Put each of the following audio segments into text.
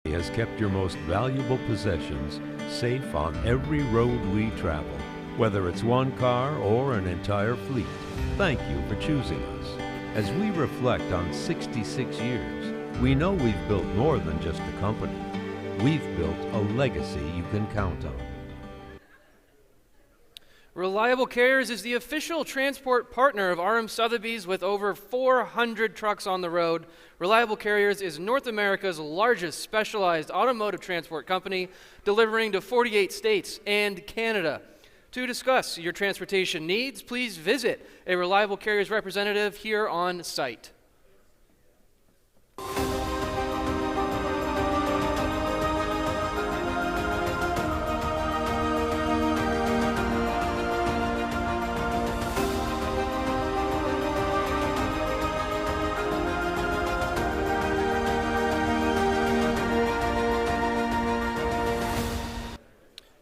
has kept your most valuable possessions safe on every road we travel, whether it's one car or an entire fleet. Thank you for choosing us. As we reflect on 66 years, we know we've built more than just a company. We've built a legacy you can count on. Reliable Carriers is the official transport partner of RM Sotheby's with over 400 trucks on the road. Reliable Carriers is North America's largest specialized automotive transport company, delivering to 48 states and Canada. To discuss your transportation needs, please visit a Reliable Carriers representative here on site.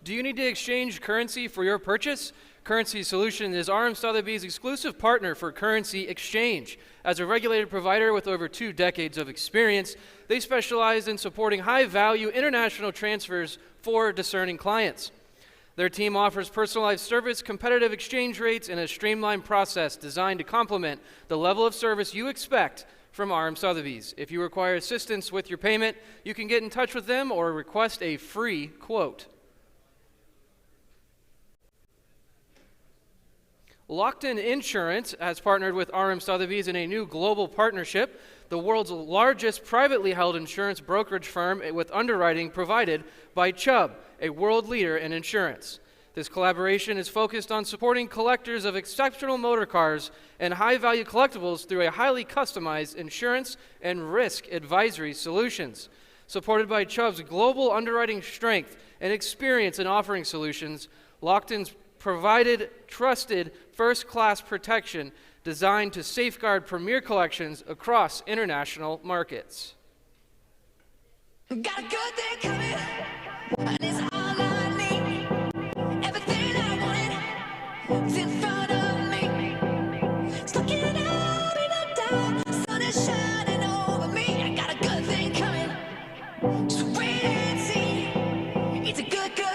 Do you need to exchange currency for your purchase? Currency Solutions is RM Sotheby's exclusive partner for currency exchange. As a regulated provider with over 2 decades of experience, they specialize in supporting high-value international transfers for discerning clients. Their team offers personalized service, competitive exchange rates, and a streamlined process designed to complement the level of service you expect from RM Sotheby's. If you require assistance with your payment, you can get in touch with them or request a free quote. Lockton Insurance has partnered with RM Sotheby's in a new global partnership, the world's largest privately held insurance brokerage firm with underwriting provided by Chubb, a world leader in insurance. This collaboration is focused on supporting collectors of exceptional motor cars and high-value collectibles through a highly customized insurance and risk advisory solutions. Supported by Chubb's global underwriting strength and experience in offering solutions, Lockton's provided trusted first-class protection designed to safeguard premier collections across international markets. Got a good thing coming, and it's all I need. Everything I wanted is in front of me. It's looking out in the dark, sun is shining over me. I got a good thing coming, just wait and see. It's a good, good.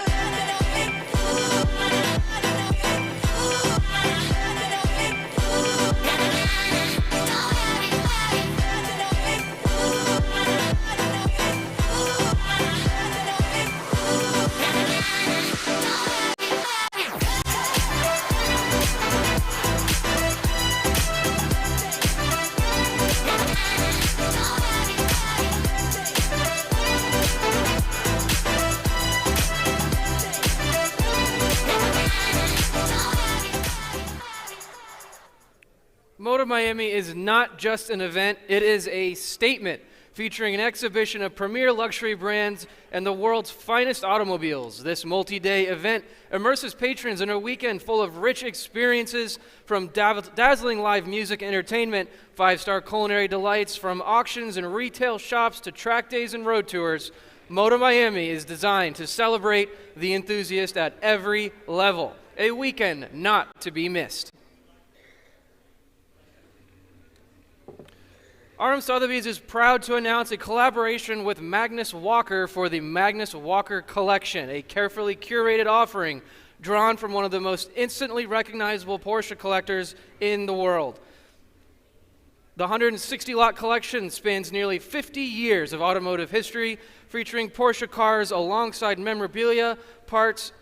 Motor Miami is not just an event, it is a statement featuring an exhibition of premier luxury brands and the world's finest automobiles. This multi-day event immerses patrons in a weekend full of rich experiences, from dazzling live music and entertainment, 5-star culinary delights, from auctions and retail shops to track days and road tours. Motor Miami is designed to celebrate the enthusiast at every level. A weekend not to be missed. RM Sotheby's is proud to announce a collaboration with Magnus Walker for the Magnus Walker Collection, a carefully curated offering drawn from one of the most instantly recognizable Porsche collectors in the world. The 160-lot collection spans nearly 50 years of automotive history, featuring Porsche cars alongside memorabilia, parts,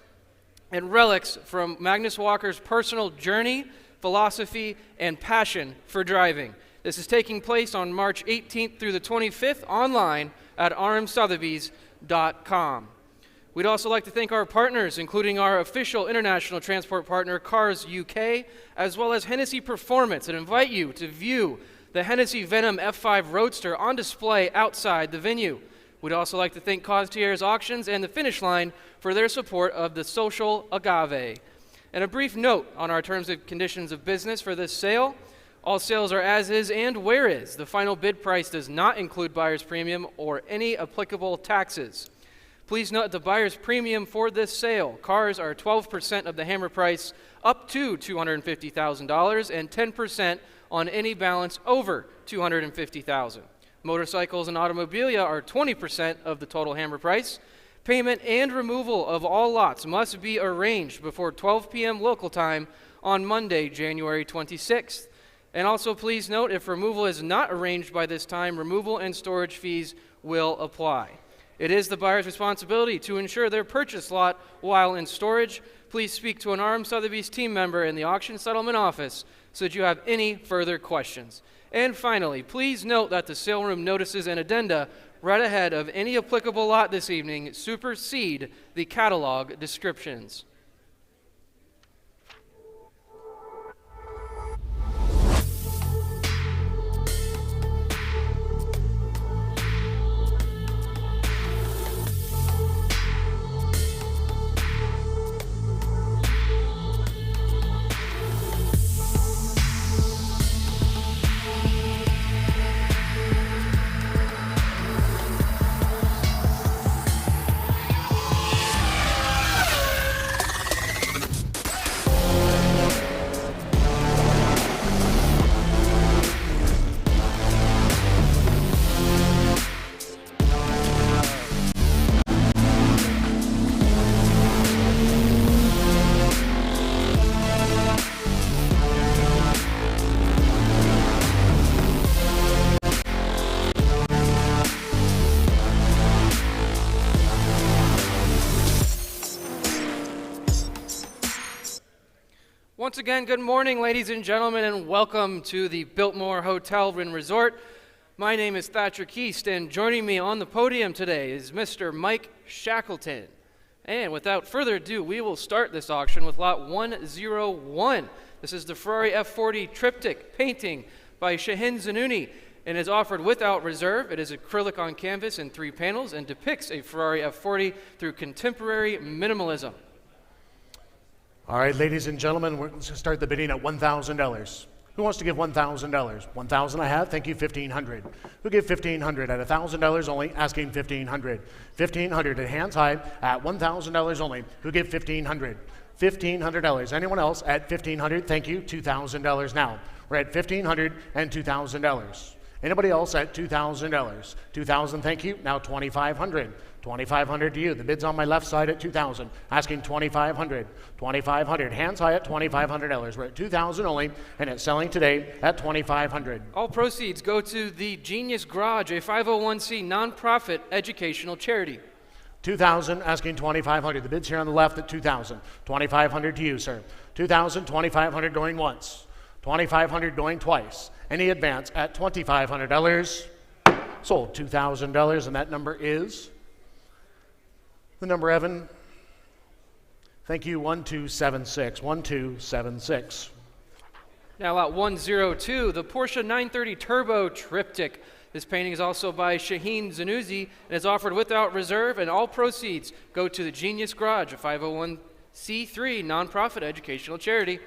and relics from Magnus Walker's personal journey, philosophy, and passion for driving. This is taking place on March 18th through the 25th online at rmsotheby's.com. We'd also like to thank our partners, including our official international transport partner, Cars UK, as well as Hennessy Performance, and invite you to view the Hennessy Venom F5 Roadster on display outside the venue. We'd also like to thank Concierge Auctions and the Finish Line for their support of the Social Agave. And a brief note on our terms and conditions of business for this sale. All sales are as is and where is. The final bid price does not include buyer's premium or any applicable taxes. Please note the buyer's premium for this sale. Cars are 12% of the hammer price up to $250,000 and 10% on any balance over $250,000. Motorcycles and automobilia are 20% of the total hammer price. Payment and removal of all lots must be arranged before 12 p.m. local time on Monday, January 26th. And also please note, if removal is not arranged by this time, removal and storage fees will apply. It is the buyer's responsibility to ensure their purchase lot while in storage. Please speak to an RM Sotheby's team member in the auction settlement office should you have any further questions. And finally, please note that the sale room notices and addenda right ahead of any applicable lot this evening supersede the catalog descriptions. Once again, good morning, ladies and gentlemen, and welcome to the Biltmore Hotel and Resort. My name is Thatcher Keast, and joining me on the podium today is Mr. Mike Shackleton. And without further ado, we will start this auction with lot 101. This is the Ferrari F50 triptych painting by Shahin Zanouni and is offered without reserve. It is acrylic on canvas in 3 panels and depicts a Ferrari F40 through contemporary minimalism. All right, ladies and gentlemen, we're going to start the bidding at $1,000. Who wants to give $1,000? $1,000 I have, thank you, $1,500. Who give $1,500 at $1,000 only, asking $1,500. $1,500 at hands high at $1,000 only. Who give $1,500? $1,500. Anyone else at $1,500? Thank you, $2,000 now. We're at $1,500 and $2,000. Anybody else at $2,000? $2,000, thank you, now $2,500. $2,500 to you. The bid's on my left side at $2,000. Asking $2,500. $2,500. Hands high at $2,500. We're at $2,000 only, and it's selling today at $2,500. All proceeds go to the Genius Garage, a 501c nonprofit educational charity. $2,000. Asking $2,500. The bid's here on the left at $2,000. $2,500 to you, sir. $2,000. $2,500 going once. $2,500 going twice. Any advance at $2,500. Sold $2,000, and that number is the number, Evan. Thank you, 1276. 1276. Now lot 102, the Porsche 930 Turbo Triptych. This painting is also by Shahin Zanouni and is offered without reserve, and all proceeds go to the Genius Garage, a 501c3 nonprofit educational charity.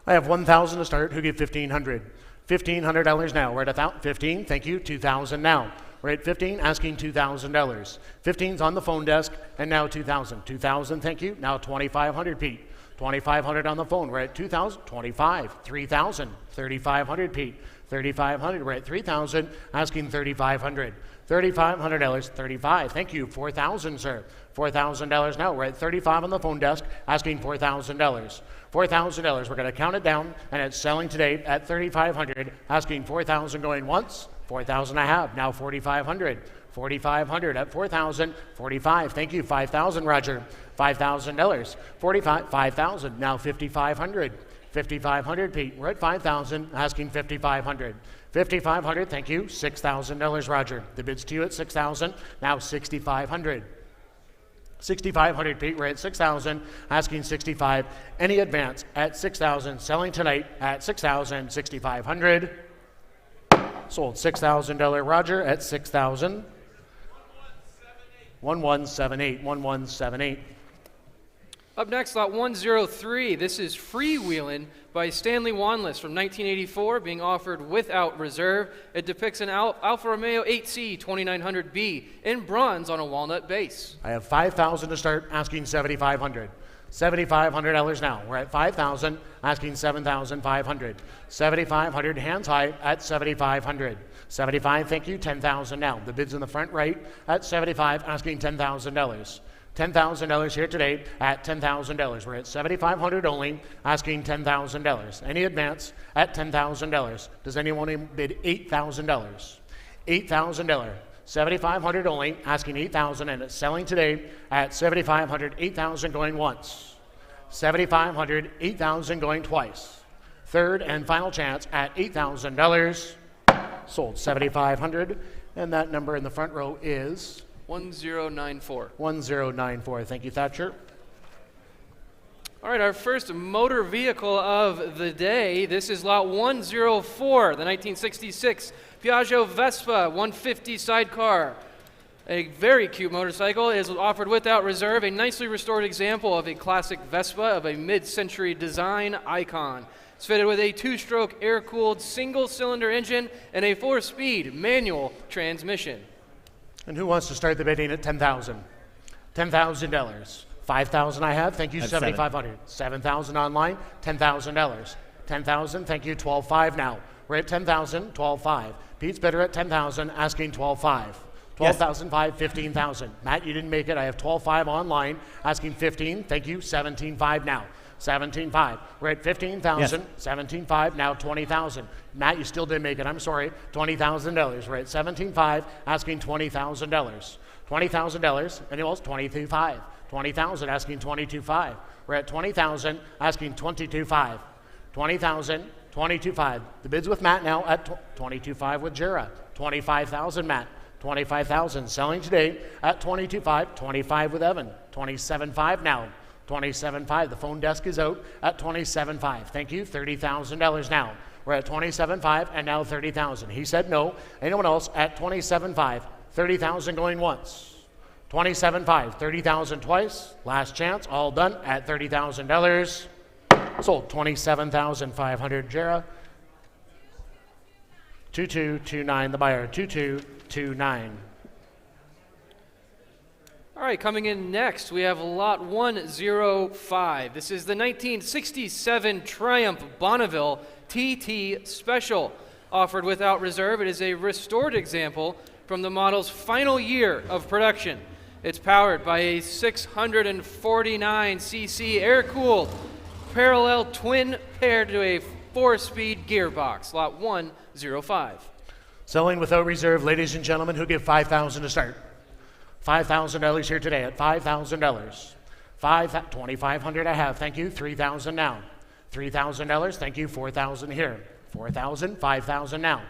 I have $1,000 to start. Who give $1,500? $1,500 now. We're at $15. Thank you. $2,000 now. We're at $15, asking $2,000. 15's on the phone desk, and now $2,000. $2,000, thank you. Now $2,500, Pete. $2,500 on the phone. We're at $2,000. $25. $3,000. $3,500, Pete. $3,500. We're at $3,000, asking $3,500. $3,500. $35. Thank you. $4,000, sir. $4,000 now. We're at $35 on the phone desk, asking $4,000. $4,000. We're going to count it down, and it's selling today at $3,500, asking $4,000 going once. $4,000 I have, now $4,500. $4,500 at $4,000. $45, thank you. $5,000, Roger. $5,000. $45, $5,000, now $5,500. $5,500, Pete. We're at $5,000, asking $5,500. $5,500, thank you. $6,000, Roger. The bid's to you at $6,000, now $6,500. $6,500, Pete. We're at $6,000, asking $6,500. Any advance at $6,000, selling tonight at $6,000. $6,500. Sold $6,000, Roger, at $6,000. 1178. 1178. Up next, lot 103. This is Freewheelin' by Stanley Wanless from 1984, being offered without reserve. It depicts an Alfa Romeo 8C 2900B in bronze on a walnut base. I have $5,000 to start, asking $7,500. $7,500 now. We're at 5,000, asking 7,500. 7,500 hands high at 7,500. 75, thank you, 10,000 now. The bid's in the front right at 75, asking $10,000. $10,000 here today at $10,000. We're at 7,500 only, asking $10,000. Any advance at $10,000. Does anyone bid $8,000? $8,000. 7,500 only, asking $8,000, and it's selling today at 7,500, $8,000 going once. 7,500, $8,000 going twice. Third and final chance at $8,000. Sold 7,500, and that number in the front row is 1094. 1094. Thank you, Thatcher. All right, our first motor vehicle of the day. This is lot 104, the 1966 Piaggio Vespa 150 sidecar. A very cute motorcycle. It is offered without reserve, a nicely restored example of a classic Vespa of a mid-century design icon. It's fitted with a two-stroke air-cooled single-cylinder engine and a 4-speed manual transmission. And who wants to start the bidding at $10,000? $10,000. $5,000 I have. Thank you, 7,500. 7,000 online. $10,000. 10,000. Thank you, 12,500 now. We're at 10,000. 12,500. Pete's bidder at 10,000, asking 12,500. 12,500, 15,000. Matt, you didn't make it. I have 12,500 online, asking 15. Thank you, 17,500 now. 17,500. We're at 15,000. 17,500 now. 20,000. Matt, you still didn't make it. I'm sorry. $20,000. We're at 17,500, asking $20,000. $20,000. Anyone else? 22,500. 20,000, asking 22,500. We're at 20,000, asking 22,500. 20,000, 22,500. The bid's with Matt now at 22,500 with Jera. 25,000, Matt. 25,000. Selling today at 22,500. 25 with Evan. 27,500 now. 27,500. The phone desk is out at 27,500. Thank you. $30,000 now. We're at 27,500 and now 30,000. He said no. Anyone else at 27,500? 30,000 going once. 27,500. 30,000 twice. Last chance. All done at $30,000. Sold 27,500. Jera. 2229. The buyer. 2229. All right, coming in next, we have lot 105. This is the 1967 Triumph Bonneville TT Special. Offered without reserve, it is a restored example from the model's final year of production. It's powered by a 649cc air-cooled parallel twin paired to a 4-speed gearbox. Lot 105. Selling without reserve, ladies and gentlemen, who give $5,000 to start. $5,000 here today at $5,000. 2,500 I have. Thank you. 3,000 now. $3,000. Thank you. 4,000 here. 4,000. 5,000 now.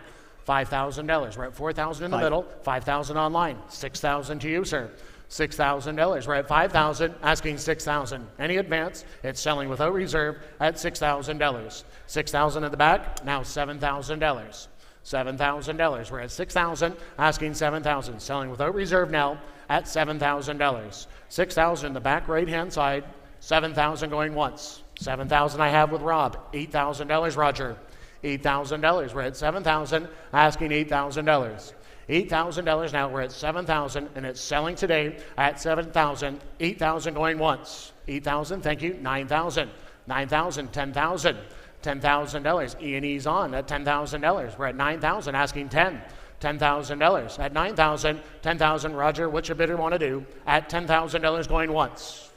$5,000. We're at 4,000 in the middle. 5,000 online. 6,000 to you, sir. $6,000. We're at 5,000. Asking 6,000. Any advance? It's selling without reserve at $6,000. 6,000 at the back. Now $7,000. $7,000. We're at 6,000. Asking 7,000. Selling without reserve now at $7,000. 6,000 in the back right-hand side. 7,000 going once. 7,000 I have with Rob. $8,000, Roger. $8,000. We're at 7,000. Asking $8,000. $8,000 now. We're at 7,000, and it's selling today at 7,000. 8,000 going once. 8,000. Thank you. 9,000. 9,000. 10,000. $10,000. E&E's on at $10,000. We're at 9,000. Asking 10. $10,000. At 9,000, 10,000. Roger, what's your bidder want to do? At $10,000 going once.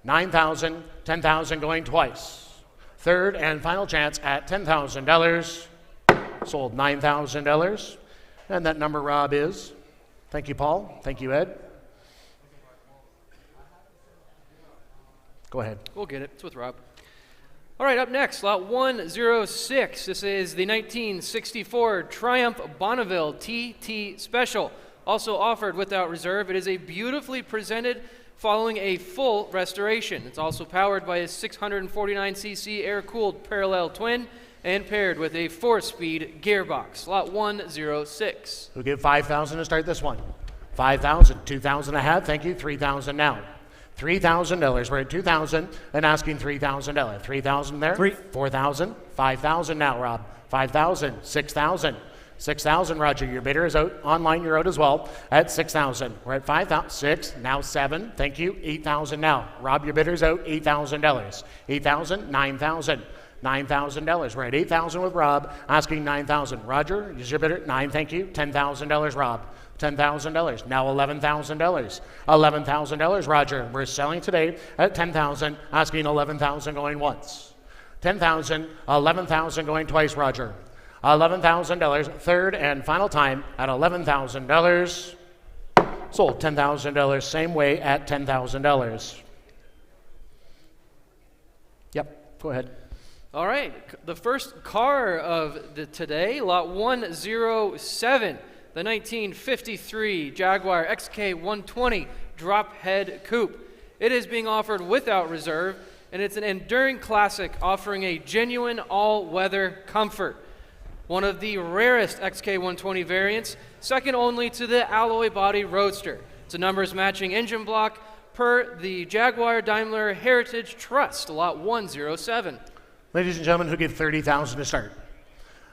9,000, 10,000 going twice. Third and final chance at $10,000. Sold $9,000. And that number, Rob, is? Thank you, Paul. Thank you, Ed. Go ahead. We'll get it. It's with Rob. All right, up next, lot 106. This is the 1964 Triumph Bonneville TT Special, also offered without reserve. It is a beautifully presented following a full restoration. It's also powered by a 649cc air-cooled parallel twin and paired with a 4-speed gearbox. Lot 106. We'll give 5,000 to start this one. 5,000. 2,000 I have. Thank you. 3,000 now. $3,000. We're at 2,000 and asking $3,000. 3,000 there. 4,000. 5,000 now, Rob. 5,000. 6,000. 6,000, Roger. Your bidder is out. Online, you're out as well at 6,000. We're at 5,000. 6, now 7. Thank you. 8,000 now. Rob, your bidder's out. $8,000. 8,000, 9,000. $9,000. We're at 8,000 with Rob, asking 9,000. Roger, is your bidder? 9, thank you. $10,000, Rob. $10,000. Now $11,000. $11,000, Roger. We're selling today at 10,000, asking 11,000 going once. 10,000, 11,000 going twice, Roger. $11,000, third and final time at $11,000. Sold $10,000, same way at $10,000. Yep, go ahead. All right, the first car of today, lot 107, the 1953 Jaguar XK120 drop head coupe. It is being offered without reserve, and it's an enduring classic offering a genuine all-weather comfort. One of the rarest XK120 variants, second only to the alloy body Roadster. It's a numbers matching engine block per the Jaguar Daimler Heritage Trust, lot 107. Ladies and gentlemen, who give $30,000 to start?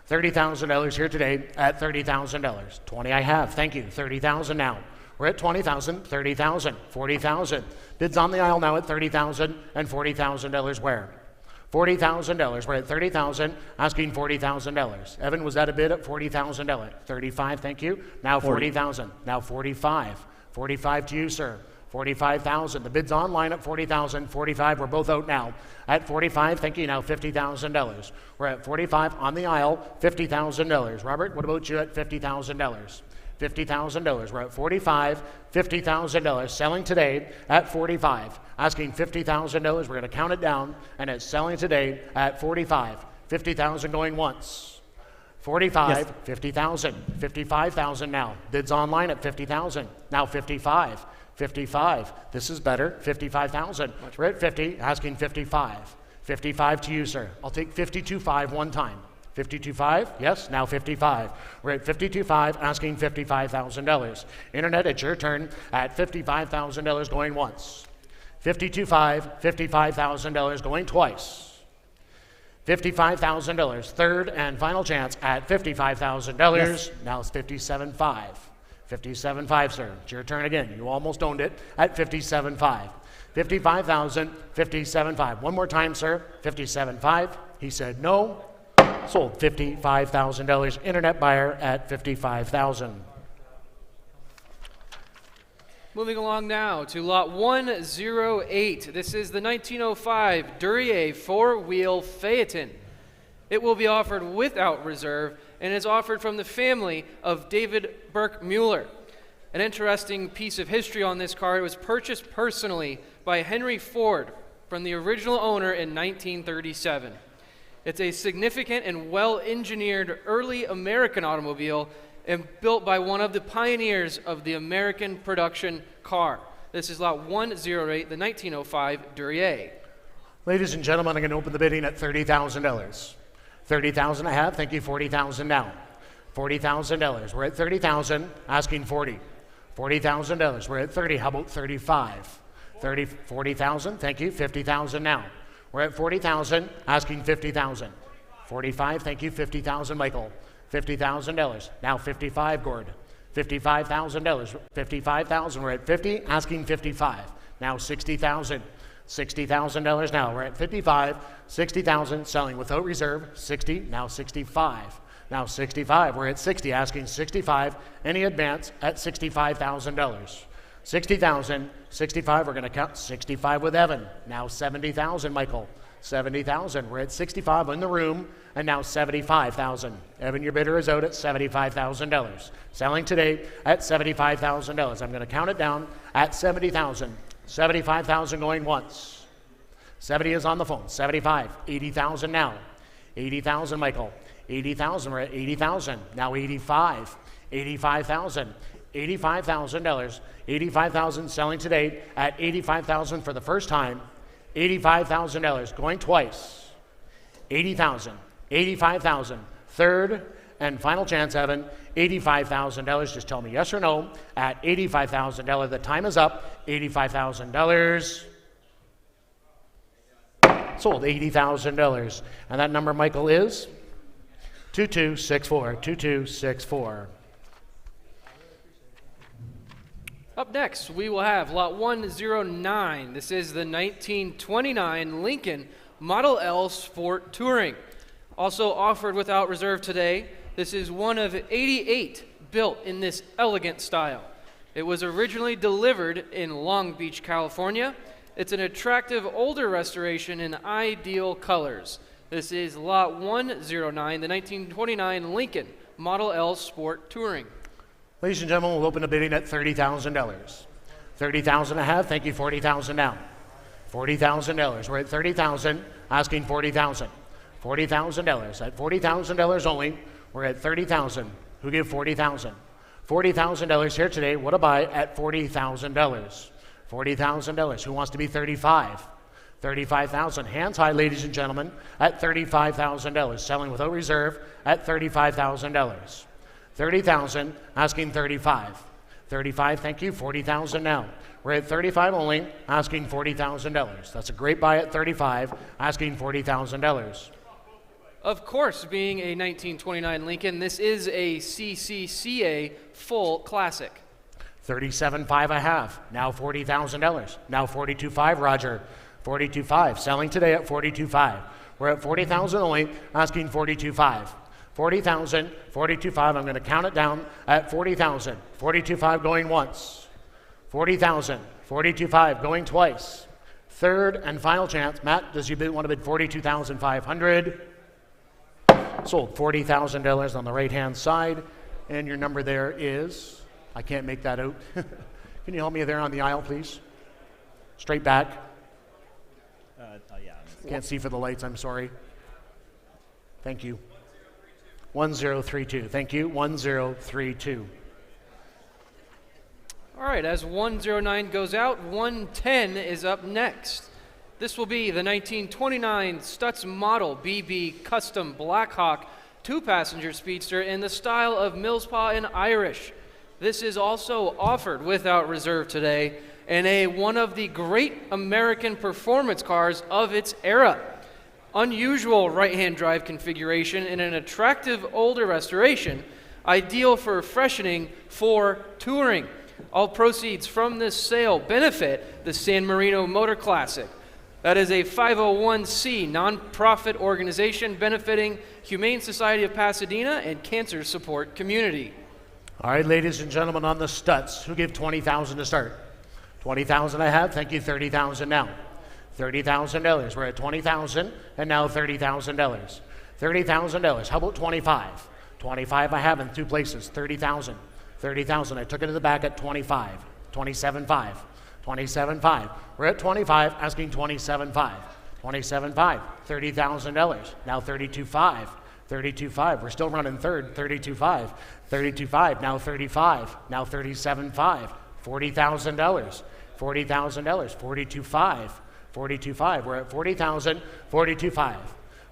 $30,000 here today at $30,000. 20 I have, thank you. 30,000 now. We're at 20,000, 30,000, 40,000. Bids on the aisle now at 30,000 and $40,000 where? $40,000. We're at 30,000, asking $40,000. Evan, was that a bid at $40,000? 35, thank you. Now 40,000. Now 45. 45 to you, sir. 45,000. The bid's online at 40,000. 45. We're both out now at 45. Thank you. Now $50,000. We're at 45 on the aisle. $50,000. Robert, what about you at $50,000? $50,000. We're at 45. $50,000. Selling today at 45. Asking $50,000. We're going to count it down, and it's selling today at 45. 50,000 going once. 45. Yes. 50,000. 55,000 now. Bids online at 50,000. Now 55. 55. This is better. 55,000. We're at 50, asking 55. 55 to you, sir. I'll take 52.5 one time. 52.5? Yes, now 55. We're at 52.5, asking $55,000. Internet, it's your turn at $55,000 going once. 52.5, $55,000 going twice. $55,000. Third and final chance at $55,000. Yes. Now it's 57.5. 57.5, sir. It's your turn again. You almost owned it at 57.5. 55,000, 57.5. One more time, sir. 57.5. He said no. Sold $55,000. Internet buyer at 55,000. Moving along now to lot 108. This is the 1905 Duryea four-wheel Phaeton. It will be offered without reserve and is offered from the family of David Burke Mueller. An interesting piece of history on this car: it was purchased personally by Henry Ford from the original owner in 1937. It's a significant and well-engineered early American automobile and built by one of the pioneers of the American production car. This is lot 108, the 1905 Duryea. Ladies and gentlemen, I'm going to open the bidding at $30,000. 30,000 I have, thank you. 40,000 now. $40,000. We're at 30,000, asking 40. $40,000. We're at 30. How about 35? 40,000, thank you. 50,000 now. We're at 40,000, asking 50,000. 45, thank you. 50,000, Michael. $50,000. Now 55, Gord. $55,000. 55,000. We're at 50, asking 55. Now 60,000. $60,000 now. We're at 55, 60,000, selling without reserve. 60, now 65. Now 65, we're at 60, asking 65. Any advance at $65,000. 60,000, 65, we're going to count 65 with Evan. Now 70,000, Michael. 70,000, we're at 65 in the room, and now 75,000. Evan, your bidder is out at $75,000. Selling today at $75,000. I'm going to count it down at 70,000. 75,000 going once. 70 is on the phone. 75. 80,000 now. 80,000, Michael. 80,000. We're at 80,000. Now 85. 85,000. $85,000. 85,000 selling today at 85,000 for the first time. $85,000 going twice. 80,000. 85,000. Third and final chance, Evan. $85,000. Just tell me yes or no at $85,000. The time is up. $85,000. Sold $80,000. And that number, Michael, is 2264, 2264. Up next, we will have lot 109. This is the 1929 Lincoln Model L Sport Touring. Also offered without reserve today, this is one of 88 built in this elegant style. It was originally delivered in Long Beach, California. It's an attractive older restoration in ideal colors. This is lot 109, the 1929 Lincoln Model L Sport Touring. Ladies and gentlemen, we'll open the bidding at $30,000. $30,000 I have, thank you, $40,000 now. $40,000, we're at $30,000, asking $40,000. $40,000, at $40,000 only, we're at $30,000. Who gave $40,000? $40,000 here today, what a buy at $40,000. $40,000, who wants to be 35? 35,000, hands high, ladies and gentlemen, at $35,000, selling without reserve at $35,000. 30,000, asking 35. 35, thank you, 40,000 now. We're at 35 only, asking $40,000. That's a great buy at 35, asking $40,000. Of course, being a 1929 Lincoln, this is a CCCA full classic. 37.5 I have, now $40,000. Now 42.5, Roger. 42.5, selling today at 42.5. We're at 40,000 only, asking 42.5. 40,000, 42.5, I'm going to count it down at 40,000. 42.5 going once. 40,000, 42.5 going twice. Third and final chance. Matt, does you want to bid 42,500? Sold $40,000 on the right-hand side. And your number there is, I can't make that out. Can you help me there on the aisle, please? Straight back. Yeah. Can't see for the lights, I'm sorry. Thank you. 1032. Thank you. 1032. All right, as 109 goes out, 110 is up next. This will be the 1929 Stutz Model BB Custom Blackhawk two-passenger speedster in the style of Millspaw and Irish. This is also offered without reserve today and one of the great American performance cars of its era. Unusual right-hand drive configuration in an attractive older restoration, ideal for freshening for touring. All proceeds from this sale benefit the San Marino Motor Classic. That is a 501c nonprofit organization benefiting Humane Society of Pasadena and Cancer Support Community. All right, ladies and gentlemen, on the Stutz, who gave 20,000 to start? 20,000 I have, thank you, 30,000 now. $30,000, we're at 20,000 and now $30,000. $30,000, how about 25? 25 I have in two places, 30,000. 30,000, I took it to the back at 25. 27.5. 27.5, we're at 25, asking 27.5. 27.5, $30,000, now 32.5. 32.5, we're still running third, 32.5. 32.5, now 35, now 37.5. $40,000. $40,000, 42.5. 42.5, we're at 40,000, 42.5.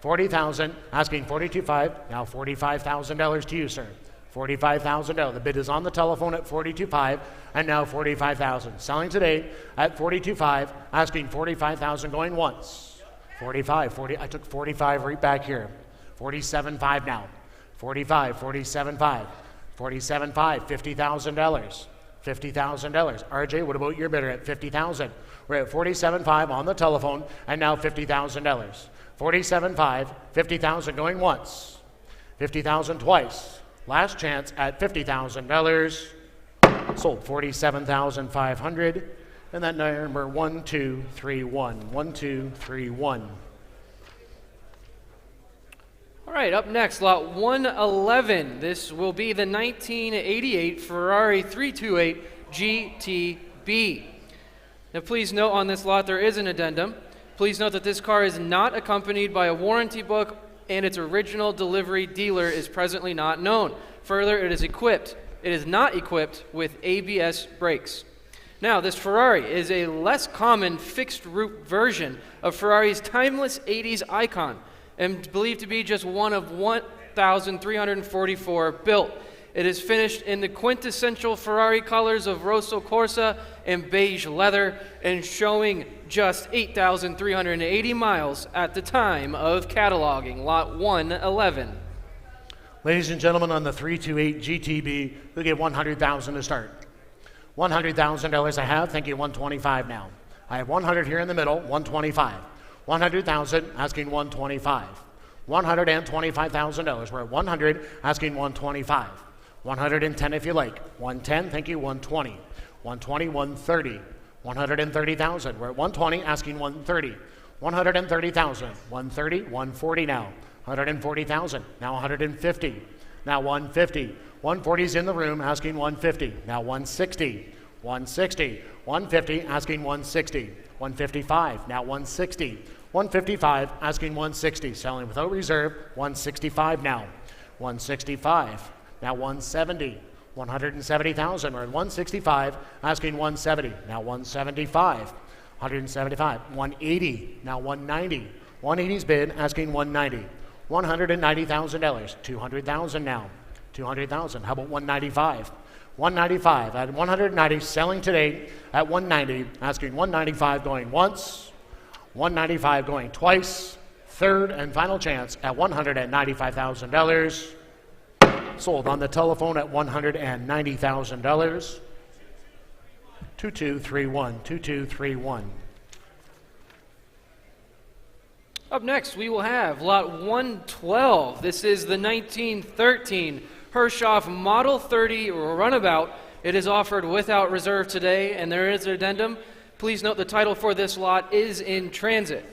40,000, asking 42.5, now $45,000 to you, sir. $45,000. The bid is on the telephone at 42.5 and now 45,000. Selling today at 42.5, asking 45,000 going once. 45, 40, I took 45 right back here. 47.5 now. 45, 47.5. 47.5, $50,000. $50,000. RJ, what about your bidder at 50,000? We're at 47.5 on the telephone and now $50,000. 47.5, 50,000 going once. 50,000 twice. Last chance at $50,000. Sold 47,500. And that number 1231. 1231. All right, up next, lot 111. This will be the 1988 Ferrari 328 GTB. Now, please note on this lot there is an addendum. Please note that this car is not accompanied by a warranty book and its original delivery dealer is presently not known. Further, it is not equipped with ABS brakes. Now, this Ferrari is a less common fixed-root version of Ferrari's timeless 80s icon and believed to be just one of 1,344 built. It is finished in the quintessential Ferrari colors of Rosso Corsa and beige leather and showing just 8,380 miles at the time of cataloging, lot 111. Ladies and gentlemen, on the 328 GTB, who get 100,000 to start? $100,000 I have, thank you, 125 now. I have 100 here in the middle, 125. 100,000, asking 125. $125,000, we're at 100, asking 125. 110 if you like. 110, thank you, 120. 120, 130. 130,000, we're at 120, asking 130. 130,000, 130, 140 now. 140,000, now 150. Now 150. 140 is in the room, asking 150. Now 160. 160. 150, asking 160. 155, now 160. 155, asking 160. Selling without reserve, 165 now. 165, now 170. 170,000, we're at 165, asking 170. Now 175. 175, 180, now 190. 180's bid, asking 190. $190,000, 200,000 now. 200,000, how about 195? 195, at 190, selling today at 190, asking 195 going once, 195 going twice, third and final chance at $195,000. Sold on the telephone at $190,000. 2231, 2231. Up next, we will have lot 112. This is the 1913 Hirschoff Model 30 Runabout. It is offered without reserve today, and there is an addendum. Please note the title for this lot is in transit.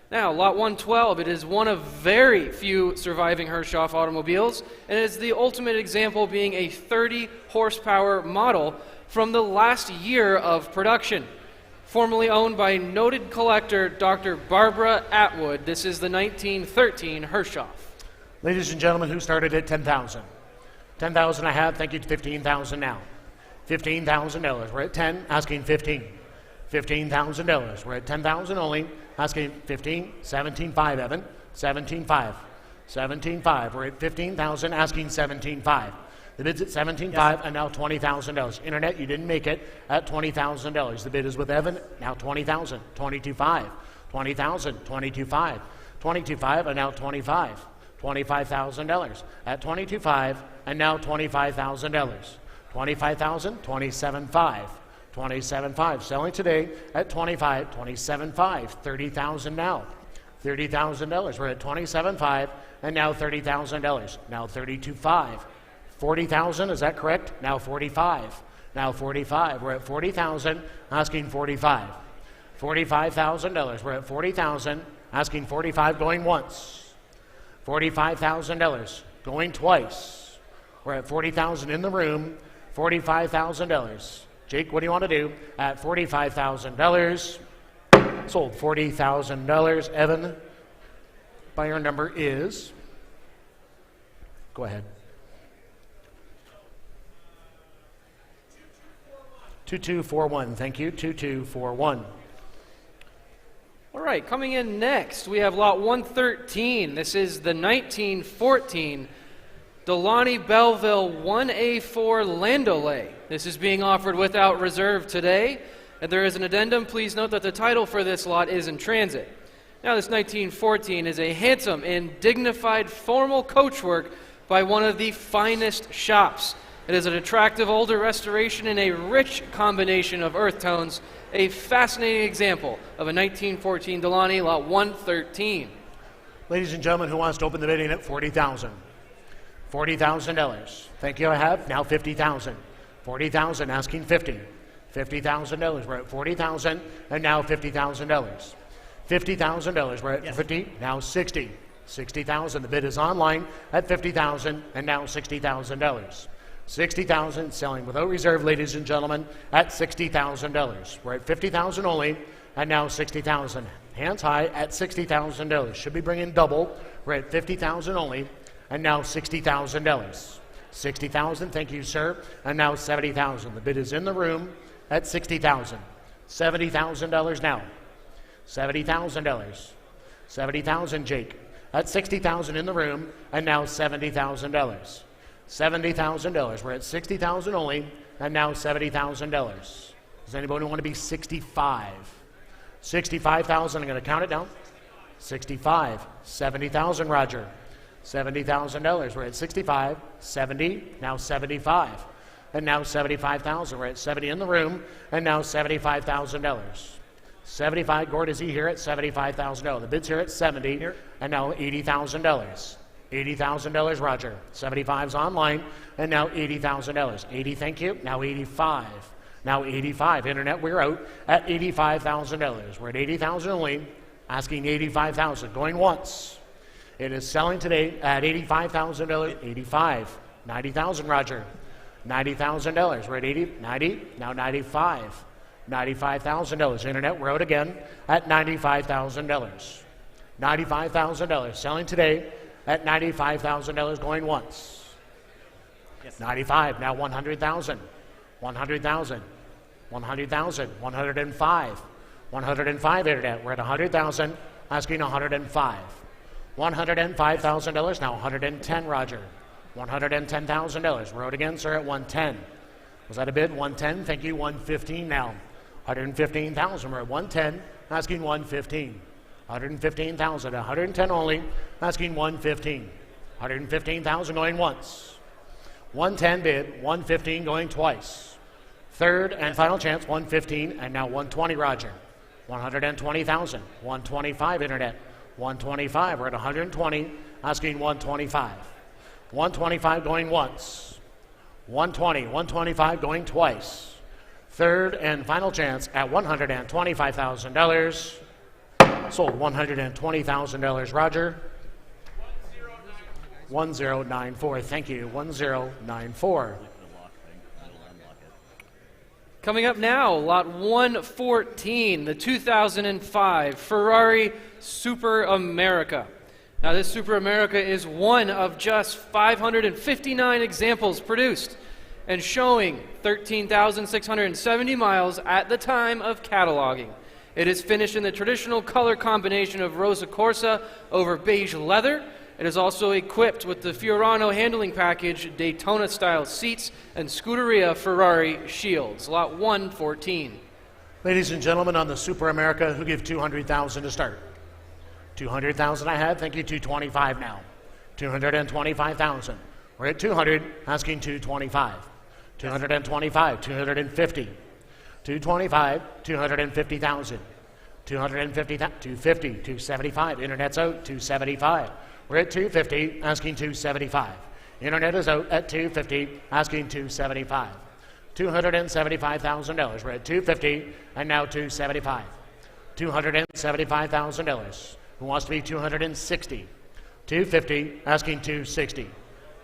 Now, lot 112, it is one of very few surviving Hirschoff automobiles, and it is the ultimate example being a 30 horsepower model from the last year of production. Formerly owned by noted collector Dr. Barbara Atwood, this is the 1913 Hirschoff. Ladies and gentlemen, who started at 10,000? 10,000 I have, thank you, 15,000 now. $15,000, we're at 10, asking 15. $15,000, we're at 10,000 only, asking 15, 17.5, Evan, 17.5. 17.5, we're at 15,000, asking 17.5. The bid's at $17.5 and now $20,000. Internet, you didn't make it at $20,000. The bid is with Evan, now $20,000, $22.5, $20,000, $22.5, $22.5 and now $25, $25,000 at $22.5 and now $25,000. $25,000, $27.5, $27.5. Selling today at $25, $27.5, $30,000 now. $30,000. We're at $27.5 and now $30,000. Now $32.5. 40,000, is that correct? Now 45. Now 45. We're at 40,000, asking 45. $45,000. We're at 40,000, asking 45, going once. $45,000, going twice. We're at 40,000 in the room. $45,000. Jake, what do you want to do? At $45,000. Sold $40,000. Evan, buyer number is. Go ahead. 2241, thank you, 2241. All right, coming in next, we have lot 113. This is the 1914 Delaney Belleville 1A4 Landaulet. This is being offered without reserve today, and there is an addendum. Please note that the title for this lot is in transit. Now, this 1914 is a handsome and dignified formal coachwork by one of the finest shops. It is an attractive older restoration in a rich combination of earth tones, a fascinating example of a 1914 Delaney lot 113. Ladies and gentlemen, who wants to open the bidding at $40,000? $40,000. Thank you, I have. Now $50,000. $40,000, asking 50. $50,000. We're at $40,000 and now $50,000. $50,000. We're at 50, now 60. $60,000. The bid is online at $50,000 and now $60,000. $60,000, selling without reserve, ladies and gentlemen, at $60,000. We're at $50,000 only, and now $60,000. Hands high at $60,000. Should be bringing double. We're at $50,000 only, and now $60,000. $60,000, thank you, sir, and now $70,000. The bid is in the room at $60,000. $70,000 now. $70,000. $70,000, Jake. At $60,000 in the room, and now $70,000. $70,000. We're at $60,000 only, and now $70,000. Does anybody want to be 65? 65,000. I'm going to count it down. 65. 70,000, Roger. $70,000. We're at 65, 70, now 75, and now 75,000. We're at 70 in the room, and now $75,000. 75, Gord, is he here at $75,000? The bid's here at 70, Here. and now $80,000. $80,000, Roger. 75's online, and now $80,000. 80, thank you. Now 85. Now 85. Internet, we're out at $85,000. We're at 80,000 only, asking 85,000. Going once. It is selling today at $85,000. 85. 90,000, Roger. $90,000. We're at 80, 90, now 95. $95,000. Internet, we're out again at $95,000. $95,000. Selling today at $95,000. Going once. Yes. 95. Now 100,000. 100,000. 100,000. 105. 105. Internet, we're at 100,000. Asking 105. $105,000. Now 110, Roger. $110,000. We're out again, sir, at 110. Was that a bid? 110. Thank you. 115 now. 115,000. We're at 110. Asking 115. 115,000. 110 only. Asking 115. 115,000 going once. 110 bid. 115 going twice. Third and final chance. 115 and now 120. Roger. 120,000. 125. Internet. 125. We're at 120. Asking 125. 125 going once. 120. 125 going twice. Third and final chance at $125,000. Sold $120,000. Roger. 1094. Thank you. 1094. Coming up now, lot 114, the 2005 Ferrari Super America. Now, this Super America is one of just 559 examples produced and showing 13,670 miles at the time of cataloging. It is finished in the traditional color combination of Rosa Corsa over beige leather. It is also equipped with the Fiorano handling package, Daytona-style seats, and Scuderia Ferrari shields. Lot 114. Ladies and gentlemen, on the Super America, who give 200,000 to start? 200,000 I had. Thank you. 225 now. 225,000. We're at 200, asking 225. 225, 250. 225, 250,000. 250, 250, 275. Internet's out, 275. We're at 250, asking 275. Internet is out at 250, asking 275. $275,000. We're at 250 and now 275. $275,000. Who wants to be 260? 250, asking 260.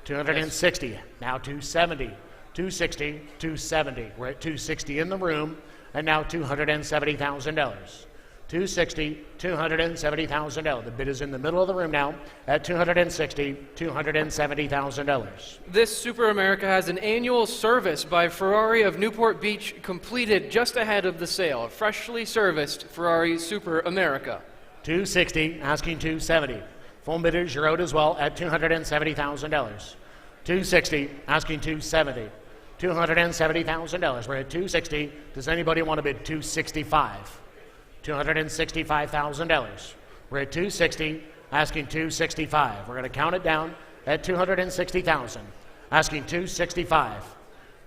260, now 270. 260, 270. We're at 260 in the room and now $270,000. 260, $270,000. The bid is in the middle of the room now at $260, $270,000. This Super America has an annual service by Ferrari of Newport Beach completed just ahead of the sale. A freshly serviced Ferrari Super America. 260, asking 270. Phone bidders, you're out as well at $270,000. 260, asking 270. $270,000. We're at 260. Does anybody want to bid 265? $265,000. We're at 260, asking 265. We're going to count it down at 260,000, asking 265.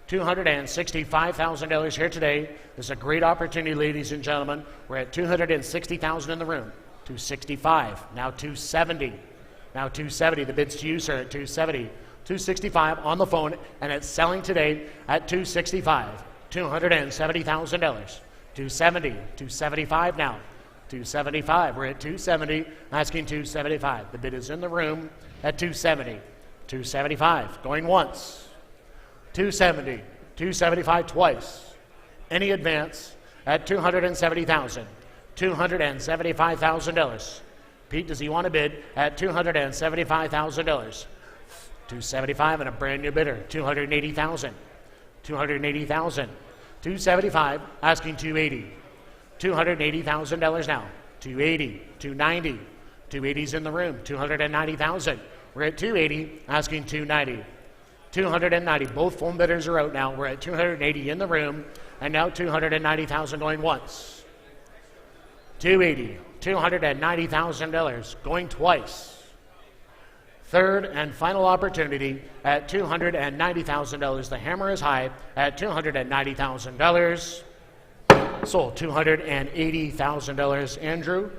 $265,000 here today. This is a great opportunity, ladies and gentlemen. We're at 260,000 in the room. 265, now 270. Now 270. The bid's to you, sir, at 270. 265 on the phone, and it's selling today at 265. $270,000. 270, 275 now. 275. We're at 270, asking 275. The bid is in the room at 270. 275. Going once. 270. 275 twice. Any advance at 270,000. $275,000. Pete, does he want to bid at $275,000? 275 and a brand new bidder. 280,000. 280,000. 275, asking 280. $280,000 now. 280, 290. 280's in the room. 290,000. We're at 280, asking 290. 290. Both phone bidders are out now. We're at 280 in the room, and now 290,000 going once. 280, $290,000 going twice. Third and final opportunity at $290,000. The hammer is high at $290,000. Sold $280,000, Andrew.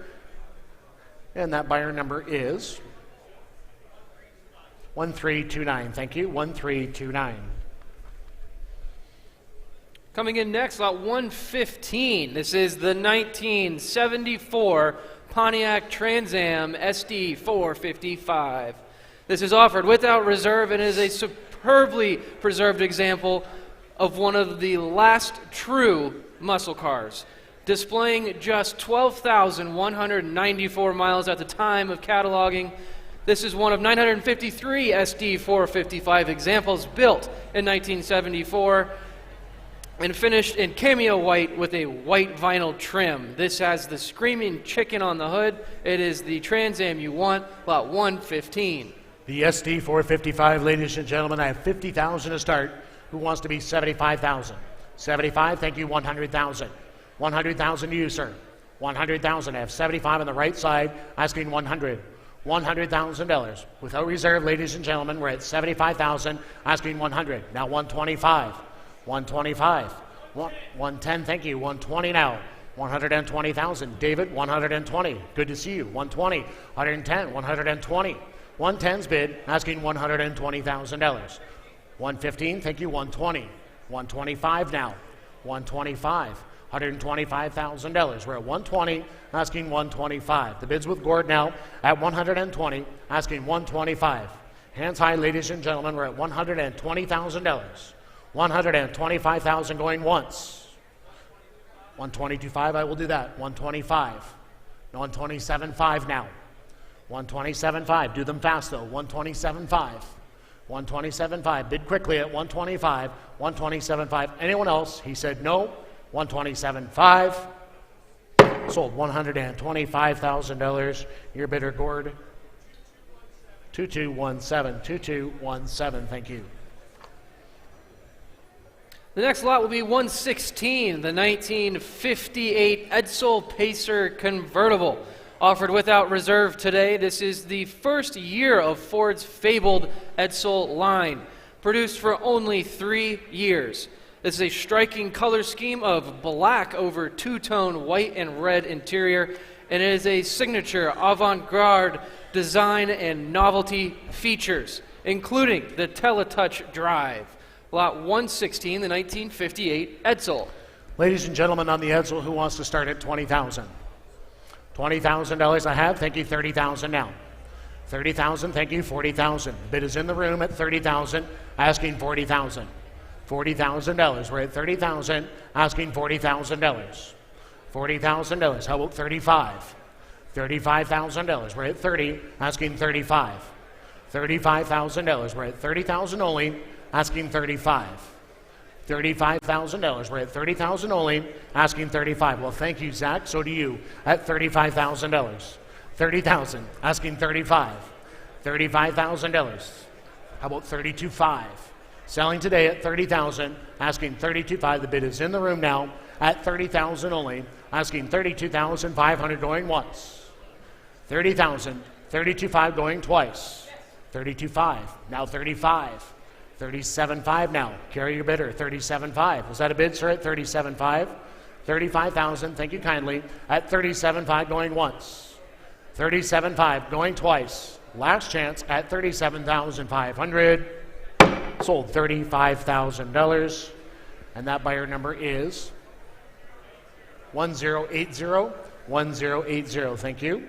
And that buyer number is 1329. Thank you, 1329. Coming in next, lot 115. This is the 1974 Pontiac Trans Am SD 455. This is offered without reserve and is a superbly preserved example of one of the last true muscle cars, displaying just 12,194 miles at the time of cataloging. This is one of 953 SD 455 examples built in 1974 and finished in cameo white with a white vinyl trim. This has the screaming chicken on the hood. It is the Trans Am you want, lot 115. The SD 455, ladies and gentlemen, I have 50,000 to start. Who wants to be 75,000? 75, thank you, 100,000. 100,000 to you, sir. 100,000, I have 75 on the right side, asking 100. $100,000. Without reserve, ladies and gentlemen, we're at 75,000, asking 100. Now 125. 125. 110, thank you. 120 now. 120,000. David, 120. Good to see you. 120. 110. 120. 110's bid, asking $120,000. 115, thank you. 120. 125 now. 125. $125,000. We're at 120, asking 125. The bid's with Gord now at 120, asking 125. Hands high, ladies and gentlemen. We're at $120,000. 125,000 going once. 122.5, I will do that. 125. 127.5 now. 127.5. Do them fast though. 127.5. 127.5. Bid quickly at 125. 127.5. Anyone else? He said no. 127.5. Sold $125,000. Your bidder, Gord. 2217. 2217. Thank you. The next lot will be 116, the 1958 Edsel Pacer convertible. Offered without reserve today. This is the first year of Ford's fabled Edsel line, produced for only 3 years. This is a striking color scheme of black over two-tone white and red interior, and it is a signature avant-garde design and novelty features, including the Teletouch drive. Lot 116, the 1958 Edsel. Ladies and gentlemen, on the Edsel, who wants to start at $20,000? $20,000 I have. Thank you. 30,000 now. 30,000. Thank you. 40,000. Bid is in the room at 30,000. Asking 40,000. $40,000. We're at 30,000. Asking $40,000. $40,000. How about 35? $35,000. We're at 30. Asking 35. $35,000. We're at 30,000 only. Asking 35. $35,000. We're at 30,000 only, asking 35. Well, thank you, Zach. So do you at $35,000. 30,000, asking 35. $35,000. How about 32.5? Selling today at 30,000, asking 32.5. The bid is in the room now at 30,000 only, asking 32,500 going once. 30,000, 32.5 going twice. 32.5, now 35. 37.5 now. Carry your bidder. 37.5. Was that a bid, sir? At 37.5. 35,000. Thank you kindly. At 37.5 going once. 37.5 going twice. Last chance at 37,500. Sold $35,000. And that buyer number is 1080. 1080. Thank you.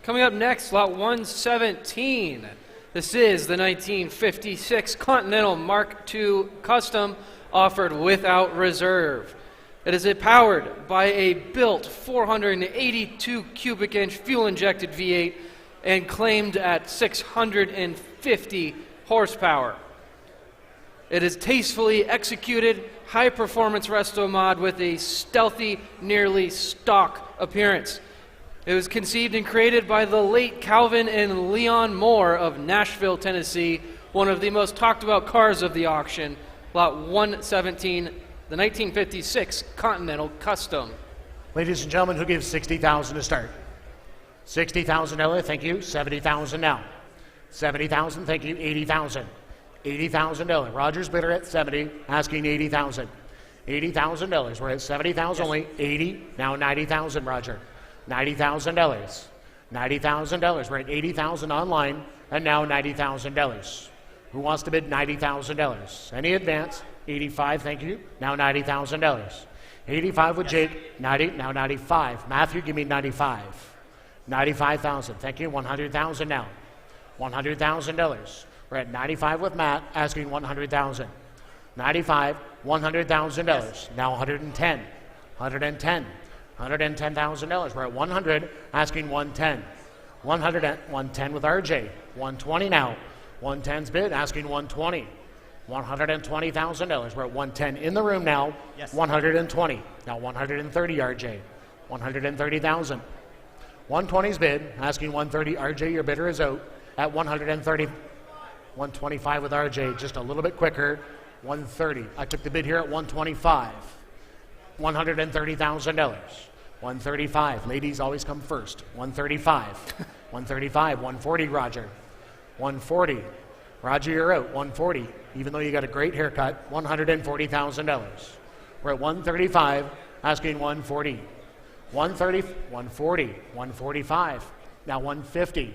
Coming up next, lot 117. This is the 1956 Continental Mark II Custom, offered without reserve. It is powered by a built 482 cubic inch fuel-injected V8 and claimed at 650 horsepower. It is tastefully executed, high-performance resto mod with a stealthy, nearly stock appearance. It was conceived and created by the late Calvin and Leon Moore of Nashville, Tennessee, one of the most talked about cars of the auction. Lot 117, the 1956 Continental Custom. Ladies and gentlemen, who gives 60,000 to start? $60,000, thank you. 70,000 now. 70,000, thank you. 80,000. $80,000. Roger's bidder at 70, asking 80,000. $80,000. We're at 70,000 only. 80, now 90,000, Roger. $90,000. $90,000. We're at 80,000 online, and now $90,000. Who wants to bid $90,000? Any advance? 85, thank you. Now $90,000. 85 with Jake. 90, now 95. Matthew, give me 95. 95,000, thank you. 100,000 now. $100,000. We're at 95 with Matt, asking 100,000. 95, $100,000. Now 110. 110. $110,000. We're at 100, asking 110. 110 with RJ. 120 now. 110's bid, asking 120. $120,000. We're at 110 in the room now. Yes. 120. Now 130, RJ. 130,000. 120's bid, asking 130. RJ, your bidder is out at 130. 125 with RJ, just a little bit quicker. 130. I took the bid here at 125. $130,000. 135. Ladies always come first. 135. 135. 140, Roger. 140. Roger, you're out. 140. Even though you got a great haircut, $140,000. We're at 135, asking 140. 130, 140, 145. Now 150.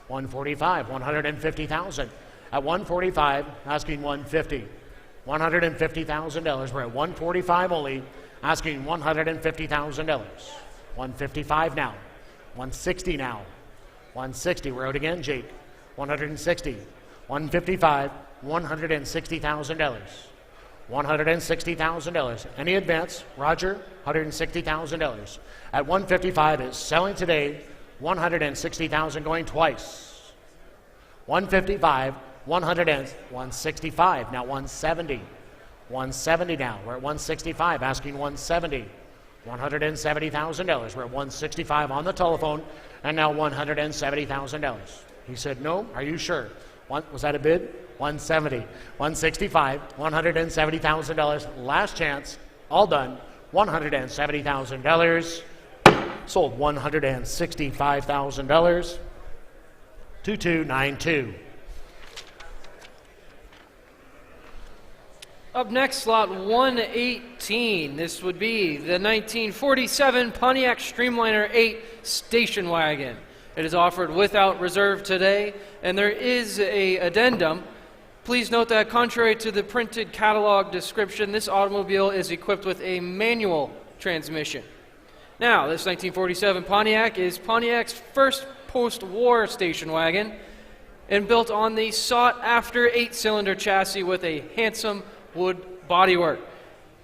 145, 150,000. At 145, asking 150. $150,000. We're at 145 only, asking $150,000. 155 now. 160 now. 160. We're out again, Jake. 160. 155. $160,000. $160,000. Any advance? Roger, $160,000. At 155 is selling today. $160,000 going twice. 155. 165. Now 170. 170 now. We're at 165, asking 170. $170,000. We're at 165 on the telephone, and now $170,000. He said, no, are you sure? Was that a bid? 170. 165. $170,000. Last chance. All done. $170,000. Sold $165,000. 2292. Up next, slot 118. This would be the 1947 Pontiac Streamliner 8 station wagon. It is offered without reserve today, and there is an addendum. Please note that contrary to the printed catalog description, this automobile is equipped with a manual transmission. Now, this 1947 Pontiac is Pontiac's first post-war station wagon and built on the sought-after 8-cylinder chassis with a handsome wood bodywork.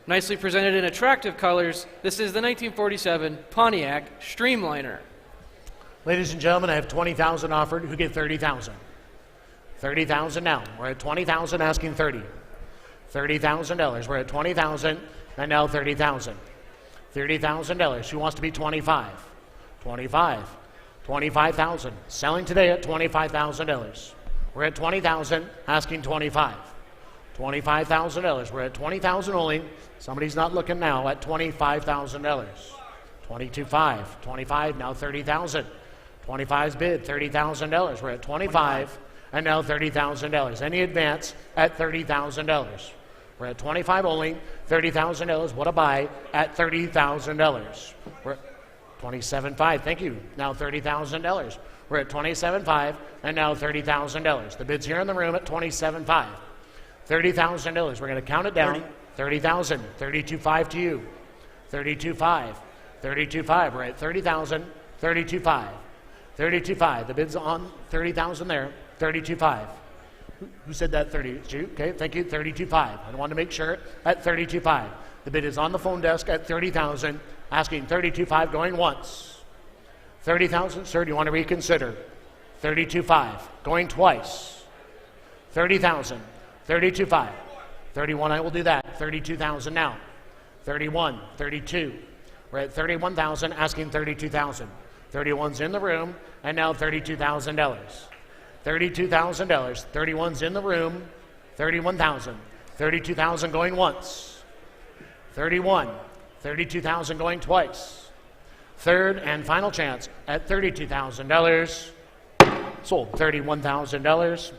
Nicely presented in attractive colors, this is the 1947 Pontiac Streamliner. Ladies and gentlemen, I have 20,000 offered. Who get 30,000? 30,000 now. We're at 20,000, asking 30. $30,000. We're at 20,000, and now 30,000. $30,000. Who wants to be 25? 25. 25,000. Selling today at $25,000. We're at 20,000, asking 25. $25,000. We're at 20,000 only. Somebody's not looking now at $25,000. 22.5. 25, now 30,000. 25's bid, $30,000. We're at 25, and now $30,000. Any advance at $30,000. We're at 25 only, $30,000. What a buy at $30,000. We're at 27.5. Thank you. Now $30,000. We're at 27.5, and now $30,000. The bid's here in the room at 27.5. $30,000. We're going to count it down. 30,000. 32.5 to you. 32.5. 32.5. We're at 30,000. 32.5. 32.5. The bid's on 30,000 there. 32.5. Who said that? 30? It's you? Okay, thank you. 32.5. I want to make sure at 32.5. The bid is on the phone desk at 30,000, asking 32.5, going once. 30,000. Sir, do you want to reconsider? 32.5. Going twice. 30,000. 32.5. 31, I will do that. 32,000 now. 31. 32. We're at 31,000, asking 32,000. 31's in the room, and now $32,000. $32,000. 31's in the room, 31,000. 32,000 going once. 31. 32,000 going twice. Third and final chance at $32,000. Sold $31,000.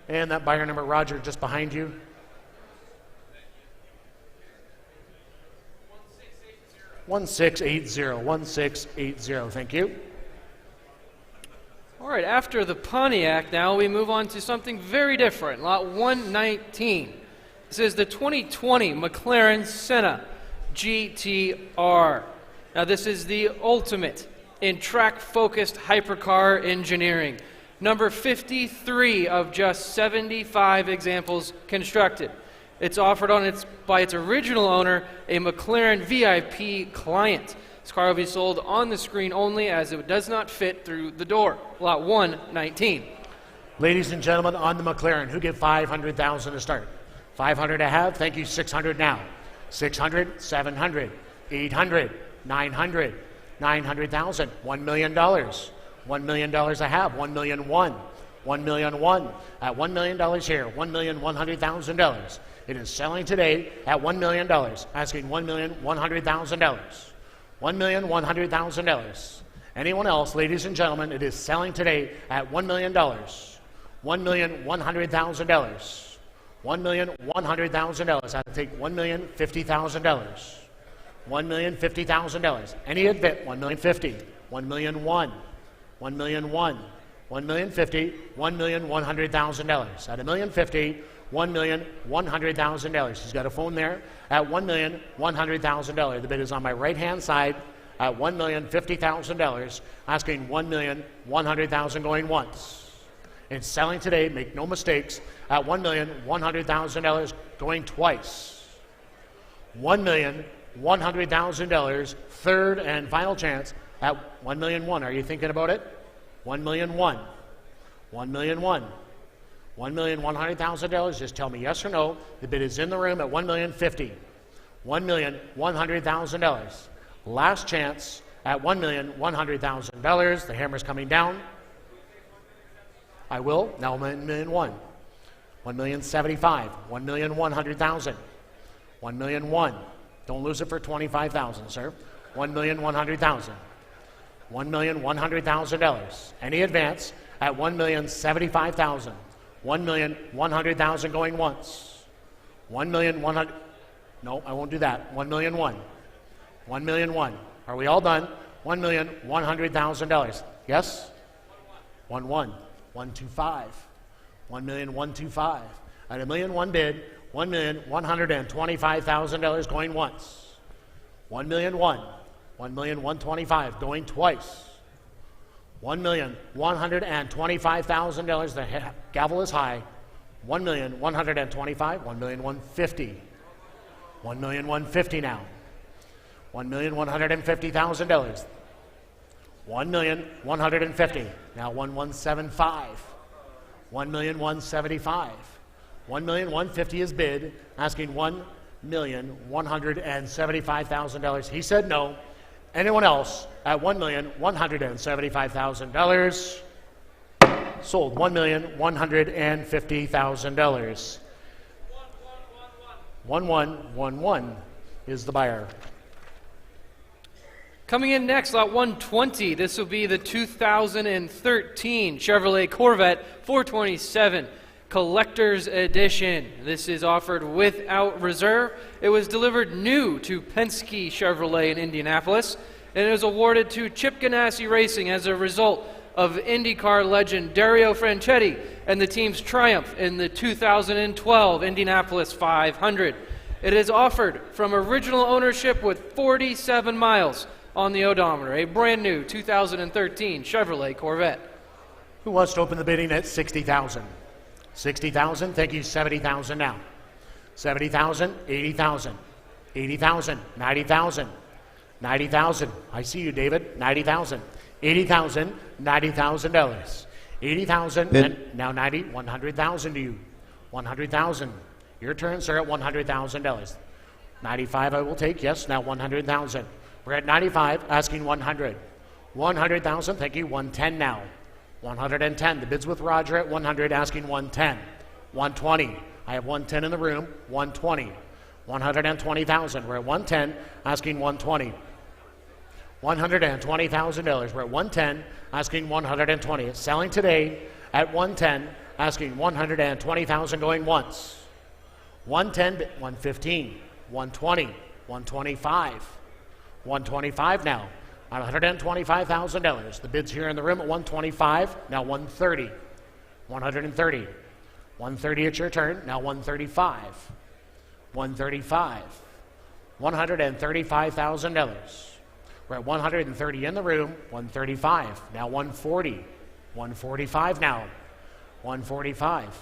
And that buyer number, Roger, just behind you. 1680. 1680. Thank you. All right, after the Pontiac now, we move on to something very different. Lot 119. This is the 2020 McLaren Senna GTR. Now, this is the ultimate in track-focused hypercar engineering. Number 53 of just 75 examples constructed. It's offered by its original owner, a McLaren VIP client. This car will be sold on the screen only as it does not fit through the door. Lot 119. Ladies and gentlemen, on the McLaren, who get $500,000 to start? 500 I have. Thank you. 600 now. 600, 700, 800, 900, 900,000, $1 million. $1 million I have. 1,000,001. 1,000,001. At $1 million here. $1,100,000. It is selling today at $1 million. Asking $1,100,000. $1,100,000. Anyone else, ladies and gentlemen, it is selling today at $1 million. $1,100,000. $1,100,000. I'll take $1,050,000. $1,050,000. Any advance? $1,050,000. $1,001,000. $1,001,000. $1,050,000. $1,100,000. At $1,050,000, $1,100,000. He's got a phone there at $1,100,000. The bid is on my right-hand side at $1,050,000. Asking $1,100,000 going once. It's selling today, make no mistakes, at $1,100,000 going twice. $1,100,000, third and final chance at $1,000,001. Are you thinking about it? $1,000,001. $1,000,001. $1,100,000. Just tell me yes or no. The bid is in the room at $1,050,000. $1,100,000. Last chance at $1,100,000. The hammer's coming down. I will. Now $1,000,001. $1,075,000. $1,100,000. $1,001,000. Don't lose it for $25,000, sir. $1,100,000. $1,100,000. Any advance at $1,075,000. $1,100,000 going once. $1,100,000. No, I won't do that. $1,000,001. $1,000,001. Are we all done? $1,100,000. Yes? 1,1. 125. 1,125. At $1,000,001 bid, $1,125,000 going once. 1,000,001. 1,125,000 going twice. $1,125,000. The gavel is high. 1,125,000. 1,150,000. 1,150,000 now. $1,150,000. 1,150,000. Now 1,175,000. 1,175,000. 1,150,000 is bid. Asking $1,175,000. He said no. Anyone else at $1,175,000? Sold $1,150,000. 1111 is the buyer. Coming in next, lot 120. This will be the 2013 Chevrolet Corvette 427 Collector's Edition. This is offered without reserve. It was delivered new to Penske Chevrolet in Indianapolis, and it was awarded to Chip Ganassi Racing as a result of IndyCar legend Dario Franchitti and the team's triumph in the 2012 Indianapolis 500. It is offered from original ownership with 47 miles on the odometer, a brand new 2013 Chevrolet Corvette. Who wants to open the bidding at $60,000? $60,000. Thank you. $70,000 now. $70,000. $80,000. $80,000. $90,000. $90,000. I see you, David. $90,000. $80,000. $90,000. $80,000. And now $90,000. $100,000 to you. $100,000. Your turn, sir, at $100,000. $95,000 I will take. Yes. Now $100,000. We're at $95,000. Asking $100,000. $100,000. Thank you. $110,000 now. $110,000. The bid's with Roger at $100,000, asking $110,000. $120,000. I have $110,000 in the room. $120,000. $120,000. We're at $110,000, asking $120,000. $120,000. We're at 110, asking 120. It's selling today at 110, asking 120,000 going once. 110, 115, 120, 125, 125 now. $125,000. The bid's here in the room at 125, now 130, 130, 130. It's your turn. Now 135, 135, $135,000. We're at 130 in the room, 135, now 140, 145 now, 145,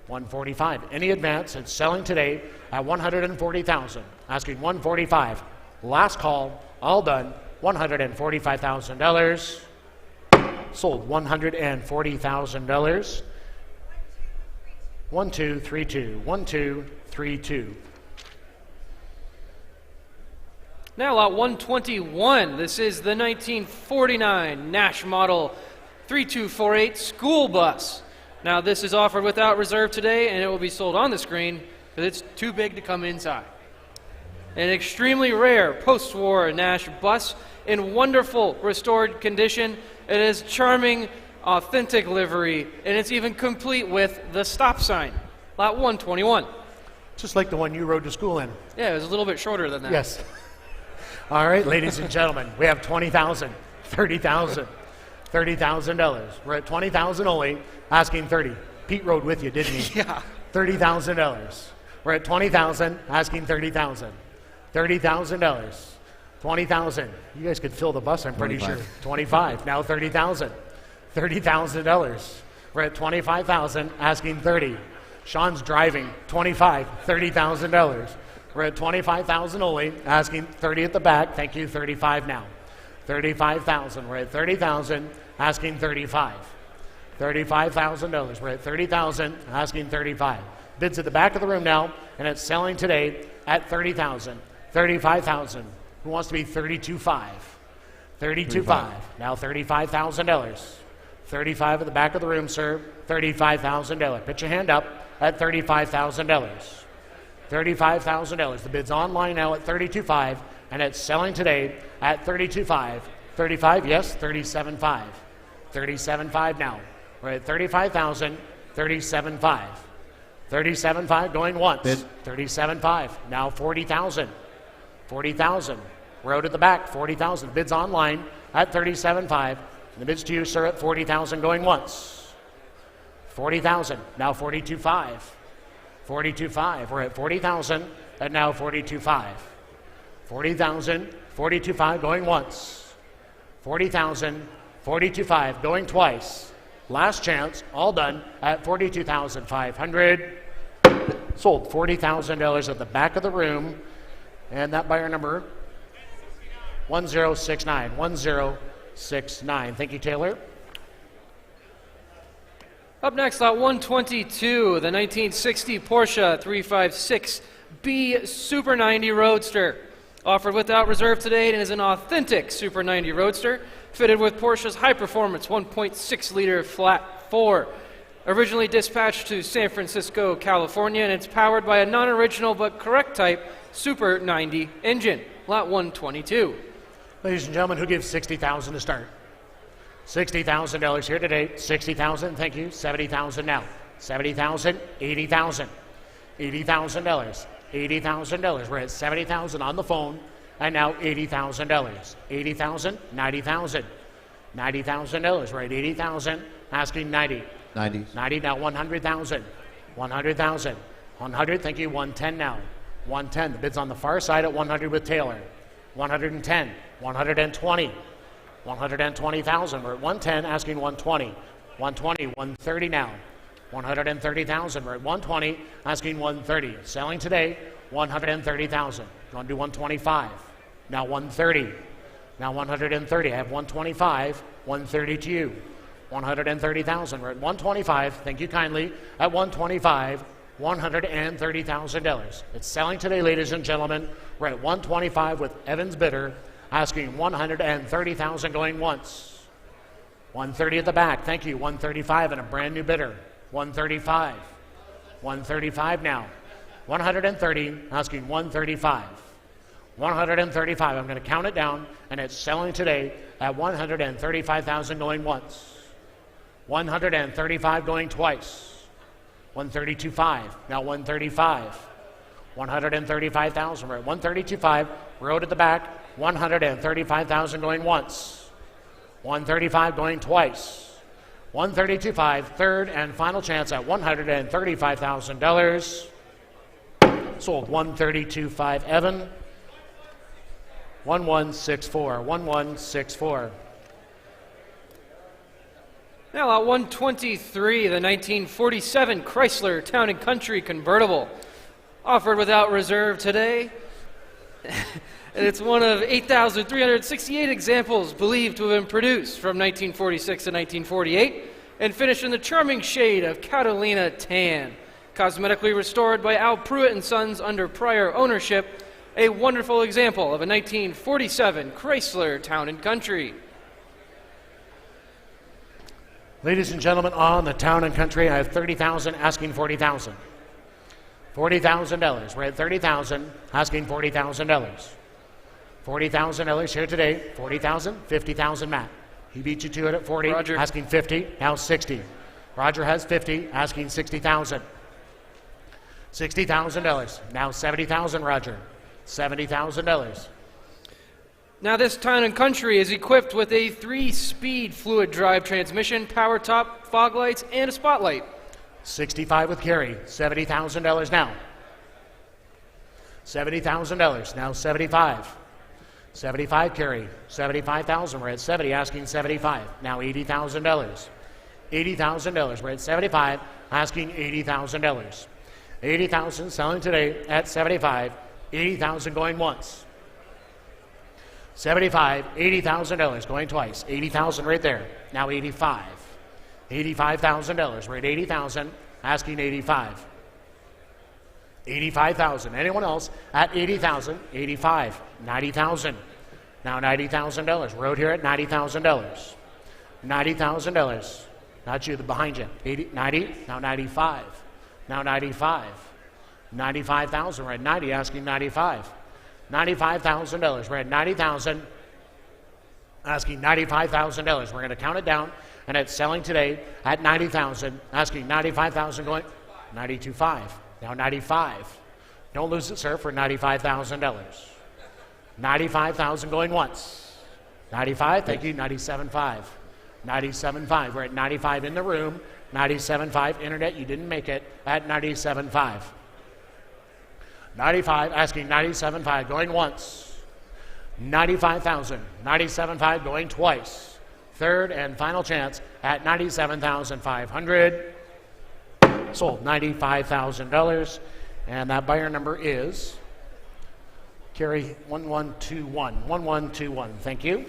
145. Any advance, it's selling today at 140,000, asking 145. Last call, all done, $145,000. Sold $140,000. 1232, 1232. Now lot 121. This is the 1949 Nash model 3248 school bus. Now this is offered without reserve today, and it will be sold on the screen because it's too big to come inside. An extremely rare post-war Nash bus in wonderful restored condition. It is charming, authentic livery, and it's even complete with the stop sign. Lot 121. Just like the one you rode to school in. Yeah, it was a little bit shorter than that. Yes. All right, ladies and gentlemen, we have $20,000, $30,000, $30,000. We're at $20,000 only, asking 30. Pete rode with you, didn't he? Yeah. $30,000. We're at $20,000, asking 30,000. $30,000. 20,000. You guys could fill the bus, I'm pretty 25. sure. 25. Now 30,000. $30,000. We're at 25,000, asking 30. Sean's driving. 25. $30,000. We're at 25,000 only, asking 30 at the back. Thank you. 35 now. 35,000. We're at 30,000, asking 35. $35,000. We're at 30,000, asking 35. Bids at the back of the room now, and it's selling today at 30,000. 35,000. Who wants to be 32.5? 32.5. Now $35,000. 35 at the back of the room, sir. $35,000. Put your hand up at $35,000. $35,000. The bid's online now at 32.5, and it's selling today at 32.5. 35, yes, 37.5. 37.5 now. We're at 35,000. 37.5. 37.5 going once. Bid. 37.5. Now 40,000. 40,000. We're out at the back. 40,000. Bid's online at 37.5. The bid's to you, sir, at 40,000 going once. 40,000. Now 42.5. 42.5. We're at 40,000 and now 42.5. 40,000. 42.5 going once. 40,000. 42.5 going twice. Last chance, all done at 42,500. Sold $40,000 at the back of the room. And that buyer number, 1069. 1069. Thank you, Taylor. Up next, lot 122, the 1960 Porsche 356B Super 90 Roadster. Offered without reserve today, and is an authentic Super 90 Roadster, fitted with Porsche's high-performance 1.6-liter flat 4. Originally dispatched to San Francisco, California, and it's powered by a non-original but correct type Super 90 engine. Lot 122. Ladies and gentlemen, who gives $60,000 to start? $60,000 here today. $60,000, thank you. $70,000 now. $70,000, $80,000. $80,000. $80,000. We're at $70,000 on the phone, and now $80,000. $80,000, $90,000. $90,000. We're at $80,000, asking 90. 90. 90 now, 100,000. 100,000. 100, thank you. 110 now. 110. The bid's on the far side at 100 with Taylor. 110. 120. 120,000. We're at 110, asking 120. 120. 130 now. 130,000. We're at 120, asking 130. Selling today, 130,000. Going to do 125. Now 130. Now 130. I have 125. 130 to you. 130,000. We're at 125. Thank you kindly. At 125, $130,000. It's selling today, ladies and gentlemen. We're at 125 with Evans bidder, asking 130,000 going once. 130 at the back. Thank you. 135 and a brand new bidder. 135. 135 now. 130, asking 135. 135. I'm going to count it down, and it's selling today at 135,000 going once. 135 going twice. 132.5. Now 135. 135,000. We're at 132.5. Road at the back. 135,000 going once. 135 going twice. 132.5. Third and final chance at $135,000. Sold 132.5. Evan. 1164. 1164. Now lot 123, the 1947 Chrysler Town & Country convertible, offered without reserve today. And it's one of 8,368 examples believed to have been produced from 1946 to 1948 and finished in the charming shade of Catalina tan. Cosmetically restored by Al Pruitt & Sons under prior ownership, a wonderful example of a 1947 Chrysler Town & Country. Ladies and gentlemen, on the Town & Country, I have 30,000, asking 40,000. $40,000. We're at 30,000, asking $40,000. $40,000 here today. 40,000, 50,000, Matt. He beat you to it at 40, Roger. asking 50, now 60. Roger has 50, asking 60,000. $60,000, now 70,000, Roger. $70,000. Now this Town & Country is equipped with a 3-speed fluid drive transmission, power top, fog lights, and a spotlight. 65 with carry, $70,000 now. $70,000, now 75. 75 carry, 75,000, we're at 70, asking 75, now $80,000. $80,000, we're at 75, asking $80,000. 80,000 selling today at 75, 80,000 going once. 75, $80,000 going twice. 80,000 right there. Now 85. $85,000. We're at 80,000, asking 85. 85,000. Anyone else at 80,000? 85. 90,000. Now $90,000. Road here at $90,000. $90,000. Not you, the behind you. 90. Now 95. Now 95. 95,000. We're at 90, asking 95. $95,000. We're at 90,000, asking $95,000. We're going to count it down, and it's selling today at 90,000, asking 95,000 going 92.5. Now 95. Don't lose it, sir, for $95,000. 95,000 going once. 95. Thank you. 97.5. 97.5. We're at 95 in the room. 97.5 internet. You didn't make it at 97.5. 95, asking 97.5, going once. 95,000, 97.5, going twice. Third and final chance at 97,500. Sold $95,000. And that buyer number is carry 1121. 1121. Thank you.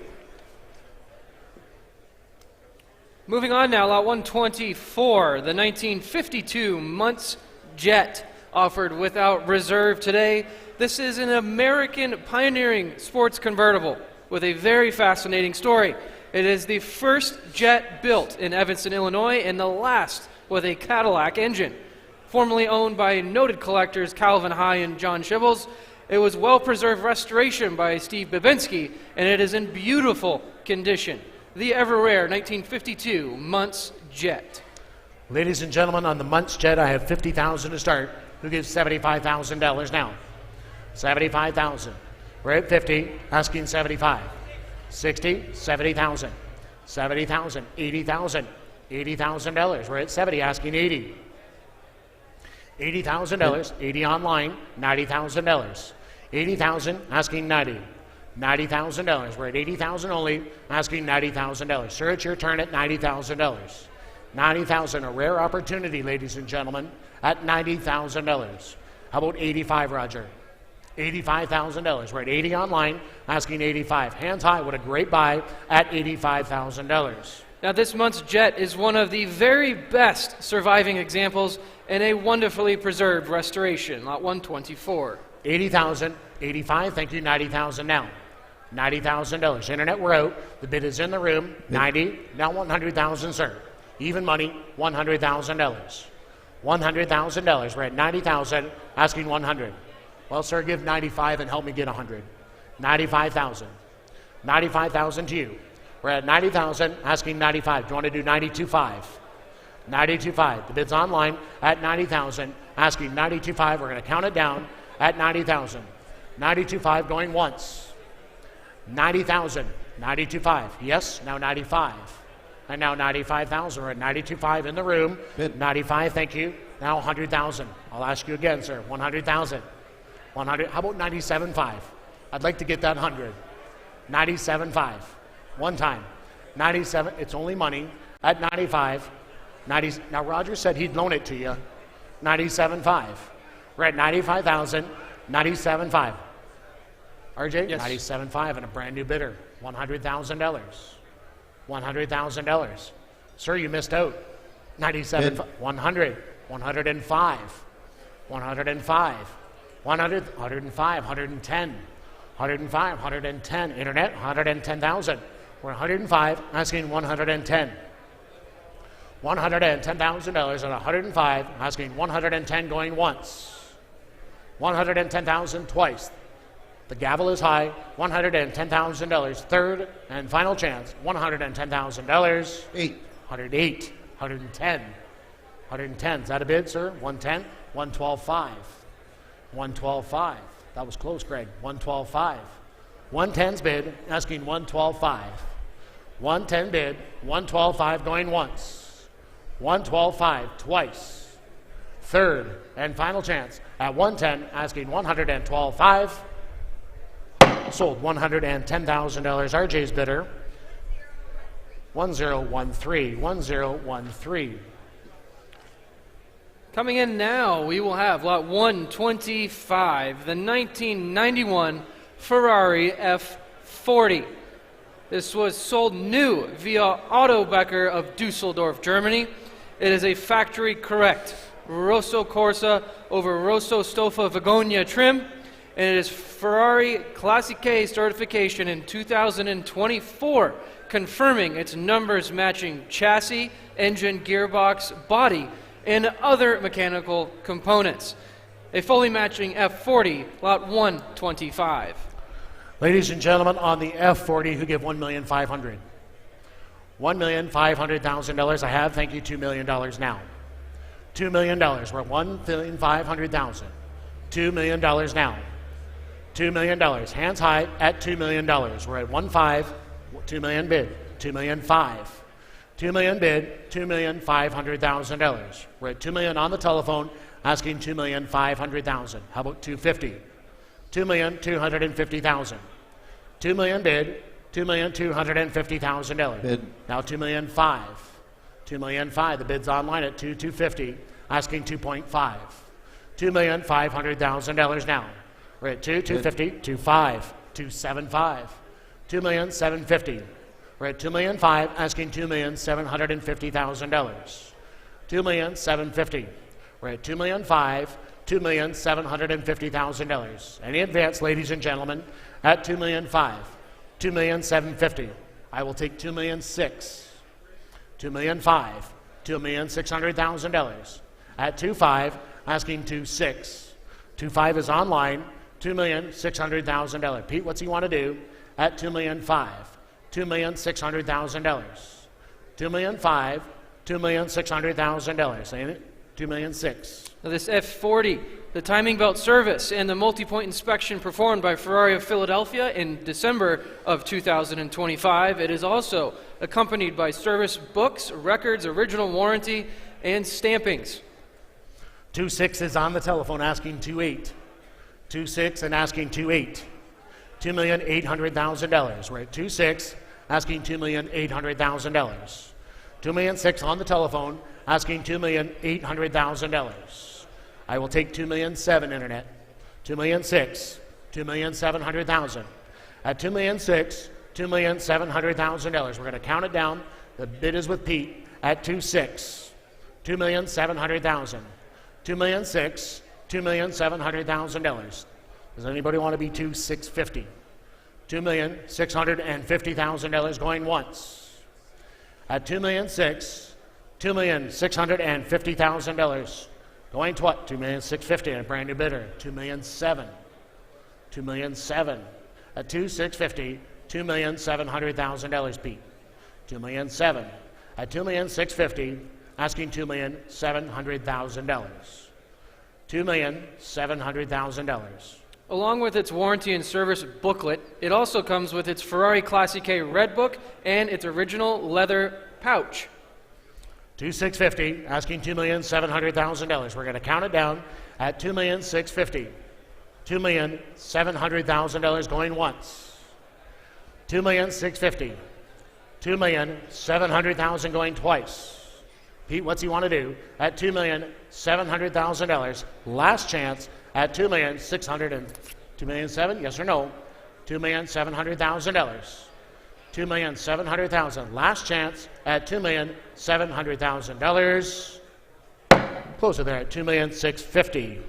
Moving on now, lot 124, the 1952 Muntz Jet, offered without reserve today. This is an American pioneering sports convertible with a very fascinating story. It is the first jet built in Evanston, Illinois, and the last with a Cadillac engine. Formerly owned by noted collectors Calvin High and John Shibbles, it was well-preserved restoration by Steve Babinski, and it is in beautiful condition. The ever-rare 1952 Muntz Jet. Ladies and gentlemen, on the Muntz Jet, I have 50,000 to start. Who gives $75,000 now? 75,000. We're at 50, asking 75. 60, 70,000. 70,000, 80,000. $80,000. We're at 70, asking 80. $80,000, 80 online, $90,000. 80,000, asking 90. $90,000. We're at 80,000 only, asking $90,000. Sir, it's your turn at $90,000. 90,000, a rare opportunity, ladies and gentlemen, at $90,000. How about 85, Roger? $85,000. We're at 80 online, asking 85. Hands high, what a great buy at $85,000. Now this month's Jet is one of the very best surviving examples in a wonderfully preserved restoration, lot 124. 80,000, 85, thank you, 90,000 now. $90,000. Internet, we're out. The bid is in the room, 90, now 100,000, sir. Even money, $100,000. $100,000. We're at 90,000, asking 100. Well, sir, give 95 and help me get 100. 95,000. 95,000 to you. We're at 90,000, asking 95. Do you want to do 92.5? 92.5. The bid's online at 90,000, asking 92.5. We're going to count it down at 90,000. 92.5 going once. 90,000. 92.5. Yes, now 95. And now 95,000. We're at 92.5 in the room. Bid. 95, thank you. Now 100,000. I'll ask you again, sir. 100,000. 100. How about 97.5? I'd like to get that 100. 97.5. One time. 97. It's only money at 95. 90. Now Roger said he'd loan it to you. 97.5. We're at 95,000. 97.5. RJ? Yes. 97.5 and a brand new bidder. $100,000. $100,000. Sir, you missed out. 97. Bid. 100. 105. 105. 100. 105. 110. 105. 110. Internet. 110,000. We're 105. Asking 110. $110,000 and 105. Asking 110 going once. 110,000 twice. The gavel is high. $110,000. Third and final chance. $110,000. 8. 108. 110. 110. Is that a bid, sir? 110. 112.5. 112.5. That was close, Greg. 112.5. 110's bid. Asking 112.5. 110 bid. 112.5 going once. 112.5 twice. Third and final chance at 110. Asking 112.5. Sold $110,000. RJ's bidder. 1013. 1013. Coming in now, we will have lot 125, the 1991 Ferrari F40. This was sold new via Autobecker of Dusseldorf, Germany. It is a factory correct Rosso Corsa over Rosso Stoffa Vagonia trim, and it is Ferrari Classique certification in 2024, confirming its numbers matching chassis, engine, gearbox, body, and other mechanical components. A fully matching F40, lot 125. Ladies and gentlemen, on the F40, who give $1,500,000. $1,500,000 I have. Thank you. $2 million now. $2 million. We're at $1,500,000. $2 million now. $2 million. Hands high at $2 million. We're at 1.5. $2 million bid. $2,000,005. $2 million bid. $2,500,000. We're at $2 million on the telephone, asking $2,500,000. How about $250,000? $2,250,000. $2 million bid. $2,250,000. Bid. Now $2,000,005. $2,000,005. The bid's online at $2,250, asking 2.5. $2,500,000 now. We're at $2,250, $2,500, $2,750, $2,750,000. We're at $2,005,000, asking $2,750,000. $2,750,000. We're at $2,005,000, $2,750,000. Any advance, ladies and gentlemen, at $2,005,000, $2,750,000. I will take $2,006,000, $2,005,000, $2,600,000. At $2,500,000, asking $2,600,000. $2,500,000 is online. $2,600,000. Pete, what's he want to do at $2,500,000? $2,600,000. $2,500,000, $2,600,000. Saying it? $2,600,000. Now this F40, the timing belt service and the multi-point inspection performed by Ferrari of Philadelphia in December of 2025. It is also accompanied by service books, records, original warranty, and stampings. 2.6 is on the telephone, asking 2.8. 2.6 and asking 2.8. $2,800,000. We're at 2.6, asking $2,800,000. $2,600,000 on the telephone, asking $2,800,000. I will take $2,700,000 internet. $2,600,000, $2,700,000. At $2,600,000, $2,700,000. We're going to count it down. The bid is with Pete at 2.6. $2,700,000. $2,600,000, $2,700,000. Does anybody want to be $2,650,000? $2,650,000 going once. At $2,600,000, $2,650,000 going twice. $2,650,000 and a brand new bidder. $2,700,000. $2,007,000. At $2,650,000, $2,700,000, Pete. $2,007,000. At $2,650,000, asking $2,700,000. $2,700,000. Along with its warranty and service booklet, it also comes with its Ferrari Classic K Red Book and its original leather pouch. $2,650,000, asking $2,700,000. We're going to count it down at $2,650,000. $2,700,000 going once. $2,650,000. $2,700,000 going twice. Pete, what's he want to do at $2,700,000? Last chance at $2,700,000. Yes or no? $2,700,000. $2,700,000. Last chance at $2,700,000. Close it there at $2,650,000.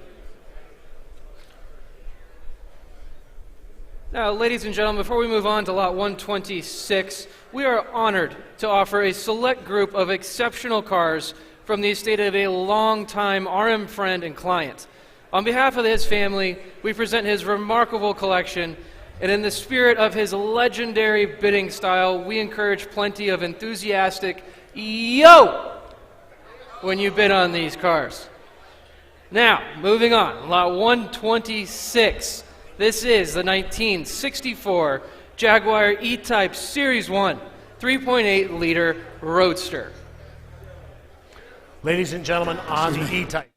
Now, ladies and gentlemen, before we move on to lot 126, we are honored to offer a select group of exceptional cars from the estate of a longtime RM friend and client. On behalf of his family, we present his remarkable collection, and in the spirit of his legendary bidding style, we encourage plenty of enthusiastic yo when you bid on these cars. Now, moving on, lot 126. This is the 1964 Jaguar E-Type Series 1 3.8-liter Roadster. Ladies and gentlemen, on the E-Type.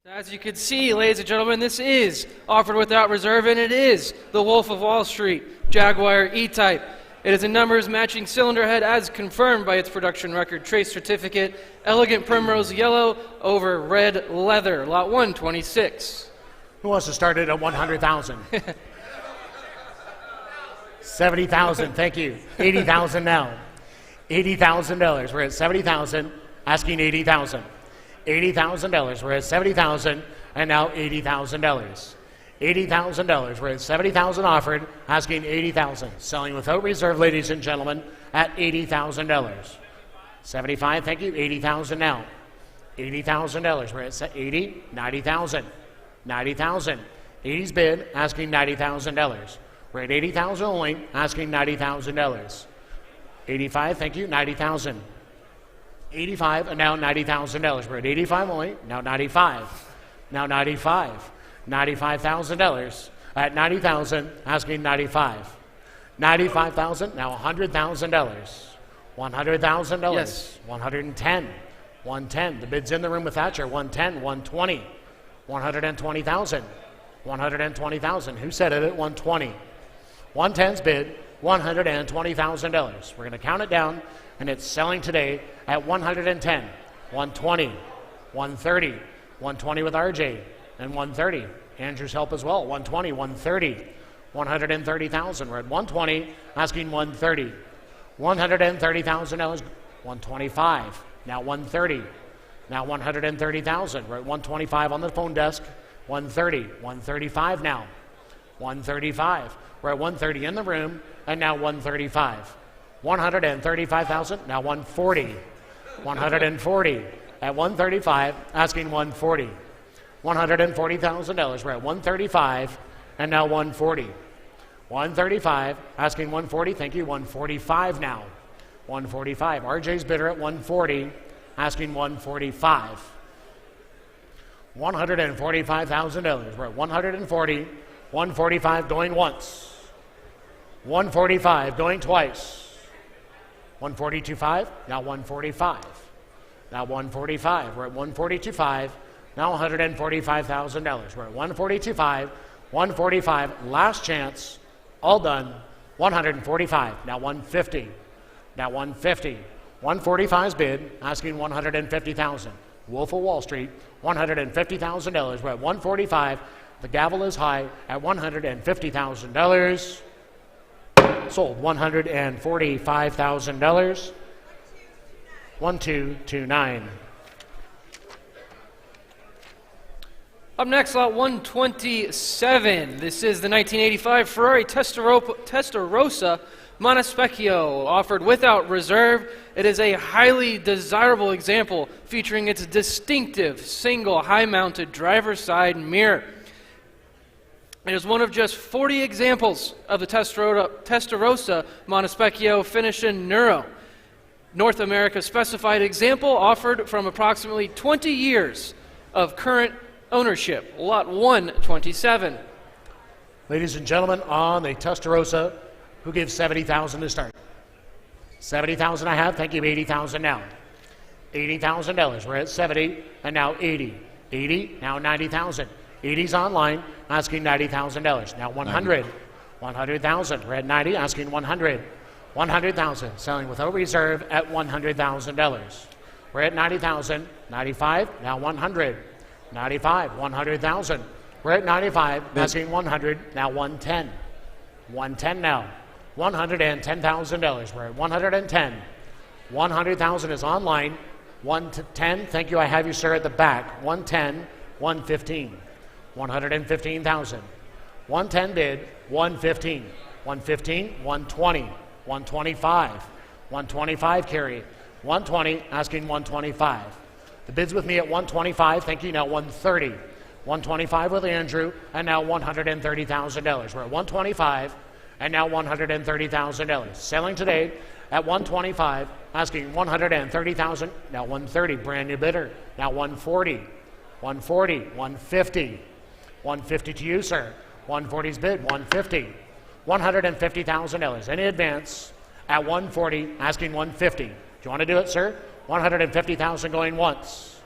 As you can see, ladies and gentlemen, this is offered without reserve, and it is the Wolf of Wall Street Jaguar E-Type. It is a numbers matching cylinder head as confirmed by its production record trace certificate, elegant primrose yellow over red leather, lot 126. Who wants to start it at 100,000? 70,000, thank you. 80,000 now. $80,000. We're at 70,000, asking 80,000. $80,000. We're at 70,000, and now $80,000. $80,000. We're at 70,000 offered, asking 80,000. Selling without reserve, ladies and gentlemen, at $80,000. 75, thank you. 80,000 now. $80,000. We're at 80, 90,000. 90,000. 80's bid, asking $90,000. We're at 80,000 only, asking $90,000. 85, thank you. 90,000. 85 and now $90,000. We're at 85 only, now 95. Now 95. $95,000 at 90,000, asking 95. 95,000, now $100,000. $100,000. Yes. 110. 110. The bid's in the room with Thatcher. 110, 120. 120,000. 120,000. Who said it at 120? 110's bid, $120,000. We're going to count it down, and it's selling today at 110, 120, 130, 120 with RJ, and 130. Andrew's help as well, 120, 130, 130,000. We're at 120, asking 130. $130,000, 125, now 130, now 130,000. We're at 125 on the phone desk, 130, 135 now, 135. We're at 130 in the room, and now 135. 135,000, now 140. 140 at 135, asking 140. $140,000. We're at 135, and now 140. 135, asking 140. Thank you. 145 now. 145. RJ's bidder at 140, asking 145. $145,000. We're at 140. 145 going once. 145 going twice. 142.5, now 145. Now 145. We're at 142.5. Now $145,000. We're at 142.5. 145. Last chance. All done. 145. Now 150. Now 150. 145's bid, asking 150,000. Wolf of Wall Street, $150,000. We're at 145. The gavel is high at $150,000. Sold $145,000. 1229. Up next, lot 127. This is the 1985 Ferrari Testarossa Montespecchio, offered without reserve. It is a highly desirable example featuring its distinctive single high-mounted driver's side mirror. It is one of just 40 examples of the Testarossa Montespecchio finished in Neuro. North America specified example offered from approximately 20 years of current ownership. Lot 127. Ladies and gentlemen, on the Testarossa, who gives $70,000 to start? $70,000 I have. Thank you. $80,000 now. $80,000. We're at 70 and now 80. 80, now 90,000. 80's online, asking $90,000. Now 100. 100,000. We're at 90, asking 100. 100,000. Selling without reserve at $100,000. We're at 90,000. 95, now 100. 95, 100,000. We're at 95, asking 100, now 110. 110 now. $110,000. We're at 110. 100,000 is online. 110, thank you, I have you, sir, at the back. 110, 115. 115,000. 110 bid, 115. 115, 120. 125. 125 carry. 120, asking 125. The bid's with me at 125, thank you, now 130. 125 with Andrew, and now $130,000. We're at 125, and now $130,000. Selling today at 125, asking 130,000, now 130, brand new bidder. Now 140, 140, 150. 150 to you, sir. 140's bid, 150. $150,000. Any advance at 140, asking 150. Do you want to do it, sir? 150,000 going once.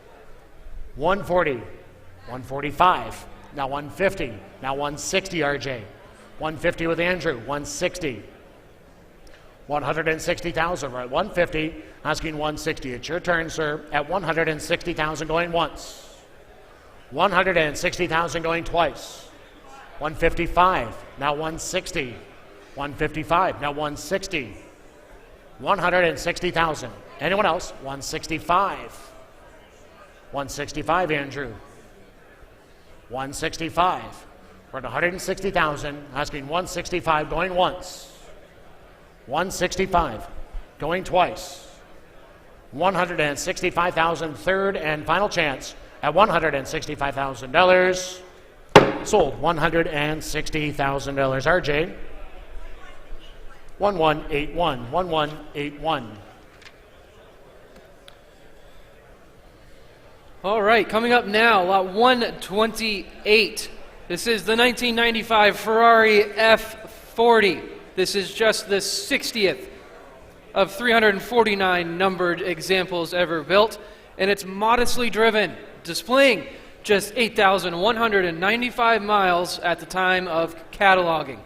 140, 145, now 150, now 160, RJ. 150 with Andrew, 160. 160,000, right? 150, asking 160. It's your turn, sir, at 160,000 going once. 160,000 going twice. 155, now 160. 155, now 160. 160,000. Anyone else? 165. 165, Andrew. 165. We're at 160,000, asking 165 going once. 165 going twice. 165,000, third and final chance at $165,000. Sold $160,000. RJ. 1181. 1181. All right, coming up now, lot 128. This is the 1995 Ferrari F40. This is just the 60th of 349 numbered examples ever built, and it's modestly driven, displaying just 8,195 miles at the time of cataloging.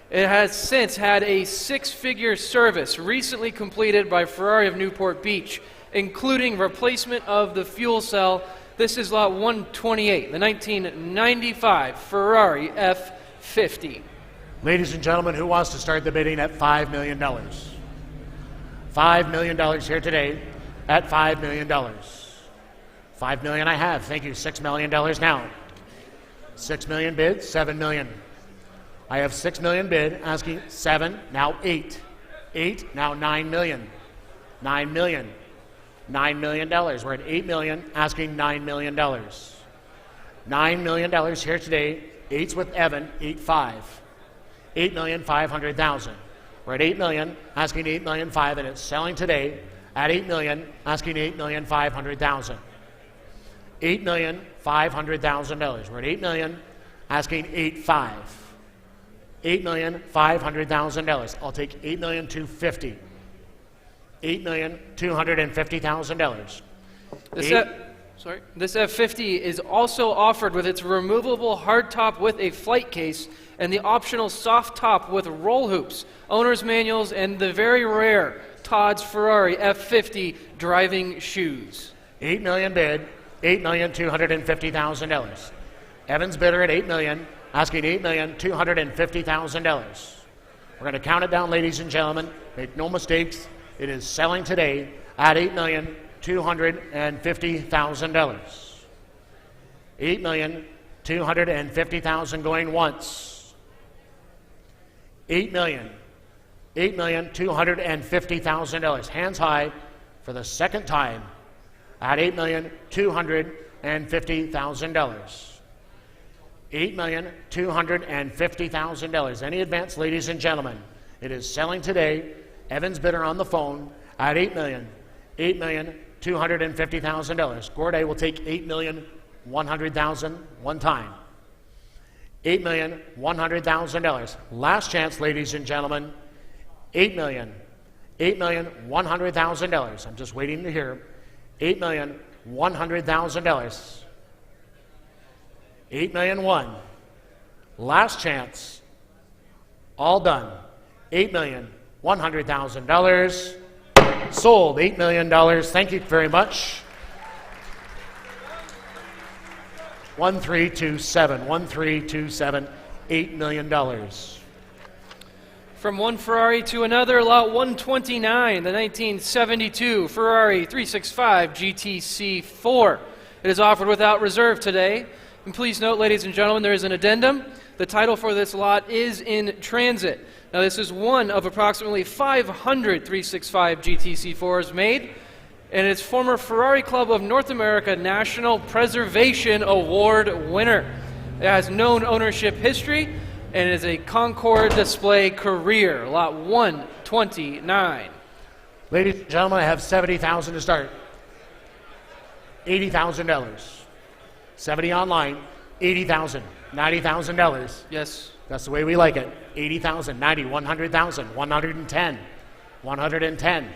It has since had a six-figure service recently completed by Ferrari of Newport Beach, including replacement of the fuel cell. This is lot 128, the 1995 Ferrari F50. Ladies and gentlemen, who wants to start the bidding at $5 million? $5 million here today at $5 million. $5 million I have. Thank you. $6 million now. $6 million bid, $7 million. I have $6 million bid, asking 7, now 8. 8, now $9 million. $9 million. $9 million. We're at $8 million, asking $9 million. $9 million here today. 8's with Evan, 8.5. $8,500,000. We're at $8 million, asking $8,500,000, and it's selling today at $8 million, asking $8,500,000. $8,500,000. We're at $8 million, asking $8.5. $8,500,000. I'll take $8,250,000. $8,250,000. This F50 is also offered with its removable hardtop with a flight case and the optional soft top with roll hoops, owner's manuals, and the very rare Todd's Ferrari F50 driving shoes. $8 million bid, $8,250,000. Evan's bidder at $8 million, asking $8,250,000. We're going to count it down, ladies and gentlemen. Make no mistakes. It is selling today at $8,250,000. $8,250,000 going once. $8,250,000. Hands high for the second time at $8,250,000. $8,250,000. Any advance, ladies and gentlemen? It is selling today. Evans bidder on the phone at $8,250,000. Gorday will take $8,100,000 one time. $8,100,000. Last chance, ladies and gentlemen. $8,100,000. I'm just waiting to hear. $8,100,000. $8,000,001. Last chance. All done. $8,100,000. Sold. $8 million. Thank you very much. 1327. 1327. $8 million. From one Ferrari to another, lot 129, the 1972 Ferrari 365 GTC4. It is offered without reserve today. And please note, ladies and gentlemen, there is an addendum. The title for this lot is in transit. Now, this is one of approximately 500 365 GTC4s made, and it's former Ferrari Club of North America National Preservation Award winner. It has known ownership history and is a Concord display career. Lot 129. Ladies and gentlemen, I have $70,000 to start. $80,000. 70 online. $80,000. $90,000. Yes. That's the way we like it. 80,000, 90, 100,000, 110, 110,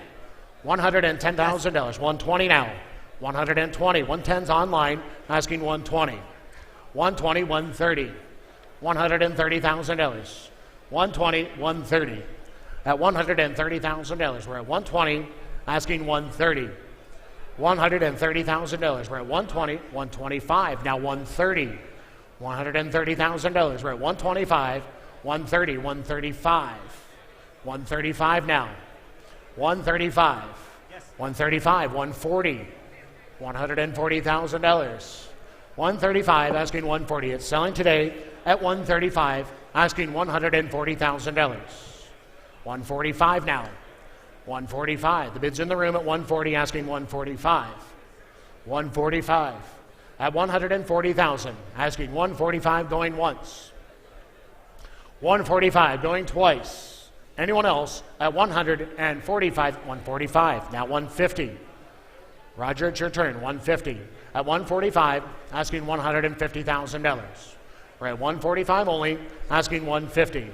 $110,000. 120 now. 120. 110's online, asking 120. 120, 130. $130,000. 120, 130. At $130,000, we're at 120, asking 130. $130,000. We're at 120, 125. Now 130. $130,000. We're at 125, 130, 135. 135 now. 135. 135, 140. $140,000. 135, asking 140. It's selling today at 135, asking $140,000. 145 now. 145. The bid's in the room at 140, asking 145. 145. At 140,000, asking 145, going once. 145, going twice. Anyone else at 145, 145. Now 150. Roger, it's your turn. 150. At 145, asking $150,000. We're at 145 only, asking 150.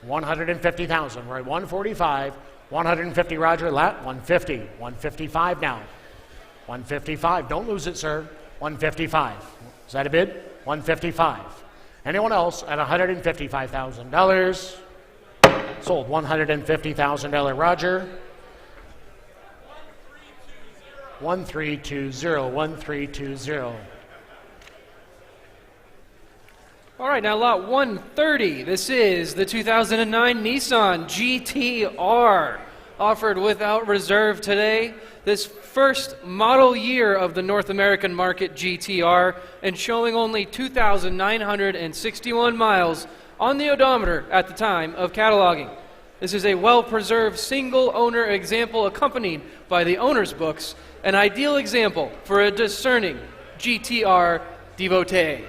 150,000. We're at 145, 150. Roger, lat 150. 155 now. 155. Don't lose it, sir. 155. Is that a bid? 155. Anyone else at $155,000? Sold. $150,000. Roger. 1320. 1320. All right, now lot 130. This is the 2009 Nissan GTR, offered without reserve today. This first model year of the North American market GTR, and showing only 2,961 miles on the odometer at the time of cataloging. This is a well-preserved single-owner example accompanied by the owner's books, an ideal example for a discerning GTR devotee.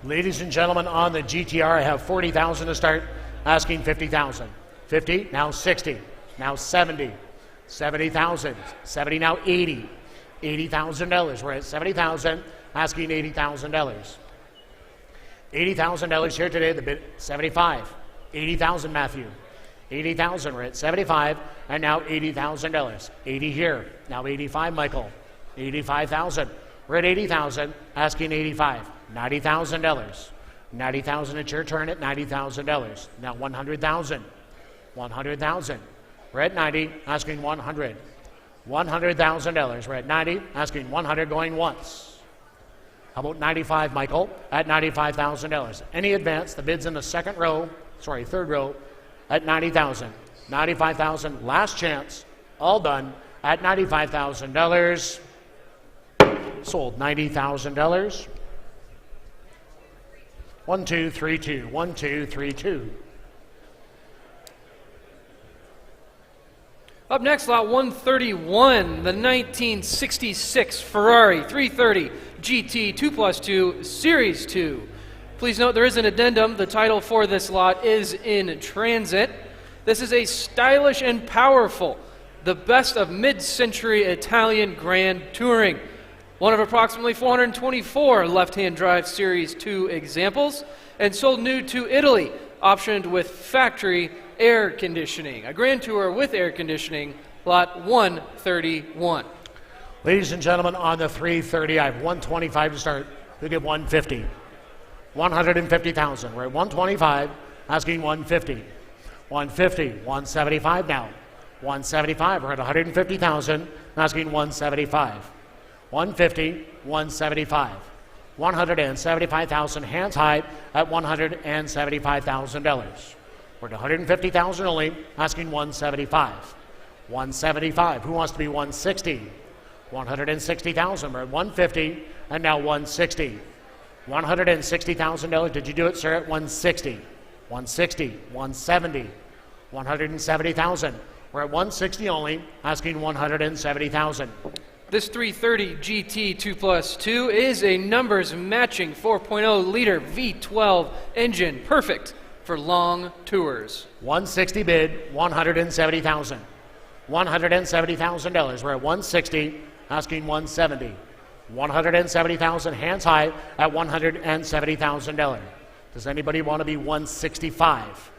Ladies and gentlemen, on the GTR, I have 40,000 to start, asking 50,000. 50, now 60, now 70. 70,000. 70, now 80. $80,000. We're at 70,000, asking $80,000. $80,000 here today, the bid 75. 80,000, Matthew. 80,000, we're at 75, and now $80,000. 80 here, now 85, Michael. 85,000. We're at 80,000, asking 85. $90,000. 90,000, it's your turn at $90,000. Now 100,000. 100,000. We're at 90, asking 100. $100,000. We're at 90, asking 100 going once. How about 95, Michael? At $95,000. Any advance, the bid's in the third row at 90,000. 95,000, last chance, all done at $95,000. Sold $90,000. 1, 2, 3, 2. 1, 2, 3, 2. Up next, lot 131, the 1966 Ferrari 330 GT 2+2 Series 2. Please note there is an addendum. The title for this lot is in transit. This is a stylish and powerful, the best of mid-century Italian Grand Touring. One of approximately 424 left-hand drive Series 2 examples, and sold new to Italy, optioned with factory air conditioning. A Grand Tour with air conditioning, lot 131. Ladies and gentlemen, on the 330, I have 125 to start. We get 150. 150,000. We're at 125, asking 150. 150, 175 now. 175, we're at 150,000, asking 175. 150, 175. 175,000, hands high at $175,000. We're at 150,000 only, asking 175. 175, who wants to be 160? 160,000, we're at 150, and now 160. $160,000, did you do it, sir, at 160? 160, 170, 170,000. We're at 160 only, asking 170,000. This 330 GT 2+2 is a numbers matching 4.0 liter V12 engine, perfect for long tours. 160 bid, 170,000. $170,000. We're at 160, asking 170. 170,000, hands high at $170,000. Does anybody want to be 165?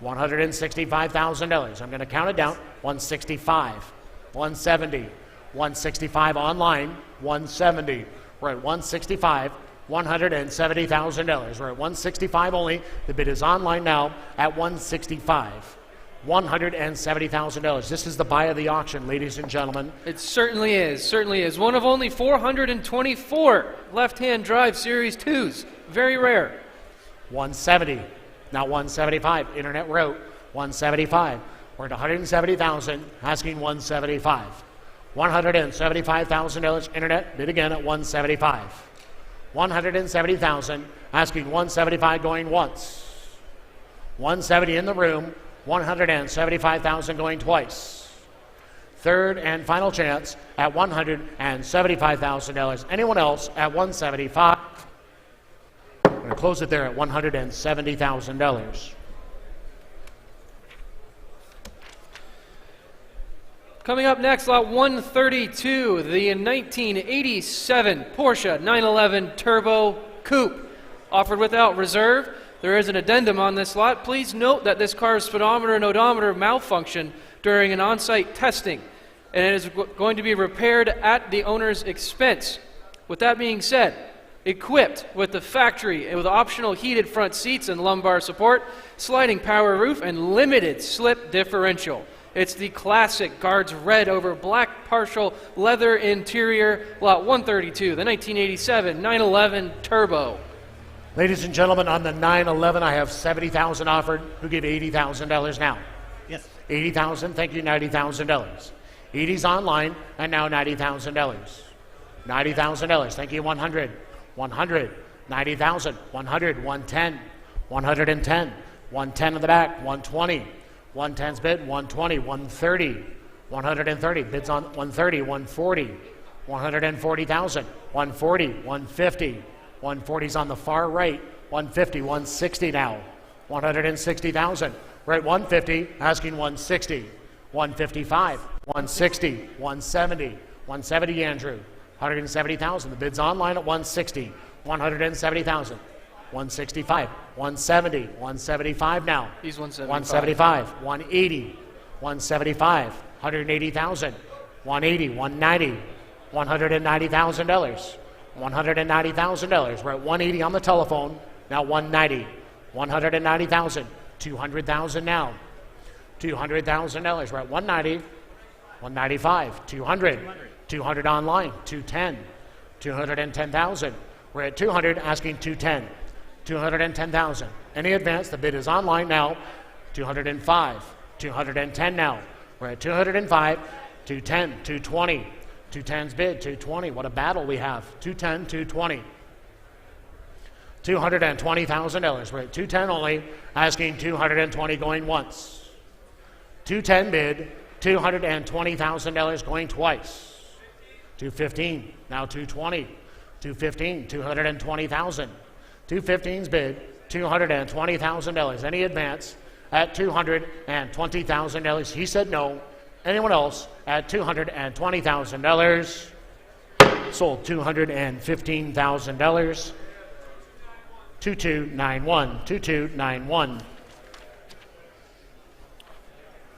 $165,000. I'm going to count it down. 165, 170, 165 online, 170. We're at 165, $170,000. We're at 165 only. The bid is online now at 165. $170,000. This is the buy of the auction, ladies and gentlemen. It certainly is, certainly is. One of only 424 left-hand drive Series 2s. Very rare. 170. Now 175. Internet wrote 175. We're at 170,000, asking 175. $175,000. Internet bid again at 175. 170,000, asking 175 going once. 170 in the room. 175,000 going twice. Third and final chance at $175,000. Anyone else at 175? I'm going to close it there at $170,000. Coming up next, lot 132, the 1987 Porsche 911 Turbo Coupe, offered without reserve. There is an addendum on this lot. Please note that this car's speedometer and odometer malfunctioned during an on-site testing, and it is going to be repaired at the owner's expense. With that being said, equipped with the factory and with optional heated front seats and lumbar support, sliding power roof, and limited slip differential. It's the classic guards red over black partial leather interior, lot 132, the 1987 911 Turbo. Ladies and gentlemen, on the 911, I have 70,000 offered. Who give $80,000 now? Yes. 80,000, thank you, $90,000. 80's online, and now $90,000. $90,000, thank you, 100. 100, 90,000, 100, 110, 110, 110 in the back, 120. 110's bid, 120, 130, 130, bids on 130, 140, 140,000, 140, 150. 140's on the far right, 150, 160 now, 160,000. We're at 150, asking 160, 155, 160, 170, 170, Andrew, 170,000. The bid's online at 160, 170,000, 165, 170, 175 now. He's 175. 175, 180, 175, 180,000, 180, 190, $190,000. $190,000. We're at 180 on the telephone. Now 190. 190,000. 200,000 now. $200,000. We're at 190. 195, 200, 200 online, 210, 210,000. We're at 200, asking 210, 210,000. Any advance? The bid is online now. 205, 210 now. We're at 205, 210, 220. 210's bid, 220. What a battle we have. 210, 220. $220,000. We're at 210 only, asking 220 going once. 210 bid, $220,000 going twice. 215, now 220. 215, 220,000. 215's bid, $220,000. Any advance at $220,000? He said no. Anyone else at $220,000? Sold $215,000. 2291, 2291.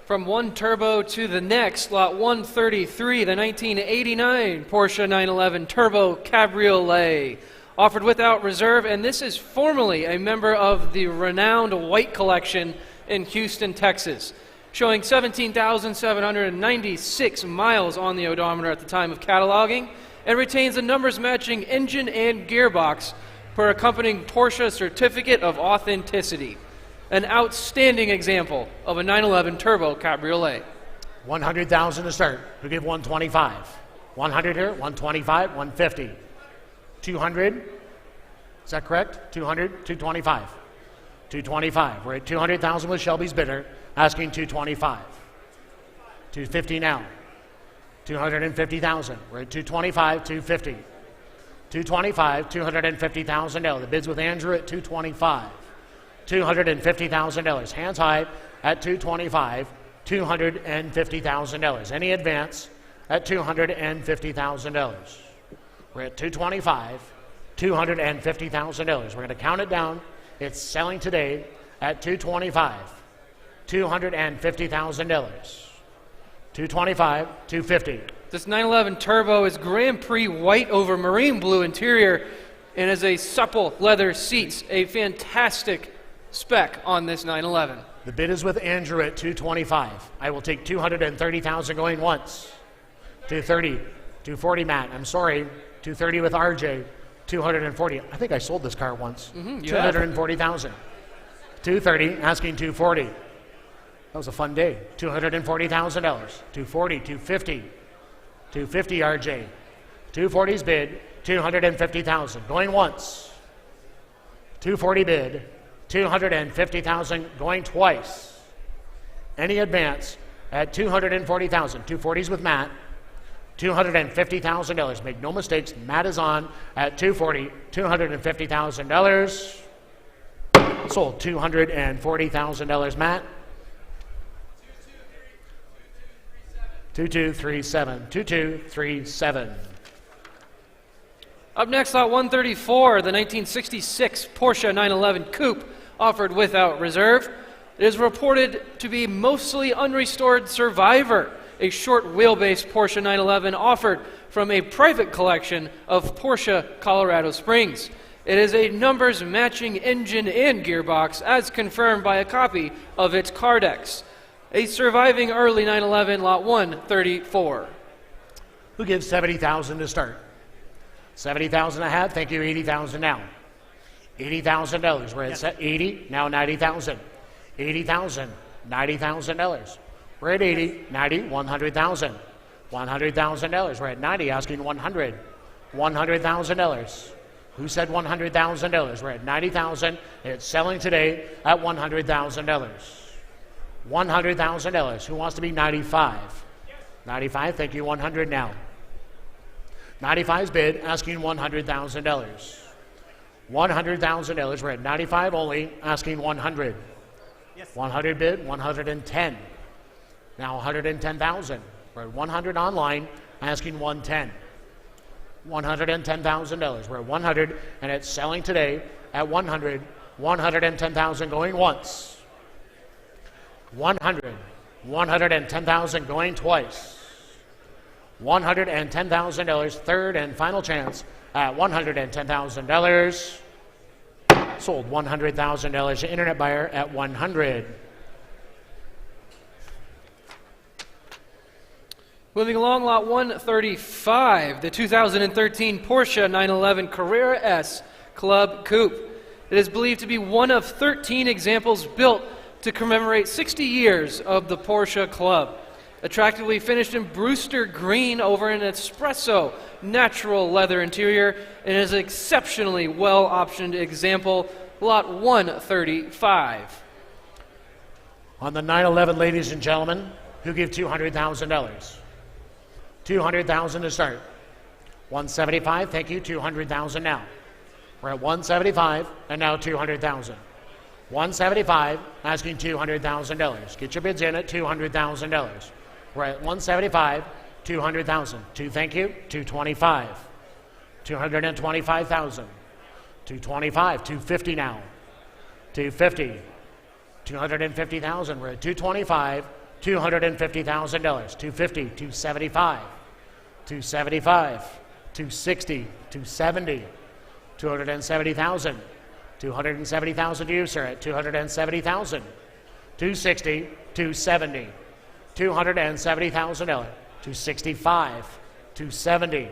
From one turbo to the next, lot 133, the 1989 Porsche 911 Turbo Cabriolet, offered without reserve, and this is formally a member of the renowned White Collection in Houston, Texas, showing 17,796 miles on the odometer at the time of cataloging, and retains a numbers-matching engine and gearbox per accompanying Porsche Certificate of Authenticity. An outstanding example of a 911 Turbo Cabriolet. 100,000 to start. Who give 125? 100 here, 125, 150. 200, is that correct? 200, 225. 225. We're at 200,000 with Shelby's bidder, asking 225. 250 now. 250,000. We're at 225, 250. 225, 250,000 now. The bids with Andrew at 225. $250,000. Hands high at 225, $250,000. Any advance at $250,000. We're at 225, $250,000. We're going to count it down. It's selling today at 225, $250,000. 225, 250. This 911 Turbo is Grand Prix white over marine blue interior and has a supple leather seats. A fantastic spec on this 911. The bid is with Andrew at 225. I will take 230,000 going once. 230, 240 Matt. I'm sorry. 230 with RJ. 240. I think I sold this car once. 240,000. 230, asking 240. That was a fun day. $240,000. 240, 250. 250 RJ. 240's bid, 250,000. Going once. 240 bid, 250,000 going twice. Any advance at 240,000. 240's with Matt. $250,000. Make no mistakes, Matt is on at 240, $250,000. Sold $240,000, Matt. 2237. 2237. Up next, lot 134, the 1966 Porsche 911 Coupe, offered without reserve. It is reported to be mostly unrestored Survivor, a short wheelbase Porsche 911 offered from a private collection of Porsche Colorado Springs. It is a numbers matching engine and gearbox as confirmed by a copy of its Cardex. A surviving early 911, lot 134. Who gives 70,000 to start? 70,000 I have, thank you, 80,000 now. $80,000, we're at 80, now 90,000. 80,000, $90,000. We're at 80, 90, 100,000. $100,000, we're at 90, asking 100. $100,000. Who said $100,000? We're at 90,000, it's selling today at $100,000. $100,000, who wants to be 95? 95, thank you, 100 now. 95's bid, asking $100,000. $100,000, we're at 95 only, asking 100. 100 bid, 110. Now 110,000. We're at 100 online, asking 110. $110,000. We're at 100, and it's selling today at 100. 110,000 going once. 100. 110,000 going twice. $110,000, third and final chance at $110,000. Sold $100,000. Internet buyer at 100. Moving along, lot 135, the 2013 Porsche 911 Carrera S Club Coupe. It is believed to be one of 13 examples built to commemorate 60 years of the Porsche Club. Attractively finished in Brewster green over an espresso natural leather interior, and is an exceptionally well-optioned example, lot 135. On the 911, ladies and gentlemen, who give $200,000? 200,000 to start. 175, thank you, 200,000 now. We're at 175 and now 200,000. 175, asking $200,000. Get your bids in at $200,000. We're at 175, 200,000. Thank you, 225. 225,000. 225, 250 now. 250. 250,000. We're at 225, $250,000. 250, 275. 275, 260, 270, 270,000. 270,000 to you, sir, at 270,000. 260, 270, $270,000. 265, 270,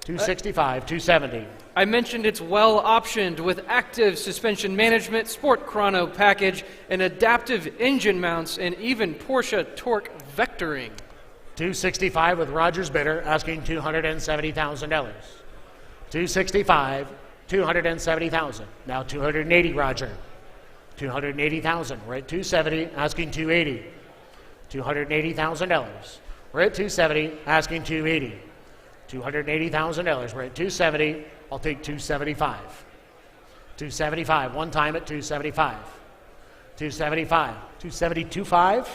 265, 270. I mentioned it's well optioned with active suspension management, sport chrono package, and adaptive engine mounts, and even Porsche torque vectoring. 265 with Roger's bidder, asking $270,000. 265, 270,000. Now 280, Roger. 280,000. We're at 270, asking 280. $280,000. We're at 270, asking 280. $280,000. We're at 270. I'll take 275. 275. One time at 275. 275. 272.5.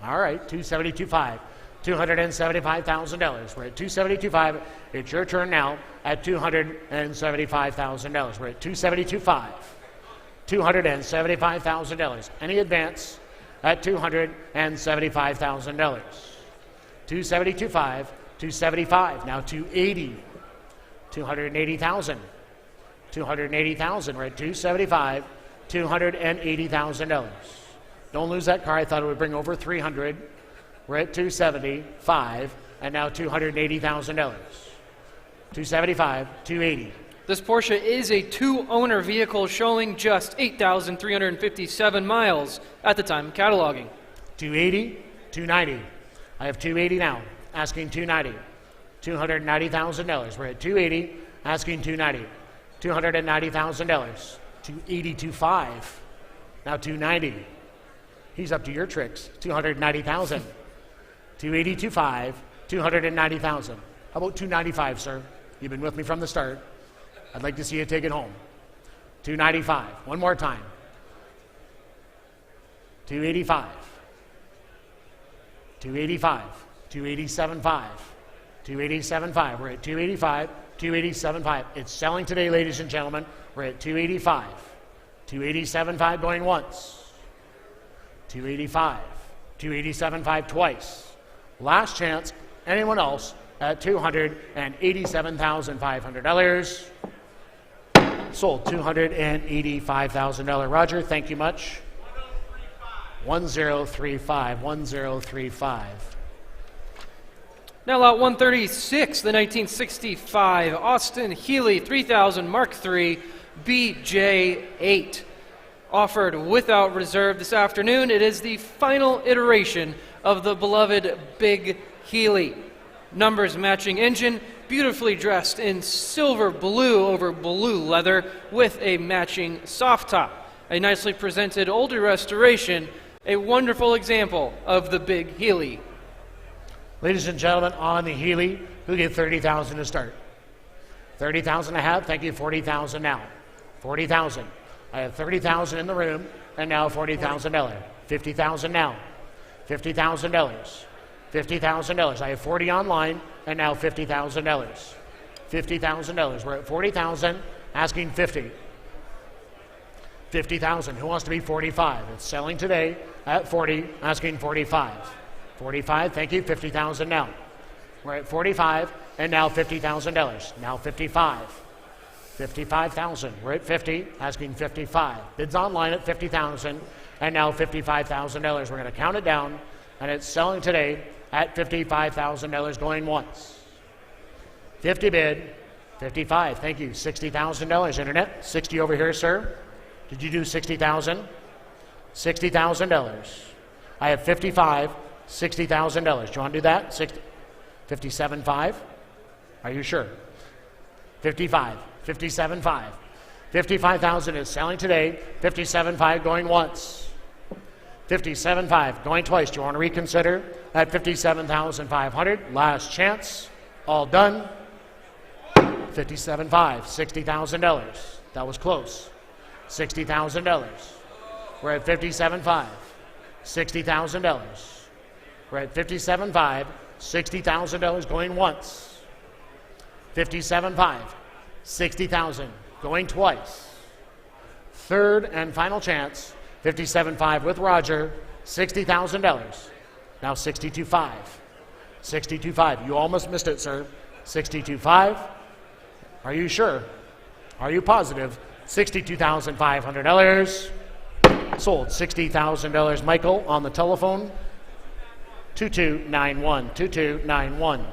All right. 272.5. $275,000. We're at 272.5. It's your turn now at $275,000. We're at 272.5. $275,000. Any advance at $275,000. 272.5. 275. Now 280. 280,000. 280,000. We're at 275. $280,000. Don't lose that car. I thought it would bring over 300. We're at 275, and now $280,000. 275, 280. This Porsche is a two-owner vehicle showing just 8,357 miles at the time of cataloging. 280, 290. I have 280 now, asking 290. $290,000. We're at 280, asking 290. $290,000. 282.5. Now 290. He's up to your tricks. 290,000. 282.5, 290,000. How about 295, sir? You've been with me from the start. I'd like to see you take it home. 295. One more time. 285. 285. 287.5. 287.5. We're at 285. 287.5. It's selling today, ladies and gentlemen. We're at 285. 287.5 going once. 285. 287.5 twice. Last chance, anyone else at $287,500. Sold $285,000. Roger, thank you much. 1035. 1035. Now lot 136, the 1965 Austin Healey 3000 Mark III BJ8. Offered without reserve this afternoon. It is the final iteration of the beloved Big Healey. Numbers matching engine, beautifully dressed in silver blue over blue leather with a matching soft top. A nicely presented older restoration, a wonderful example of the Big Healey. Ladies and gentlemen, on the Healey, who get 30,000 to start? 30,000 I have, thank you, 40,000 now. 40,000. I have 30,000 in the room, and now $40,000. 50,000 now. $50,000. $50,000. I have 40 online, and now $50,000. $50,000. We're at 40,000, asking 50. 50,000. Who wants to be 45? It's selling today at 40, asking 45. 45. Thank you. 50,000 now. We're at 45, and now $50,000. Now 55. 55,000. We're at 50, asking 55. Bids online at 50,000, and now $55,000. We're going to count it down, and it's selling today at $55,000 going once. 50 bid, 55, thank you. $60,000, internet. 60 over here, sir. Did you do 60,000? $60,000. I have 55, $60,000. Do you want to do that? 57.5? Are you sure? 55, 57.5. 55,000 is selling today. 57.5 going once. 57.5 going twice. Do you want to reconsider? At 57,500. Last chance. All done. 57.5. $60,000. That was close. $60,000. We're at 57.5. $60,000. We're at 57.5. $60,000 going once. 57.5. 60,000 going twice. Third and final chance. 57.5 with Roger. $60,000. Now 62.5. 62.5. You almost missed it, sir. 62.5. Are you sure? Are you positive? $62,500. Sold. $60,000. Michael on the telephone. 2291. 2291.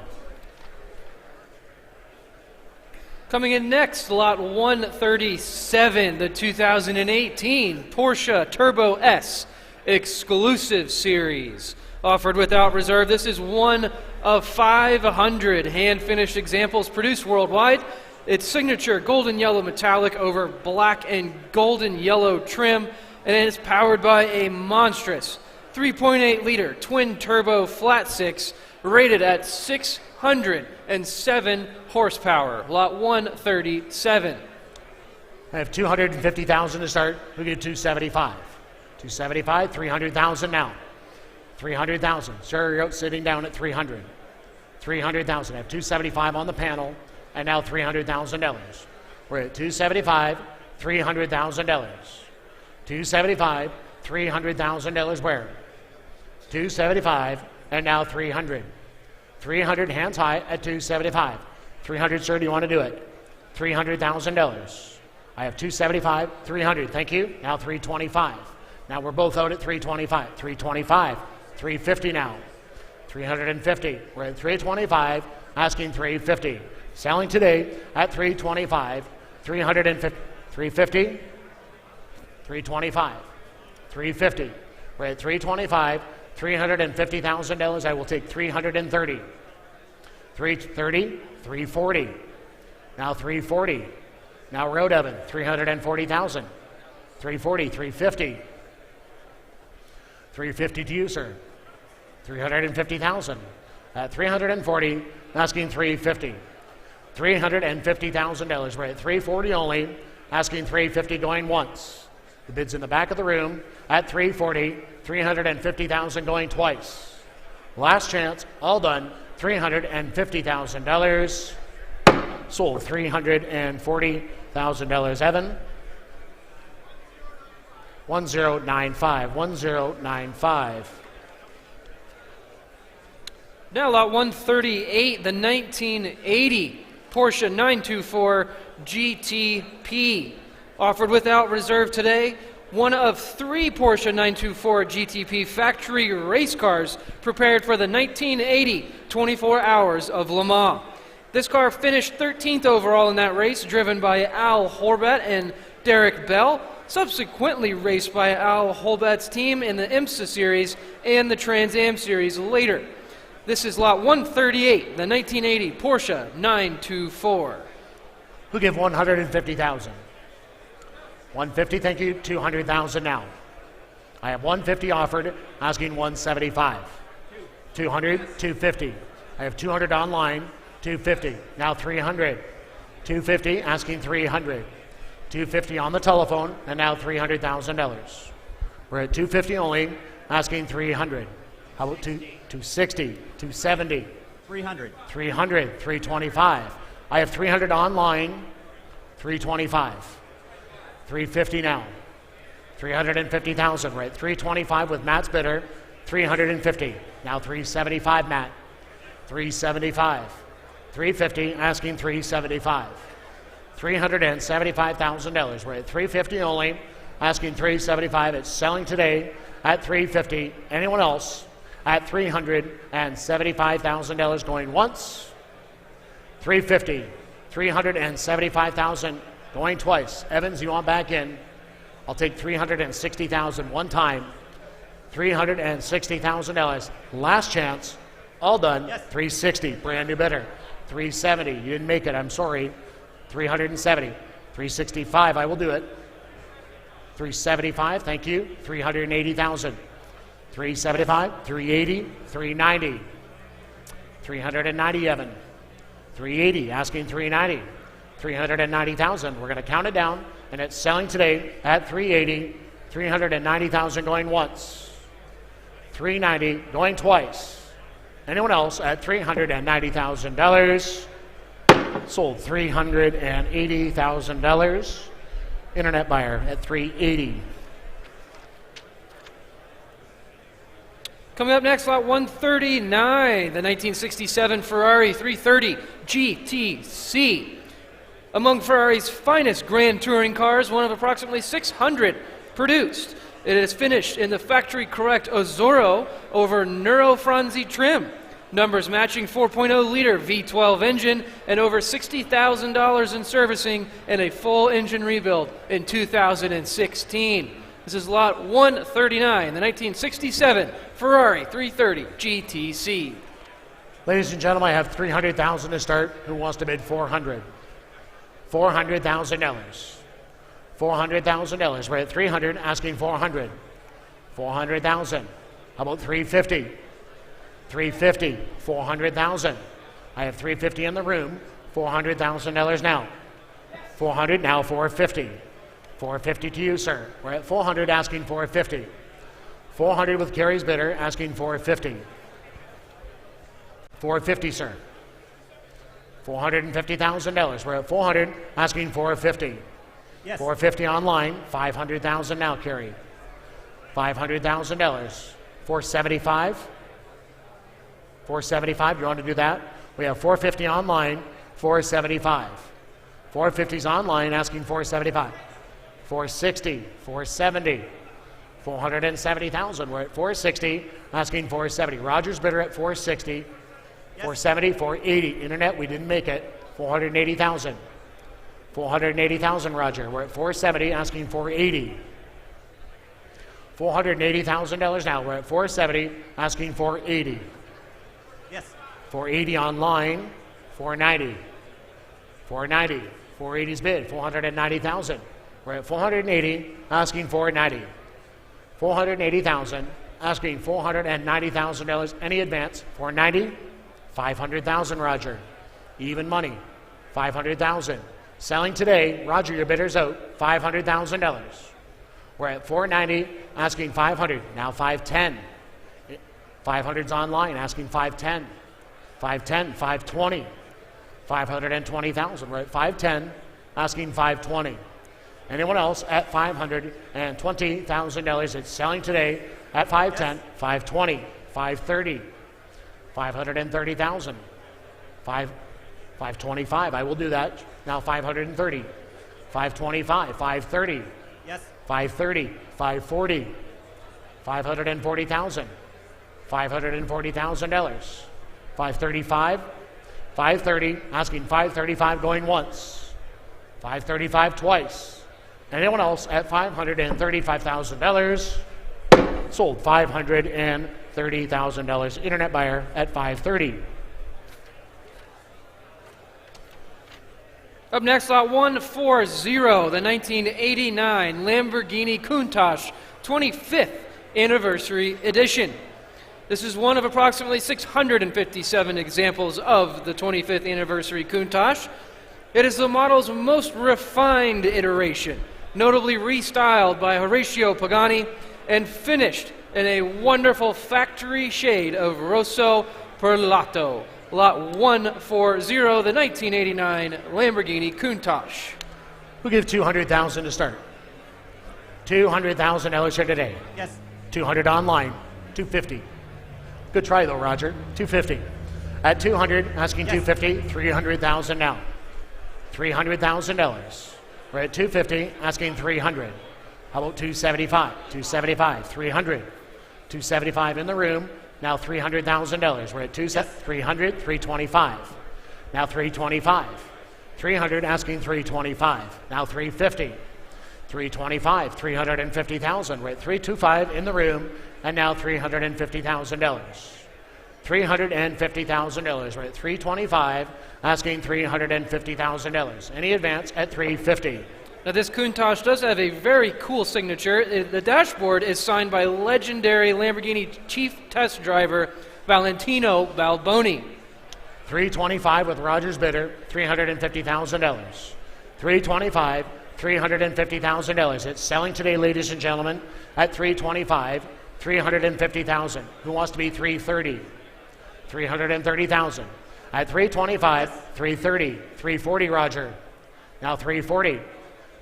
Coming in next, lot 137, the 2018 Porsche Turbo S Exclusive Series. Offered without reserve, this is one of 500 hand-finished examples produced worldwide. Its signature golden yellow metallic over black and golden yellow trim, and it is powered by a monstrous 3.8-liter twin-turbo flat six rated at 607 horsepower. Lot 137. I have 250,000 to start. We'll get 275. 275, 300,000 now. 300,000. Sir, you're sitting down at 300. 300,000. I have 275 on the panel, and now $300,000. We're at 275, $300,000. 275, $300,000 where? 275, and now 300. 300 hands high at 275. 300, sir, do you want to do it? $300,000. I have 275, 300, thank you. Now 325. Now we're both out at 325. 325, 350 now. 350. We're at 325, asking 350. Selling today at 325, 350, 350, 325, 350. We're at 325, $350,000. I will take 330. 330, 340. Now 340. Now Road Evan, 340,000. 340, 350. 350 to you, sir. 350,000. At 340, asking 350. $350,000. We're at 340 only, asking 350 going once. The bid's in the back of the room at 340, 350,000 going twice. Last chance, all done, $350,000. Sold $340,000. Evan. 1095, 1095. Now lot 138, the 1980 Porsche 924 GTP. Offered without reserve today, one of 3 Porsche 924 GTP factory race cars prepared for the 1980 24 Hours of Le Mans. This car finished 13th overall in that race, driven by Al Horvat and Derek Bell, subsequently raced by Al Horvat's team in the IMSA Series and the Trans Am Series later. This is lot 138, the 1980 Porsche 924. Who give 150,000? 150, thank you. 200,000 now. I have 150 offered, asking 175. 200, 250. I have 200 online, 250. Now 300. 250, asking 300. 250 on the telephone, and now $300,000. We're at 250 only, asking 300. How about 260, 270? 300. 300, 325. I have 300 online, 325. 350 now. 350,000. We're at 325 with Matt's bidder. 350. Now 375, Matt. 375. 350, asking 375. $375,000. We're at 350 only, asking 375. It's selling today at 350. Anyone else at $375,000 going once. 350, 375,000 going twice. Evans, you want back in? I'll take 360,000 one time. $360,000. Last chance. All done. Yes. 360. Brand new bidder. 370. You didn't make it. I'm sorry. 370. 365. I will do it. 375. Thank you. 380,000. 375. 380. 390. 390. Evan. 380. Asking 390. 390,000. We're going to count it down, and it's selling today at 380. 390,000 going once. 390 going twice. Anyone else at $390,000? Sold $380,000. Internet buyer at 380. Coming up next, lot 139, the 1967 Ferrari 330 GTC. Among Ferrari's finest Grand Touring cars, one of approximately 600 produced. It is finished in the factory-correct Azzurro over Neurofranzi trim. Numbers matching 4.0-liter V12 engine and over $60,000 in servicing and a full engine rebuild in 2016. This is lot 139, the 1967 Ferrari 330 GTC. Ladies and gentlemen, I have $300,000 to start. Who wants to bid $400,000? $400,000. $400,000. We're at 300, asking 400. 400,000. How about 350? 350. 400,000. I have 350 in the room. $400,000 now. 400 now. 450. 450 to you, sir. We're at 400, asking 450. 400 with Kerry's bidder, asking 450. 450, sir. $450,000. We're at 400, asking 450. Yes. 450 online, 500,000 now, Kerry. $500,000. 475. 475. You want to do that? We have 450 online, 475. 450's online, asking 475. 460, 470. 470,000. We're at 460, asking 470. Rogers bidder at 460. Yes. 470, 480. Internet, we didn't make it. 480,000. 480,000, Roger. We're at 470, asking 480. $480,000 now. We're at 470, asking 480. Yes. 480 online, 490. 490. 480's bid, 490,000. We're at 480, asking 490. 480,000, asking $490,000. Any advance? 490. 500,000, Roger. Even money. 500,000. Selling today, Roger, your bidder's out, $500,000. We're at 490, asking 500. Now 510. 500's online, asking 510. 510, 520. 520,000. We're at 510, asking 520. Anyone else at $520,000? It's selling today at 510, 520, 530, 530,000. 525. I will do that. Now 530. 525. 530. Yes. 530. 540. 540,000. $540,000. 535. 530. Asking 535 going once. 535 twice. Anyone else at $535,000? Sold $530,000. Internet buyer at 530. Up next, lot 140, the 1989 Lamborghini Countach 25th Anniversary Edition. This is one of approximately 657 examples of the 25th Anniversary Countach. It is the model's most refined iteration, notably restyled by Horacio Pagani and finished in a wonderful factory shade of Rosso Perlato. Lot 140, the 1989 Lamborghini Countach. We'll give $200,000 to start. $200,000 here today. Yes. 200 online, 250. Good try though, Roger. 250. At 200, asking Yes. 250, 300,000 now. $300,000. We're at 250, asking 300. How about 275? 275, 300. 275 in the room, Now $300,000. We're at 300, 325. Now 325. 300 asking 325. Now 350. 325, 350,000. We're at 325 in the room, and now $350,000. $350,000. We're at 325, asking $350,000. Any advance at 350. Now this Countach does have a very cool signature. The dashboard is signed by legendary Lamborghini chief test driver Valentino Balboni. 325 with Roger's bidder, $350,000. 325, $350,000. It's selling today, ladies and gentlemen, at 325, $350,000. Who wants to be 330? 330,000. At 325, 330, 340, Roger. Now 340,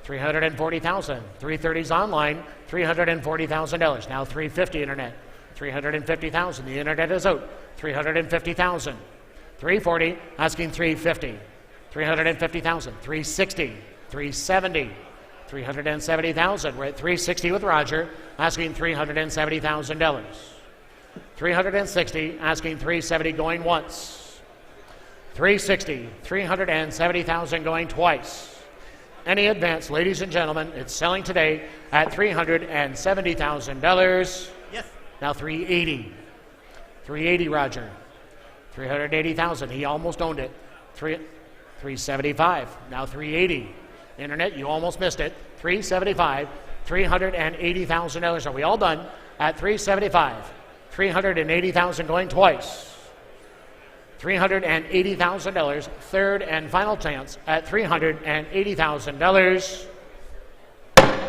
340,000. 330's online, $340,000. Now 350 internet, 350,000. The internet is out, 350,000. 340, asking 350. 350,000. 360, 370, 370,000. We're at 360 with Roger, asking $370,000. 360, asking 370, going once. 360, 370,000 going twice. Any advance, ladies and gentlemen, it's selling today at $370,000. Yes. Now 380. 380, Roger. 380,000. He almost owned it. 375. Now 380. Internet, you almost missed it. 375. $380,000. Are we all done? At 375. 380,000 going twice. $380,000. Third and final chance at $380,000.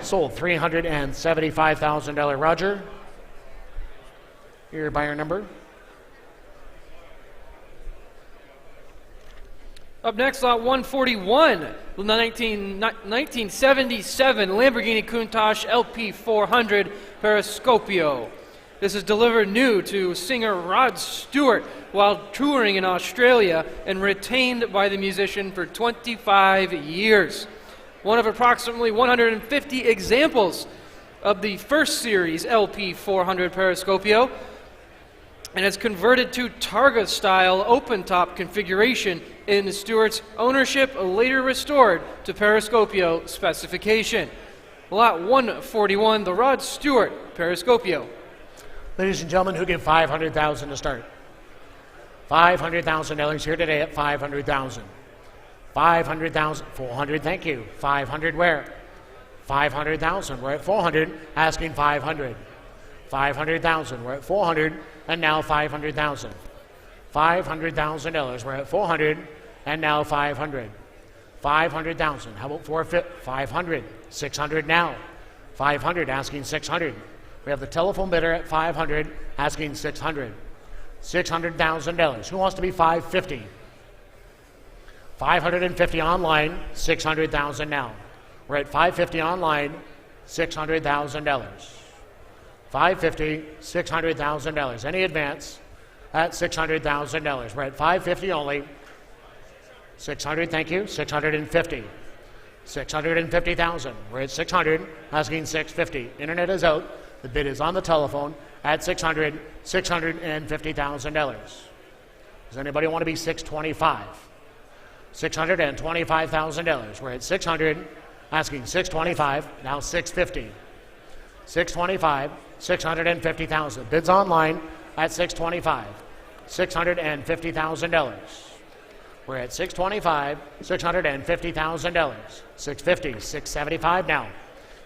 Sold. $375,000. Roger, your buyer number. Up next, lot 141, 1977 Lamborghini Countach LP400 Periscopio. This is delivered new to singer Rod Stewart while touring in Australia and retained by the musician for 25 years. One of approximately 150 examples of the first series LP400 Periscopio, and it's converted to Targa-style open-top configuration in Stewart's ownership, later restored to Periscopio specification. Lot 141, the Rod Stewart Periscopio. Ladies and gentlemen, who give $500,000 to start? $500,000 here today at $500,000. $500,000, 400, thank you. 500 where? 500,000, we're at 400, asking 500. 500,000, we're at 400, and now 500,000. $500,000, we're at 400, and now 500. 500,000, how about 500, 600 now. 500, asking 600. We have the telephone bidder at 500, asking 600. $600,000. Who wants to be 550? 550 online, 600,000 now. We're at 550 online, $600,000. 550, $600,000. Any advance at $600,000. We're at 550 only. 600, thank you. 650. 650,000. We're at 600, asking 650. Internet is out. The bid is on the telephone at $650,000. Does anybody want to be 625? $625,000. We're at 600, asking 625, now 650. 625, 650,000. Bids online at 625. $650,000. We're at 625, $650,000. 650, 675 now.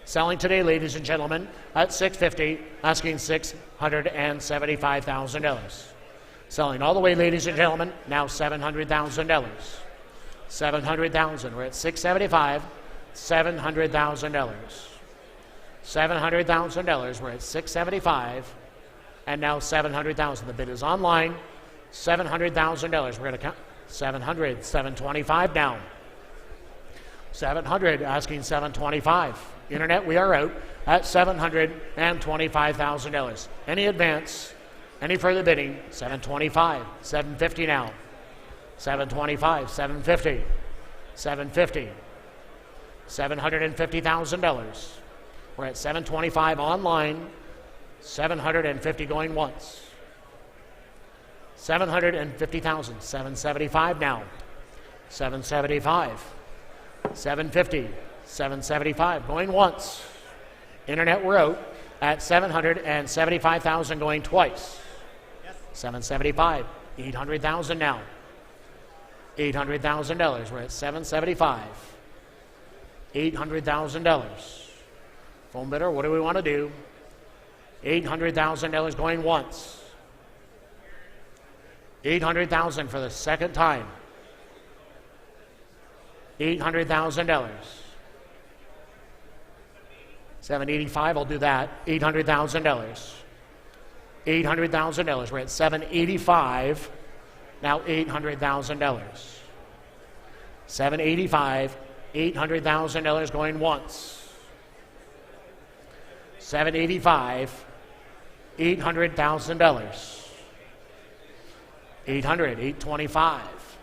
Selling today, ladies and gentlemen, at 650, asking $675,000. Selling all the way, ladies and gentlemen, now $700,000. 700,000. We're at 675, $700,000. $700,000. We're at 675, and now 700,000. The bid is online. $700,000. We're going to count 700, 725 now. 700, asking 725. Internet, we are out at $725,000. Any advance, any further bidding? 725, 750 now. 725, 750, 750, $750,000. We're at 725 online, 750 going once. 750,000. 775 now. 775. 750. 775. Going once. Internet, we're out at 775,000 going twice. 775. 800,000 now. $800,000. We're at 775. $800,000. Phone bidder, what do we want to do? $800,000 going once. 800,000 for the second time. $800,000. 785, I'll do that. $800,000. $800,000. We're at 785. Now $800,000. 785. $800,000 going once. 785. $800,000. 800. 825.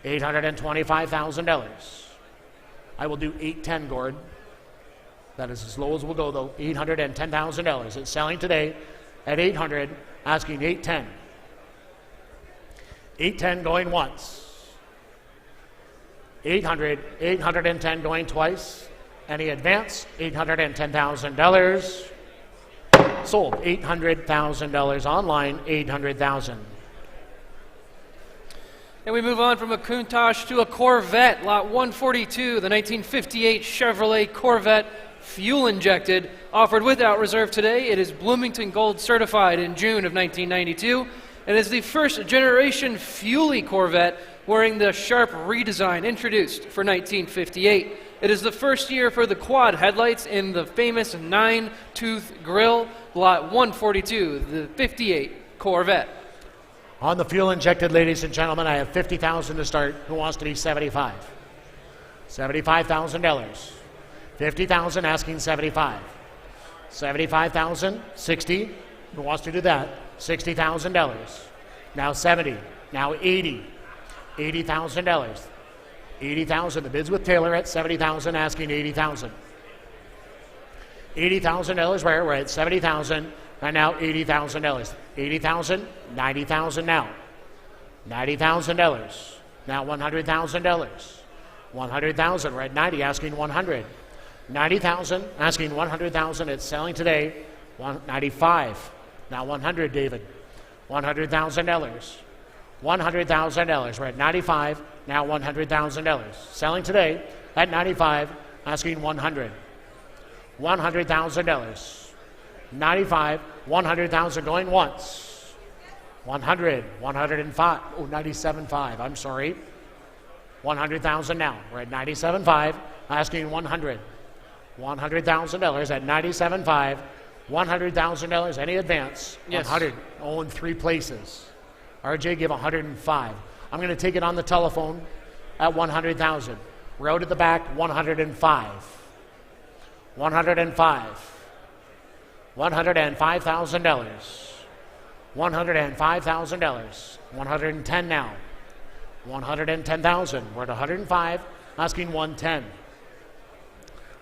$825,000. I will do 810, Gord. That is as low as we'll go, though. $810,000. It's selling today at 800, asking 810. 810 going once. 800, 810 going twice. Any advance? $810,000. Sold. $800,000 online. 800,000. And we move on from a Countach to a Corvette, lot 142, the 1958 Chevrolet Corvette, fuel injected, offered without reserve today. It is Bloomington Gold certified in June of 1992, and is the first generation fuelie Corvette wearing the sharp redesign introduced for 1958. It is the first year for the quad headlights in the famous 9-tooth grille, lot 142, the 58 Corvette. On the fuel injected, ladies and gentlemen, I have 50,000 to start. Who wants to be 75? $75,000. 50,000 asking 75. 75,000, 60. Who wants to do that? $60,000. Now 70. Now 80. $80,000. 80,000. The bids with Taylor at 70,000, asking 80,000. $80,000 where we're at 70,000, and now $80,000. 80,000, 90,000 now. $90,000. Now $100,000. 100,000. We're at 90, asking 100. 90,000, asking 100,000. It's selling today. 95. Now 100, David. $100,000. $100,000. We're at 95. Now $100,000. Selling today at 95, asking 100. $100,000. 95, 100,000 going once. 100, 105, 97.5, I'm sorry. 100,000 now. We're at 97.5, asking 100. $100,000 at 97.5. $100,000, any advance? Yes. 100, in 3 places. RJ, give 105. I'm going to take it on the telephone at 100,000. We're out at the back, 105. 105. $105,000. $105,000. 110 now. 110,000. We're at 105, asking 110.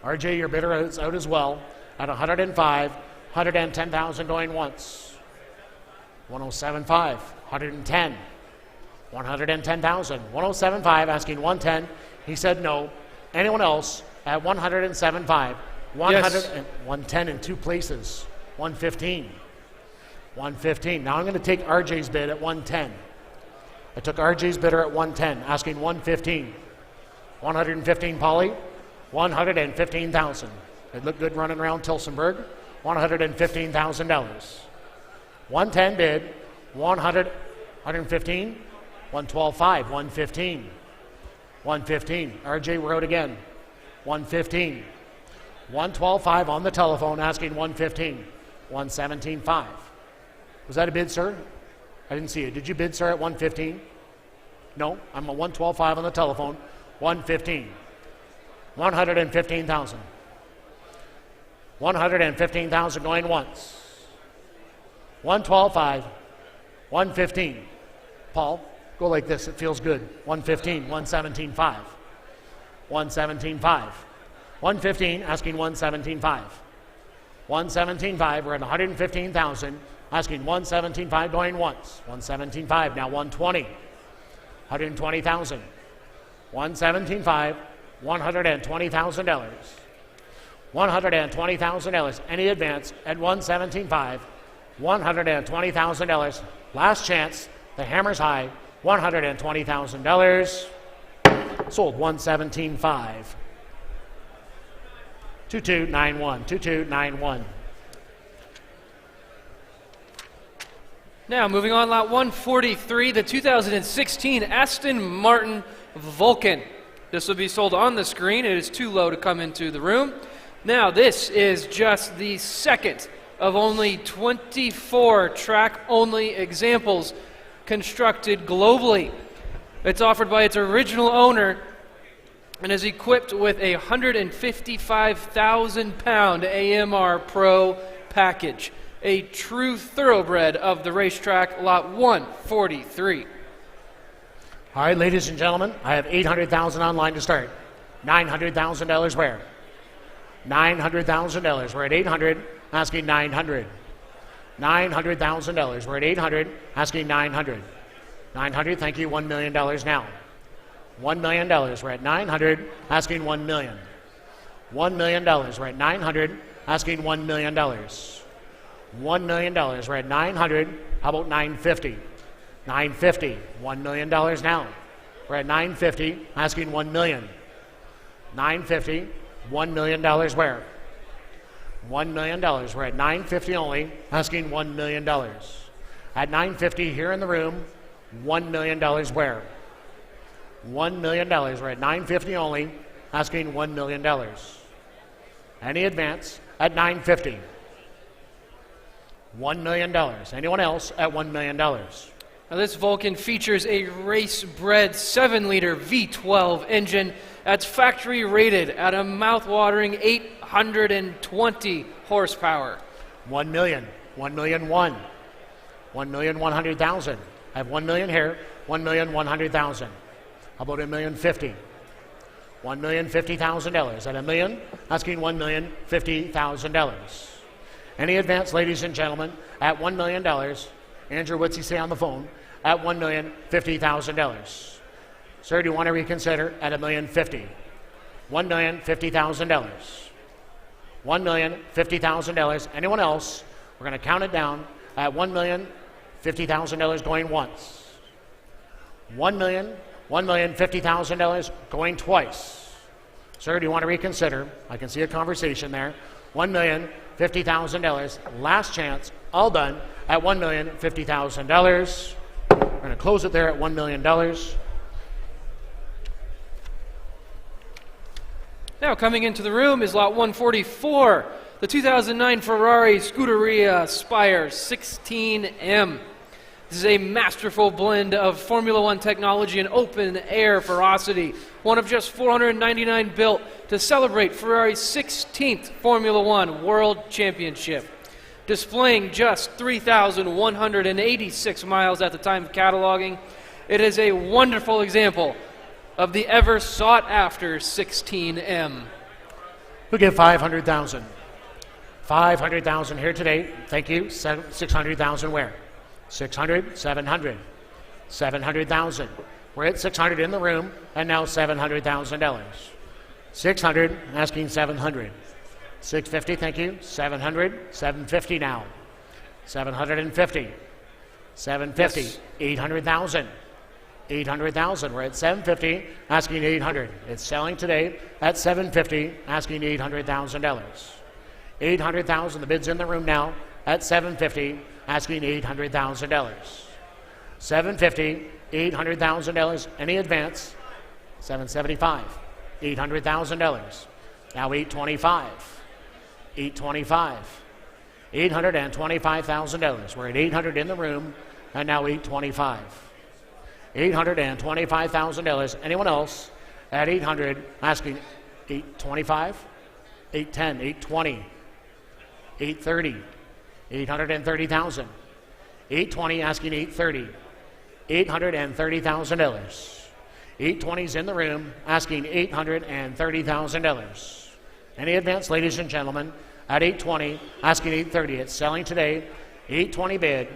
RJ, your bidder is out as well at 105. 110,000 going once. 107.5. 110. 110,000. 107.5, asking 110. He said no. Anyone else at 107.5? 110 in 2 places. 115. 115. Now I'm going to take RJ's bid at 110. I took RJ's bidder at 110, asking 115. 115, Polly. 115,000. It looked good running around Tilsonburg. $115,000. 110 bid. 115. 112.5. 115. 115. RJ, we're out again. 115. 112.5 on the telephone, asking 115. 117.5. Was that a bid, sir? I didn't see it. Did you bid, sir, at 115? No, I'm a 112.5 on the telephone. 115. 115,000. 115,000 going once. 112.5. 115. Paul, go like this. It feels good. 115. 117.5. 117.5. 115, asking 117.5. 117.5, we're at 115,000. asking 117.5 going once. 117.5, now 120. 120,000. 117.5, $120,000. $120,000. Any advance at 117.5, $120,000. Last chance, the hammer's high, $120,000. Sold 117.5. 2291, 2291. Now, moving on, lot 143, the 2016 Aston Martin Vulcan. This will be sold on the screen. It is too low to come into the room. Now, this is just the second of only 24 track-only examples constructed globally. It's offered by its original owner and is equipped with a 155,000-pound AMR Pro package. A true thoroughbred of the racetrack, lot 143. All right, ladies and gentlemen, I have $800,000 online to start. $900,000 where? $900,000. We're at 800, asking 900. $900,000. We're at 800, asking 900. 900, thank you, $1 million now. $1 million. We're at 900, asking $1 million. $1 million. We're at 900, asking $1 million. $1 million. We're at 900. How about 950? 950. $1 million now. We're at 950, asking $1 million. 950. $1 million where? $1 million. We're at 950 only, asking $1 million. At 950 here in the room, $1 million where? $1 million. We're at 950 only, asking $1 million. Any advance at 950? $1 million. Anyone else at $1 million? Now, this Vulcan features a race-bred 7-liter V12 engine that's factory rated at a mouth-watering 820 horsepower. 1 million. 1 million one. 1,100,000. I have 1 million here. 1,100,000. How about $1,050,000? $1,050,000. At $1 million, asking $1,050,000. Any advance, ladies and gentlemen, at $1 million. Andrew, what's he say on the phone? At $1,050,000. Sir, do you want to reconsider at $1,050,000? $1,050,000. $1,050,000. Anyone else? We're going to count it down at $1,050,000 going once. $1,050,000 going twice. Sir, do you want to reconsider? I can see a conversation there. $1,050,000. Last chance, all done at $1,050,000. We're going to close it there at $1 million. Now, coming into the room is lot 144, the 2009 Ferrari Scuderia Spire 16M. This is a masterful blend of Formula One technology and open-air ferocity, one of just 499 built to celebrate Ferrari's 16th Formula One World Championship. Displaying just 3,186 miles at the time of cataloging, it is a wonderful example of the ever-sought-after 16M. We'll give $500,000. $500,000 here today. Thank you. $600,000 where? 600, 700. 700,000. We're at 600 in the room, and now $700,000. 600, asking 700. 650, thank you. 700, 750 now. 750. 750, yes. 800,000. 800,000. We're at 750, asking 800. It's selling today at 750, asking $800,000. 800,000. The bid's in the room now at 750, asking $800,000. 750, $800,000. Any advance? 775, $800,000. Now 825, 825, $825,000. We're at 800 in the room, and now 825. $825,000. Anyone else at 800 asking 825, 810, 820, 830, 830,000. 820 asking 830, $830,000. 820's in the room asking $830,000. Any advance, ladies and gentlemen, at 820 asking 830. It's selling today 820 bid.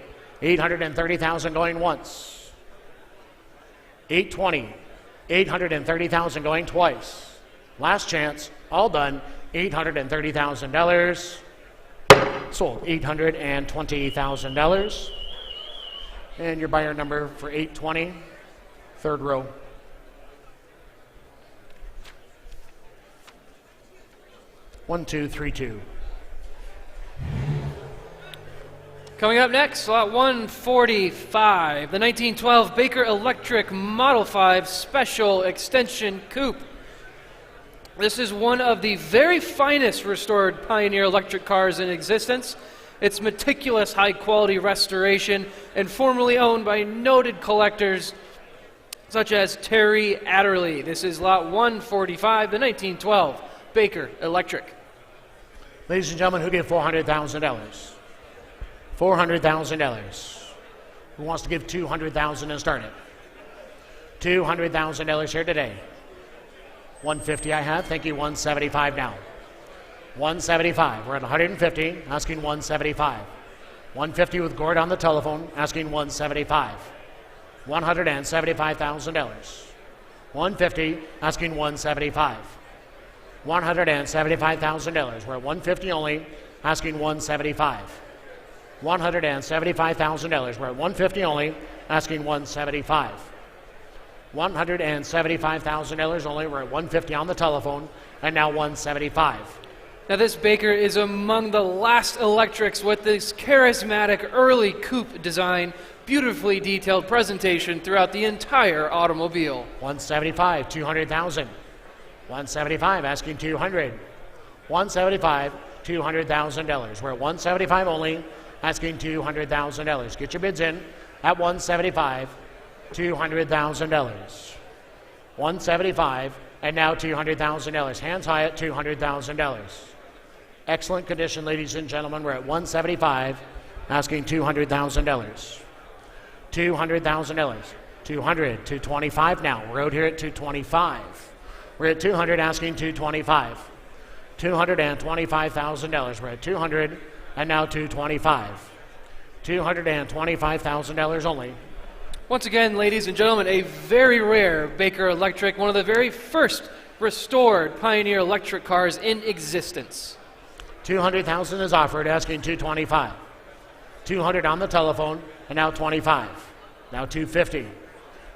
830,000 going once. 820. 830,000 going twice. Last chance, all done. $830,000. Sold. $820,000. And your buyer number for 820, third row. One, two, three, two. Coming up next, slot 145, the 1912 Baker Electric Model 5 Special Extension Coupe. This is one of the very finest restored Pioneer electric cars in existence. It's meticulous, high-quality restoration and formerly owned by noted collectors such as Terry Adderley. This is lot 145, the 1912 Baker Electric. Ladies and gentlemen, who give $400,000? $400,000. Who wants to give $200,000 and start it? $200,000 here today. 150 I have. Thank you. 175 now. 175. We're at 150. Asking 175. 150 with Gord on the telephone. Asking 175. $175,000. 150. Asking 175. $175,000. We're at 150 only. Asking 175. $175,000. We're at 150 only. Asking 175. $175,000 only. We're at 150 on the telephone, and now 175. Now this Baker is among the last electrics with this charismatic early coupe design, beautifully detailed presentation throughout the entire automobile. 175, 200,000. 175, asking 200. 175, $200,000. We're at 175 only, asking $200,000. Get your bids in at 175. $200,000. 175 and now $200,000. Hands high at $200,000. Excellent condition, ladies and gentlemen. We're at 175, asking $200,000. $200,000. 200, 225 now. We're out here at 225. We're at 200, asking 225. $225,000. We're at 200 and now 225. $225,000 only. Once again, ladies and gentlemen, a very rare Baker Electric, one of the very first restored Pioneer electric cars in existence. 200,000 is offered, asking 225. 200 on the telephone, and now 25. Now 250.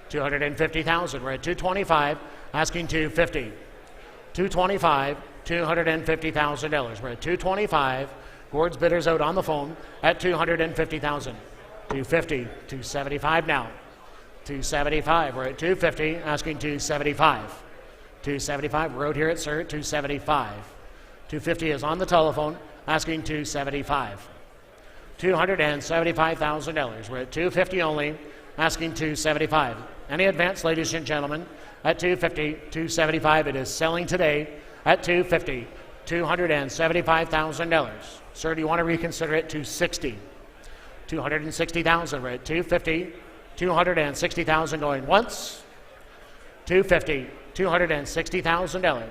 250,000. We're at 225, asking 250. 225, $250,000. We're at 225. Gord's bidder's out on the phone at 250,000. 250, 275 now. 275. We're at 250, asking 275. 275. We're out here at Sir, 275. 250 is on the telephone, asking 275. $275,000. We're at 250 only, asking 275. Any advance, ladies and gentlemen, at 250, 275. It is selling today at 250, $275,000. Sir, do you want to reconsider it? 260. 260,000. We're at 250, 260,000 going once. 250, $260,000.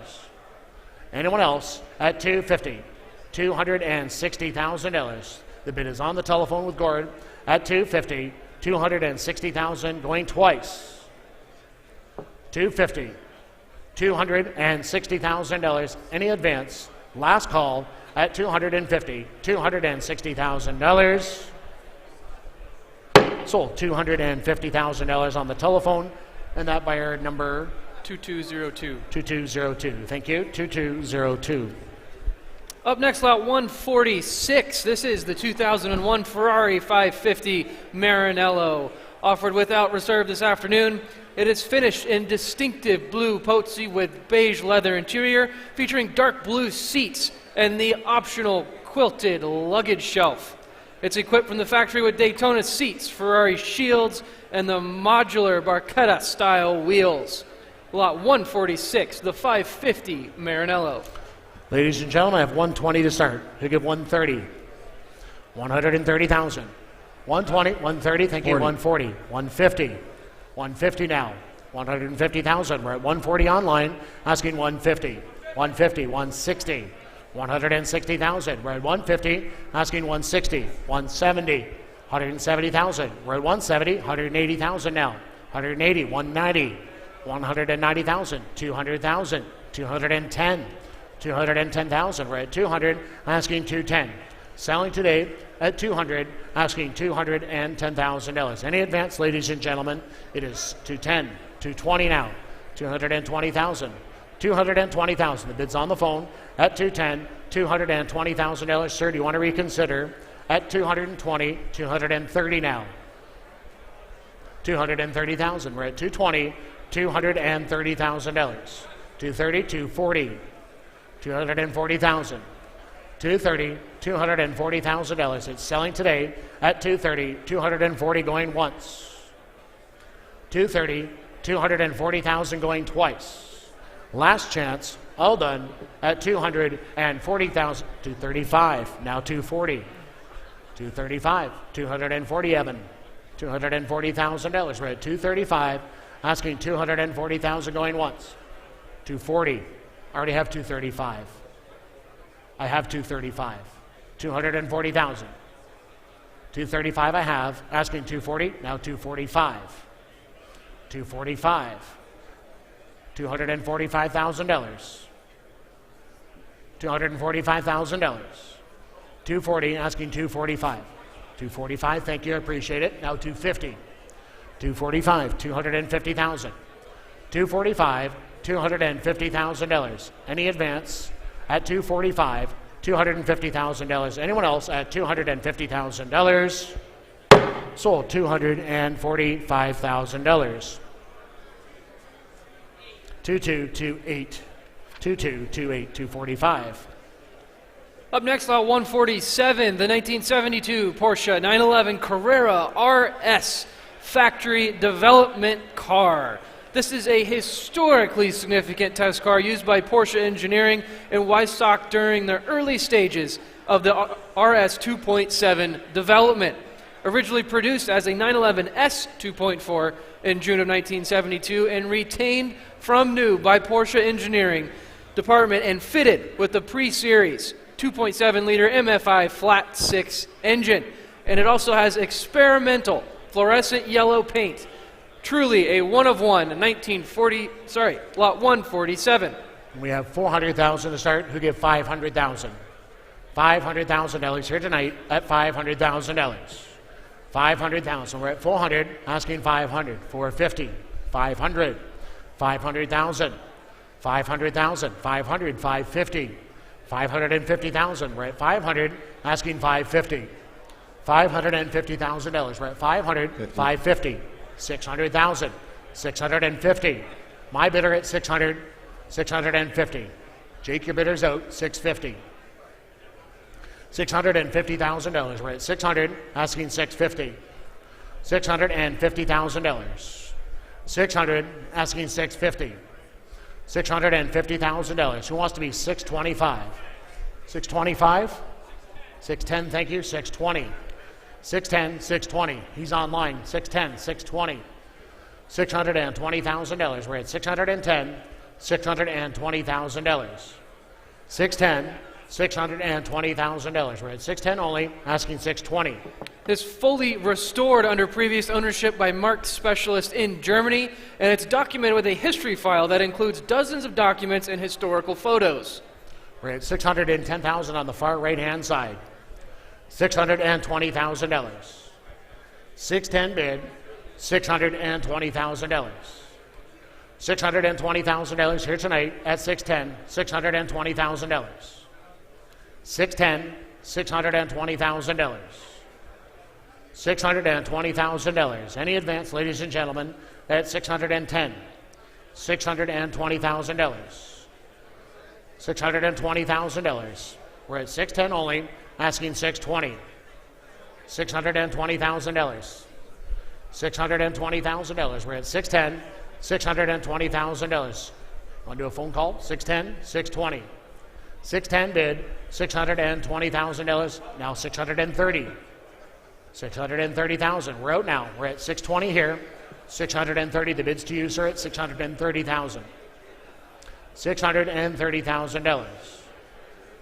Anyone else at 250, $260,000. The bid is on the telephone with Gord at 250, $260,000 going twice. 250, $260,000. Any advance? Last call at 250, $260,000. Sold. $250,000 on the telephone, and that buyer number 2202. 2202. Thank you. 2202. Up next, lot 146. This is the 2001 Ferrari 550 Maranello, offered without reserve this afternoon. It is finished in distinctive blue Pozzi with beige leather interior, featuring dark blue seats and the optional quilted luggage shelf. It's equipped from the factory with Daytona seats, Ferrari shields, and the modular Barchetta-style wheels. Lot 146, the 550 Maranello. Ladies and gentlemen, I have 120 to start. Who give 130? 130,000. 120, 130, thank you, 140. 150. 150 now. 150,000. We're at 140 online, asking 150. 150, 160. 160,000. We're at 150, asking 160, 170, 170,000. We're at 170, 180,000 now. 180, 190, 190,000, 200,000, 210, 210,000. We're at 200, asking 210. Selling today at 200, asking $210,000. Any advance, ladies and gentlemen? It is 210, 220 now, 220,000, 220,000. The bid's on the phone at 210, $220,000. Sir, do you want to reconsider? At 220, 230 now. 230,000. We're at 220, $230,000. 230, 240, 240,000. 230, $240,000. It's selling today at 230, 240 going once. 230, 240,000 going twice. Last chance, all done at 240,000. 235, now 240. 235, 240 Evan. $240,000. We're at 235, asking 240,000 going once. 240, I already have 235. I have 235. 240,000. 235 I have, asking 240, now 245. 245. $245,000. $245,000. 240, asking 245. 245, thank you, I appreciate it. Now 250. 245, 250,000. 245, $250,000. Any advance at 245, $250,000. Anyone else at $250,000? Sold $245,000. 2228. 2228, 245. Up next, lot 147, the 1972 Porsche 911 Carrera RS factory development car. This is a historically significant test car used by Porsche Engineering in Weissach during the early stages of the RS 2.7 development. Originally produced as a 911S 2.4 in June of 1972 and retained from new by Porsche Engineering Department and fitted with the pre-series 2.7-liter MFI flat 6 engine. And it also has experimental fluorescent yellow paint. Truly a one of one, lot 147. We have 400,000 to start. Who give 500,000? $500,000 here tonight at $500,000. 500,000. We're at 400, asking 500. 450, 500, 500,000, 500,000, 500, 550, 550,000. We're at 500, asking 550. $550,000. We're at 500, 550, 600,000, 650. My bidder at 600, 650. Jake, your bidder's out, 650. $650,000. We're at 600, asking 650. $650,000. 600, asking 650. $650,000. Who wants to be 625? 625? 610, thank you. 620. 610, 620. He's online. 610, 620. $620,000. We're at 610, $620,000. 610, $620,000. We're at 610 only, asking 620. This fully restored under previous ownership by marked specialists in Germany, and it's documented with a history file that includes dozens of documents and historical photos. We're at 610,000 on the far right-hand side. $620,000. 610 bid, $620,000. $620,000 here tonight at 610, $620,000. 610, $620,000. $620,000. Any advance, ladies and gentlemen, at 610, $620,000. $620,000. We're at 610 only, asking 620. $620,000. $620,000. We're at 610, $620,000. Want to do a phone call? 610, 620. 610 bid, $620,000. Now 630. 630,000. We're out now. We're at 620 here. 630. The bid's to you, sir, at 630,000. $630,000.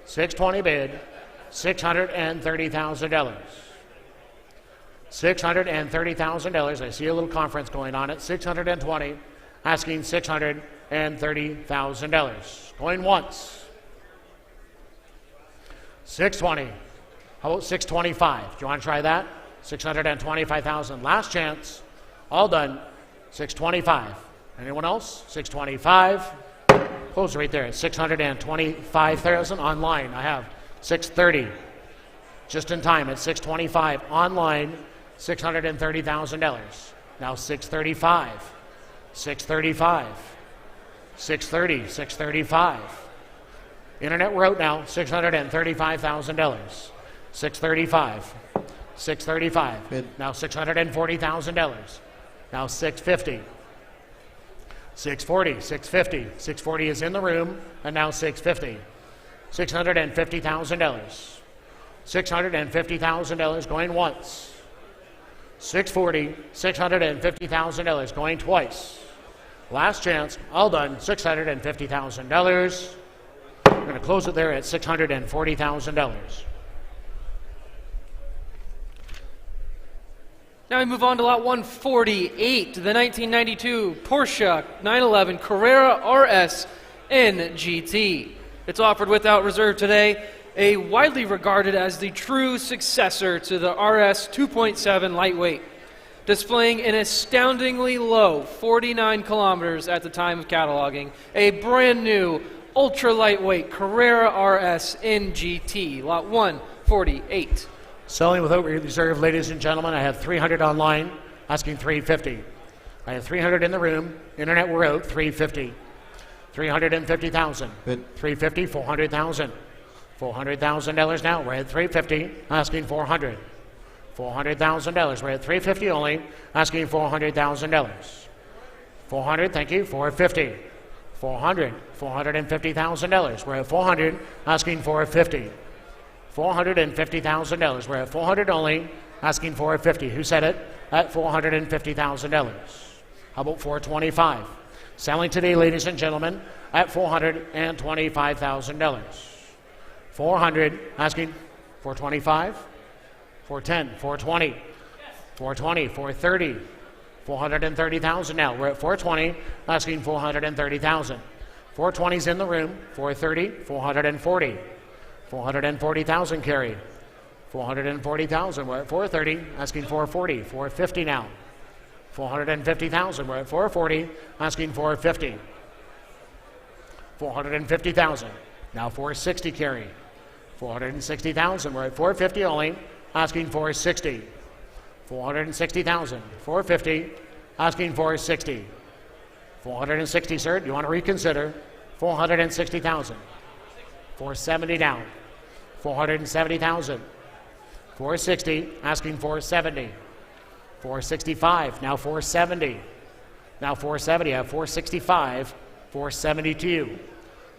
620 bid, $630,000. $630,000. I see a little conference going on at 620, asking $630,000. Going once. 620. How about 625? Do you want to try that? 625,000. Last chance. All done. 625. Anyone else? 625. Close right there at 625,000 online. I have 630. Just in time at 625 online. $630,000. Now 635. 635. 630. 635. Internet, we're out now. $635,000. 635. 635. Bid. Now $640,000. Now 650. 640. 650. 640 is in the room, and now 650. $650,000. $650,000 going once. 640. $650,000 going twice. Last chance, all done. $650,000. We're going to close it there at $640,000. Now we move on to lot 148, the 1992 Porsche 911 Carrera RS in GT. It's offered without reserve today, a widely regarded as the true successor to the RS 2.7 lightweight, displaying an astoundingly low 49 kilometers at the time of cataloging, a brand new ultra lightweight Carrera RS in GT, lot 148. Selling without reserve, ladies and gentlemen. I have 300 online, asking 350. I have 300 in the room. Internet, we're out. 350. 350,000. Bid. 350. 400,000. $400,000 now. We're at 350, asking 400. $400,000. We're at 350 only, asking $400,000. 400. Thank you. 450. 400. $450,000. We're at 400, asking 450. $450,000. We're at 400 only, asking 450. Who said it? At $450,000. How about 425? Selling today, ladies and gentlemen, at $425,000. 400, asking 425, 410, 420, 420, 430, 430,000 now. We're at 420, asking 430,000. 420's in the room. 430, 440. 440,000 carry. 440,000. We're at 430, asking 440. 450 now. 450,000. We're at 440, asking 450. 450,000. Now 460 carry. 460,000. We're at 450 only, asking 460. 460,000. 450, asking 460. 460, sir. Do you want to reconsider? 460,000. 470 down. 470,000. 460, asking 470. 465, now 470. Now 470, I have 465, 472.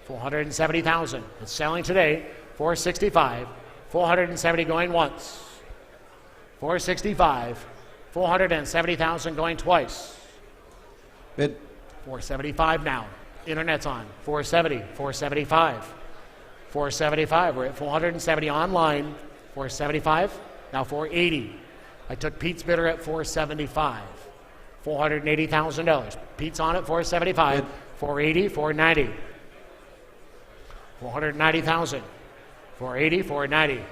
470,000. It's selling today, 465, 470 going once. 465, 470,000 going twice. Bid. 475 now. Internet's on. 470, 475. 475. We're at 470 online. 475. Now 480. I took Pete's bidder at 475. $480,000. Pete's on at 475. 480, 490. 490,000. 480, 490.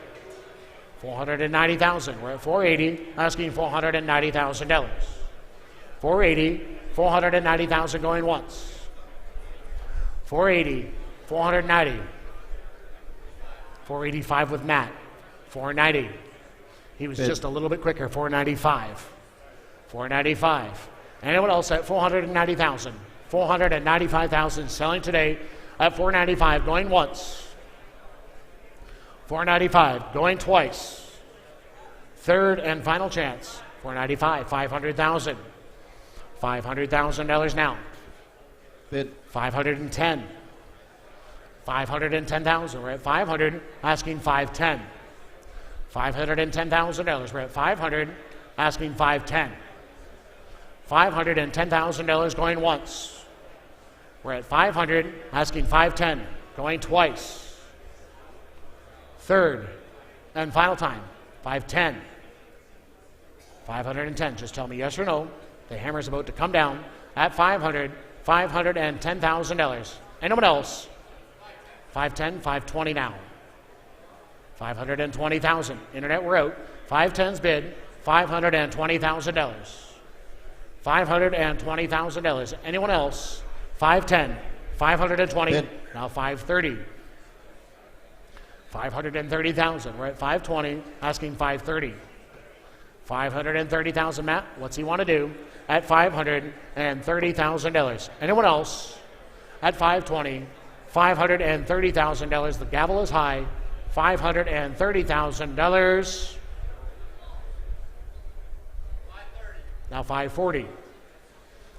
490,000. We're at 480, asking $490,000. 480, 490,000 going once. 480, 490. 485 with Matt. 490. He was Bid. just a little bit quicker. 495. 495. Anyone else at 490,000? 495,000 selling today at 495 going once. 495 going twice. Third and final chance. 495. 500,000. $500,000 now. Bid. 510. 510,000. We're at 500, asking 510. $510,000. We're at 500, asking 510. $510,000 going once. We're at 500, asking 510, going twice. third, and final time. 510. 510. Just tell me yes or no. The hammer's about to come down at $510,000. Anyone else? 510, 520 now. 520,000. Internet, we're out. 510's bid, $520,000. $520,000. Anyone else? 510, 520. Bid. Now 530. 530,000. We're at 520, asking 530. 530,000, Matt. What's he want to do? At $530,000. Anyone else? At 520, $530,000. The gavel is high. $530,000. Now 540.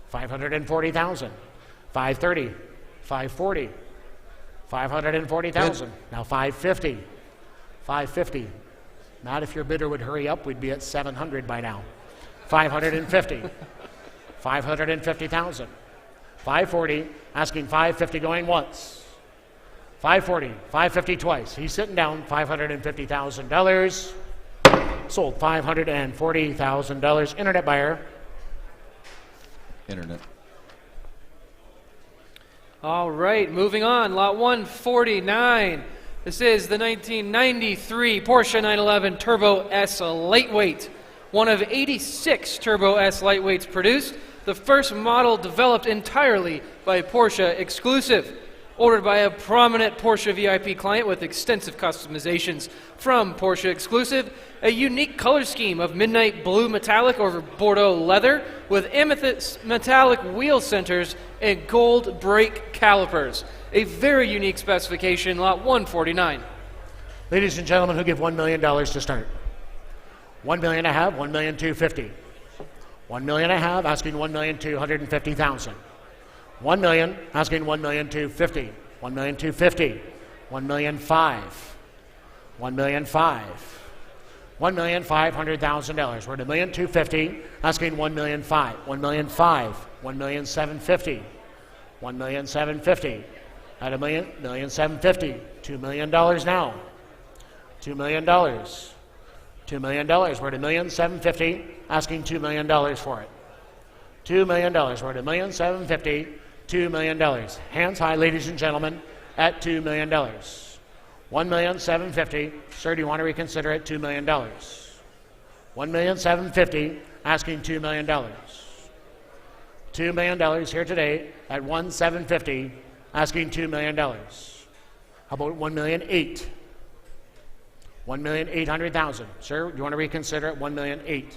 540,000. 530. 540. 540,000. Now 550. 550. Not if your bidder would hurry up, we'd be at 700 by now. 550. 550,000. 540, asking 550 going once. 540, 550 twice. He's sitting down, $550,000. Sold $540,000. Internet buyer. Internet. All right, moving on. Lot 149. This is the 1993 Porsche 911 Turbo S Lightweight. One of 86 Turbo S Lightweights produced. The first model developed entirely by Porsche exclusive. Ordered by a prominent Porsche VIP client with extensive customizations. From Porsche exclusive, a unique color scheme of midnight blue metallic over Bordeaux leather with amethyst metallic wheel centers and gold brake calipers. A very unique specification, lot 149. Ladies and gentlemen, who give $1 million to start? $1 million I have, $1,250,000. $1 million I have, asking $1,250,000. $1 million, asking $1,250,000. $1,250,000. $1,500,000. $1,500,000. $1,500,000. We're at $1,250,000, asking $1,500,000. $1,500,000. $1,750,000. $1,750,000. At $1,750,000. $2 million now. $2 million. $2 million. We're at $1,750,000, asking $2 million for it. $2 million. We're at $1,750,000. $2 million. Hands high, ladies and gentlemen, at $2 million. $1,750,000. Sir, do you want to reconsider at $2 million? $1,750,000, asking $2 million. $2 million here today at $1,750,000, asking $2 million. How about $1,800,000? $1,800,000. Sir, do you want to reconsider at $1,800,000?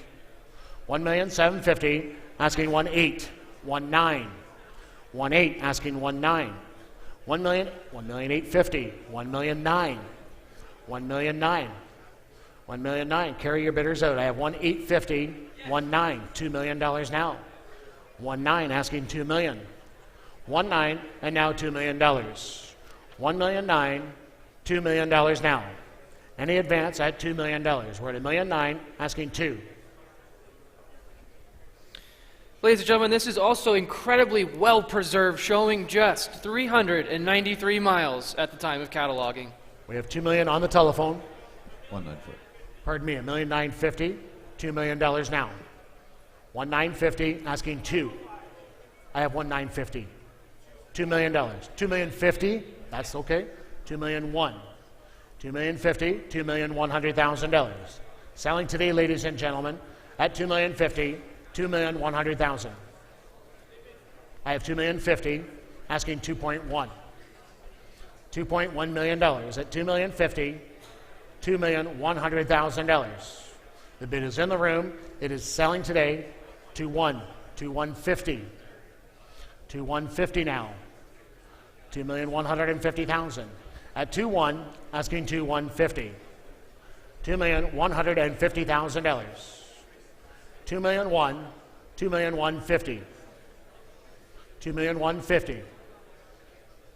$1,750,000, asking $1,800,000. $1,900,000. $1,800,000, asking $1,900,000. $1,850,000. $1,900,000. $1,900,000. $1,900,000. Carry your bidders out. I have $1,850,000. $1,900,000. $2 million now. $1,900,000, asking $2 million. $1,900,000, and now $2 million. $1,900,000. $2 million now. Any advance at $2 million. We're at $1,900,000, asking $2 million. Ladies and gentlemen, this is also incredibly well preserved, showing just 393 miles at the time of cataloging. We have $2 million on the telephone. 194. Pardon me, $1,950,000. $2 million now. $1,950,000, asking $2 million. I have $1,950,000. $2 million. $2,050,000. That's okay. $2,001,000. $2,050,000. $2,100,000. Selling today, ladies and gentlemen, at $2,050,000. $2,100,000. I have $2,050,000, asking $2.1 million. $2.1 million at $2,050,000. $2,100,000. The bid is in the room. It is selling today to $150,000. To $150,000 now. $2,150,000. At $2.1, asking $2,150,000. $2,150,000. $2,001,000. $2,150,000. $2,150,000.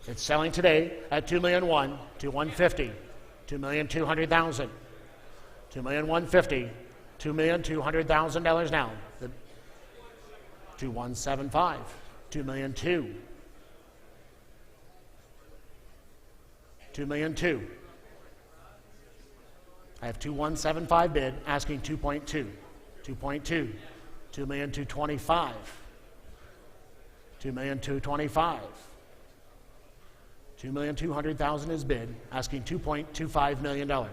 It's selling today at $2,001,000 to $150,000. $2,200,000. $2,150,000. $2,200,000 now. $2,175,000. $2,002,000. $2,002,000. I have 2175 bid, asking 2.2. 2.2. 2,225,000. 2,225,000. 2,200,000 is bid, asking $2.25 million. We're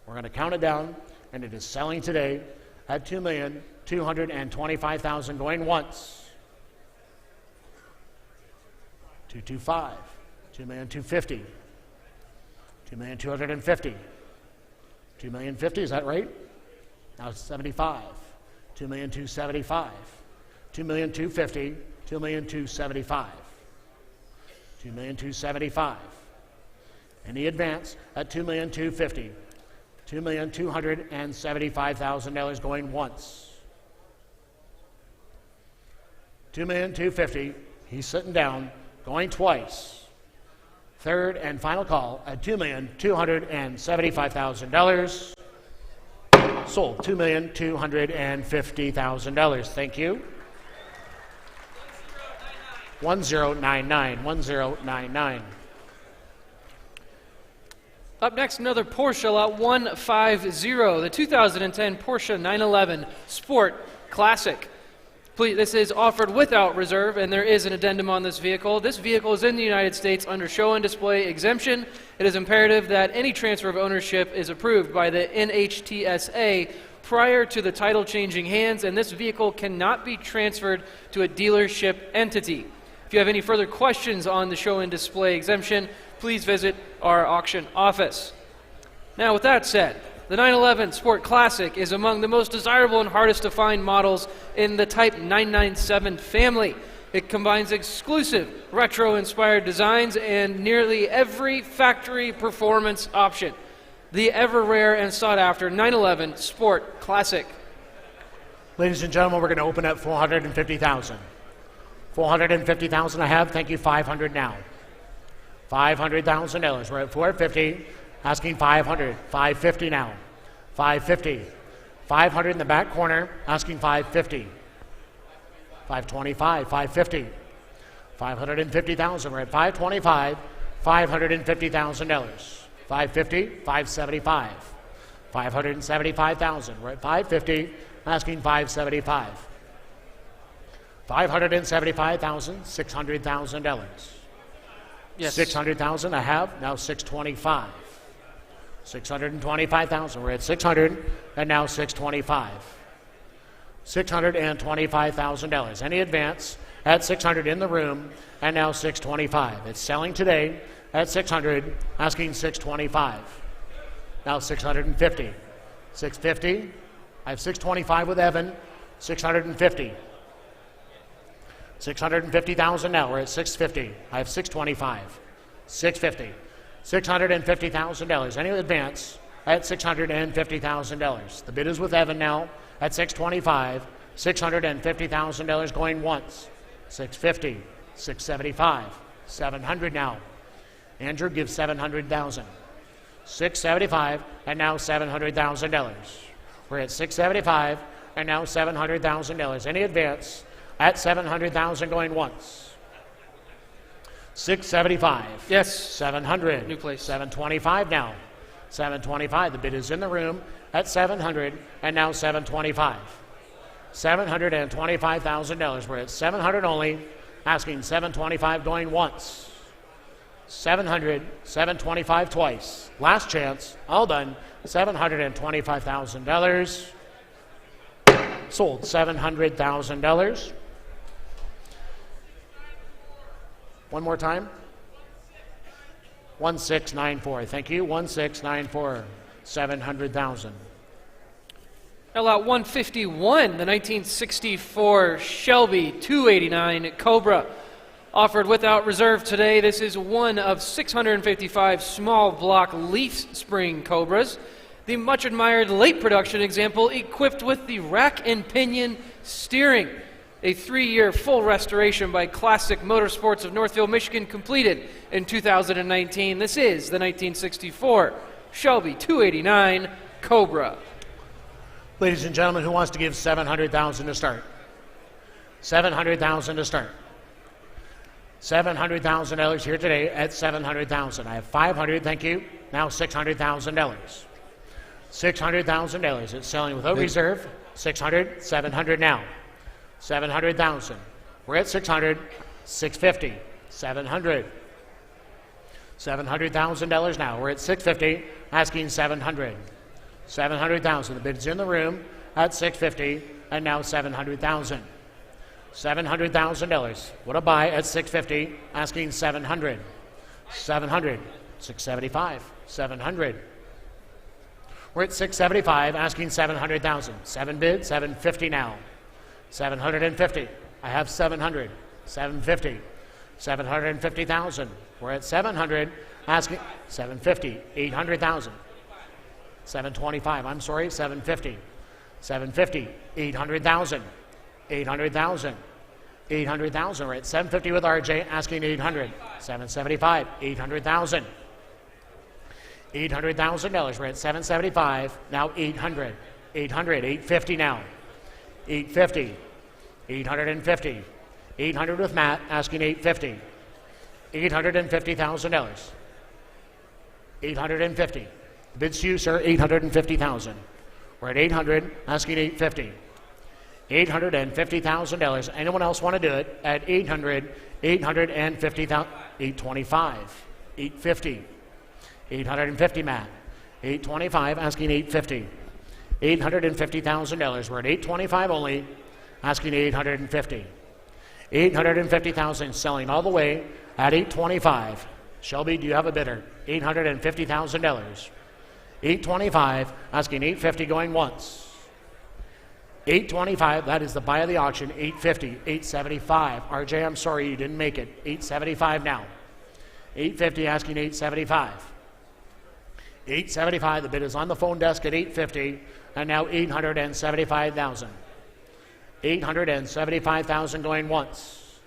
going to count it down, and it is selling today at 2,225,000, going once. 225, 2,250,000, 2,250,000, 2,050,000, is that right? Now it's 75, 2,275,000, 2,250,000, 2,275,000, 2,275,000. Any advance at 2,250,000, $2,275,000 going once. 2,250,000, he's sitting down, going twice. Third and final call at $2,275,000. Sold $2,250,000. Thank you. 1099, 1099. Up next, another Porsche lot 150, the 2010 Porsche 911 Sport Classic. Please, this is offered without reserve, and there is an addendum on this vehicle. This vehicle is in the United States under show and display exemption. It is imperative that any transfer of ownership is approved by the NHTSA prior to the title changing hands, and this vehicle cannot be transferred to a dealership entity. If you have any further questions on the show and display exemption, please visit our auction office. Now, with that said, the 911 Sport Classic is among the most desirable and hardest to find models in the Type 997 family. It combines exclusive retro-inspired designs and nearly every factory performance option. The ever-rare and sought-after 911 Sport Classic. Ladies and gentlemen, we're going to open at 450,000. 450,000 I have. Thank you. 500 now. $500,000. We're at 450. Asking 500. 550 now. 550. 500 in the back corner. Asking 550. 525. 550. 550,000. We're at 525. $550,000. 550. 575. 575,000. We're at 550. Asking 575. 575,000. $600,000. Yes. 600,000 I have. Now 625. 625,000. We're at 600 and now 625. $625,000. Any advance at 600 in the room and now 625. It's selling today at 600, asking 625. Now 650. 650. I have 625 with Evan. 650. 650,000 now. We're at 650. I have 625. 650. $650,000. Any advance at $650,000. The bid is with Evan now at 625. $650,000 going once. 650. 675. 700 now. Andrew gives 700,000. 675 and now $700,000. We're at 675 and now $700,000. Any advance at 700,000 going once. 675. Yes. 700. New place. 725 now. 725. The bid is in the room at 700 and now 725. $725,000. We're at 700 only, asking 725 going once. 700, 725 twice. Last chance, all done. $725,000. Sold $700,000. One more time. 1694. Thank you. 1694. 700,000. Now lot 151, the 1964 Shelby 289 Cobra. Offered without reserve today. This is one of 655 small block leaf spring Cobras. The much admired late production example equipped with the rack and pinion steering. A 3-year full restoration by Classic Motorsports of Northville, Michigan, completed in 2019. This is the 1964 Shelby 289 Cobra. Ladies and gentlemen, who wants to give 700,000 to start? 700,000 to start. $700,000 here today at 700,000. I have 500, thank you. Now $600,000. $600,000. It's selling without reserve. 600, 700 now. 700,000. We're at 600, 650, 700. $700,000 now. We're at 650, asking 700. 700,000. The bid's in the room at 650, and now 700,000. $700,000. What a buy at 650, asking 700. 700, 675, 700. We're at 675, asking 700,000. 7 bid, 750 now. 750. I have 700. 750. 750,000. We're at 700, asking 750. 800,000. 725. I'm sorry, 750. 750. 800,000. 800,000. 800,000. We're at 750 with RJ, asking 800. 775. 800,000. $800,000. We're at 775. Now 800. 800. 850 now. 850. 850. 800 with Matt, asking 850. $850,000. 850. The bid's to you, sir. 850,000. We're at 800, asking 850. $850,000. Anyone else want to do it at 800, 850,000, 825, 850, 850, Matt. 825, asking 850. $850,000. We're at 825 only, asking 850. 850,000, selling all the way at 825. Shelby, do you have a bidder? $850,000. 825, asking 850, going once. 825, that is the buy of the auction. 850, 875. RJ, I'm sorry you didn't make it. 875 now. 850, asking 875. 875, the bid is on the phone desk at 850, and now 875,000. 875,000 going once.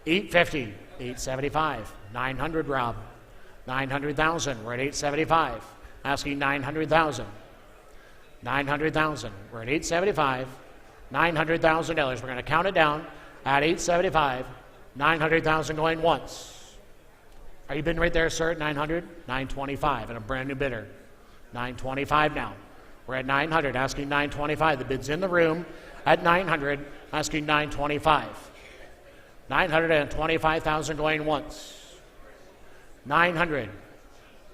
850, 875. 900, Rob. 900,000, we're at 875. Asking 900,000. 900,000. We're at 875. $900,000. We're going to count it down at 875. 900,000 going once. Are you bidding right there, sir, at 900? 925 and a brand new bidder. 925 now. We're at 900, asking 925. The bid's in the room at 900, asking 925. 925,000 going once. 900.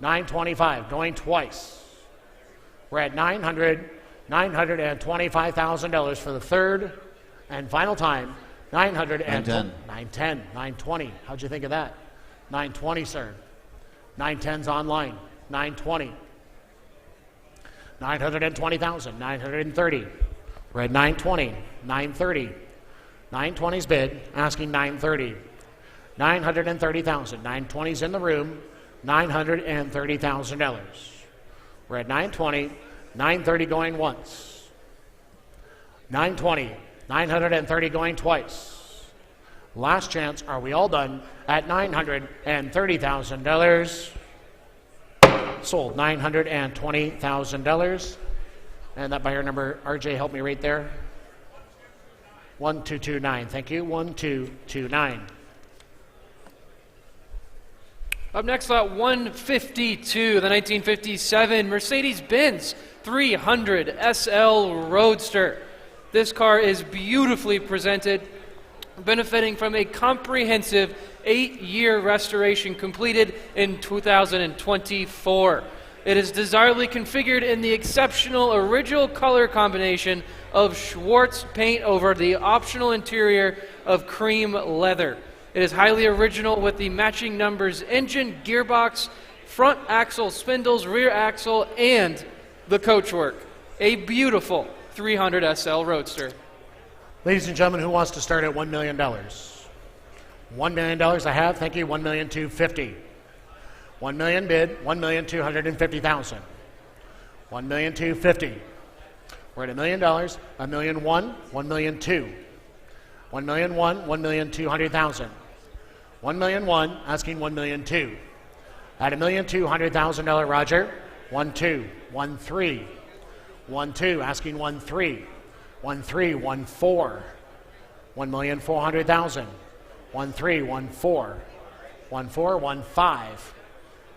925 going twice. We're at 900, $925,000 for the third and final time. 910, 920. How'd you think of that? 920, sir. 910's online. 920. 920,000. 930. We're at 920, 930. 920's bid, asking 930. 930,000. 920's in the room. $930,000. We're at 920, 930 going once. 920, 930 going twice. Last chance, are we all done at $930,000? Sold, $920,000. And that buyer number, RJ, help me right there. 1229, thank you, 1229. Up next, lot 152, the 1957 Mercedes-Benz 300 SL Roadster. This car is beautifully presented, benefiting from a comprehensive 8-year restoration completed in 2024. It is desirably configured in the exceptional original color combination of Schwartz paint over the optional interior of cream leather. It is highly original with the matching numbers engine, gearbox, front axle, spindles, rear axle, and the coachwork. A beautiful 300 SL Roadster. Ladies and gentlemen, who wants to start at $1 million? $1 million I have, thank you, $1,250,000. 1 million bid, 1,250,000. 1,250,000. We're at $1 million, $1,001,000, 1,002,000. 1,001,000, 1,200,000. 1,001,000, asking 1,002,000. At $1,200,000, Roger. 1,2, 1,3, 1,2, asking 1,3, 1,3, 1,4, 1,400,000. 1,3, 1,4, 1,4, 1,5,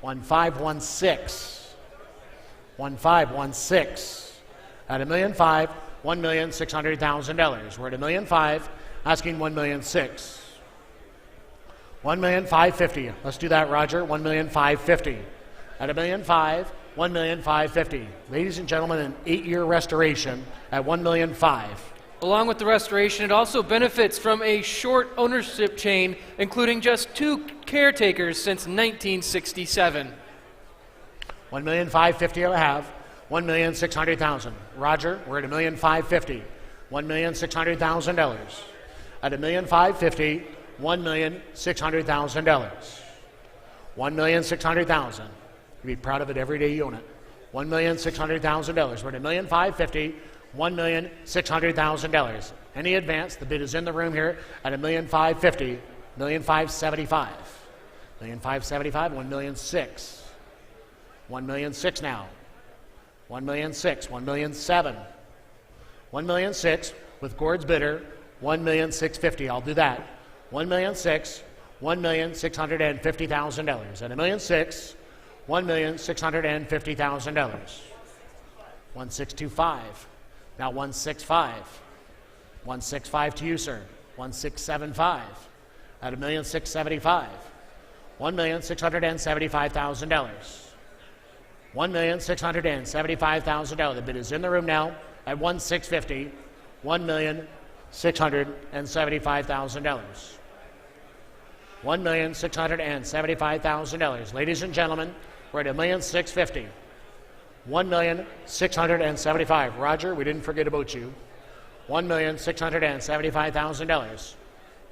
1,5, 1,6, 1.6. At $1,500,000, $1,600,000. We're at $1,500,000, asking $1,600,000. $1,550,000. Let's do that, Roger. $1,550,000. At $1,500,000, $1,550,000. Ladies and gentlemen, an 8-year restoration at $1,500,000. Along with the restoration, it also benefits from a short ownership chain, including just 2 caretakers since 1967. $1,550,000 I have. $1,600,000. Roger, we're at $1,550,000. $1,600,000. At $1,550,000, $1,600,000. $1,600,000. You'd be proud of it every day you own it. $1,600,000. We're at $1,550,000. $1,600,000. Any advance? The bid is in the room here at $1,550,000. $1,575,000. $1,575,000. $1,600,000. $1,600,000 now. $1,600,000. $1,700,000. $1,600,000 with Gord's bidder. $1,650,000. I'll do that. $1,600,000. $1,650,000. At $1,600,000. $1,650,000. $1,625,000. Now $1,650,000. $1,650,000 to you, sir. $1,675,000. At $1,675,000. $1,675,000. $1,675,000. The bid is in the room now at $1,650,000. $1,675,000. $1,675,000. Ladies and gentlemen, we're at $1,650,000. $1,675,000. Roger, we didn't forget about you. $1,675,000.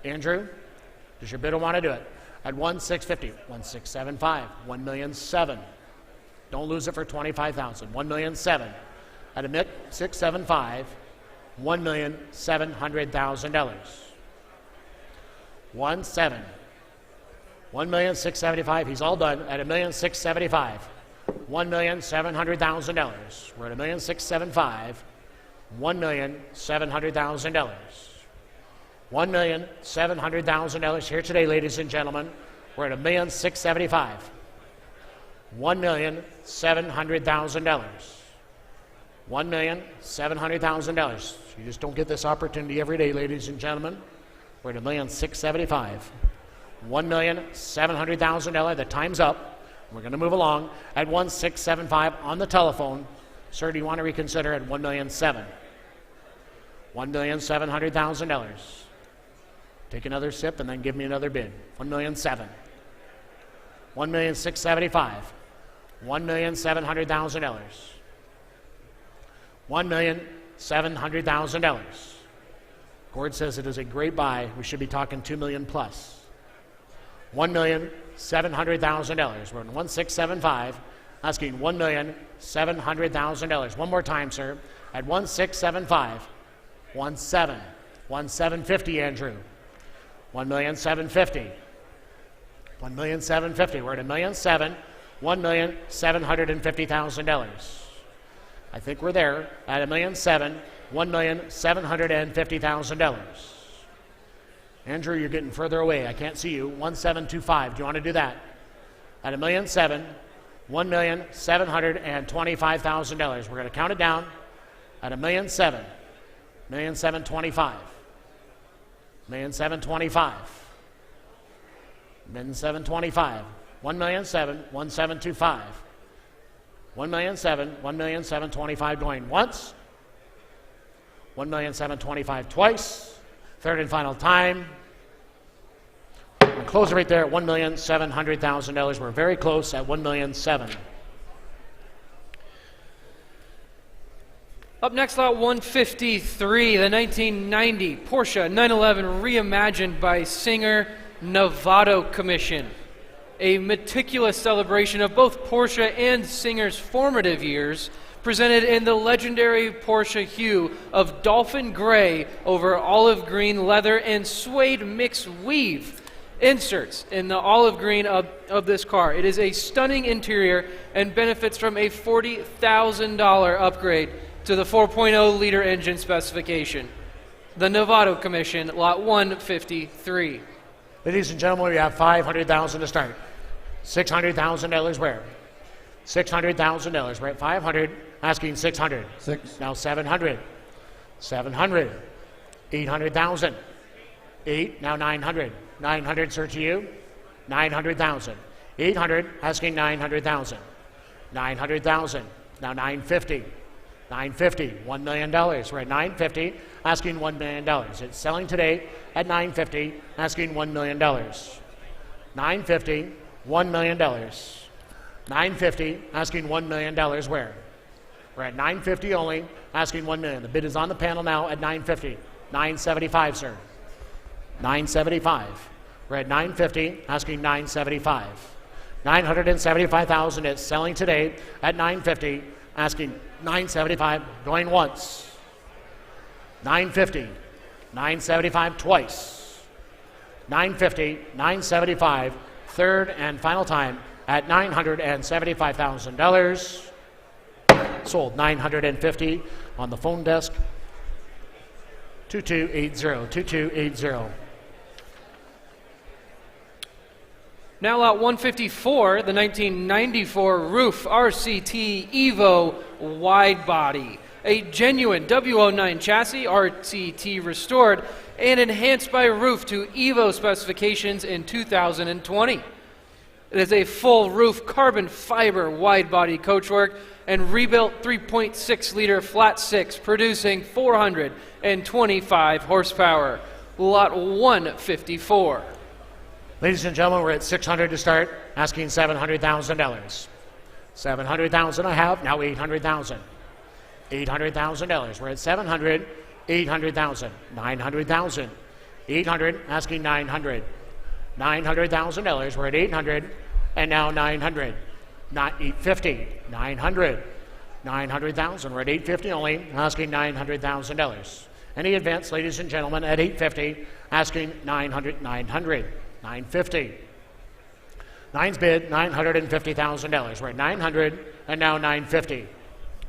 Andrew, does your bidder want to do it? At $1,650,000. $1,675,000. $1,700,000. Don't lose it for $25,000. $1,700,000. At $1,675,000. $1,700,000. $1,700,000. $1,675,000. He's all done at $1,675,000. $1,700,000. We're at $1,675,000. $1,700,000. $1,700,000 here today, ladies and gentlemen. We're at $1,675,000. $1,700,000. $1,700,000. You just don't get this opportunity every day, ladies and gentlemen. We're at $1,675,000. $1,700,000. The time's up. We're going to move along at $1,675,000 on the telephone. Sir, do you want to reconsider at $1,700,000? $1,700,000. Take another sip and then give me another bid. $1,700,000. $1,675,000. $1,700,000. $1,700,000. Gord says it is a great buy. We should be talking $2 million plus. $1,700,000. We're at $1,675,000, asking $1,700,000. One more time, sir. At $1,675,000. $1,700,000. $1,750,000, Andrew. $1,750,000. $1,750,000. We're at $1,700,000. $1,750,000. I think we're there at $1,700,000. $1,750,000. Andrew, you're getting further away. I can't see you. $1,725,000. Do you want to do that? At $1,700,000. $1,725,000. We're going to count it down at $1,700,000. $1,725,000. $1,725,000. $1,725,000. $1,700,000. $1,725,000. $1,700,000. $1,725,000 going once. $1,725,000 twice. Third and final time. We'll close it right there at $1,700,000. We're very close at $1,700,000. Up next, lot 153, the 1990 Porsche 911 reimagined by Singer Novato Commission. A meticulous celebration of both Porsche and Singer's formative years, presented in the legendary Porsche hue of dolphin gray over olive green leather and suede mixed weave inserts in the olive green of this car. It is a stunning interior and benefits from a $40,000 upgrade to the 4.0-liter engine specification. The Novato Commission, lot 153. Ladies and gentlemen, we have $500,000 to start. $600,000 where? $600,000. We're at 500, asking 600. 6. Now 700. 700. 800,000. 8, now 900. 900, sir, to you. 900,000. 800, asking 900,000. 900,000. Now 950. 950, $1 million. We're at 950, asking $1 million. It's selling today at 950, asking $1 million. 950, $1 million. 950, asking $1 million. Where? We're at 950 only, asking $1 million. The bid is on the panel now at 950. 975, sir. 975. We're at 950, asking 975. 975,000. It's selling today at 950, asking 975, going once. 950, 975 twice. 950, 975, third and final time at $975,000. Sold 950 on the phone desk. 2280, 2280. Now lot 154, the 1994 Roof RCT Evo wide body. A genuine W09 chassis, RCT restored, and enhanced by Roof to Evo specifications in 2020. It is a full roof carbon fiber wide body coachwork and rebuilt 3.6 liter flat six, producing 425 horsepower. Lot 154. Ladies and gentlemen, we're at 600 to start, asking $700,000. 700,000 I have, now 800,000. $800,000. We're at 700, 800,000. 900,000. 800, asking 900. $900,000. We're at 800, and now 900. Not 850. 900. 900,000. We're at 850 only, asking $900,000. Any advance, ladies and gentlemen, at 850, asking 900, 900. 950. Nine's bid, $950,000. We're at 900 and now 950.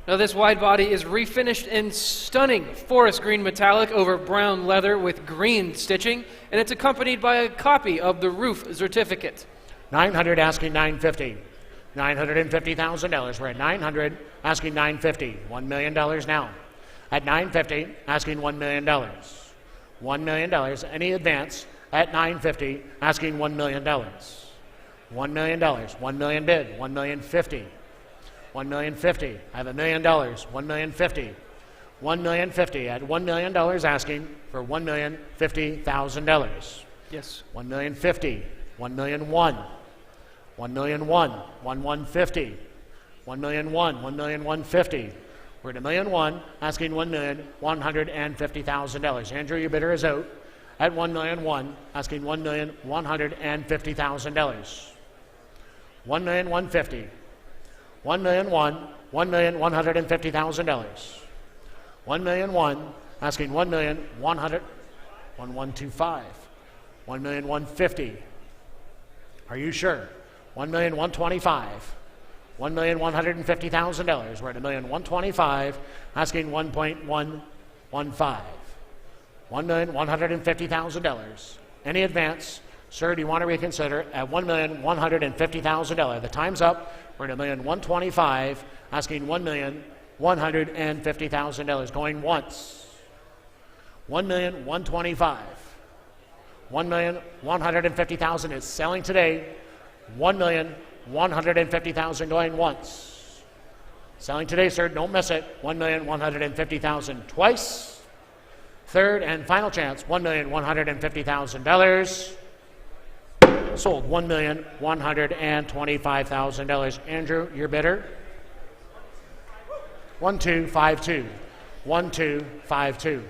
Now this wide body is refinished in stunning forest green metallic over brown leather with green stitching, and it's accompanied by a copy of the roof certificate. 900, asking 950. $950,000. We're at 900, asking 950. $1 million now. At 950, asking $1 million. $1 million. Any advance? At 950, asking $1 million. $1 million. $1 million bid. $1 million 50. $1 million 50. I have $1 million. $1 million 50. $1 million 50. At $1 million asking for $1,050,000. Yes. $1 million 50. $1 million 1. $1 million 1. 150. $1 million 1. $1 million 150. We're at $1 million 1, asking $1,150,000. Andrew, your bidder is out. At $1 million 1, asking $1,150,000. $1 million 150. $1 million 1, $1,150,000. $1 million 1, asking $1,125,000. $1,150,000. Are you sure? $1,125,000. $1,150,000. We're at $1,125,000, asking $1.115. $1,150,000. Any advance? Sir, do you want to reconsider at $1,150,000? The time's up. We're at $1,125,000, asking $1,150,000. Going once. $1,125,000. $1,150,000 is selling today. $1,150,000 going once. Selling today, sir. Don't miss it. $1,150,000 twice. Third and final chance, $1,150,000. Sold $1,125,000. Andrew, your bidder? 1252. 1252.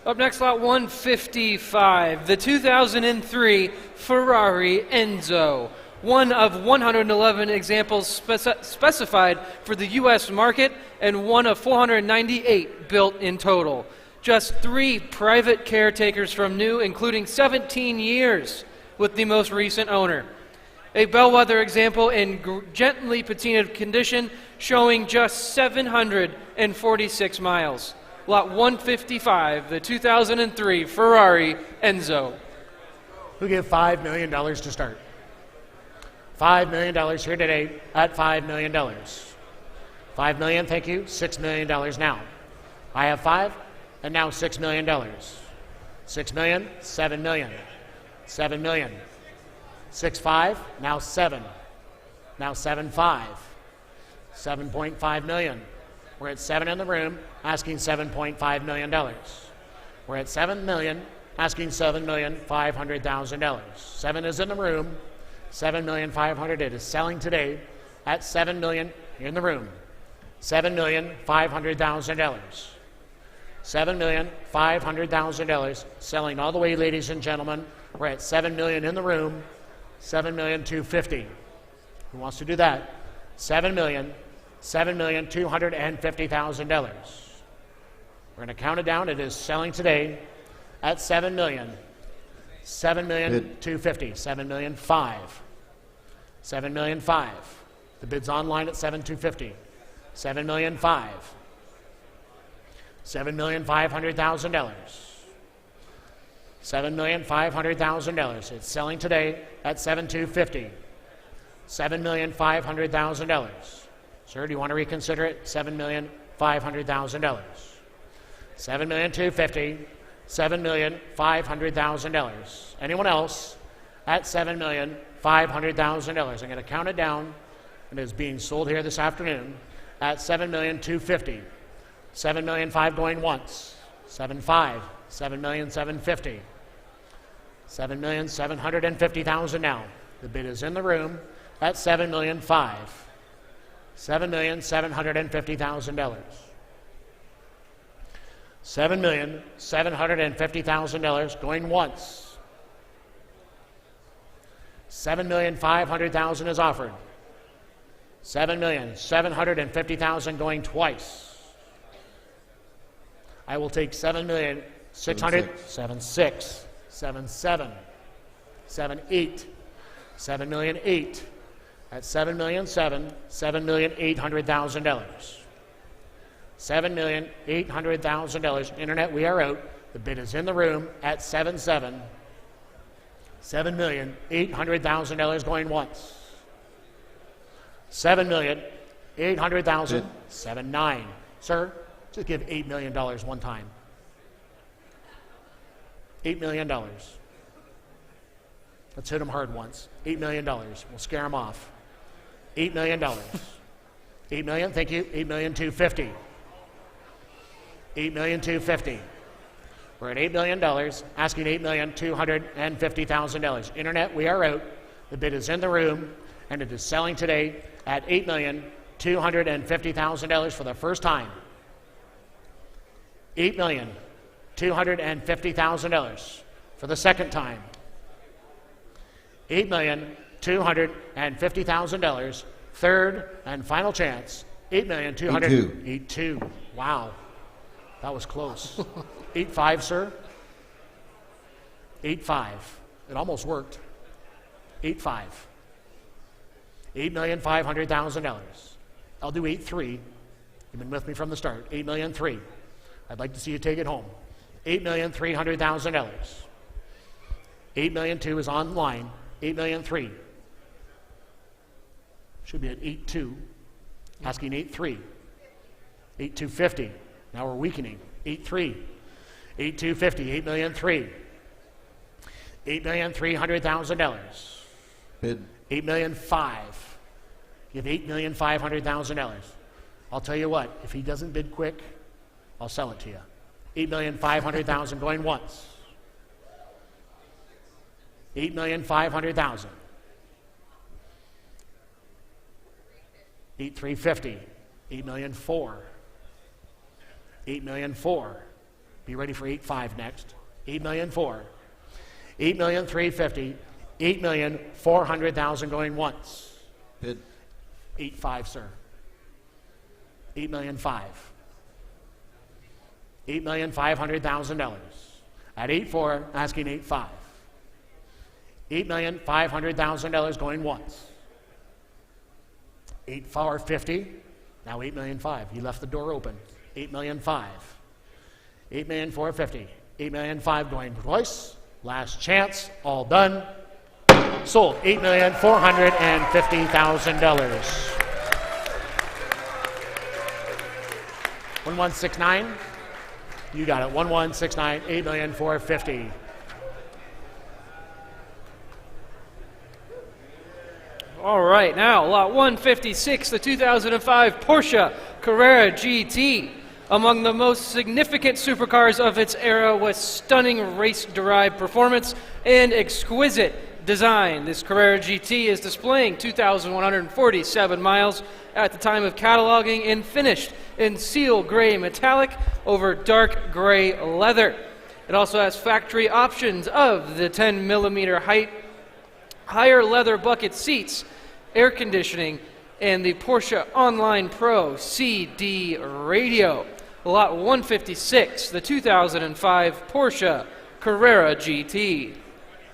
Up next, lot 155, the 2003 Ferrari Enzo. One of 111 examples specified for the U.S. market and one of 498 built in total. Just 3 private caretakers from new, including 17 years with the most recent owner. A bellwether example in gently patinaed condition, showing just 746 miles. Lot 155, the 2003 Ferrari Enzo. Who gave $5 million to start? $5 million here today at $5 million. $5 million, thank you. $6 million now. I have 5, and now $6 million. $6 million, $7 million. $7 million. 6.5, now 7. Now 7.5. $7.5 million. We're at 7 in the room, asking $7.5 million. We're at 7 million, asking $7,500,000. 7 is in the room, $7,500,000. It is selling today at $7 million in the room. $7,500,000. $7,500,000 selling all the way, ladies and gentlemen. We're at $7 million in the room, $7,250,000. Who wants to do that? $7,250,000. We're going to count it down. It is selling today at $7 million. $7,250,000. $7,005,000. $7,005,000. The bid's online at $7,250,000. $7,005,000. $7,500,000. $7,500,000. It's selling today at $7,250,000. $7,500,000. Sir, do you want to reconsider it? $7,500,000. $7,250,000. $7,500,000. Anyone else at $7,500,000? I'm going to count it down, and it is being sold here this afternoon at $7,250,000. $7,500,000 going once. $7,500,000. $7,750,000. $7,750,000 now. The bid is in the room at $7,500,000. $7,750,000. $7,750,000 going once. $7,500,000 is offered. $7,750,000 going twice. I will take $7,600,000, 7.6, 7.7, 7.8, 7,008,000. At $7,007,000, $7,800,000. $7,800,000. Internet, we are out. The bid is in the room at 7.7. $7,800,000 going once. $7,800,000. 7.9. Sir, just give $8 million one time. $8 million. Let's hit them hard once. $8 million. We'll scare them off. $8 million. $8 million, thank you. $8,250,000. $8,250,000. We're at $8 million, asking $8,250,000. Internet, we are out. The bid is in the room, and it is selling today at $8,250,000 for the first time. $8,250,000 for the second time. $8,250,000. Third and final chance. $8,282,000. Wow. That was close. 8.5, sir. 8.5. It almost worked. 8.5. $8,500,000. I'll do 8.3. You've been with me from the start. 8,003,000. I'd like to see you take it home. $8,300,000. 8,002,000 is online. 8,003,000. Should be at 8.2. Asking 8.3. 8,250,000. Now we're weakening. 8.3. 8,250,000. 8,003,000. $8,300,000. Bid. 8,005,000. Give $8,500,000. I'll tell you what, if he doesn't bid quick, I'll sell it to you. $8,500,000 going once. $8,500,000. 8,350,000. 8,004,000. 8,004,000. Be ready for 8.5 next. 8,004,000. 8,350,000. 8,400,000 going once. Bid. 8.5, sir. 8,005,000. $8,500,000. At 8.4, asking 8.5. $8,500,000 going once. 8,450,000. Now 8,005,000. He left the door open. 8,005,000. 8,450,000. 8,005,000 going twice. Last chance. All done. Sold. $8,450,000. 1169. You got it. 1169. $8,450,000. All right, now lot 156, the 2005 Porsche Carrera GT. Among the most significant supercars of its era with stunning race-derived performance and exquisite design. This Carrera GT is displaying 2,147 miles at the time of cataloging and finished in seal gray metallic over dark gray leather. It also has factory options of the 10 millimeter height, higher leather bucket seats, air conditioning, and the Porsche Online Pro CD radio. Lot 156, the 2005 Porsche Carrera GT.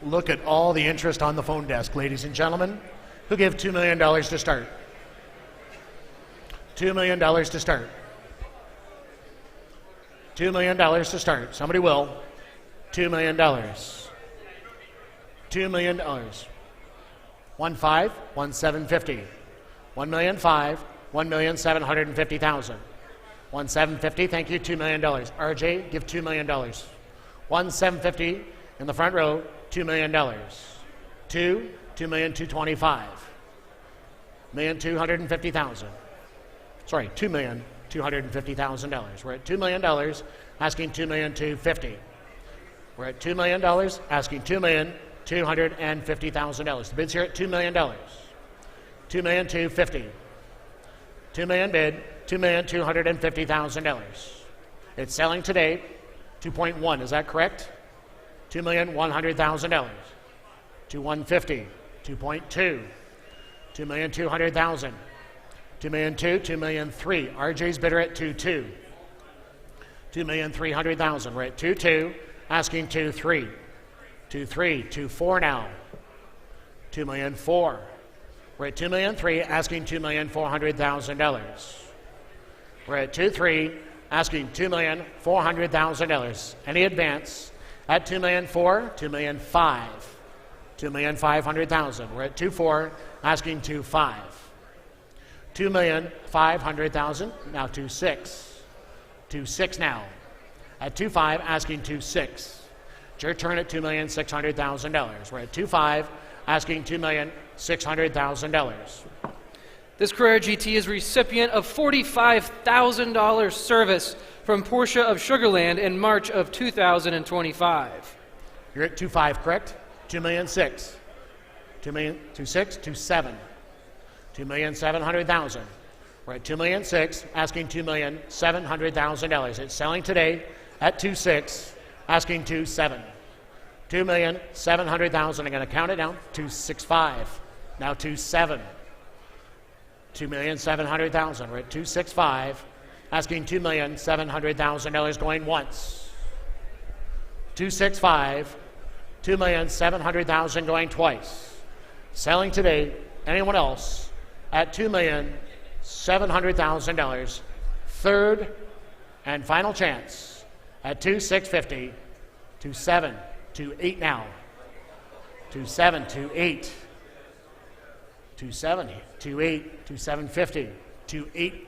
Look at all the interest on the phone desk, ladies and gentlemen. Who gave $2 million to start? $2 million to start. $2 million to start. Somebody will. $2 million. $2 million. 1.5, 1,750. 1,000,005, 1,750,000. 1,750. Thank you. $2 million. RJ, give $2 million. 1,750 in the front row. $2 million. 2,225. 1,250,000. Sorry, $2,250,000. We're at $2 million, asking $2,250,000. We're at $2 million, asking $2,250,000. The bid's here at $2 million. $2,250,000. $2 million bid, $2,250,000. It's selling today, 2.1. Is that correct? $2,100,000. 2,150. 2.2. 2,200,000. 2,000,2. 2,000,3. RJ's bidder at 2.2. 2,300,000. We're at 2.2, asking 2.3. 2.3. 2.4 now. 2,000,4. We're at 2,000,3, asking $2,400,000. We're at 2.3, asking $2,400,000. Any advance at 2,000,4, 2,000,5. 2,500,000. We're at 2.4, asking 2.5. 2,500,000. Now 2.6. 2.6 now. At 2.5, asking 2.6. It's your turn at $2,600,000. We're at 2.5, asking $2,600,000. This Carrera GT is recipient of $45,000 service from Porsche of Sugar Land in March of 2025. You're at 2.5, correct? 2,006,000. 2,006,000, 2.7. 2,700,000. We're at 2,006,000, asking $2,700,000. It's selling today at 2.6, asking 2.7. 2,700,000. I'm going to count it down. 2.65. Now 2.7. 2,700,000. We're at 2.65, asking $2,700,000. Going once. 2.65. 2,700,000 going twice. Selling today. Anyone else at $2,700,000. Third and final chance at 2,650. 2.7. 2.8 now. 2.7. 2.8. 2.7. 2.8. 2.750. 2.8.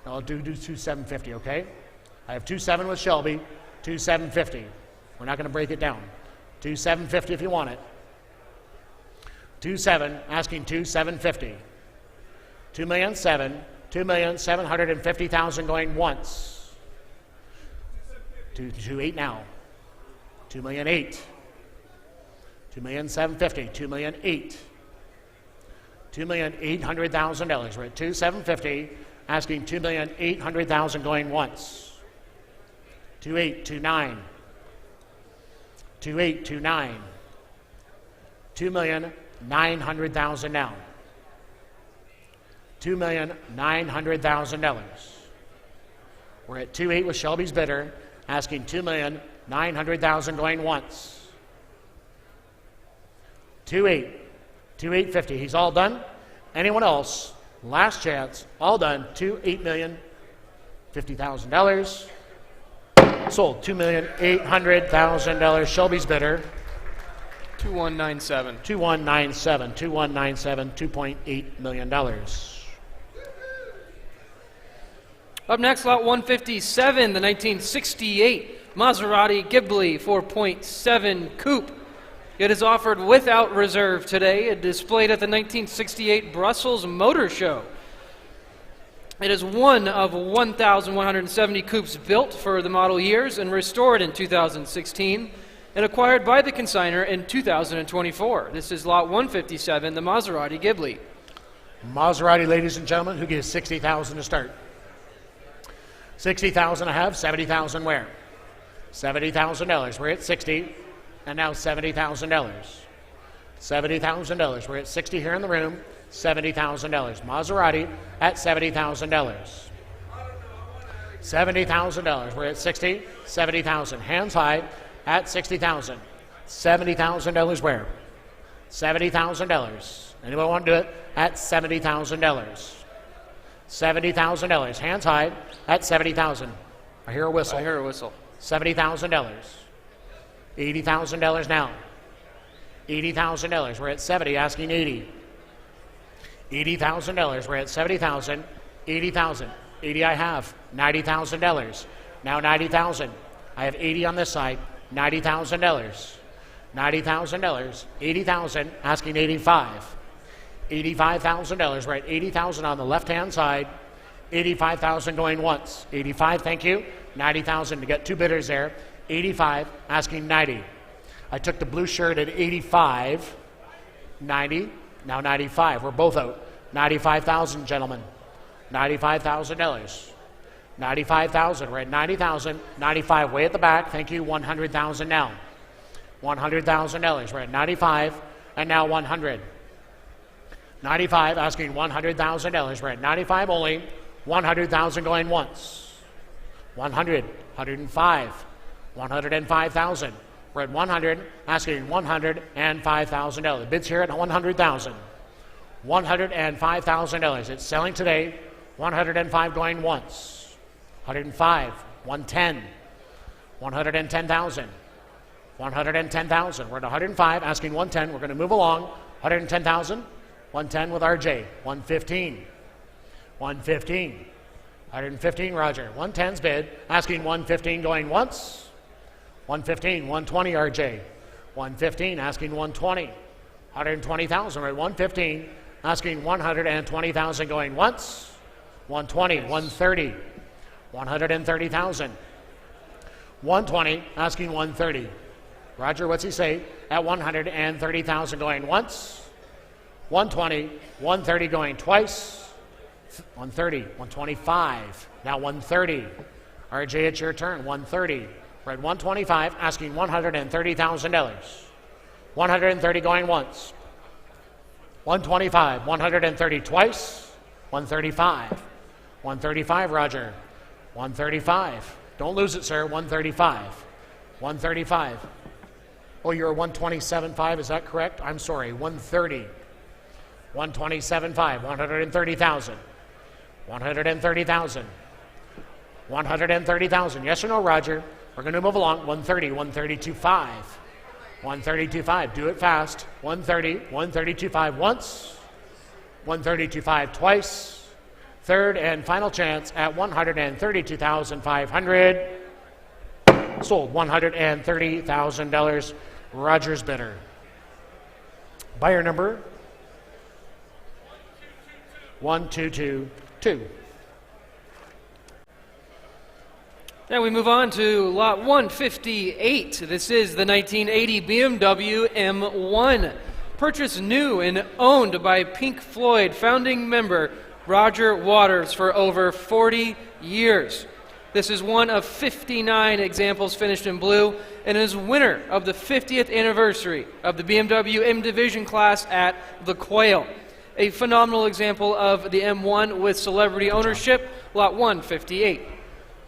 I'll do 2.750, okay? I have 2.7 with Shelby. 2.750. We're not going to break it down. 2.750 if you want it. 2.7, asking 2.750. 2,007,000, 2,750,000 going once. 2.8 now. 2,008,000. 2,750,000, 2,008,000. $2,800,000. We're at 2.750, asking 2,800,000 going once. 2.8, 2.9. 2.8, 2.9. 2,900,000 now. $2,900,000. We're at 2.8 with Shelby's bidder, asking 2,900,000 going once. 2.8, 2.850. He's all done. Anyone else? Last chance. All done. $2,850,000. Sold. $2,800,000. Shelby's bidder. 2197. 2197, 2197, $2.8 million. Up next, lot 157, the 1968 Maserati Ghibli 4.7 Coupe. It is offered without reserve today and displayed at the 1968 Brussels Motor Show. It is one of 1,170 coupes built for the model years and restored in 2016 and acquired by the consignor in 2024. This is lot 157, the Maserati Ghibli. Maserati, ladies and gentlemen, who gives $60,000 to start? 60,000 I have, 70,000 where? $70,000. We're at 60, and now $70,000. $70,000. We're at 60 here in the room. $70,000. Maserati at $70,000. $70,000. We're at 60, 70,000. Hands high at 60,000. $70,000 where? $70,000. Anybody want to do it? At $70,000. $70,000. Hands high at $70,000. I hear a whistle. I hear a whistle. $70,000. $80,000 now. $80,000. We're at 70, asking 80. $80,000. We're at 70,000. 80,000. 80 I have. $90,000. Now 90,000. I have 80 on this side. $90,000. $90,000. 80,000. Asking 85. $85,000. We're at 80,000 on the left-hand side. 85,000 going once. 85, thank you. 90,000 to get two bidders there. 85, asking 90. I took the blue shirt at 85. 90, now 95. We're both out. 95,000, gentlemen. $95,000. 95,000. We're at 90,000. 95, way at the back. Thank you. 100,000 now. $100,000. We're at 95, and now 100. 95, asking $100,000. We're at 95 only. 100,000 going once. 100, 105, 105,000. We're at 100, asking $105,000. Bids here at 100,000. $105,000. It's selling today. 105 going once. 105, 110, 110,000. 110,000. We're at 105, asking 110. We're going to move along. 110,000. 110 with RJ. 115. 115. 115, Roger. 110's bid. Asking 115 going once. 115. 120, RJ. 115, asking 120. 120,000. We're at 115. Asking 120,000 going once. 120. 130. 130,000. 120, asking 130. Roger, what's he say? At 130,000 going once. 120, 130 going twice. 130, 125, now 130. RJ, it's your turn. 130. We're at 125, asking $130,000. 130 going once. 125, 130 twice. 135. 135, Roger. 135. Don't lose it, sir. 135. 135. Oh, you're 127.5, is that correct? I'm sorry. 130. 127.5, 130,000. 130,000. 130,000. Yes or no, Roger? We're going to move along. 130, 132.5. 132.5. Do it fast. 130, 132.5 once. 132.5 twice. Third and final chance at 132,500. Sold. $130,000. Roger's bidder. Buyer number 1222. Now we move on to lot 158. This is the 1980 BMW M1. Purchased new and owned by Pink Floyd founding member Roger Waters for over 40 years. This is one of 59 examples finished in blue and is winner of the 50th anniversary of the BMW M Division class at the Quail. A phenomenal example of the M1 with celebrity ownership, lot 158.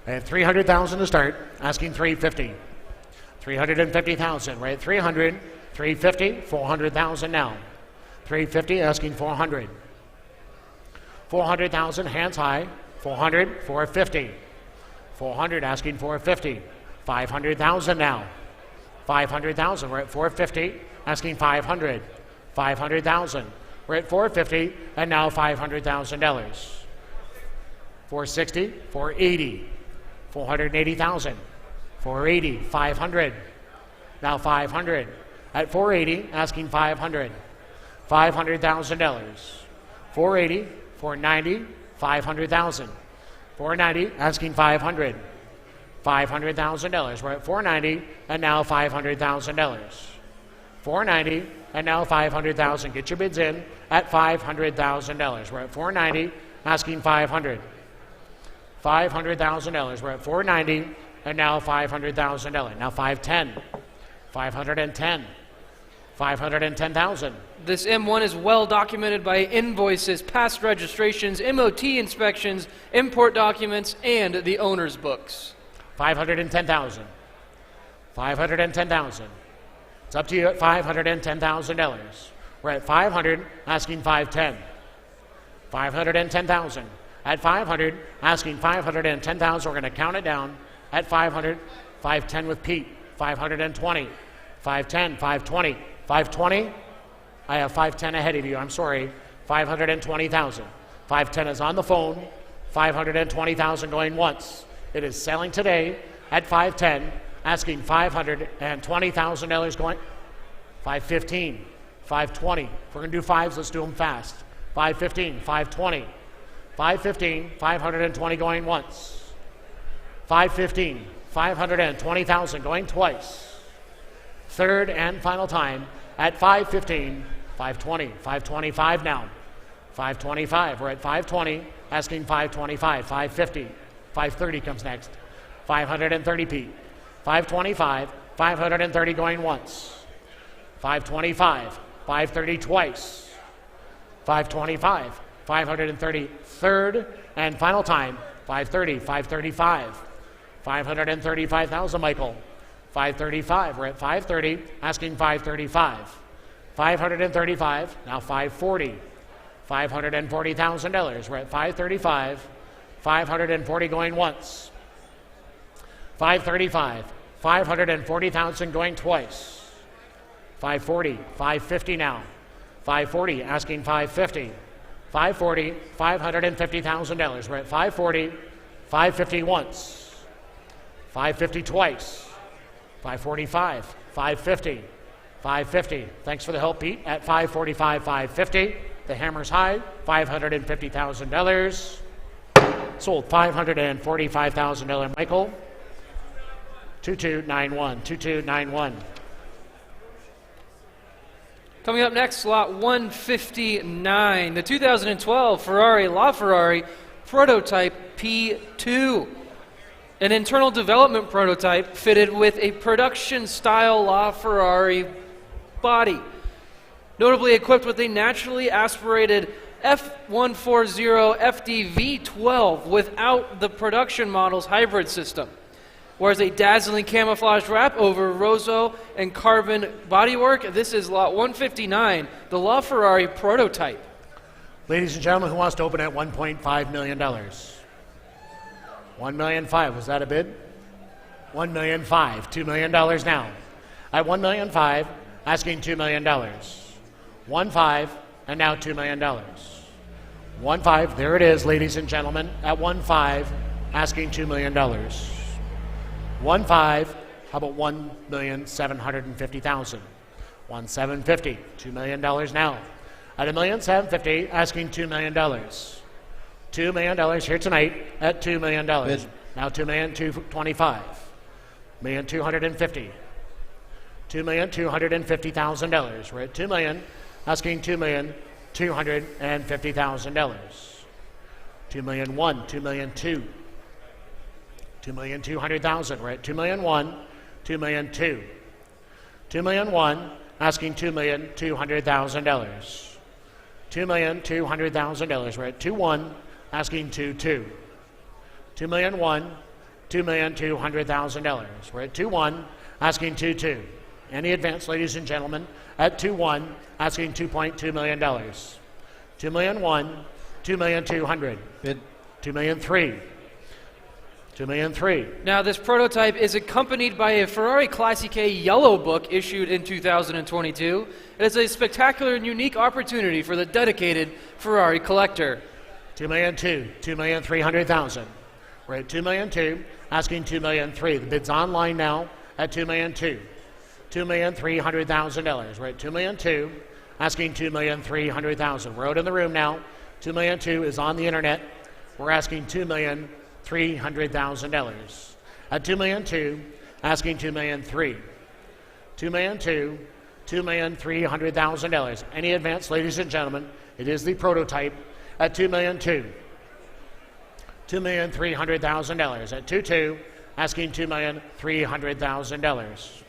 At 300,000 to start, asking 350. 350,000, right at 300, 350, 400,000 now. 350, asking 400. 400,000, hands high. 400, 450. 400, asking 450. 500,000 now. 500,000. We're at 450, asking 500. 500,000. We're at 450, and now $500,000. 460, 480, 480,000. 480, 500. Now 500. At 480, asking 500. $500,000. 480, 490, 500,000. 490, asking 500. $500,000. We're at 490, and now $500,000. 490, and now 500,000. Get your bids in at $500,000. We're at 490, asking 500. $500,000. We're at 490, and now $500,000. Now 510, 510, 510,000. This M1 is well documented by invoices, past registrations, MOT inspections, import documents, and the owner's books. 510,000. 510,000. It's up to you at $510,000. We're at 500, asking 510. 510,000. At 500, asking 510,000. We're going to count it down at 500. 510 with Pete. 520. 510, 520. 520. I have 510 ahead of you. I'm sorry. 520,000. 510 is on the phone. 520,000 going once. It is selling today at 510, asking $520,000 going. 515, 520. If we're going to do fives, let's do them fast. 515, 520. 515, 520 going once. 515, 520,000 going twice. Third and final time at 515, 520, 525 now. 525, we're at 520, asking 525, 550, 530 comes next. 530 Pete. 525, 530 going once. 525, 530 twice. 525, 530 third and final time. 530, 535. 535,000, Michael. 535, we're at 530, asking 535. 535, now 540. $540,000, we're at 535. 540 going once. 535, 540,000 going twice. 540, 550 now. 540, asking 550. 540, $550,000. We're at 540, 550 once. 550 twice. 545, 550, 550. Thanks for the help, Pete. At 545, 550. The hammer's high, $550,000. Sold $545,000, Michael. 2291, 2291. Coming up next, slot 159, the 2012 Ferrari LaFerrari Prototype P2. An internal development prototype fitted with a production-style LaFerrari body. Notably equipped with a naturally aspirated F140 FD-V12 without the production model's hybrid system. Wears a dazzling camouflage wrap over Rosso and carbon bodywork. This is lot 159, the LaFerrari prototype. Ladies and gentlemen, who wants to open at $1.5 million? $1.5 million. Was that a bid? $1.5 million. $2 million now. At $1.5 million, asking $2 million. 1.5, and now $2 million. 1.5, there it is, ladies and gentlemen. At 1.5, asking $2 million. 1.5, how about $1,750,000? 1,750, $2 million now. At $1,750,000, asking $2 million. $2 million here tonight at $2 million. Bid. Now $2,225,000. $1,250,000. $2,250,000. We're at $2 million, asking $2,250,000. $2,000,001, $2,000,002. $2,200,000. We're at $2,000,001, $2,000,002. $2,000,001, asking $2,200,000. $2,200,000. We're at 2,1, asking 2,2. $2,000,001, $2,200,000. We're at 2,1, asking 2,2. Any advance, ladies and gentlemen, at 2,1, asking $2.2 million. $2,000,001, $2,200,000. Bid. $2,000,003. 2,000,003. Now, this prototype is accompanied by a Ferrari Classic A Yellow Book issued in 2022. It is a spectacular and unique opportunity for the dedicated Ferrari collector. 2,002,000, 2,300,000. We're at 2,002,000, asking 2,003,000. The bid's online now at 2,002,000. $2,300,000. We're at 2,002,000, asking 2,300,000. We're out in the room now. 2,002,000 is on the internet. We're asking $2,300,000. At 2,002,000, asking 2,003,000. 2,002,000, $2,300,000. Any advance, ladies and gentlemen? It is the prototype at 2,002,000. $2,300,000. At 2,200,000, asking $2,300,000.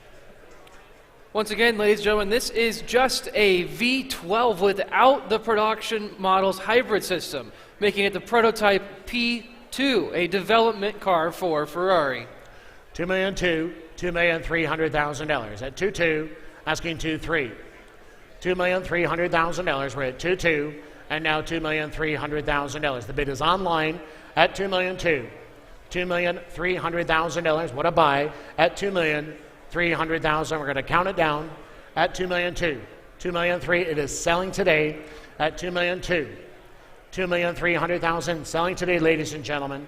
Once again, ladies and gentlemen, this is just a V12 without the production model's hybrid system, making it the prototype P2, a development car for Ferrari. 2,002,000, $2,300,000. At 2,200,000, asking 2,300,000. $2,300,000. We're at 2,200,000, and now $2,300,000. The bid is online at 2,002,000. $2,300,000. What a buy at 2,300,000. We're going to count it down at 2,002,000. 2,003,000. It is selling today at 2,002,000. 2,300,000 selling today, ladies and gentlemen.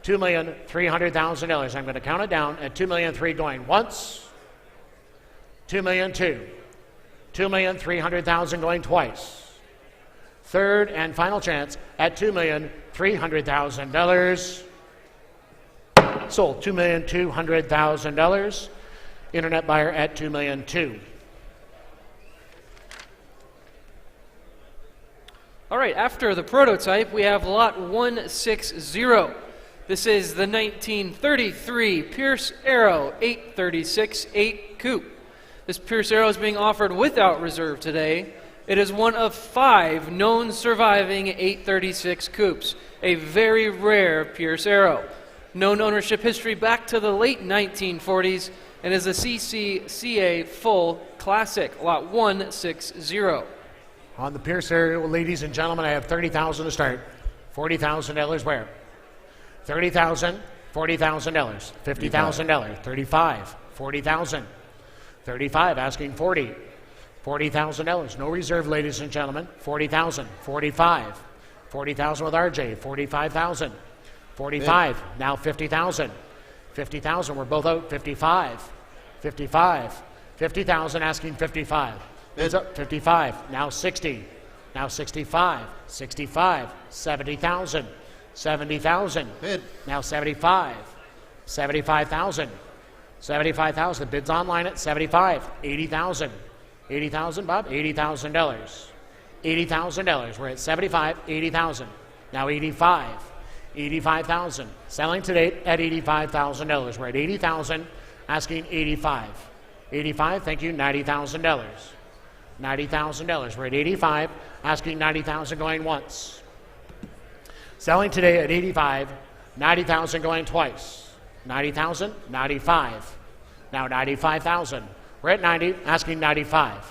$2,300,000. I'm going to count it down at 2,003,000 going once. 2,002,000. 2,300,000 going twice. Third and final chance at $2,300,000. Sold $2,200,000. Internet buyer at $2,200,000. All right, after the prototype, we have lot 160. This is the 1933 Pierce Arrow 836 8 Coupe. This Pierce Arrow is being offered without reserve today. It is one of 5 known surviving 836 coupes, a very rare Pierce Arrow. Known ownership history back to the late 1940s, and is a CCCA full classic, lot 160. On the Pierce Arrow, ladies and gentlemen, I have $30,000 to start. $40,000 where? $30,000, $40,000, $50,000, $35,000, $40,000, $35,000, asking $40,000, $40,000. No reserve, ladies and gentlemen. $40,000, $45,000, $40,000 with RJ, $45,000, $45,000, now $50,000, $50,000. We're both out. $55,000, $55,000, $50,000, asking $55,000. Bids up. $55,000, now $60,000, now $65,000, $65,000, $70,000, $70,000. Bid. Now $75,000, $75,000, $75,000. The bid's online at $75,000, $80,000, $80,000, Bob, $80,000, $80,000. We're at $75,000, $80,000, now $85,000, $85,000. Selling today at $85,000. We're at $80,000, asking $85,000, $85,000. Thank you, $90,000, $90,000. We're at $85,000, asking $90,000, going once. Selling today at $85,000, $90,000 going twice. $90,000, $95,000. Now $95,000. We're at $90,000, asking $95,000.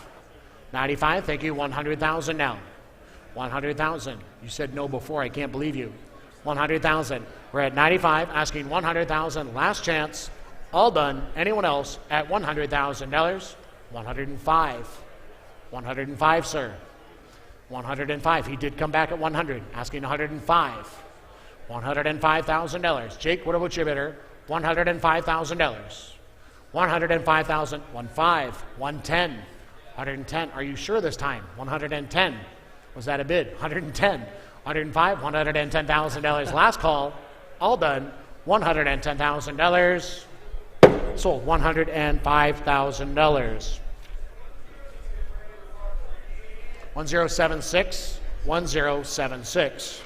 $95,000, thank you, $100,000 now. $100,000. You said no before, I can't believe you. $100,000. We're at $95,000, asking $100,000. Last chance, all done. Anyone else at $100,000? $105,000. $105,000, sir. $105,000. He did come back at $100,000, asking $105,000. $105,000. Jake, what about your bidder? $105,000. $105,000. 105, 110, 110. Are you sure this time? 110. Was that a bid? 110, 105, $110,000. Last call, all done. $110,000. Sold $105,000. 1076, 1076.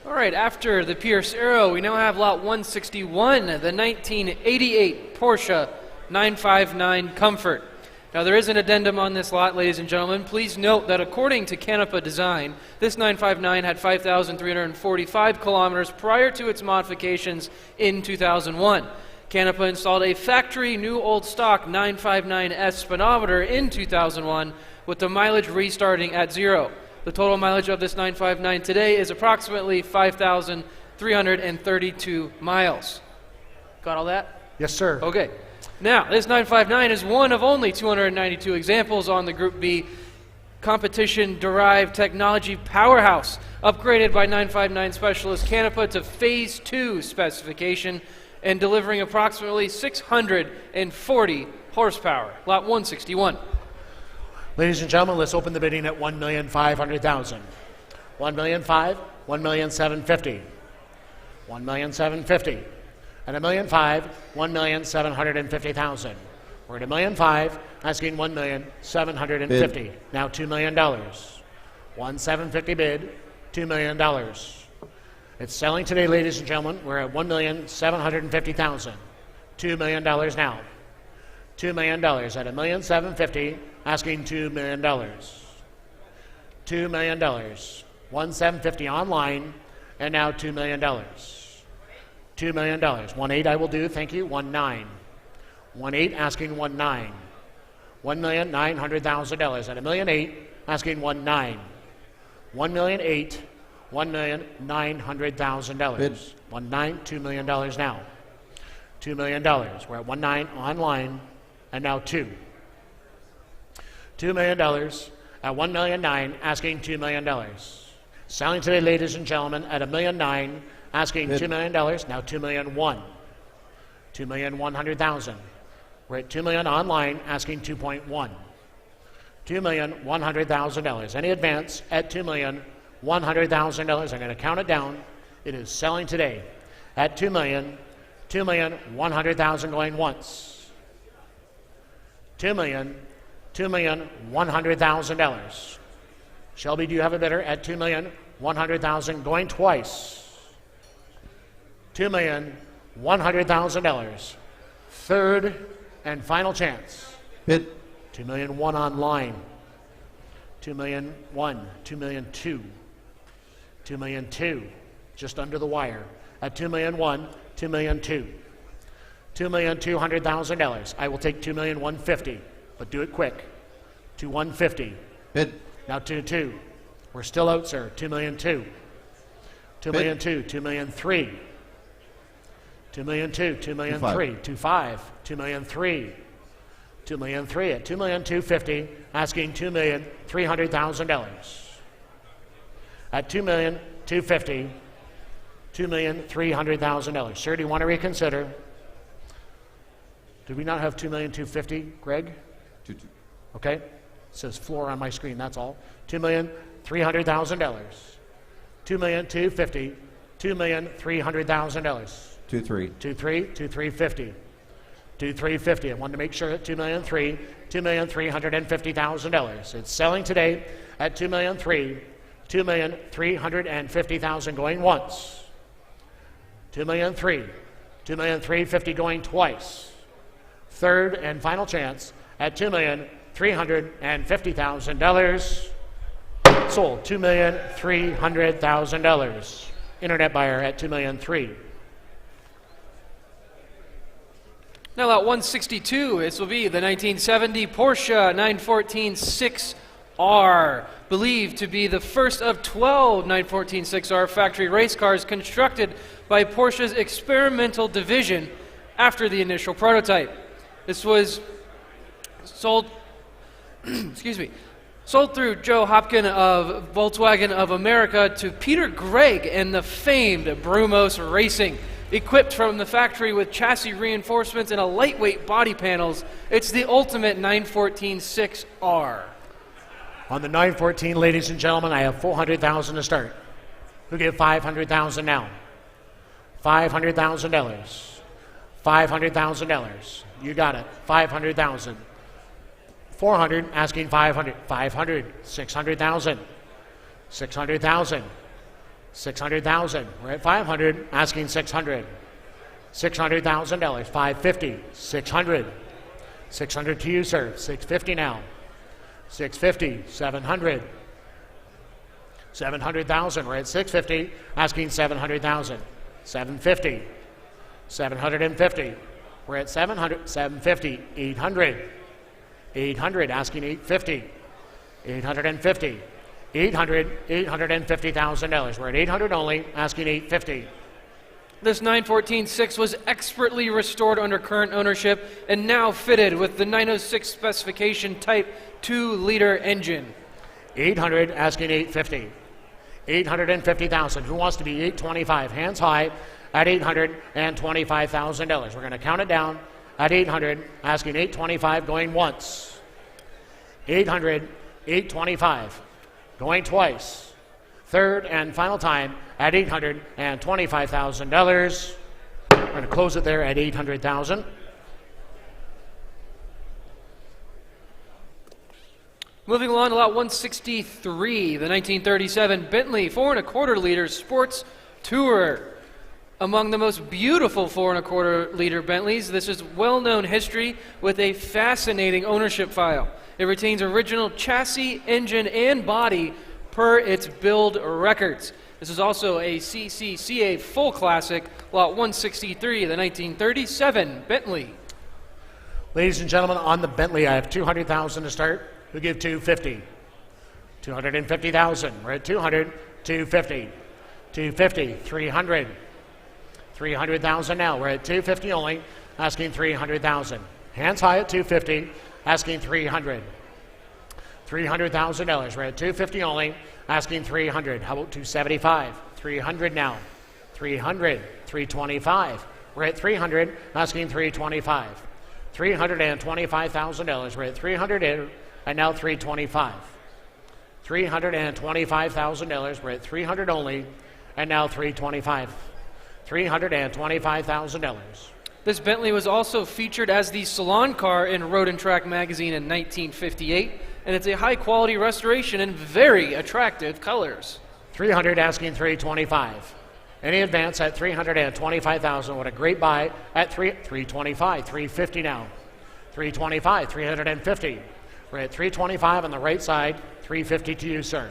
All right, after the Pierce Arrow, we now have lot 161, the 1988 Porsche 959 Comfort. Now, there is an addendum on this lot, ladies and gentlemen. Please note that according to Canapa Design, this 959 had 5,345 kilometers prior to its modifications in 2001. Canapa installed a factory new old stock 959S speedometer in 2001 with the mileage restarting at 0. The total mileage of this 959 today is approximately 5,332 miles. Got all that? Yes, sir. Okay. Now, this 959 is one of only 292 examples on the Group B competition-derived technology powerhouse, upgraded by 959 specialist Canepa to Phase 2 specification and delivering approximately 640 horsepower. Lot 161. Ladies and gentlemen, let's open the bidding at $1,500,000. 1,500,000, 1,750,000, 1,750,000, and $1,500,000, 1,750,000. We're at $1,500,000, asking $1,750,000. Now $2 million. 1,750 bid, $2 million. It's selling today, ladies and gentlemen. We're at $1,750,000. $2 million now. $2 million at $1,750,000, asking $2 million. $2 million. 1,750 online, and now $2 million. $2 million. 1.8 I will do, thank you. 1.9. 1.8 asking 1.9. $1,900,000 at $1,800,000, asking 1.9. 1,800,000. $1,900,000. 1.9, $2 million now. $2 million. We're at 1.9 online, and now 2. $2 million at $1,900,000, asking $2 million. Selling today, ladies and gentlemen, at $1,900,000, asking $2 million. Now $2,100,000. $2,100,000. We're at $2 million online, asking 2.1. $2,100,000. Any advance at $2,100,000. I'm going to count it down. It is selling today at $2,100,000 going once. $2,100,000. Shelby, do you have a bidder at $2,100,000 going twice? $2,100,000. Third and final chance. Bid. $2,000,001 online. $2,000,001. $2,000,002. $2,000,002. Just under the wire. At $2,000,001. $2,000,002. $2,200,000. I will take $2,150,000, but do it quick. To $150,000. Bid. Now 2.2. We're still out, sir. $2,000,002. $2,000,002. $2,000,003. $2,000,002. $2,000,003. $2,500,000. $2,000,003. $2,000,003 at $2,250,000, asking $2,300,000. At $2,250,000, $2,300,000. Sir, do you want to reconsider? Did we not have $2,250,000, Greg? Okay. It says floor on my screen, that's all. $2,300,000. $2,250,000, $2,300,000. 2.3. 2.3, 2,350. 2,350. I wanted to make sure at $2,300,000, $2,350,000. It's selling today at $2,300,000, $2,350,000 going once. $2,300,000, $2,350,000 going twice. Third and final chance at $2,350,000. Sold. $2,300,000. Internet buyer at $2,300,000. Now lot 162, this will be the 1970 Porsche 914 6R, believed to be the first of 12 914 6R factory race cars constructed by Porsche's experimental division after the initial prototype. This was sold, sold through Joe Hopkin of Volkswagen of America to Peter Gregg and the famed Brumos Racing. Equipped from the factory with chassis reinforcements and a lightweight body panels, it's the ultimate 914 6R. On the 914, ladies and gentlemen, I have $400,000 to start. Who give $500,000 now? $500,000. $500,000. You got it. $500,000. 400, asking 500. 500. 600,000. 600,000. 600,000. We're at 500, asking 600. $600,000. 550. 600. 600 to you, sir. 650 now. 650. 700. 700,000. We're at 650, asking 700,000. 750. 750. We're at 700. 750. 800. 800, asking 850. 850. $850,000. We're at 800 only, asking 850. This 914-6 was expertly restored under current ownership and now fitted with the 906 specification Type 2-liter engine. 800, asking 850. 850,000. Who wants to be 825? Hands high at $825,000. We're going to count it down at 800, asking 825, going once. 800, 825, going twice. Third and final time at $825,000. We're going to close it there at 800,000. Moving along to lot 163, the 1937 Bentley 4.25-liter Sports Tourer. Among the most beautiful 4.25-liter Bentleys, this is well-known history with a fascinating ownership file. It retains original chassis, engine, and body per its build records. This is also a CCCA full classic, lot 163, the 1937 Bentley. Ladies and gentlemen, on the Bentley, I have 200,000 to start. Who give 250? 250,000. We're at 200, 250. 250, 300. 300,000 now. We're at 250 only, asking 300,000. Hands high at 250, asking 300. $300,000. We're at 250 only, asking 300. How about 275? 300 now. 300, 325. We're at 300, asking 325. $325,000. We're at 300 and now 325. $325,000. We're at 300 only, and now 325. $325,000. This Bentley was also featured as the salon car in Road and Track magazine in 1958, and it's a high-quality restoration in very attractive colors. 300, asking 325. Any advance at 325,000. What a great buy at 325. 350 now. 325. 350. We're at 325 on the right side. 350 to you, sir.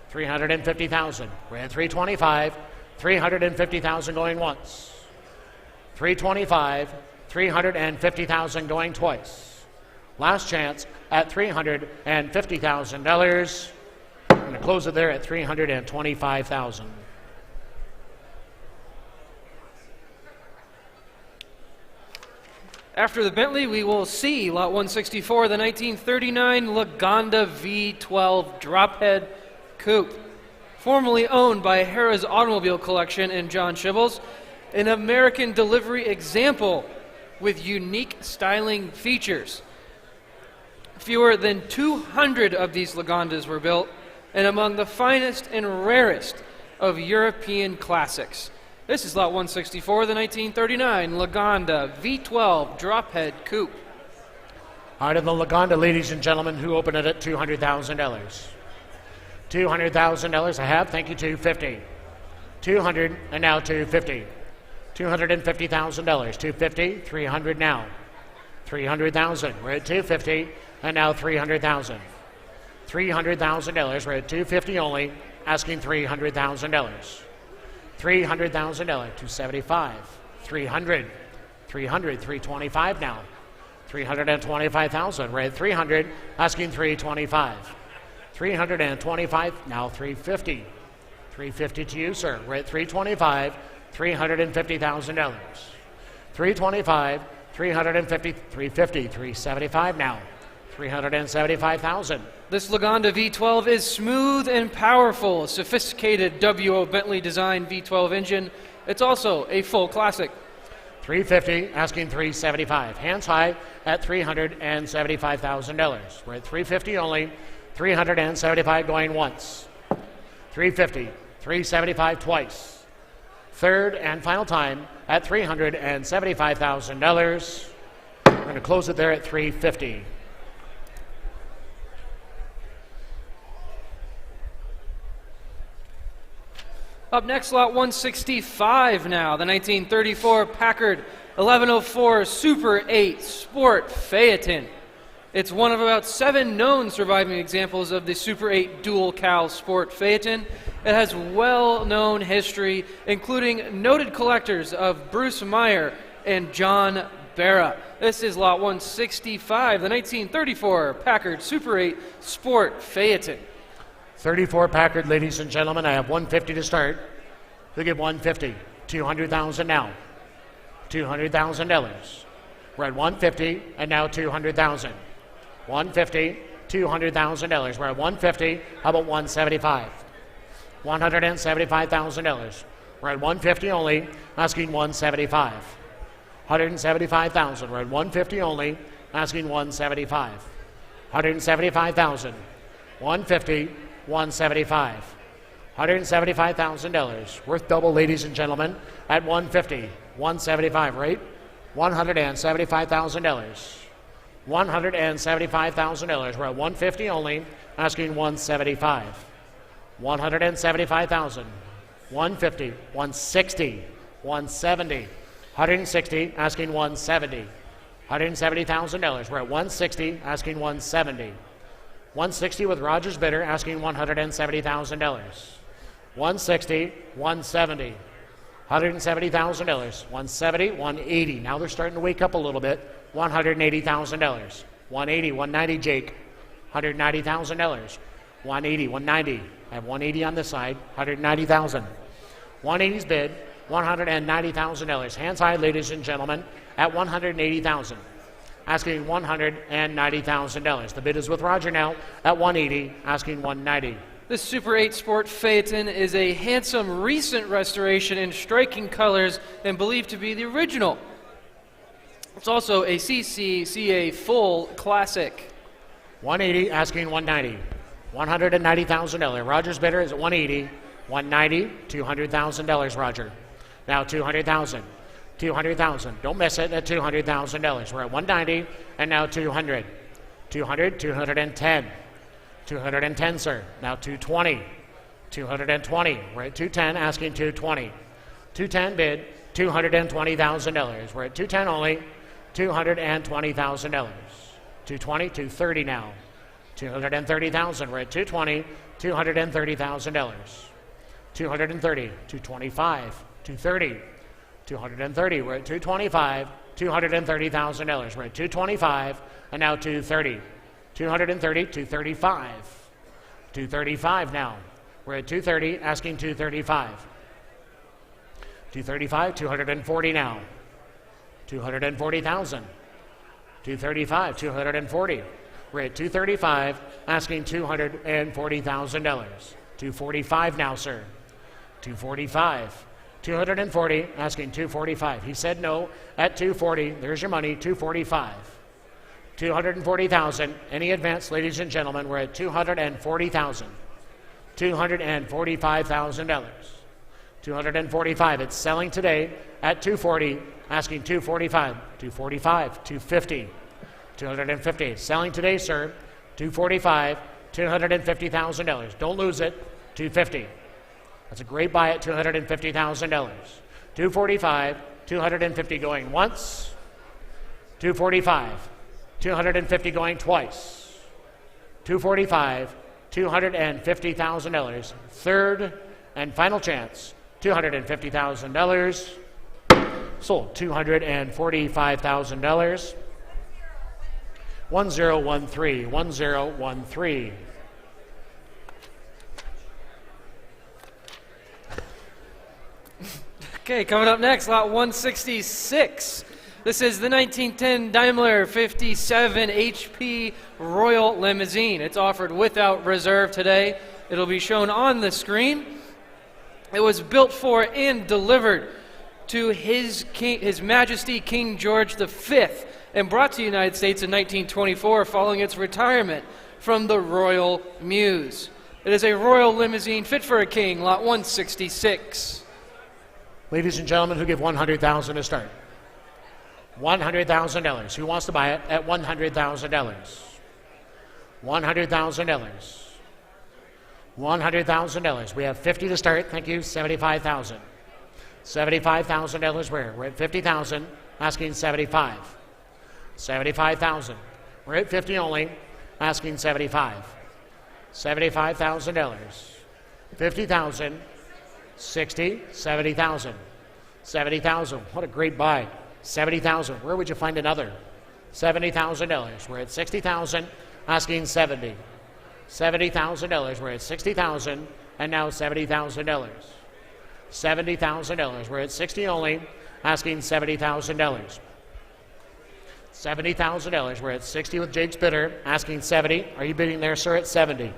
350,000. We're at 325. 350,000 going once. 325. 350,000 going twice. Last chance at $350,000. I'm going to close it there at 325,000. After the Bentley, we will see lot 164, the 1939 Lagonda V12 drophead coupe, formerly owned by Harrah's Automobile Collection and John Shibbles, an American delivery example with unique styling features. Fewer than 200 of these Lagondas were built, and among the finest and rarest of European classics. This is lot 164, the 1939 Lagonda V12 drophead coupe. Out of the Lagonda, ladies and gentlemen, who opened it at $200,000? $200,000 I have. Thank you, 250. 200 and now 250. $250,000. 250, 300 now. 300,000. We're at 250 and now 300,000. $300,000. We're at 250 only, asking $300,000. $300,000, 275, 300, 300, 325 now. 325,000. We're at 300, asking 325. 325 now 350. 350 to you, sir. We're at 325, $350,000. 325, 350, 350, 375 now. 375,000. This Lagonda V12 is smooth and powerful, a sophisticated WO Bentley designed V12 engine. It's also a full classic. 350, asking 375. Hands high at $375,000. We're at 350 only, 375 going once. 350, 375 twice. Third and final time at $375,000. We're going to close it there at 350. Up next, lot 165 now, the 1934 Packard 1104 Super 8 Sport Phaeton. It's one of about 7 known surviving examples of the Super 8 dual cowl Sport Phaeton. It has well-known history, including noted collectors of Bruce Meyer and John Barra. This is lot 165, the 1934 Packard Super 8 Sport Phaeton. 34 Packard, ladies and gentlemen. I have 150 to start. They'll give 150. 200,000 now. $200,000. We're at 150 and now 200,000. 150, $200,000. We're at 150. How about 175? $175,000. We're at 150 only, asking 175. 175,000. We're at 150 only, asking 175. 175,000. 150, 175. $175,000. Worth double, ladies and gentlemen, at 150. 175, right? $175,000. $175,000. We're at 150 only, asking 175. 175,000. 150, 160, 170, 160, asking 170. $170,000. We're at 160, asking 170. 160 with Rogers bidder, asking $170,000. 160, 170. $170,000. 170, 180. Now they're starting to wake up a little bit. $180,000. 180, 190, Jake. $190,000. 180, 190. I have 180 on this side. 190,000. 180's bid. $190,000. Hands high, ladies and gentlemen, at $180,000. Asking $190,000. The bid is with Roger now at 180, asking 190. This Super 8 Sport Phaeton is a handsome recent restoration in striking colors and believed to be the original. It's also a CCCA full classic. 180, asking 190. $190,000. Roger's bidder is at 180. 190, $200,000, Roger. Now 200,000. 200,000. Don't miss it at $200,000. We're at 190 and now 200. 200, 210. 210, sir. Now 220. 220. We're at 210, asking 220. 210 bid, $220,000. We're at 210 only, $220,000. 220, 230 now. 230,000. We're at 220, $230,000. 230, 225, 230. 230. We're at 225, $230,000. We're at 225 and now 230. 230, 235. 235 now. We're at 230, asking 235. 235, 240 now. 240,000. 235, 240. We're at 235, asking $240,000. 245 now, sir. 245. 240, asking 245. He said no at 240. There's your money, 245. 240,000. Any advance, ladies and gentlemen, we're at 240,000. $245,000. 245. It's selling today at 240, asking 245. 245, 250. 250. Selling today, sir, 245, $250,000. Don't lose it, 250. That's a great buy at $250,000. 245, 250 going once. 245, 250 going twice. 245, $250,000. Third and final chance, $250,000. Sold $245,000. 1013, 1013. Okay, coming up next, lot 166. This is the 1910 Daimler 57 HP Royal Limousine. It's offered without reserve today. It'll be shown on the screen. It was built for and delivered to His Majesty King George V and brought to the United States in 1924 following its retirement from the Royal Mews. It is a royal limousine fit for a king, lot 166. Ladies and gentlemen, who give $100,000 to start? $100,000. Who wants to buy it at $100,000? $100,000. $100,000. We have 50 to start. Thank you. $75,000. $75,000 where? We're at 50,000. Asking 75. 75,000. We're at 50 only. Asking 75. $75,000. 50,000. 60, 70,000. 70,000. What a great buy. 70,000. Where would you find another? $70,000. We're at 60,000, asking 70. $70,000. We're at $60,000 and now $70,000. $70,000. We're at 60 only, asking $70,000. $70,000. We're at 60 with Jake's bidder, asking 70. Are you bidding there, sir, at 70?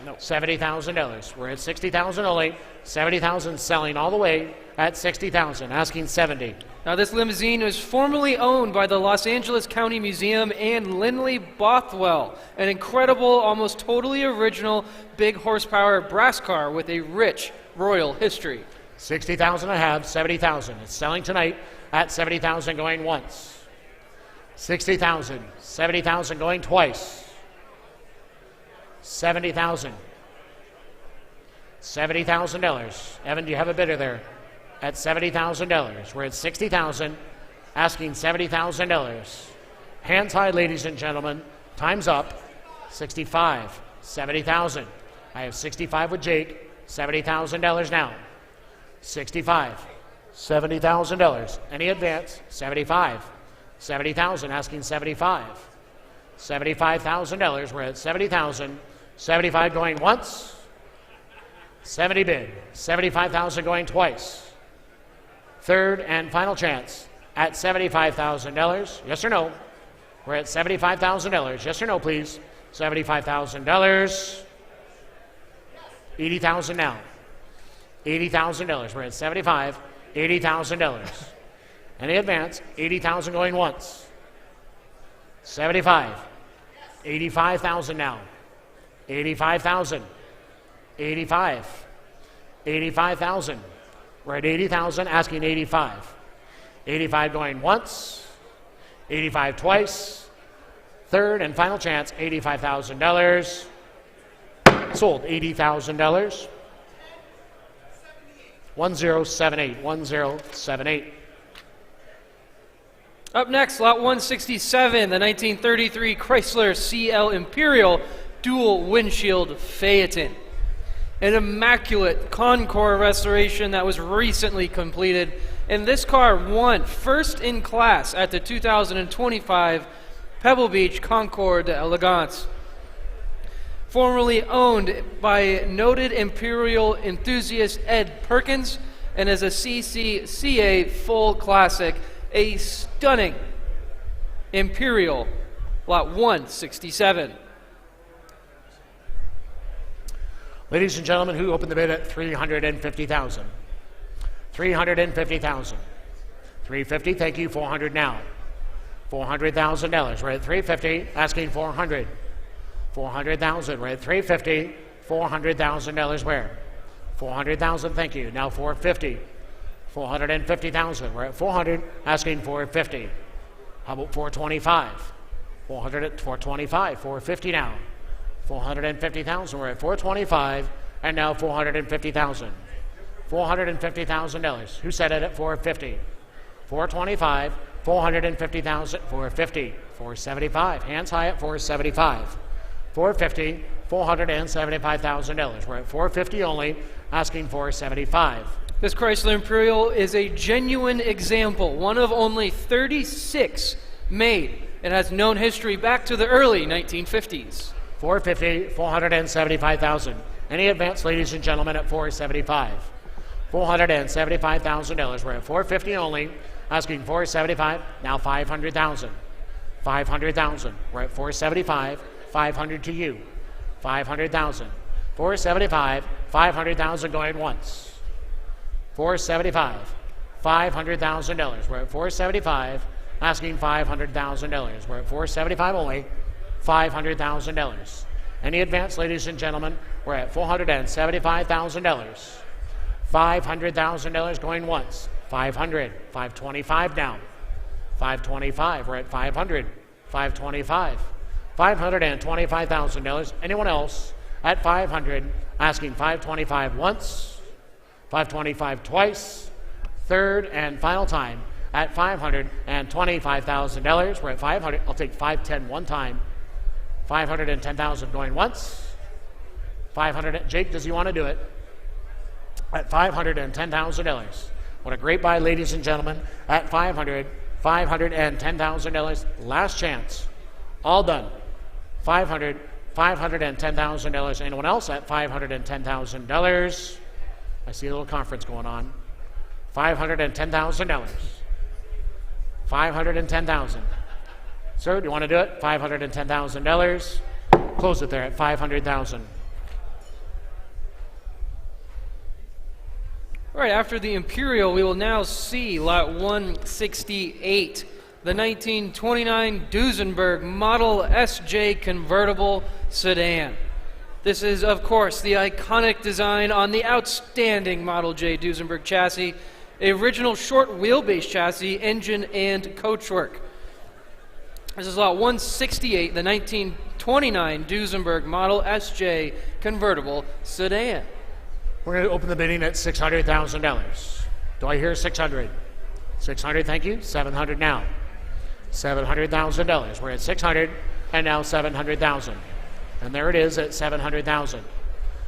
No. $70,000. We're at 60,000 only. 70,000 selling all the way at 60,000, asking 70. Now, this limousine was formerly owned by the Los Angeles County Museum and Lindley Bothwell, an incredible, almost totally original, big horsepower brass car with a rich royal history. 60,000 I have, 70,000. It's selling tonight at 70,000 going once. 60,000, 70,000 going twice. 70,000. $70,000. Evan, do you have a bidder there? At $70,000. We're at 60,000, asking $70,000. Hands high, ladies and gentlemen. Time's up. 65, 70,000. I have 65 with Jake. $70,000 now. 65, $70,000. Any advance? 75. 70,000, asking 75. $75,000. We're at 70,000. 75 going once. 70 bid. 75,000 going twice. Third and final chance at $75,000. Yes or no? We're at $75,000. Yes or no, please? $75,000. 80,000 now. $80,000. We're at 75. $80,000. Any advance? 80,000 going once. 75. 85,000 now. 85,000. 85. 85,000. We're at 80,000, asking 85. 85 going once. 85 twice. Third and final chance, $85,000. Sold, $80,000. 1078. 1078. Up next, lot 167, the 1933 Chrysler CL Imperial dual windshield Phaeton. An immaculate Concours restoration that was recently completed, and this car won first in class at the 2025 Pebble Beach Concours d'Elegance. Formerly owned by noted Imperial enthusiast Ed Perkins, and as a CCCA full classic, a stunning Imperial lot 167. Ladies and gentlemen, who opened the bid at $350,000? $350,000. $350, thank you, $400 now. $400,000. We're at $350, asking $400. $400,000. We're at $350, $400,000 where? $400,000, thank you. Now $450. $450,000. We're at $400, asking $450. How about $425? $400 at $425. $450 now. $450,000. We're at $425, and now $450,000. $450,000. Who said it at $450? $425, $450,000, $450, $475. Hands high at $475. $450, $475,000. We're at $450 only, asking $475. This Chrysler Imperial is a genuine example, one of only 36 made. It has known history back to the early 1950s. $450, $475,000. Any advance, ladies and gentlemen, at $475. $475,000. We're at $450 only, asking $475. Now $500,000. $500,000. We're at $475. $500 to you. $500,000. $475. $500,000 going once. $475. $500,000. We're at $475, asking $500,000. We're at $475 only. $500,000. Any advance, ladies and gentlemen? We're at $475,000. $500,000 going once. $500. $525 down. $525. We're at $500. $525. $525,000. Anyone else at $500, asking $525 once, $525 twice, third and final time at $525,000. We're at $500. I'll take $510 one time. $510,000 going once. $500. Jake, does he want to do it? At $510,000. What a great buy, ladies and gentlemen. At $500, $510,000. Last chance. All done. $500, $510,000. Anyone else at $510,000? I see a little conference going on. $510,000. $510,000. Sir, do you want to do it? $510,000. Close it there at $500,000. All right, after the Imperial, we will now see lot 168, the 1929 Duesenberg Model SJ convertible sedan. This is, of course, the iconic design on the outstanding Model J Duesenberg chassis, original short wheelbase chassis, engine, and coachwork. This is lot 168, the 1929 Duesenberg Model SJ convertible sedan. We're going to open the bidding at $600,000. Do I hear 600? 600, thank you. 700 now. $700,000. We're at 600 and now 700,000. And there it is at 700,000.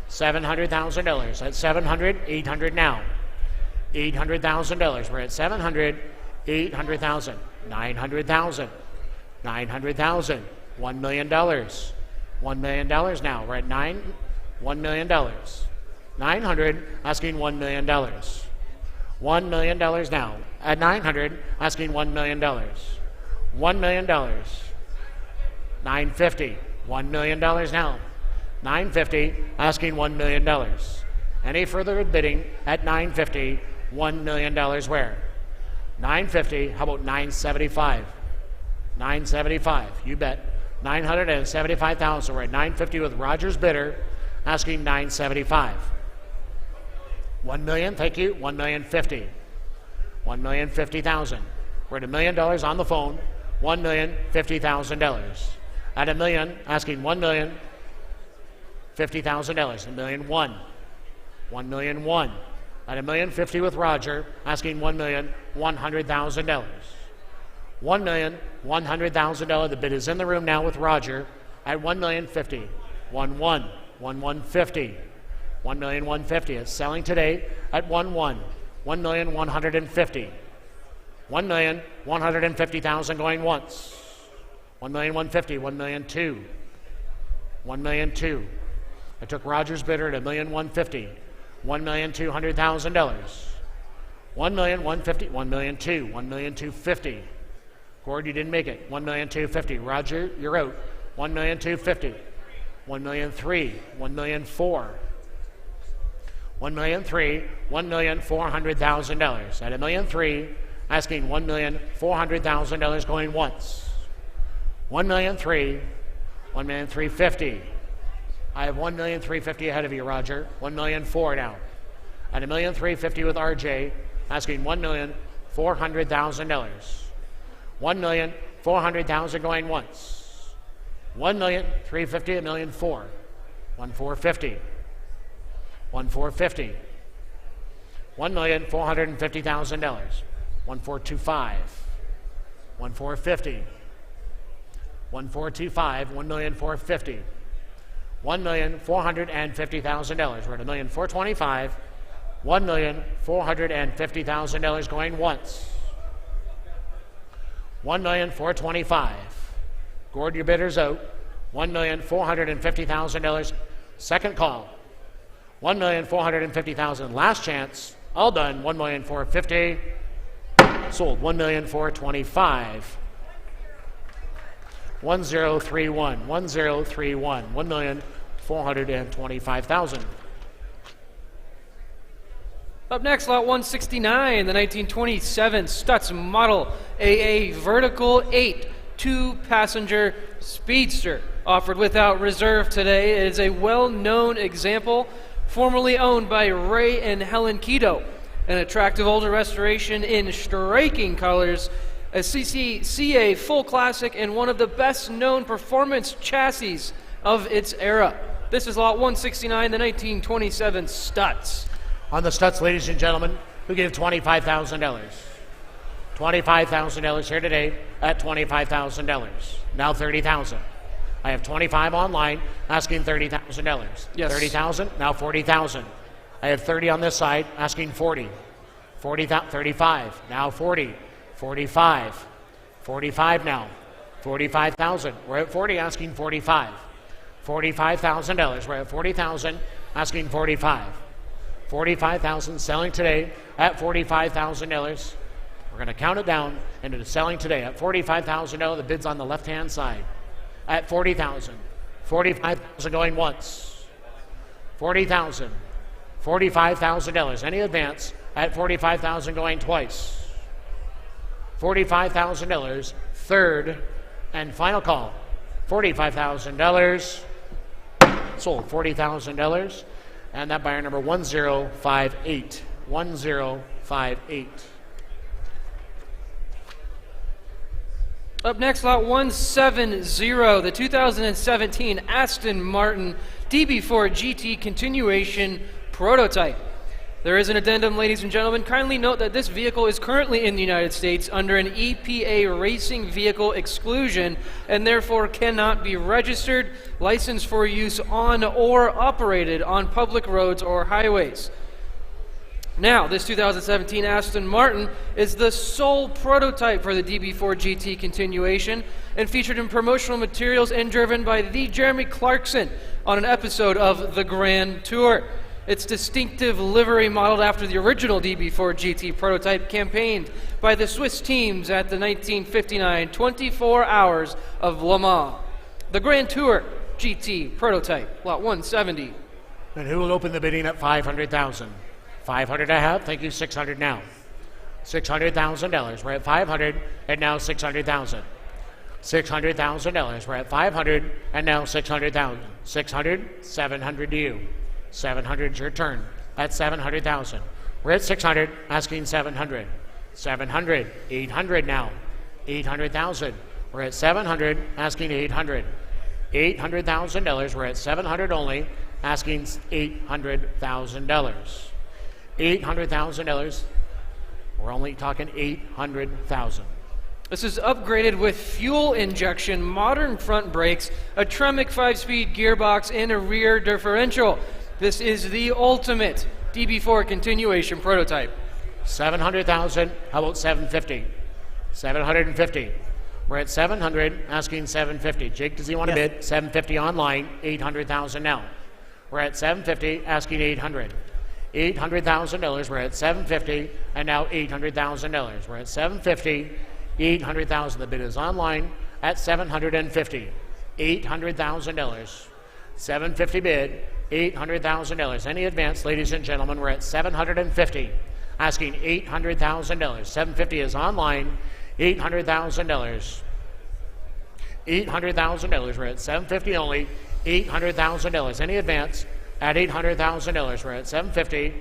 $700,000 at 700, 800 now. $800,000. We're at 700, 800,000. 900,000. 900,000. $1 million. $1 million now. We're at $1 million. 900, asking $1 million. $1 million now. At 900, asking $1 million. $1 million. 950. $1 million now. 950, asking $1 million. Any further bidding at 950, $1 million where? 950, how about 975? 975, you bet. 975,000. We're at 950 with Rogers bidder, asking 975. 1 million, thank you. 1,050,000. 1,050,000. We're at $1 million on the phone. $1,050,000. At $1 million, asking $1,050,000. $1,000,001. $1,000,001. At $1,050,000 with Roger, asking $1,100,000. $1,100,000. The bid is in the room now with Roger at $1,050,000. 1,150. 1,150,000. It's selling today at 1,150,000. 1,150,000 going once. 1,150,000. 1,002,000. 1,002,000. I took Roger's bidder at $1,150,000. $1,200,000. 1,150,000. 1,002,000. 1,250,000. Gord, you didn't make it. 1,250,000. Roger, you're out. 1,250,000. 1,003,000. 1,004,000. 1,003,000. $1,400,000. At $1,003,000, asking $1,400,000 going once. 1,003,000. 1,350,000. I have 1,350,000 ahead of you, Roger. 1,400,000 now. At $1,350,000 with RJ, asking $1,400,000. 1,400,000 going once. 1,350,000. 1,400,000. 1,450,000. 1,450,000. $1,450,000. 1,425,000. 1,450,000. 1,425,000. 1,450,000. $1,450,000. We're at $1,425,000. $1,450,000 going once. 1,425,000. Gord, your bidder's out. $1,450,000. Second call. 1,450,000. Last chance. All done. 1,450,000. Sold. 1,425,000. 1031. 1031. 1,425,000. Up next, lot 169, the 1927 Stutz Model AA Vertical 8 two-passenger speedster, offered without reserve today. It is a well-known example, formerly owned by Ray and Helen Keto. An attractive older restoration in striking colors, a CCCA full classic, and one of the best-known performance chassis of its era. This is lot 169, the 1927 Stutz. On the Stutz, ladies and gentlemen, who gave $25,000. $25,000 here today at $25,000. Now $30,000. I have 25 online, asking $30,000. Yes. 30,000, now 40,000. I have 30 on this side, asking 40. 35, now 40. 45. 45 now. 45,000. We're at 40, asking 45. $45,000. We're at 40,000, asking 45. 45,000, selling today at $45,000. We're going to count it down, and it is selling today at $45,000. The bid's on the left-hand side at 40,000. 45,000 going once. 40,000. $45,000. Any advance at 45,000 going twice. $45,000. Third and final call. $45,000. Sold $40,000. And that buyer number 1058. 1058. Up next, lot 170, the 2017 Aston Martin DB4 GT continuation prototype. There is an addendum, ladies and gentlemen. Kindly note that this vehicle is currently in the United States under an EPA racing vehicle exclusion and therefore cannot be registered, licensed for use on or operated on public roads or highways. Now, this 2017 Aston Martin is the sole prototype for the DB4 GT continuation and featured in promotional materials and driven by the Jeremy Clarkson on an episode of The Grand Tour. Its distinctive livery, modeled after the original DB4 GT prototype, campaigned by the Swiss teams at the 1959 24 Hours of Le Mans. The Grand Tour GT prototype, lot 170. And who will open the bidding at 500,000? 500 I have, thank you, 600 now. $600,000, we're at 500 and now 600,000. $600,000, we're at 500 and now 600,000. 600, 700 to you. 700 is your turn. At 700,000. We're at 600, asking 700. 700, 800 now. 800,000. We're at 700, asking 800. $800,000, we're at 700 only, asking $800,000. $800,000. We're only talking 800,000. This is upgraded with fuel injection, modern front brakes, a Tremec 5-speed gearbox, and a rear differential. This is the ultimate DB4 continuation prototype. 700,000. How about 750? 750. We're at 700, asking 750. Jake, does he want to bid? 750 online, 800,000 now. We're at 750, asking 800. $800,000. We're at 750, and now $800,000. We're at 750, 800,000. The bid is online at 750. $800,000. 750 bid. $800,000. Any advance, ladies and gentlemen, we're at 750, asking $800,000. 750 is online, $800,000. $800,000. We're at 750 only, $800,000. Any advance at $800,000. We're at 750,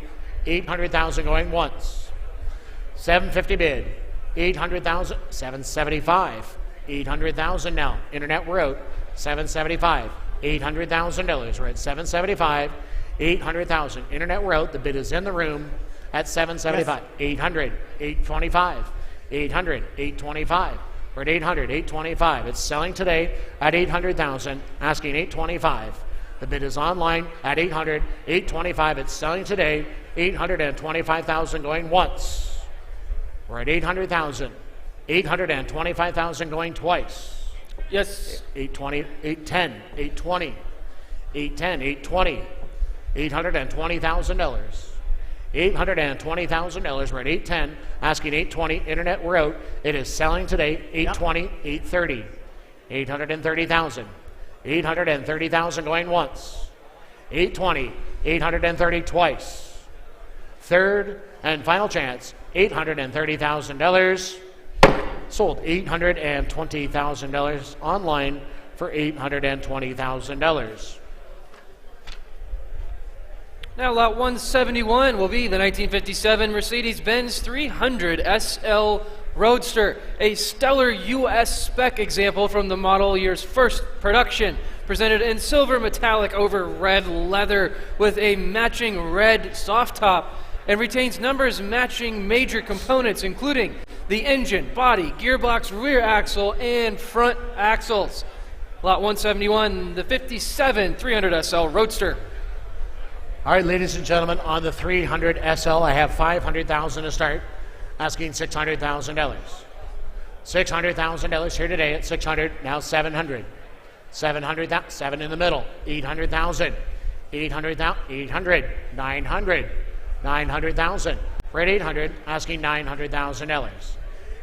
$800,000 going once. 750 bid, $800,000, 775, $800,000 now. Internet, we're out, 775. $800,000. We're at 775, 800,000. Internet, we're out. The bid is in the room at 775. 800, 825, 800, 825. We're at 800, 825. It's selling today at 800,000, asking 825. The bid is online at 800, 825. It's selling today, 825,000 going once. We're at 800,000, 825,000 going twice. Yes. 820, 810, 820, 810, 820, $820,000. $820,000. We're at 810, asking 820. Internet, we're out. It is selling today, 820, 830, 830,000. 830,000 going once. 820, 830 twice. Third and final chance, $830,000. Sold $820,000 online for $820,000. Now, lot 171 will be the 1957 Mercedes-Benz 300 SL Roadster, a stellar U.S. spec example from the model year's first production, presented in silver metallic over red leather with a matching red soft top, and retains numbers matching major components, including the engine, body, gearbox, rear axle, and front axles. Lot 171, the 57 300 SL Roadster. All right, ladies and gentlemen, on the 300 SL, I have $500,000 to start, asking $600,000. $600,000 here today at 600, now 700. 700,000, 7 in the middle, 800,000, 800,000, 800, 900, 900,000. We're at 800, asking $900,000.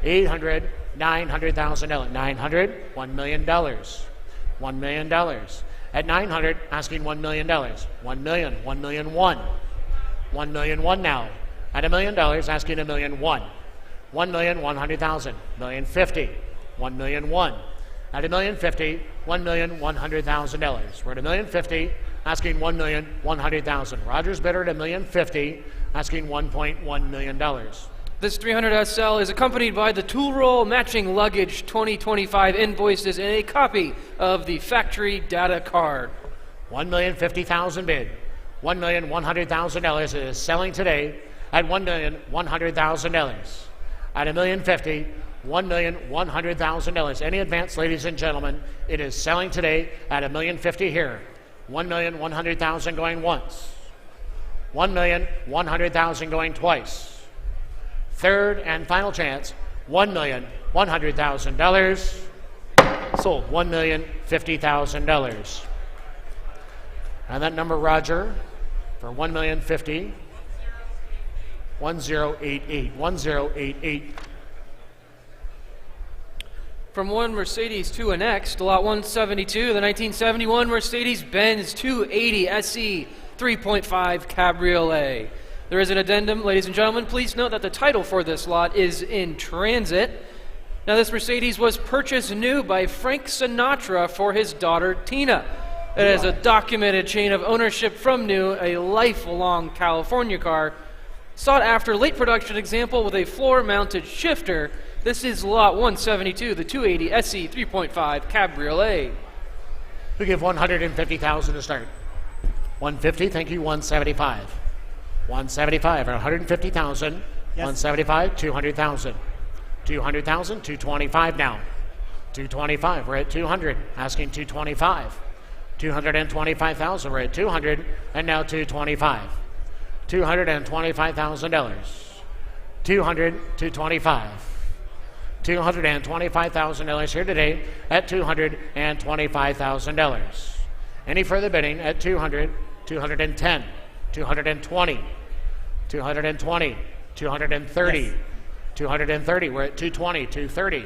800, $900,000, 900, $1 million, $1 million. At 900, asking $1 million, 1 million, 1 million one, 1 million one now. At $1 million, asking $1 million one, 1,100,000, $1,050,000, 1 million one. At $1,050,000, $1,100,000. We're at $1,050,000, asking $1,100,000. Rogers bidder at $1,050,000, asking $1.1 million. This 300 SL is accompanied by the tool roll, matching luggage, 2025 invoices, and a copy of the factory data card. $1,050,000 bid. $1,100,000 is selling today at $1,100,000. At $1,050,000, $1,100,000. Any advance, ladies and gentlemen, it is selling today at $1,050,000 here. $1,100,000 going once. $1,100,000 going twice. Third and final chance, $1,100,000. Sold, $1,050,000. And that number, Roger, for $1,050,000, 1088, 1088. From one Mercedes to a next, lot 172, the 1971 Mercedes-Benz 280 SE 3.5 Cabriolet. There is an addendum, ladies and gentlemen. Please note that the title for this lot is in transit. Now, this Mercedes was purchased new by Frank Sinatra for his daughter Tina. It has a documented chain of ownership from new, a lifelong California car. Sought after late production example with a floor-mounted shifter. This is lot 172, the 280 SE 3.5 Cabriolet. We give $150,000 to start. 150, thank you, 175. 175, or 150,000. Yes. 175, 200,000. 200,000, 225 now. 225, we're at 200, asking 225. 225,000, we're at 200, and now 225. $225,000. 200, 225. $225,000 here today at $225,000. Any further bidding at 200, 210, 220, 220, 230, Yes. 230. We're at 220, 230.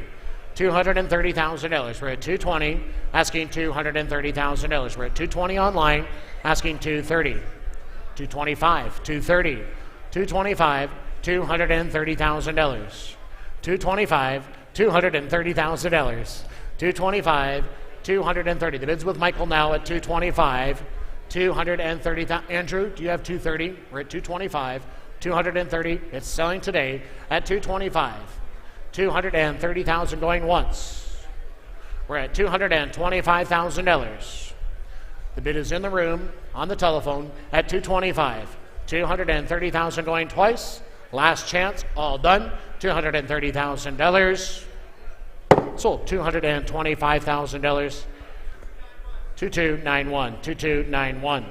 $230,000. We're at 220, asking $230,000. We're at 220 online, asking 230. 225, 230, 225, $230,000. 225, $230,000. 225, 230. The bid's with Michael now at 225, 230,000. Andrew, do you have 230? We're at 225, 230. It's selling today at 225. 230,000 going once. We're at $225,000. The bid is in the room on the telephone at 225. 230,000 going twice. Last chance, all done. $230,000. Sold, $225,000. 2291, 2291.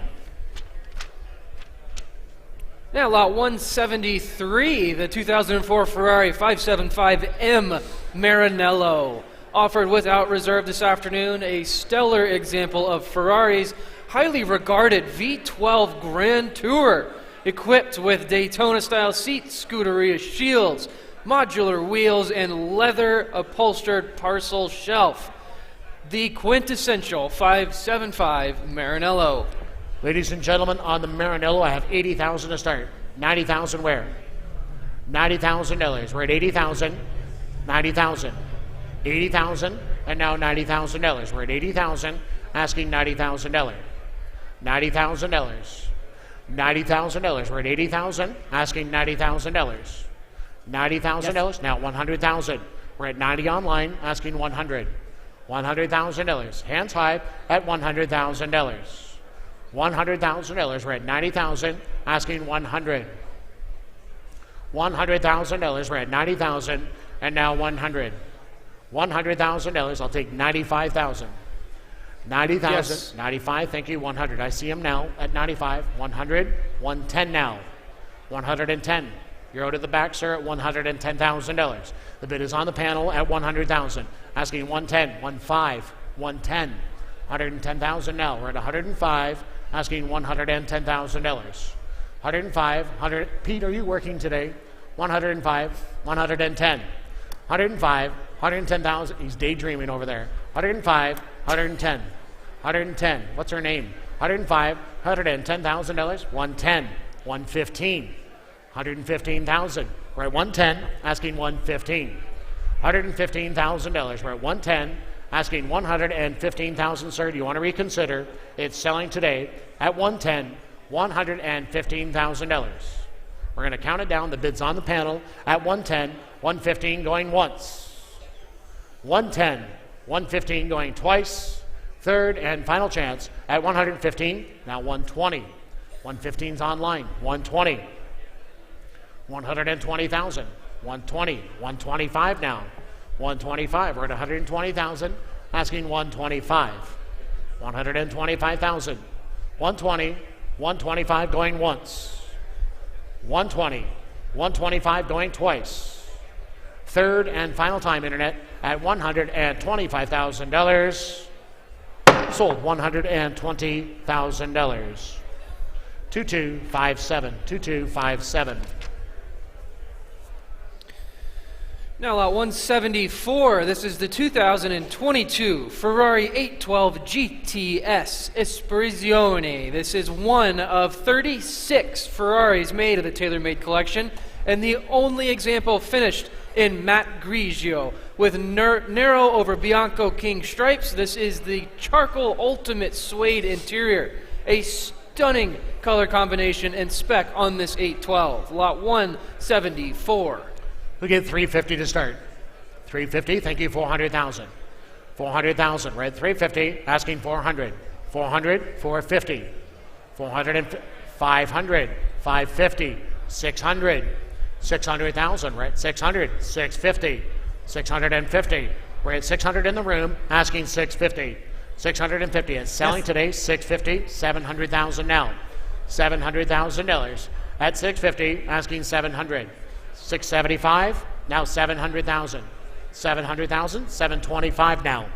Now, lot 173, the 2004 Ferrari 575M Maranello. Offered without reserve this afternoon, a stellar example of Ferrari's highly regarded V12 Grand Tour, equipped with Daytona-style seats, Scuderia shields, modular wheels, and leather-upholstered parcel shelf. The quintessential 575 Maranello. Ladies and gentlemen, on the Maranello, I have 80,000 to start. 90,000 where? $90,000. We're at 80,000, 90,000, 80,000, and now $90,000. We're at 80,000, asking $90,000. $90,000. $90,000. We're at 80,000, asking $90,000. $90,000. Now 100,000. We're at 90 online, asking 100. $100,000. Hands high at $100,000. $100,000. We're at 90,000, asking 100. $100,000. We're at 90,000, and now 100. $100,000. I'll take 95,000. 90,000. Yes. 95. Thank you. 100. I see him now at 95. 100. 110 now. 110. You're out at the back, sir, at $110,000. The bid is on the panel at $100,000. Asking 110, 15, 110, 110,000 now. We're at 105, asking $110,000. 105, 100. Pete, are you working today? 105, 110. 105, 110,000. He's daydreaming over there. 105, 110. 110. What's her name? 105, $110,000. 110, 115. 115,000. We're at 110, asking 115. $115,000. We're at 110, asking 115,000. Sir, do you want to reconsider? It's selling today at 110, $115,000. We're going to count it down. The bid's on the panel at 110, 115 going once. 110, 115 going twice. Third and final chance at 115. Now 120. 115's online. 120. 120,000. 120. 125 now. 125. We're at 120,000. Asking 125. 125,000. 120. 125 going once. 120. 125 going twice. Third and final time, Internet, at $125,000. Sold $120,000. 2257. 2257. Now lot 174, this is the 2022 Ferrari 812 GTS Espressione. This is one of 36 Ferraris made of the tailor-made collection, and the only example finished in matte grigio with narrow over bianco king stripes. This is the charcoal ultimate suede interior. A stunning color combination and spec on this 812. Lot 174. We get 350 to start. 350, thank you, 400,000. 400,000, we're at 350, asking 400. 400, 450. 400 and 500, 550, 600. 600,000, we're at 600, 650. 650, we're at 600 in the room, asking 650. 650, it's selling today, 650, 700,000 now. $700,000 at 650, asking 700. 675, now 700,000. 700,000, 725 now.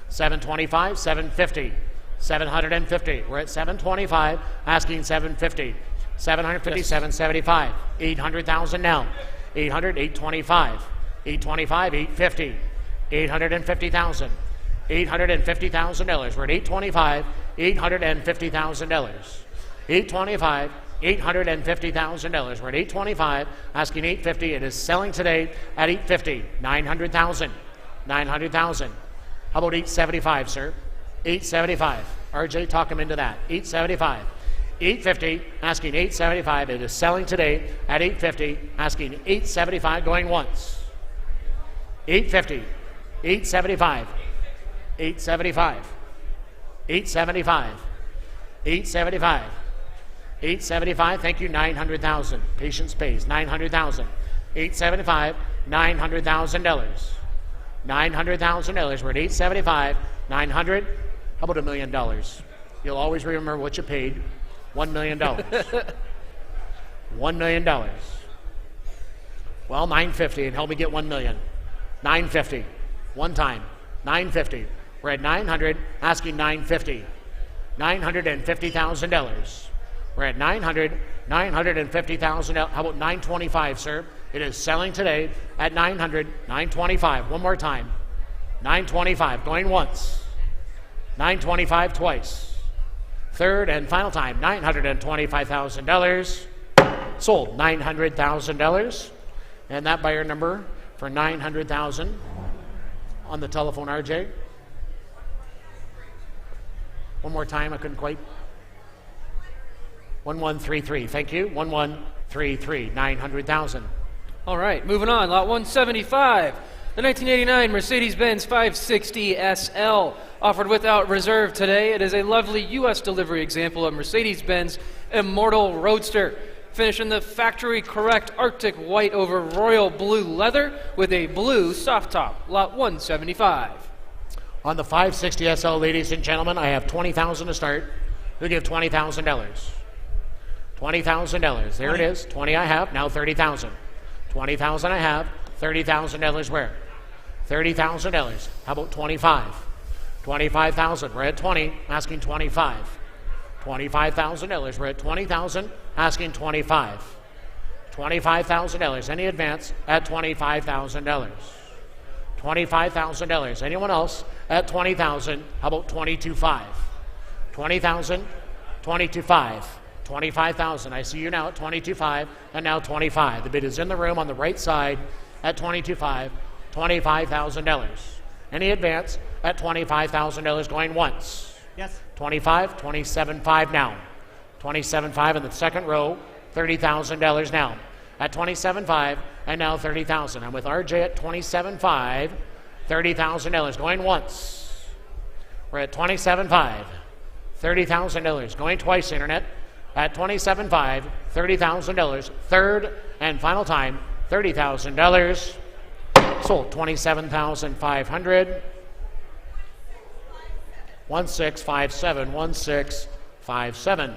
725, 750. 750, we're at 725, asking 750. 750, 775. 800,000 now. 800, 825. 825, 850. 850,000. $850,000. We're at 825, $850,000. 825, $850,000. We're at 825, asking 850. It is selling today at 850. 900,000. 900,000. How about 875, sir? 875. RJ, talk him into that. 875. 850, asking 875. It is selling today at 850, asking 875 going once. 850. 875. 875. 875. 875. 875, thank you, 900,000. Patience pays, 900,000. 875, $900,000. $900,000, we're at 875, 900. How about $1 million? You'll always remember what you paid. $1 million. $1 million. Well, 950, and help me get 1 million. 950, one time, 950. We're at 900, asking 950. $950,000. We're at 900, $950,000. How about 925, sir? It is selling today at 900, 925. One more time. 925, going once. 925 twice. Third and final time, $925,000. Sold $900,000. And that buyer number for 900,000 on the telephone, RJ. One more time, I couldn't quite. 1133, thank you. 1133, 900,000. All right, moving on. Lot 175, the 1989 Mercedes-Benz 560 SL, offered without reserve today. It is a lovely U.S. delivery example of Mercedes-Benz Immortal Roadster, finished in the factory correct Arctic white over royal blue leather with a blue soft top. Lot 175. On the 560 SL, ladies and gentlemen, I have 20,000 to start. Who give $20,000? $20,000. There it is. 20 I have, now 30,000. 20,000 I have, $30,000 where? $30,000. How about 25? 25,000. We're at 20, asking 25. $25,000. We're at 20,000, asking 25. $25,000. Any advance at $25,000. $25,000. Anyone else at 20,000? How about 22.5? 20,000, 22.5. 25,000. I see you now at 22.5 and now 25. The bid is in the room on the right side at 22.5. $25,000. Any advance at $25,000 going once? Yes. 25, 27.5 now. 27.5 in the second row, $30,000 now. At 27.5 and now 30,000. I'm with RJ at 27.5, $30,000 going once. We're at 27.5, $30,000 going twice, Internet. At 27.5, $30,000. Third and final time, $30,000. Sold 27,500. 1657, 1657.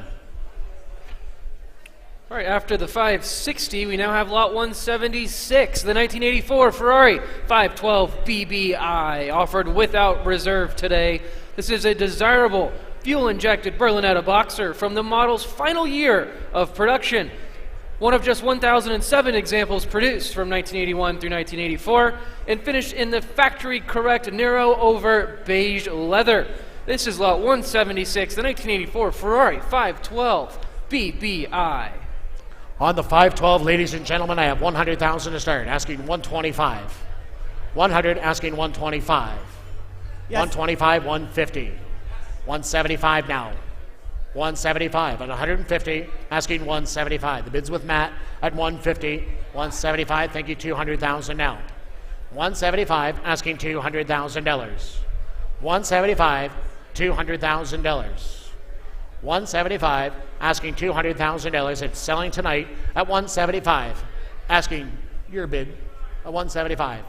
All right, after the 560, we now have lot 176, the 1984 Ferrari 512 BBI, offered without reserve today. This is a desirable fuel-injected Berlinetta boxer from the model's final year of production. One of just 1,007 examples produced from 1981 through 1984 and finished in the factory-correct Nero over beige leather. This is lot 176, the 1984 Ferrari 512 BBI. On the 512, ladies and gentlemen, I have 100,000 to start, asking 125. 100, asking 125. Yes. 125, 150. 175 now. 175 at 150, asking 175. The bid's with Matt at 150, 175. Thank you, 200,000 now. 175, asking $200,000. 175, $200,000. 175, asking $200,000. It's selling tonight at 175, asking your bid at 175.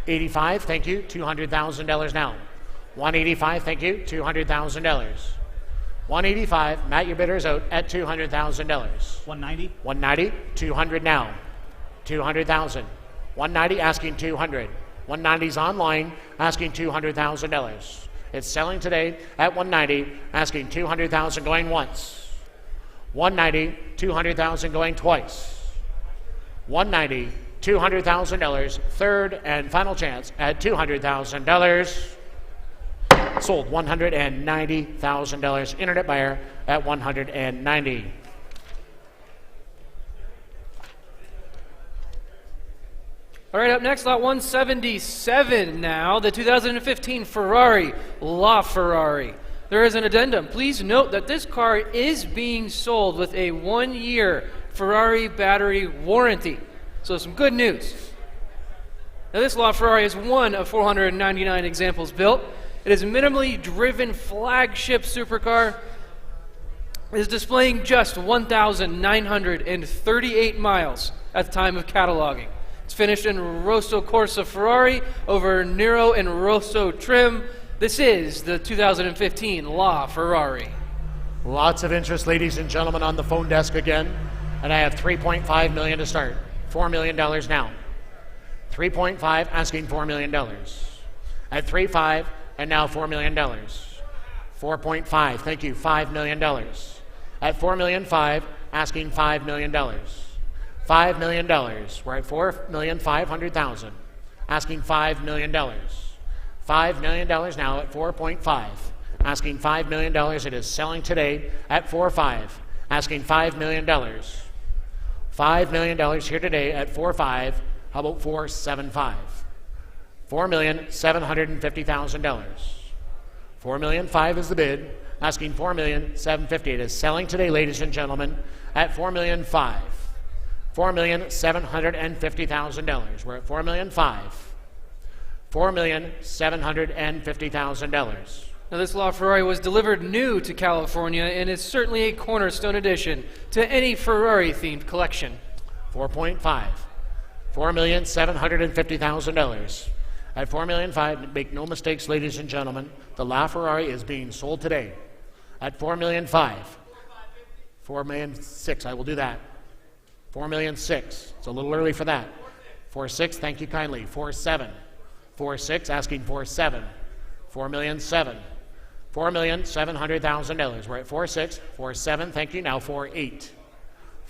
85, thank you, $200,000 now. 185, thank you, $200,000. 185, Matt, your bidder's out at $200,000. 190. 190, 200 now. 200,000. 190, asking 200. 190's online, asking $200,000. It's selling today at 190, asking 200,000 going once. 190, 200,000 going twice. 190, $200,000. Third and final chance at $200,000. Sold $190,000. Internet buyer at 190. All right, up next, lot 177 now, the 2015 Ferrari LaFerrari. There is an addendum. Please note that this car is being sold with a 1-year Ferrari battery warranty. So some good news. Now this LaFerrari is one of 499 examples built. It is a minimally driven flagship supercar. It is displaying just 1,938 miles at the time of cataloging. It's finished in Rosso Corsa Ferrari over Nero and Rosso trim. This is the 2015 LaFerrari. Lots of interest, ladies and gentlemen, on the phone desk again. And I have $3.5 million to start. $4 million now. 3.5, asking $4 million. At 3.5, and now $4 million. 4.5, thank you, $5 million. At $4,500,000, asking $5 million. $5 million. We're at $4,500,000, asking $5 million. $5 million now at 4.5, asking $5 million. It is selling today at 4.5, asking $5 million. $5 million here today at 4.5. How about 4.75? $4,750,000. $4,500,000 is the bid, asking $4,750,000. It is selling today, ladies and gentlemen, at $4,500,000. $4,750,000. We're at $4,500,000. $4,750,000. Now this LaFerrari was delivered new to California and is certainly a cornerstone addition to any Ferrari-themed collection. 4.5. $4,750,000. At $4,500,000, make no mistakes, ladies and gentlemen, the LaFerrari is being sold today at $4,500,000. $4,600,000, I will do that. $4,600,000. It's a little early for that. 4.6, thank you kindly. 4.7. 4.6, asking 4.7. 4,007,000. $4,700,000. We're at 4.6, 4.7. Thank you. Now 4.8.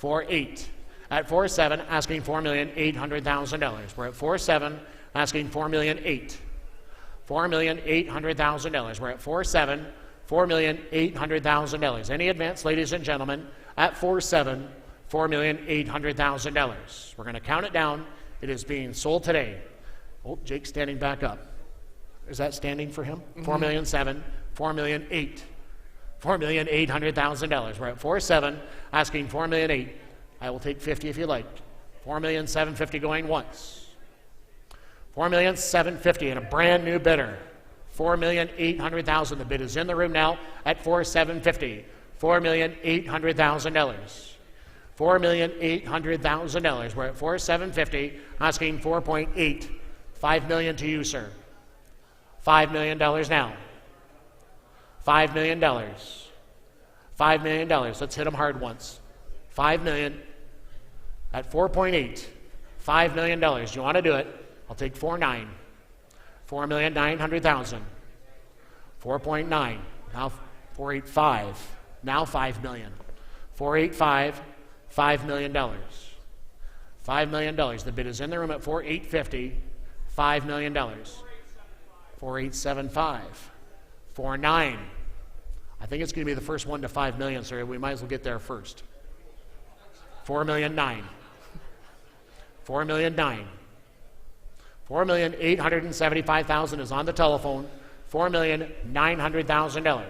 4.8. At 4.7, asking $4,800,000. We're at 4.7, asking $4,008,000. $4,800,000. We're at 4.7, $4,800,000. Any advance, ladies and gentlemen, at 4.7, $4,800,000. We're going to count it down. It is being sold today. Oh, Jake's standing back up. Is that standing for him? Mm-hmm. $4,007,000, $4,008,000. $4,800,000. We're at 4.7, asking $4,008,000. I will take 50 if you like. $4,750,000 going once. $4,750,000 and a brand new bidder. $4,800,000. The bid is in the room now at $4,750,000. $4,800,000. $4,800,000. We're at $4,750,000, asking 4.8. $5 million to you, sir. $5 million now. $5 million. $5 million. Let's hit them hard once. $5 million at 4.8. $5 million. Do you want to do it? I'll take 4.9. $4,900,000. 4.9. Now 4.85. Now $5 million. 4.85. $5 million. $5 million. The bid is in the room at 4.850. $5 million. 4.875. 4.9. I think it's going to be the first one to $5 million, sir. We might as well get there first. $4,009,000. $4,009,000. $4,875,000 is on the telephone. $4,900,000.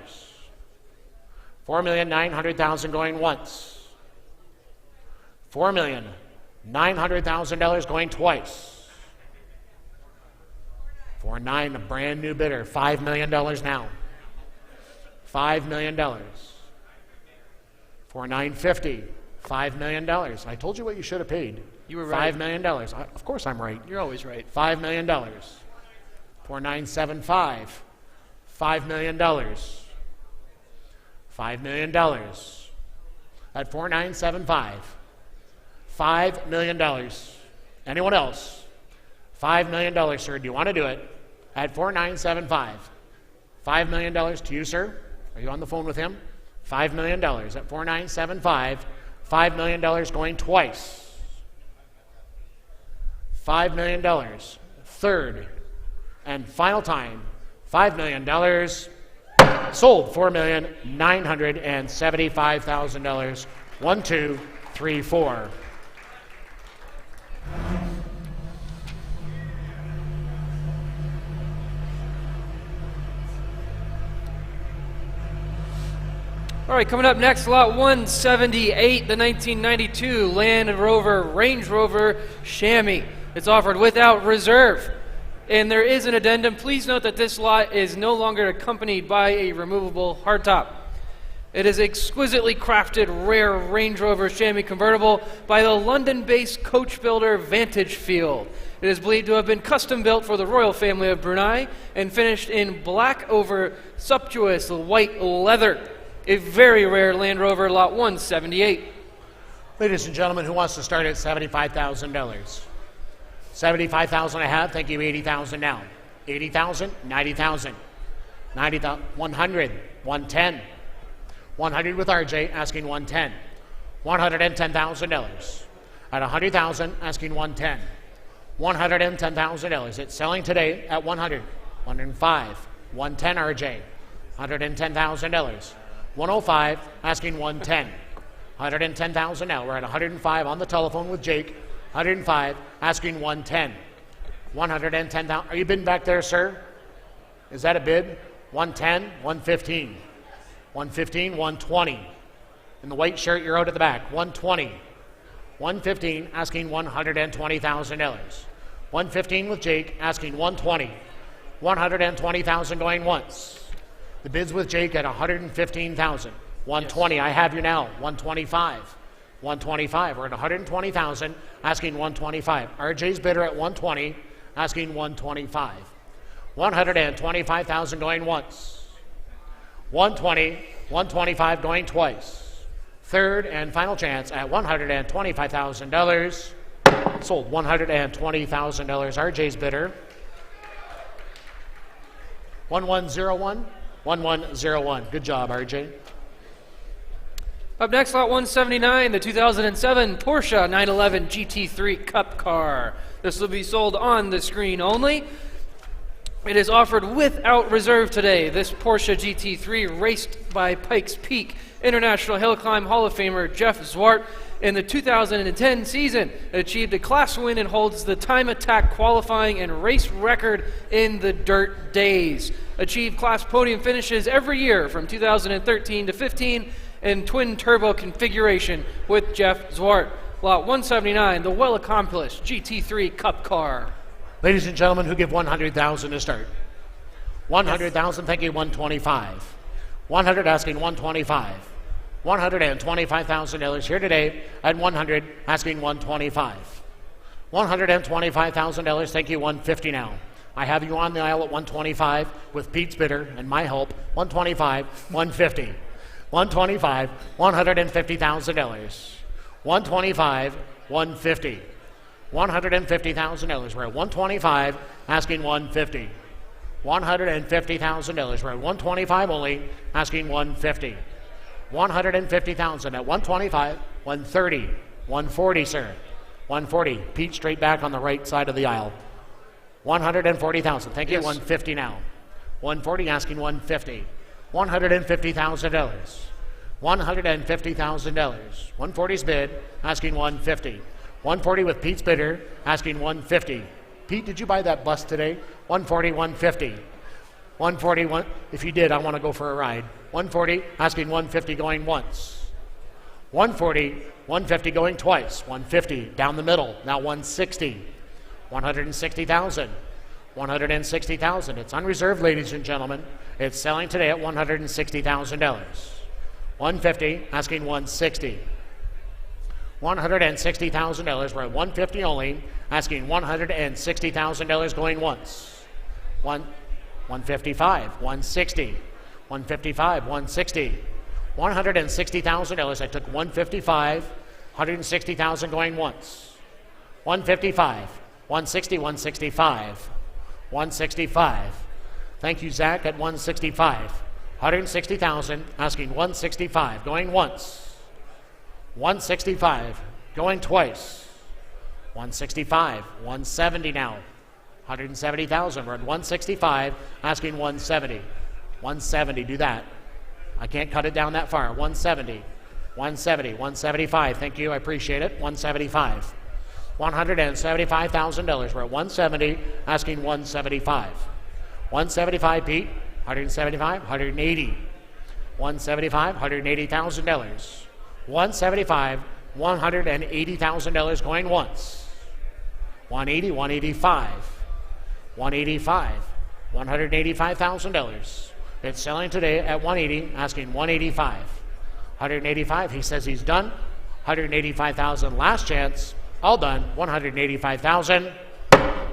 $4,900,000 going once. $4,900,000 going twice. 4.9, a brand new bidder. $5 million now. $5 million. 4.950. $5 million. I told you what you should have paid. You were right. $5 million. Of course I'm right. You're always right. $5 million. 4.975. $5 million. $5 million. At 4.975. $5 million. Anyone else? $5 million, sir. Do you want to do it? At 4.975. $5 million to you, sir. Are you on the phone with him? $5 million at 4.975. $5 million going twice. $5 million. Third and final time. $5 million. Sold. $4,975,000. 1, 2, 3, 4. All right, coming up next, lot 178, the 1992 Land Rover Range Rover Chamois. It's offered without reserve. And there is an addendum. Please note that this lot is no longer accompanied by a removable hardtop. It is exquisitely crafted, rare Range Rover Chamois convertible by the London-based coach builder Vantage Field. It is believed to have been custom built for the royal family of Brunei and finished in black over sumptuous white leather. A very rare Land Rover, lot 178. Ladies and gentlemen, who wants to start at $75,000? $75,000 I have. Thank you. $80,000 now. $80,000, $90,000. $90,000, $100, $110. $100 with RJ, asking $110. $110,000. At $100,000, asking $110. $110,000. It's selling today at $100. $105. $110 RJ. $110,000. $105, asking $110. $110,000 now. We're at $105 on the telephone with Jake. $105, asking $110. $110,000. Are you bidding back there, sir? Is that a bid? $110, $115. $115, $120. In the white shirt, you're out at the back. $120. $115, asking $120,000. $115 with Jake, asking $120. $120,000 going once. The bid's with Jake at $115,000. $120. Yes. I have you now. $125. $125. We're at $120,000, asking $125. RJ's bidder at $120, asking $125. $125,000 going once. $120. $125 going twice. Third and final chance at $125,000. Sold. $120,000. RJ's bidder. 1101, 1101. Good job, RJ. Up next, lot 179, the 2007 Porsche 911 GT3 Cup Car. This will be sold on the screen only. It is offered without reserve today. This Porsche GT3 raced by Pikes Peak International Hill Climb Hall of Famer Jeff Zwart in the 2010 season. It achieved a class win and holds the time attack qualifying and race record in the dirt days. Achieved class podium finishes every year from 2013 to 15 in twin turbo configuration with Jeff Zwart. Lot 179, the well-accomplished GT3 Cup Car. Ladies and gentlemen, who give 100,000 to start? 100,000, thank you, 125. 100 asking 125. $125,000 here today at 100 asking 125. $125,000, thank you, 150 now. I have you on the aisle at 125 with Pete's bidder and my help. 125, 150. 125, $150,000. 125, 150. $150,000. We're at 125, asking 150. $150,000. We're at 125 only, asking 150. 150,000 at 125, 130, 140, sir. 140. Pete straight back on the right side of the aisle. 140,000. Thank you. Yes. 150 now. 140 asking 150. $150,000. $150,000. 140's bid, asking 150. 140 with Pete's bidder, asking 150. Pete, did you buy that bus today? 140, 150. 141. If you did, I want to go for a ride. 140, asking 150 going once. 140, 150 going twice. 150 down the middle. Now 160. 160,000. 160,000. It's unreserved, ladies and gentlemen. It's selling today at $160,000. 150, asking 160. $160,000. We're at 150 only, asking $160,000 going once. 155, 160, 155, 160. $160,000. I took 155, 160,000 going once. 155, 160, 165, 165. Thank you, Zach, at 165. 160,000, asking 165, going once. 165, going twice. 165, 170 now. 170,000, we're at 165, asking 170. 170, do that. I can't cut it down that far. 170, 170, 175, thank you, I appreciate it. 175. $175,000, we're at 170, asking 175. 175, Pete. 175, 180. 175, $180,000. 175, $180,000 going once. 180, 185. 185, $185,000. It's selling today at 180, asking 185. 185, he says he's done. 185,000, last chance. All done. 185,000.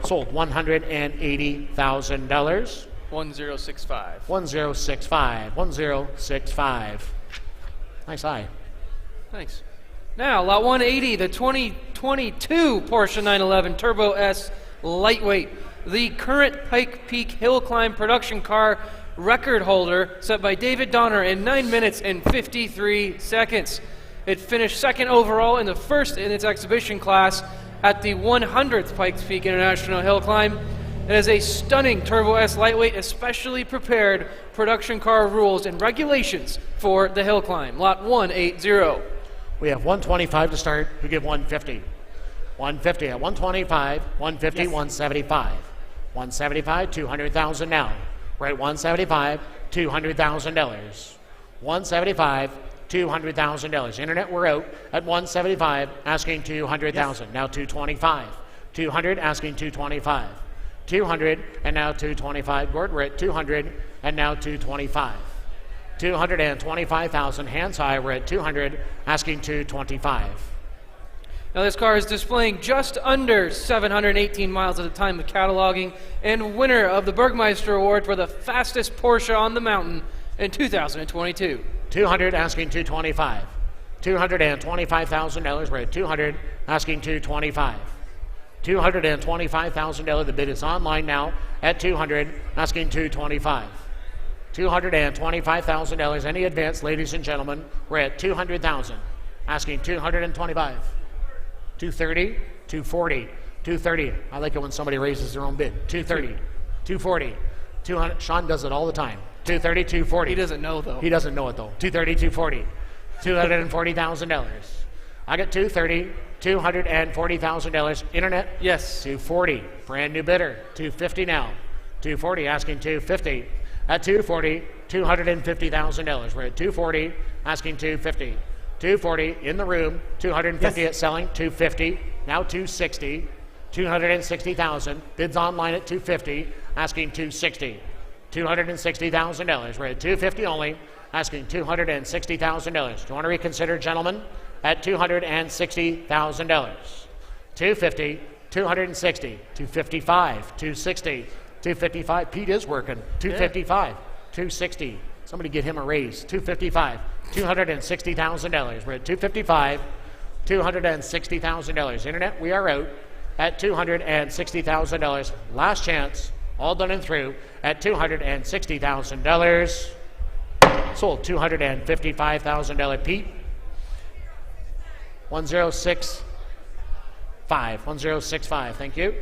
Sold. $180,000. 1065. 1065. 1065. Nice eye. Thanks. Now, lot 180, the 2022 Porsche 911 Turbo S Lightweight, the current Pike Peak Hill Climb production car record holder set by David Donner in 9 minutes and 53 seconds. It finished second overall and the first in its exhibition class at the 100th Pikes Peak International Hill Climb. It is a stunning Turbo S Lightweight, especially prepared production car rules and regulations for the hill climb. Lot 180. We have 125 to start. We give 150. 150 at 125, 150, yes. 175. 175, 200,000 now. We're at 175, $200,000. 175, $200,000. Internet, we're out at 175, asking 200,000. Yes. Now 225. 200, asking 225. 200, and now 225. Gord, we're at 200, and now 225. 225,000, hands high, we're at 200, asking 225. Now this car is displaying just under 718 miles at the time of cataloging and winner of the Burgmeister Award for the fastest Porsche on the mountain in 2022. 200, asking 225. $225,000, we're at 200, asking 225. $225,000. The bid is online now at 200, asking 225. $225,000. Any advance, ladies and gentlemen? We're at 200,000, asking 225. 230, 240, 230. I like it when somebody raises their own bid. 230, 240, 200. Sean does it all the time. 230, 240. He doesn't know, though. He doesn't know it, though. 230, 240. $240,000. I got 230, $240,000. Internet? Yes. 240. Brand new bidder. 250 now. 240, asking 250. At 240, $250,000. We're at 240, asking 250. 240 in the room, 250 at selling, 250, now 260, 260,000. Bids online at 250, asking 260. $260,000. We're at 250 only, asking $260,000. Do you want to reconsider, gentlemen? At $260,000. 250, 260, 255, 260, 255. Pete is working. 255, 260. Somebody get him a raise. 255, $260,000. We're at 255, $260,000. Internet, we are out at $260,000. Last chance, all done and through at $260,000. Sold $255,000. Pete, 1065, 1065. Thank you.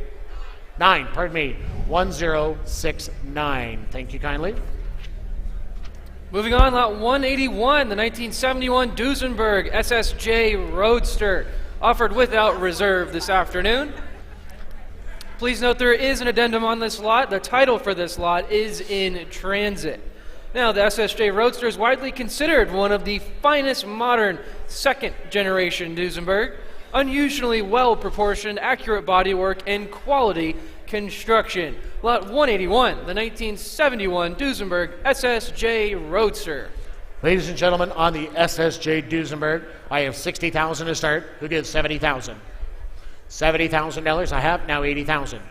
1069. Thank you kindly. Moving on, lot 181, the 1971 Duesenberg SSJ Roadster, offered without reserve this afternoon. Please note there is an addendum on this lot. The title for this lot is in transit. Now, the SSJ Roadster is widely considered one of the finest modern second-generation Duesenberg. Unusually well-proportioned, accurate bodywork, and quality construction. Lot 181, the 1971 Duesenberg SSJ Roadster. Ladies and gentlemen, on the SSJ Duesenberg, I have $60,000 to start. Who gives $70,000? $70,000 I have, now $80,000.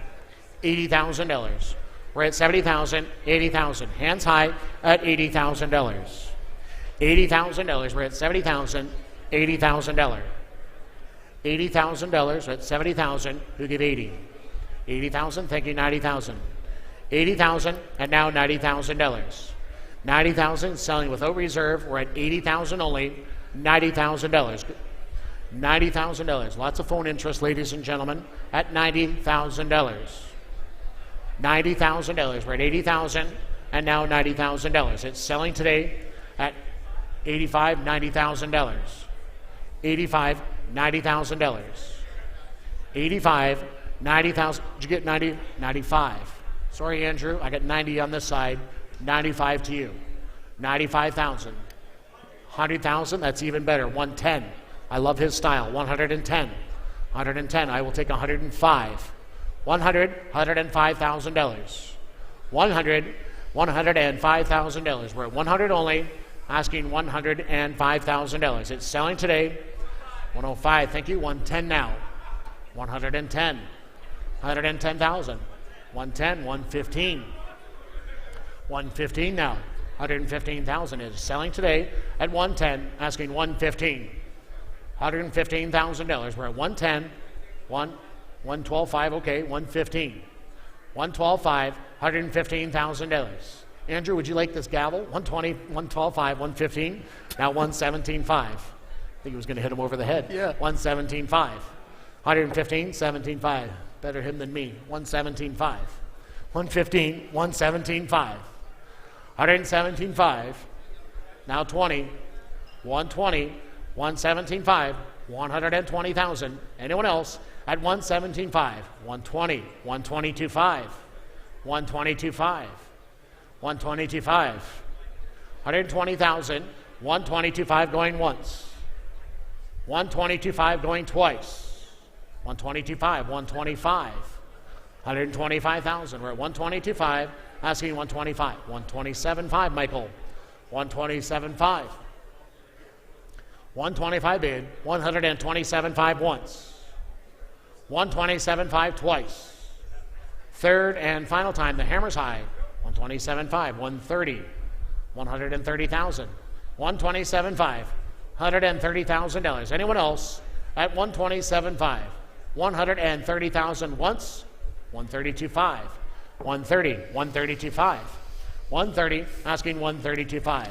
$80,000. We're at $70,000, $80,000. Hands high at $80,000. $80,000, we're at $70,000, $80,000. $80,000 at $70,000, who give 80? 80,000, thank you, 90,000. 80,000 and now $90,000. 90,000 selling without reserve. We're at 80,000 only, $90,000. $90,000. Lots of phone interest, ladies and gentlemen, at $90,000. $90,000. We're at 80,000 and now $90,000. It's selling today at $85,000, $90,000. $85,000, $90,000. $85,000, $90,000. Did you get 90? 95. Sorry, Andrew. I got 90 on this side. 95 to you. 95,000. 100,000. That's even better. 110. I love his style. 110. 110. I will take 105. 100. $105,000. 100. $105,000. We're at 100 only. Asking $105,000. It's selling today. 105. Thank you. 110 now. 110. 110,000. 110. 115. 115 now. 115,000 is selling today at 110. Asking 115. $115,000. We're at 110. 112.5. Okay. 115. 112.5. $115,000. Andrew, would you like this gavel? 120, 112.5, 115. Now 117.5. I think he was going to hit him over the head. Yeah. 117.5. 115, 17.5. Better him than me. 117.5. 115, 117.5. 117.5. Now 20. 120, 117.5. 120,000. Anyone else at 117.5. 120, 122.5. 122.5. 122.5. 120,000. 122.5 going once. 122.5 going twice. 122.5. 125. 125,000. We're at 122.5. Asking 125. 127.5. Michael. 127.5. 125 bid. 127.5 once. 127.5 twice. Third and final time. The hammer's high. 127.5, 130, 130,000, 127.5, $130,000. Anyone else at 127.5? 130,000 once, 132.5. 130, 132.5. 130, asking 132.5.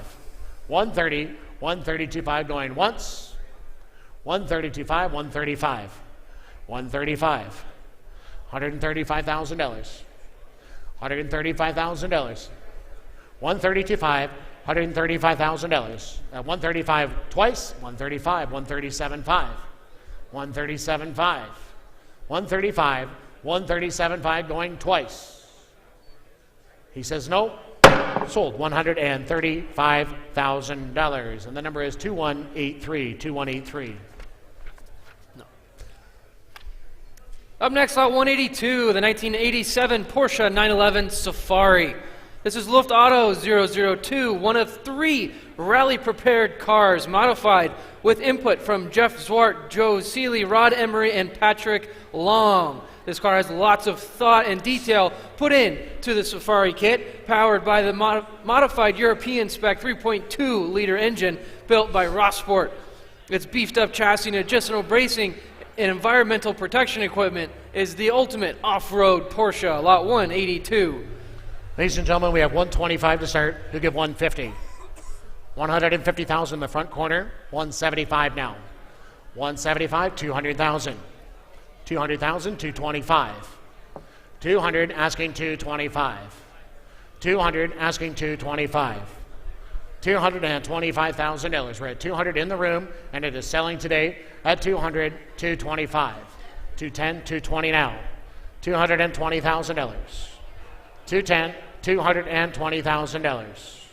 130, 132.5 going once. 132.5, 135. 135. $135,000. $135,000. 132.5, $135,000. 135 twice, 135, 137.5. 137.5. 135, 137.5 going twice. He says no. Sold $135,000. And the number is 2183. 2183. Up next, lot 182, the 1987 Porsche 911 Safari. This is Luft Auto 002, one of 3 rally-prepared cars modified with input from Jeff Zwart, Joe Seeley, Rod Emery, and Patrick Long. This car has lots of thought and detail put in to the Safari kit, powered by the modified European spec 3.2-liter engine built by Rossport. Its beefed-up chassis and adjustable bracing and environmental protection equipment is the ultimate off-road Porsche, lot 182. Ladies and gentlemen, we have 125 to start. We'll give 150. 150,000 in the front corner. 175 now. 175, 200,000. 200,000, 225. 200 asking 225. 200 asking 225. $225,000. We're at 200 in the room, and it is selling today at 200, 225. 210, 220 now. $220,000. 210, $220,000.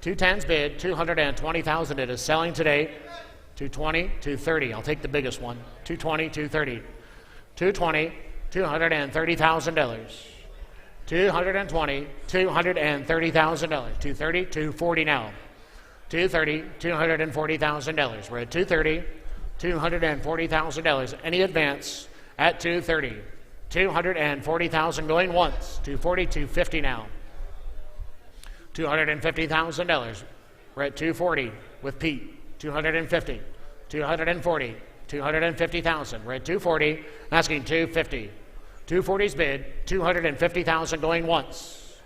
210's bid, $220,000. It is selling today. 220, 230. I'll take the biggest one. 220, 230. 220, $230,000. 220, $230,000. 230, 240 now. 230, $240,000. We're at 230, $240,000. Any advance at 230. 240,000 going once. 240, 250 now. $250,000. We're at 240 with Pete. 250, 240, 250,000. We're at 240, asking 250. 240's bid, 250,000 going once.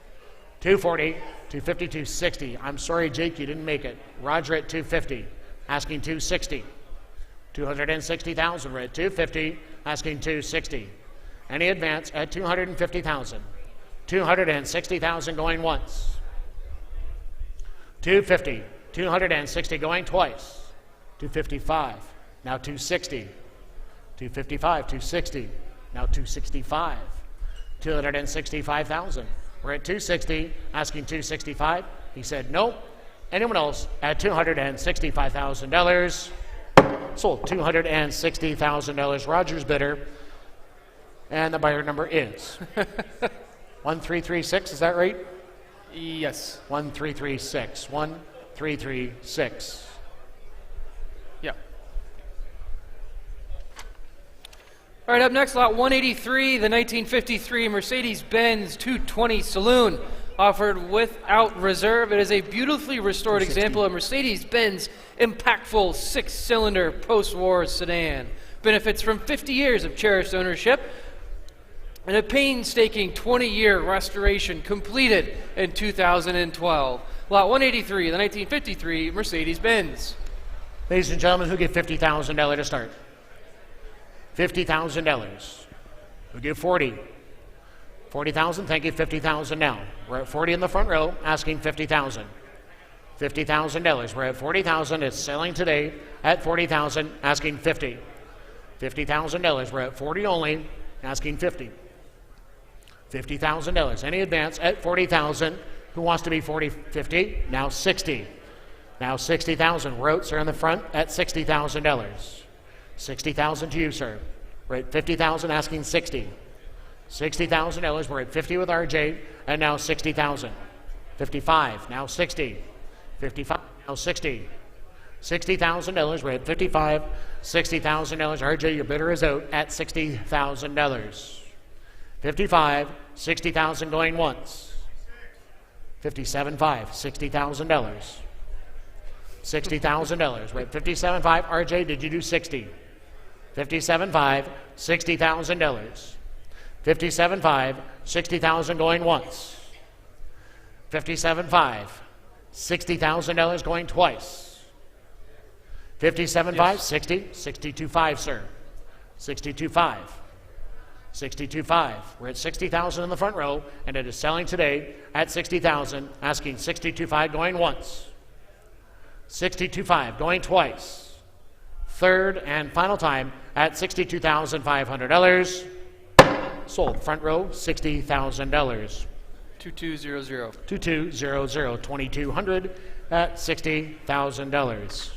240, 250, 260. I'm sorry, Jake, you didn't make it. Roger at 250, asking 260. 260,000. We're at 250, asking 260. Any advance at 250,000. 260,000 going once. 250, 260 going twice. 255, now 260. 255, 260. Now 265, 265,000. We're at 260, asking 265. He said no. Anyone else at $265,000? Sold $260,000. Roger's bidder, and the buyer number is 1336. Is that right? Yes. 1336. 1336. Yeah. All right, up next, lot 183, the 1953 Mercedes-Benz 220 Saloon, offered without reserve. It is a beautifully restored example of Mercedes-Benz impactful 6-cylinder post-war sedan. Benefits from 50 years of cherished ownership and a painstaking 20-year restoration completed in 2012. Lot 183, the 1953 Mercedes-Benz. Ladies and gentlemen, who give $50,000 to start? $50,000. We'll give 40. 40,000, thank you, 50,000 now. We're at 40 in the front row, asking 50,000. $50,000. We're at 40,000. It's selling today at 40,000, asking 50. $50,000. We're at 40 only, asking 50. $50,000. Any advance at 40,000. Who wants to be 40, 50? Now 60. Now 60,000. Rotes are in the front at $60,000. 60,000 to you, sir. We're at 50,000, asking 60. $60,000. We're at 50 with RJ, and now 60,000. 55. Now 60. 55. Now 60. $60,000. We're at 55. $60,000. RJ, your bidder is out at $60,000. 55. 60,000 going once. 57.5. $60,000. $60,000. We're at 57.5. RJ, did you do 60? 57.5, $60,000. 57.5, $60,000 going once. 57.5, $60,000 going twice. 57.5, Yes. 60, 62.5, sir. 62.5. 62.5. We're at 60,000 in the front row, and it is selling today at 60,000, asking 62.5 going once. 62.5 going twice. Third and final time at $62,500. Sold front row, $60,000. 2200. 2200, 2200 at $60,000.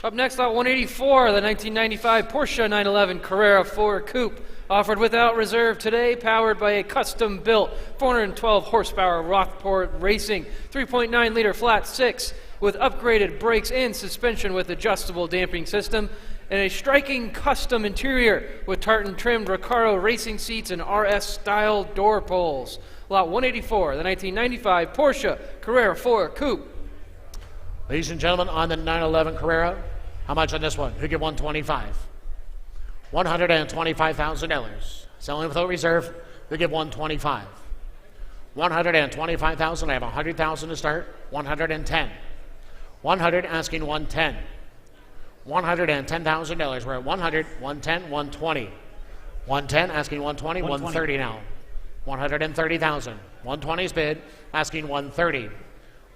Up next, lot 184, the 1995 Porsche 911 Carrera 4 Coupe, offered without reserve today, powered by a custom-built 412 horsepower Rockport Racing 3.9-liter flat six with upgraded brakes and suspension with adjustable damping system, and a striking custom interior with tartan-trimmed Recaro racing seats and RS-style door pulls. Lot 184, the 1995 Porsche Carrera 4 Coupe. Ladies and gentlemen, on the 911 Carrera, how much on this one? Who get 125? $125,000. Selling without reserve, who get 125? $125,000. I have $100,000 to start. 110. 100 asking 110. $110,000. We're at 100, 110, 120. 110 asking 120, 130 now. 130,000. 120's bid, asking 130.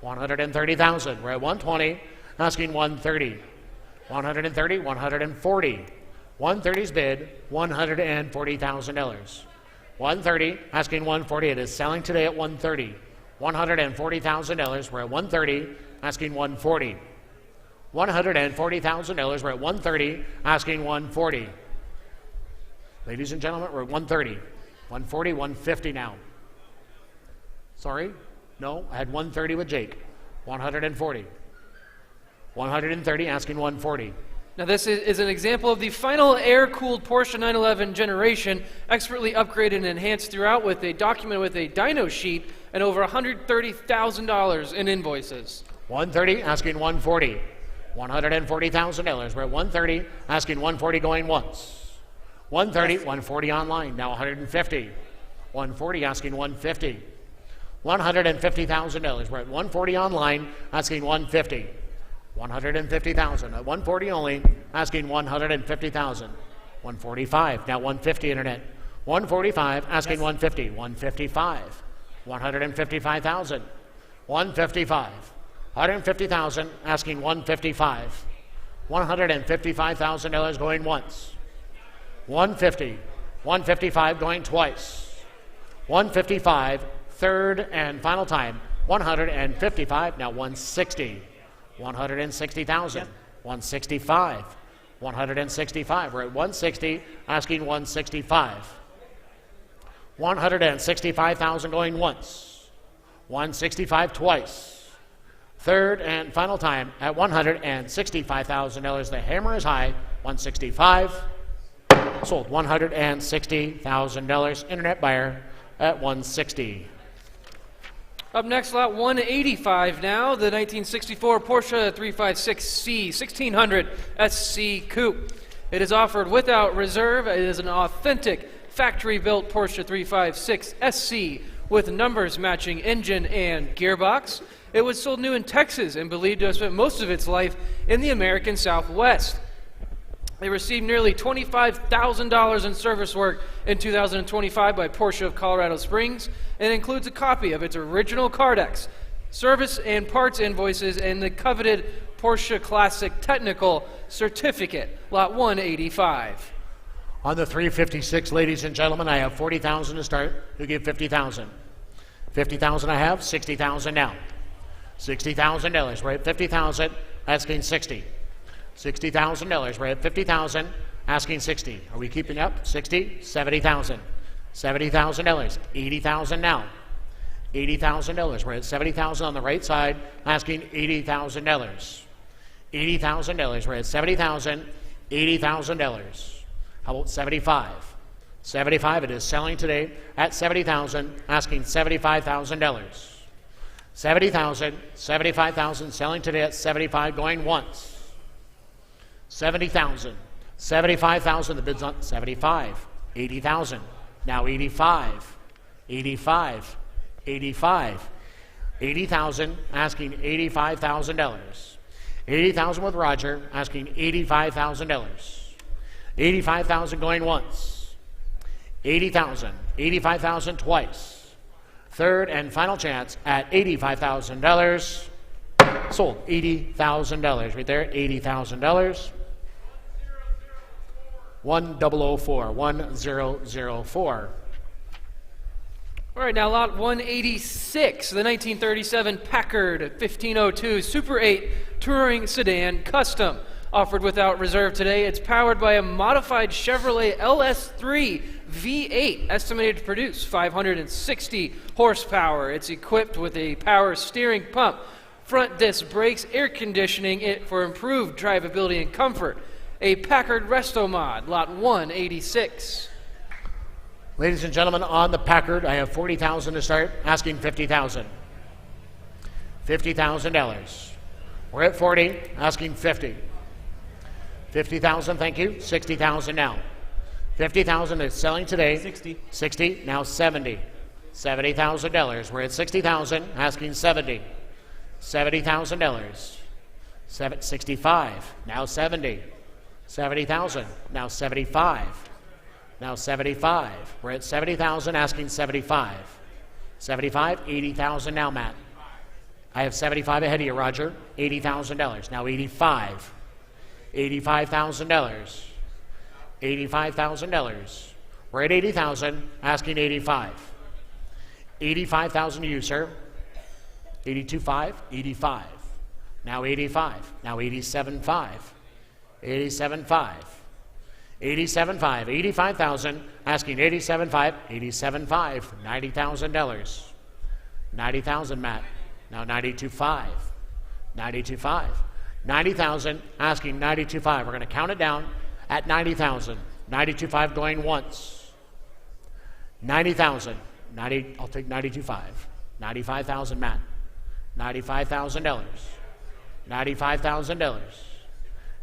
130,000. We're at 120, asking 130. 130, 140. 130's bid, $140,000. 130, asking 140. It is selling today at 130. $140,000. We're at 130, asking 140. $140,000. We're at 130, asking 140. Ladies and gentlemen, we're at 130. 140, 150 now. Sorry? No, I had 130 with Jake. 140. 130, asking 140. Now this is an example of the final air-cooled Porsche 911 generation, expertly upgraded and enhanced throughout with a document with a dyno sheet and over $130,000 in invoices. 130, asking 140. $140,000. We're at 130, asking 140 going once. 130, 140 online, now 150. 140, asking 150. $150,000. We're at 140 online, asking 150. 150,000 at 140 only, asking 150,000. 145, now 150 internet. 145, asking 150. 155, 155,000. 155, 150,000, asking 155. $155,000 going once. 150, 155 going twice. 155, third and final time. 155, now 160. 160,000. 165. 165. We're at 160, asking 165. 165,000 going once. 165 twice. Third and final time at $165,000. The hammer is high. 165. Sold $160,000. Internet buyer at 160. Up next, lot 185 now, the 1964 Porsche 356C 1600 SC Coupe. It is offered without reserve. It is an authentic factory-built Porsche 356 SC with numbers matching engine and gearbox. It was sold new in Texas and believed to have spent most of its life in the American Southwest. They received nearly $25,000 in service work in 2025 by Porsche of Colorado Springs, and includes a copy of its original Cardex, service and parts invoices, and the coveted Porsche Classic Technical Certificate, lot 185. On the 356, ladies and gentlemen, I have 40,000 to start. Who give 50,000? 50,000 I have, 60,000 now. $60,000, we're at 50,000, asking 60. $60,000. We're at 50,000, asking 60. Are we keeping up? 60, 70,000. $70,000. 80,000 now. $80,000. We're at 70,000 on the right side, asking $80,000. $80,000. We're at 70,000. $80,000. How about 75? 75. It is selling today at 70,000, asking $75,000. 70,000. 75,000. Selling today at 75. Going once. 70,000. 75,000, the bid's on 75. 80,000. Now 85. 85. 85. 80,000, asking $85,000. 80,000 with Roger, asking $85,000. 85,000 going once. 80,000. 85,000 twice. Third and final chance at $85,000. Sold. $80,000 right there. $80,000. 1004. 1004. All right, now lot 186, the 1937 Packard 1502 Super 8 Touring Sedan Custom. Offered without reserve today. It's powered by a modified Chevrolet LS3 V8, estimated to produce 560 horsepower. It's equipped with a power steering pump, front disc brakes, air conditioning it for improved drivability and comfort. A Packard Resto Mod, lot 186. Ladies and gentlemen, on the Packard, I have 40,000 to start, asking 50,000. $50,000. We're at 40, asking 50. 50,000, thank you. 60,000 now. 50,000 is selling today. 60. 60, now 70. $70,000. We're at 60,000, asking 70. $70,000. 65, now 70. 70,000, now 75. Now 75. We're at 70,000, asking 75. 75, 80,000 now, Matt. I have 75 ahead of you, Roger. $80,000. Now 85. $85,000. $85,000. We're at 80,000, asking 85. 85,000 to you, sir. 82.5, 85. Now 85. Now 87.5. 87.5. 87.5, 85,000, asking 87.5, 87.5, $90,000. 90,000, Matt. Now 92.5, 92.5, 90,000, asking 92.5. We're going to count it down at 90,000. 92.5 going once. 90,000, 90. I'll take 92.5. 95,000, Matt. $95,000. $95,000.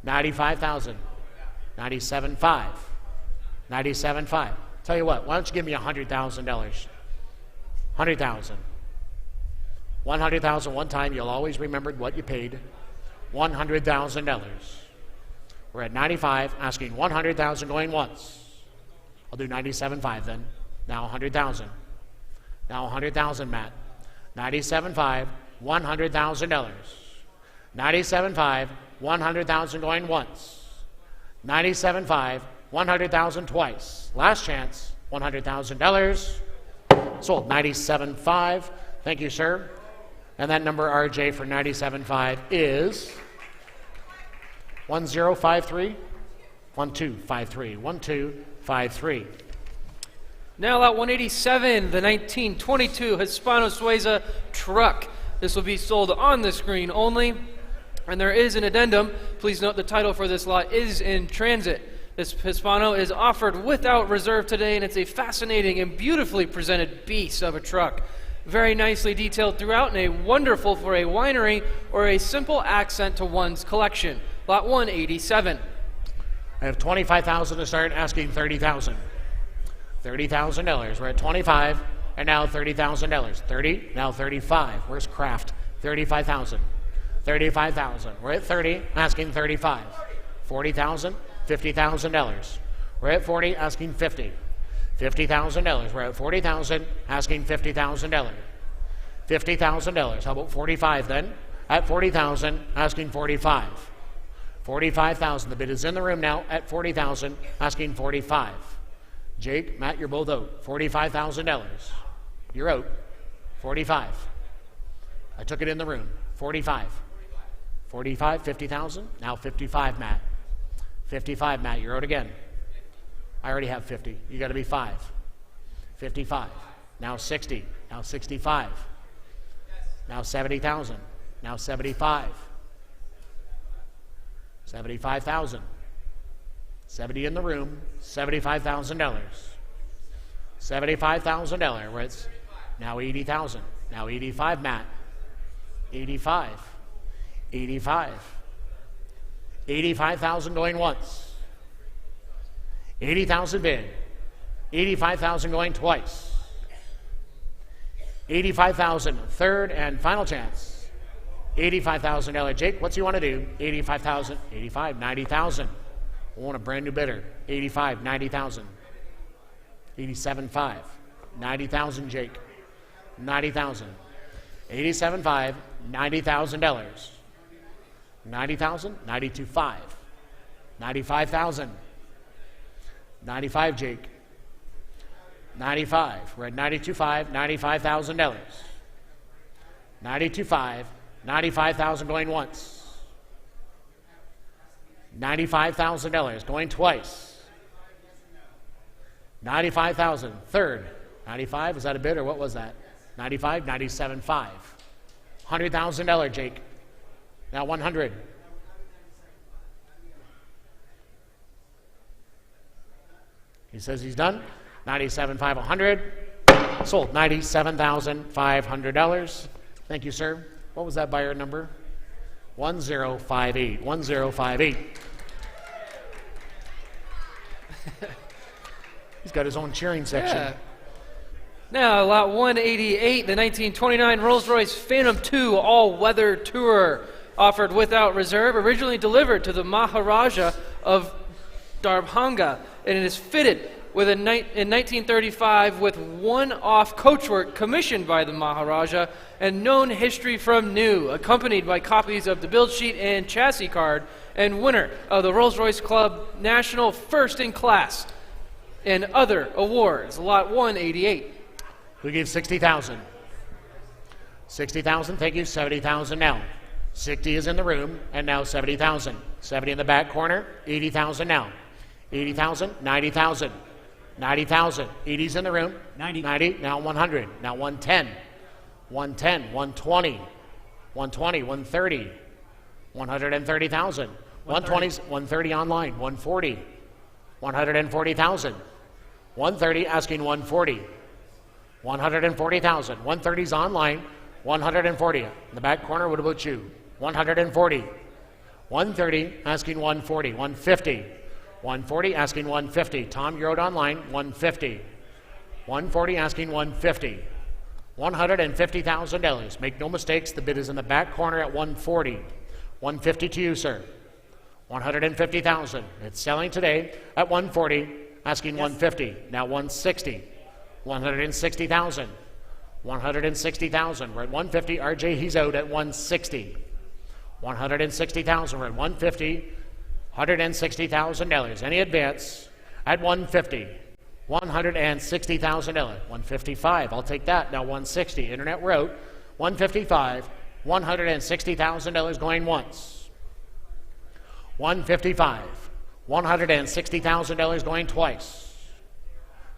95,000. 97.5. 97.5. Tell you what, why don't you give me $100,000? 100,000. 100,000 one time, you'll always remember what you paid. $100,000. We're at 95, asking 100,000 going once. I'll do 97.5 then. Now 100,000. Now 100,000, Matt. 97.5, $100,000. 97.5, 100,000 going once. 97.5, 100,000 twice. Last chance, $100,000. Sold. 97.5. Thank you, sir. And that number, RJ, for 97.5 is 1053. 1253. 1253. Now lot 187, the 1922 Hispano Suiza truck. This will be sold on the screen only. And there is an addendum. Please note the title for this lot is in transit. This Hispano is offered without reserve today, and it's a fascinating and beautifully presented beast of a truck. Very nicely detailed throughout, and a wonderful for a winery or a simple accent to one's collection. Lot 187. I have 25,000 to start, asking 30,000. $30,000. We're at 25, and now $30,000. 30, now 35. Where's Kraft? 35,000. 35,000. We're at 30, asking 35. 40,000, $50,000. We're at 40, asking 50. $50,000. We're at 40,000, asking $50,000. $50,000. How about 45 then? At 40,000, asking 45. 45,000. The bid is in the room now at 40,000, asking 45. Jake, Matt, you're both out. $45,000. You're out. 45. I took it in the room. 45. 45, 50,000. Now 55, Matt. 55, Matt. You're out again. I already have 50. You got to be 5. 55. Now 60. Now 65. Now 70,000. Now 75. 75,000. 70 in the room. $75,000. $75,000. Where it's now 80,000. Now 85, Matt. 85. 85. 85,000 going once. 80,000 bid. 85,000 going twice. 85,000, third and final chance. $85,000. Jake, what's you want to do? 85,000, 85, 90,000. I want a brand new bidder. 85, 90,000. 87.5, 90,000, Jake. 90,000. 87.5, $90,000. 90,000, 92.5. 95,000. 95, Jake. 95. We're at 92.5, $95,000. 92.5, 95,000 going once. $95,000 going twice. 95,000, third. 95, was that a bid or what was that? 95, 97.5. $100,000, Jake. Now 100. He says he's done. 97.5, 100. Sold. $97,500. Thank you, sir. What was that buyer number? 1058. 1058. He's got his own cheering section. Yeah. Now, lot 188, the 1929 Rolls-Royce Phantom II all-weather tourer, offered without reserve, originally delivered to the Maharaja of Darbhanga, and it is fitted with in 1935 with one-off coachwork commissioned by the Maharaja and known history from new, accompanied by copies of the build sheet and chassis card, and winner of the Rolls-Royce Club National First in Class and other awards. Lot 188. Who gave 60,000? 60,000, thank you. 70,000 now. 60 is in the room, and now 70,000. 70 in the back corner, 80,000 now. 80,000, 90,000. 90,000. 80's in the room. 90, now 100. Now 110. 110, 120. 120, 130. 130,000. 120's 130 online. 140. 140,000. 130 asking 140. 140,000. 130's online. 140. In the back corner, what about you? 140. 130 asking 140. 150. 140 asking 150. Tom, you're out online. 150. 140 asking 150. $150,000. Make no mistakes, the bid is in the back corner at 140. 150 to you, sir. 150,000. It's selling today at 140, asking 150. Now 160. 160,000. 160,000. We're at 150. RJ, he's out at 160. 160,000. We're at 150. $160,000. Any advance at 150. $160,000. 155. I'll take that. Now 160. Internet, we're out. 155. $160,000 going once. 155. $160,000 going twice.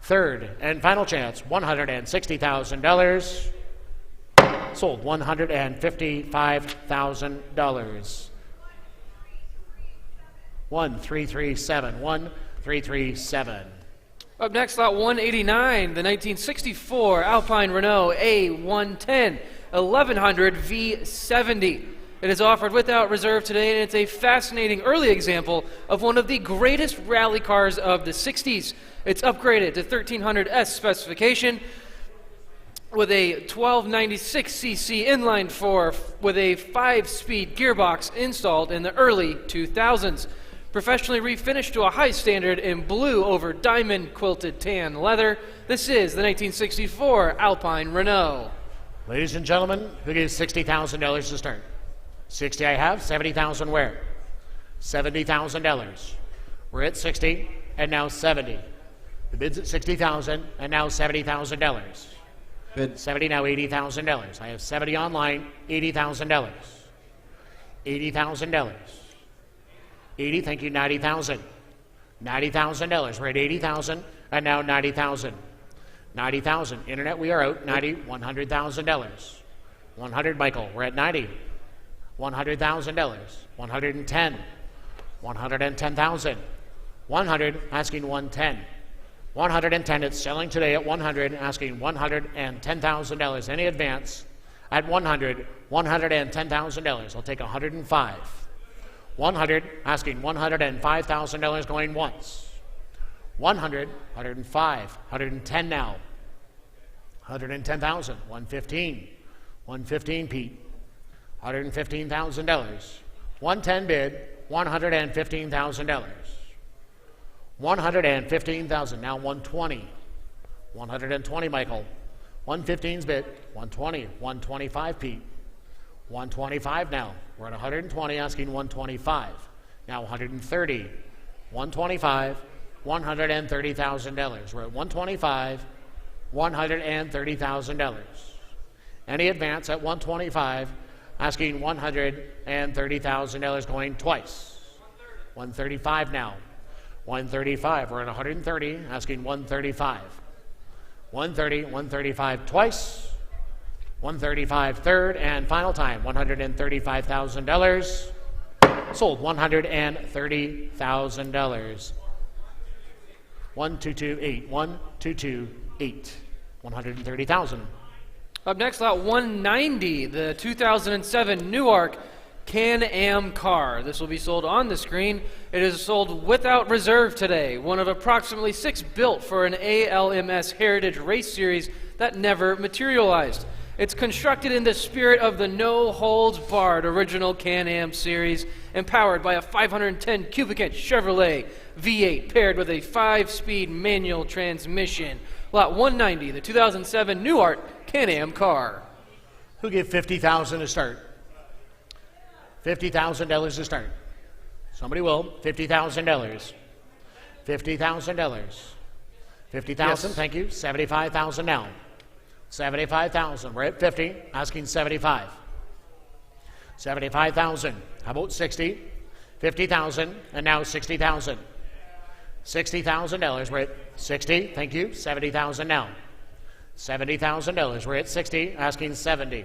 Third and final chance, $160,000. Sold. $155,000. 1337. 1337. Up next, lot 189, the 1964 Alpine Renault A110 1100 V70. It is offered without reserve today, and it's a fascinating early example of one of the greatest rally cars of the 60s. It's upgraded to 1300S specification with a 1296cc inline four with a 5-speed gearbox installed in the early 2000s. Professionally refinished to a high standard in blue over diamond quilted tan leather. This is the 1964 Alpine Renault. Ladies and gentlemen, who gave $60,000 to start? 60 I have, 70,000 where? $70,000. We're at 60 and now 70. The bid's at 60,000 and now $70,000. Bid. 70 now $80,000. I have 70 online, $80,000. $80,000. 80, thank you, 90,000. $90,000. We're at 80,000 and now 90,000. 90,000. Internet, we are out. 90, $100,000. 100, Michael. We're at 90. $100,000. 110. 110,000. 100, asking 110. 110, it's selling today at 100, asking $110,000. Any advance at 100, $110,000. I'll take 105. 100, asking $105,000 going once. 100, 105, 110 now. 110,000, 115, 115 Pete, $115,000. 110 bid, $115,000. 115,000, now 120. 120 Michael. 115's bid, 120, 125 Pete. 125 now. We're at 120 asking 125. Now 130, 125, $130,000. We're at 125, $130,000. Any advance at 125, asking $130,000 going twice. 135 now. 135, we're at 130, asking 135. 130, 135 twice. 135 third and final time, $135,000. Sold $130,000. 1228, 1228, 130,000. Up next, lot 190, the 2007 Newark Can-Am car. This will be sold on the screen. It is sold without reserve today, one of approximately 6 built for an ALMS Heritage Race Series that never materialized. It's constructed in the spirit of the no-holds-barred original Can-Am series and powered by a 510 cubic inch Chevrolet V8 paired with a 5-speed manual transmission. Lot 190, the 2007 Newark Can-Am car. Who gave $50,000 to start? $50,000 to start. Somebody will. $50,000. $50,000. $50,000, Yes. thank you. $75,000 now. $75,000. We're at 50, asking 75. 75,000. How about 60? 50,000, and now 60,000. $60,000. We're at 60. Thank you. 70,000 now. $70,000. We're at 60, asking 70.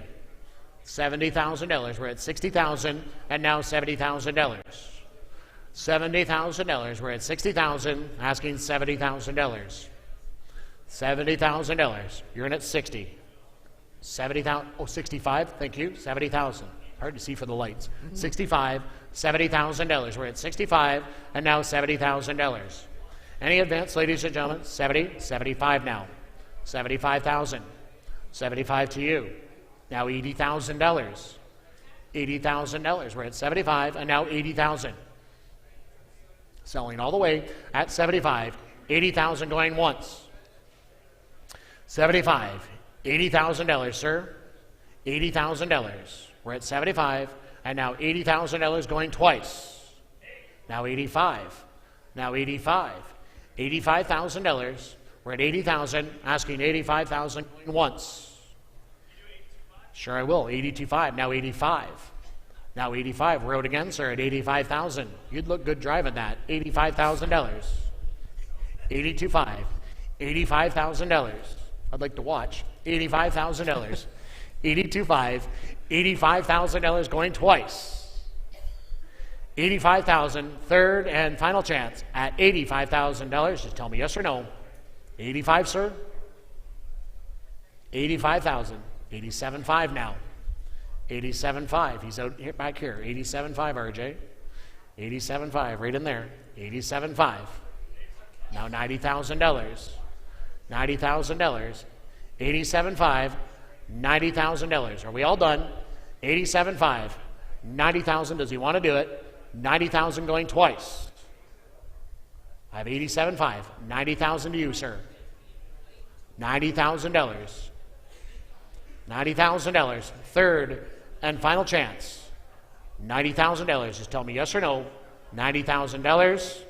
$70,000. We're at 60,000, and now $70,000. $70,000. We're at 60,000, asking $70,000. $70,000. You're in at 60. 70,000. Oh, 65. Thank you. 70,000. Hard to see for the lights. 65. $70,000. We're at 65, and now $70,000. Any advance, ladies and gentlemen? 70. 75 now. 75,000. 75 to you. Now $80,000. $80,000. We're at 75, and now 80,000. Selling all the way at 75. 80,000 going once. 75, $80,000, sir. $80,000. We're at 75, and now $80,000 going twice. Now 85. Now 85. $85,000. We're at 80,000, asking 85,000 going once. Sure, I will. 82.5. Now 85. Now 85. We're out again, sir, at 85,000. You'd look good driving that. $85,000. 82.5. $85,000. I'd like to watch. $85,000. 82.5. $85,000 going twice. 85,000. Third and final chance at $85,000. Just tell me yes or no. 85, sir. 85,000. 87.5 now. 87.5. He's out here, back here. 87.5, RJ. 87.5, right in there. 87.5. Now $90,000. $90,000. 87.5. $90,000. Are we all done? 87.5. 90,000. Does he want to do it? 90,000 going twice. I have 87.5. 90,000 to you, sir. $90,000. $90,000. Third and final chance. $90,000. Just tell me yes or no. $90,000.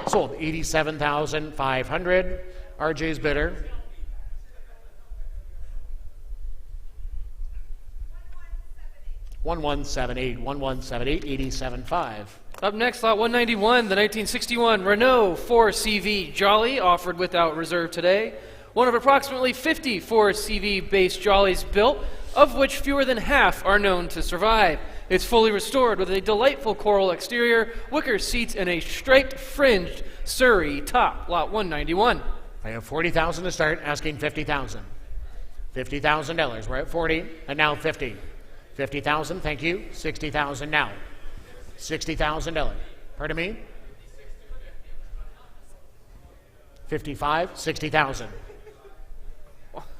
Sold. 87,500. RJ's bidder. $1178. $1178. 87.5. Up next, lot 191, the 1961 Renault 4CV Jolly, offered without reserve today. One of approximately 50 4CV-based Jollies built, of which fewer than half are known to survive. It's fully restored with a delightful coral exterior, wicker seats, and a striped fringed Surrey top. Lot 191. I have 40,000 to start, asking 50,000. $50,000. We're at 40, and now 50. 50,000, thank you. 60,000 now. $60,000. Pardon me? 55, 60,000.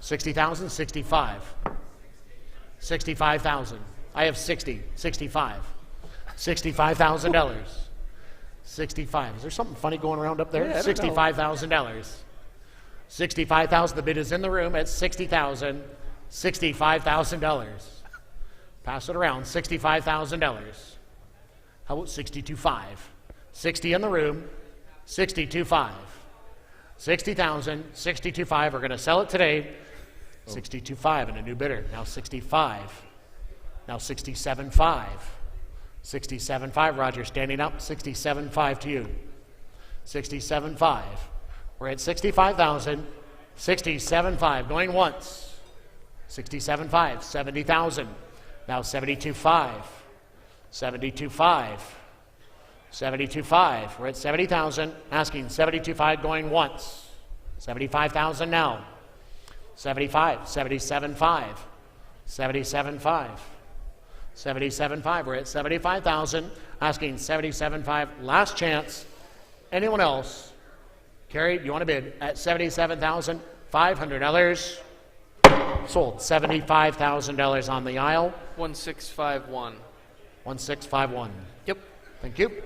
60,000, 65. 65,000. I have 60, 65. $65,000. 65. Is there something funny going around up there? Yeah, I don't know. $65,000. 65,000. The bid is in the room at 60,000. $65,000. Pass it around. $65,000. How about 62.5? 60 in the room. 62.5. 60,000. 62.5. We're going to sell it today. 62.5 and a new bidder. Now 65. Now 67.5. 67.5. Roger standing up. 67.5 to you. 67.5. We're at 65,000. 67.5 going once. 67.5. 70,000. Now 72.5. 72.5. 72.5. We're at 70,000. Asking 72.5 going once. 75,000 now. 75. 77.5. 77.5. 77.5. We're at 75,000. Asking 77.5. Last chance. Anyone else? Carrie, you want to bid at $77,500. Sold. $75,000 on the aisle. 1651. 1651. Yep. Thank you.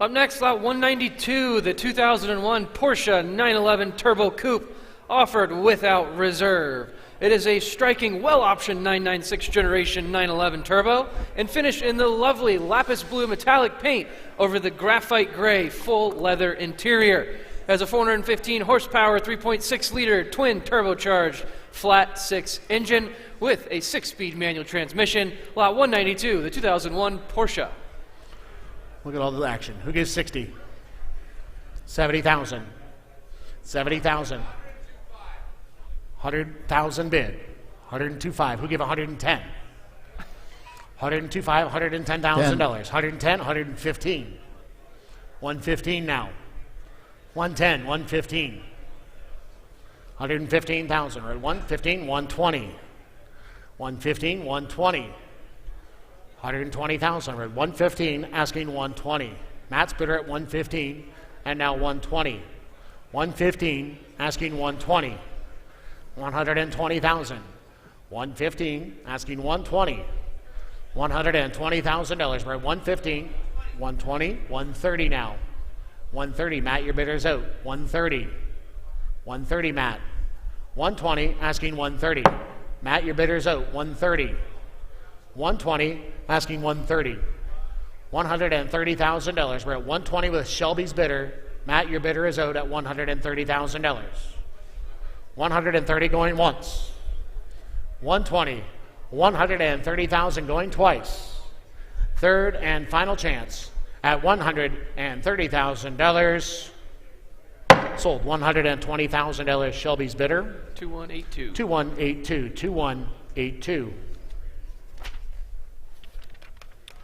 Up next, lot 192, the 2001 Porsche 911 Turbo Coupe, offered without reserve. It is a striking, well-optioned 996 generation 911 Turbo and finished in the lovely lapis blue metallic paint over the graphite gray full leather interior. It has a 415 horsepower, 3.6-liter twin turbocharged flat 6 engine with a 6-speed manual transmission. Lot 192, the 2001 Porsche. Look at all the action. Who gives 60? 70,000. 70,000. 100,000 bid. 102.5. Who give 110? 102.5. $110,000. 110. 115. 115 now. 110. 115. 115,000. We're at 115. 120. 115. 120. 120,000. We're at 115, asking 120. Matt's bidder at 115, and now 120. 115, asking 120. 120,000. 115, asking 120. $120,000. We're at 115, 120, 130 now. 130, Matt, your bidder's out. 130. 130, Matt. 120, asking 130. Matt, your bidder's out. 130. 120, asking 130. $130,000. We're at 120 with Shelby's bidder. Matt, your bidder is out at $130,000. 130 going once. 120. 130,000 going twice. Third and final chance at $130,000. Sold. $120,000 Shelby's bidder. 2182. 2182. 2182.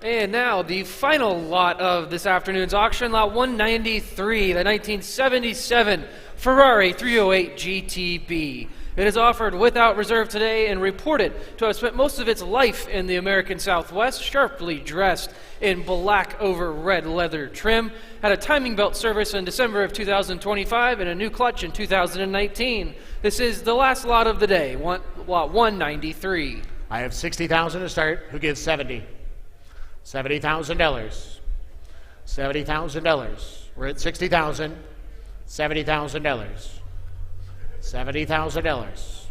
And now the final lot of this afternoon's auction, lot 193, the 1977 Ferrari 308 GTB. It is offered without reserve today and reported to have spent most of its life in the American Southwest, sharply dressed in black over red leather trim, had a timing belt service in December of 2025 and a new clutch in 2019. This is the last lot of the day, lot 193. I have 60,000 to start. Who gives 70? $70,000. $70,000. We're at 60,000. $70,000. $70,000.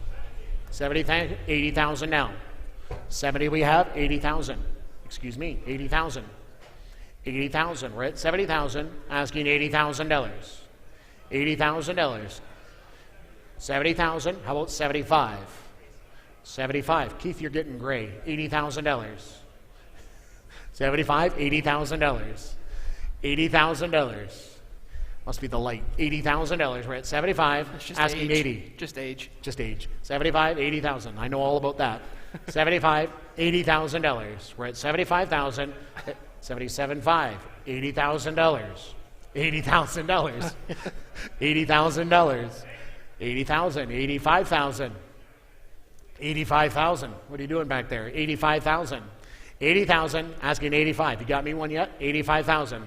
70,000. 80,000 now. 70 we have. 80,000. Excuse me. 80,000. 80,000. We're at 70,000. Asking $80,000. $80,000. 70,000. How about 75? 75. Keith, you're getting gray. $80,000. 75, $80,000. $80,000. Must be the light. $80,000. We're at 75, asking age. 80. Just age. Just age. 75, 80,000. I know all about that. 75, $80,000. We're at 75,000. 77.5, $80,000. $80,000. $80,000. 80,000. 85,000. 85,000. What are you doing back there? 85,000. 80,000, asking 85. You got me one yet? 85,000.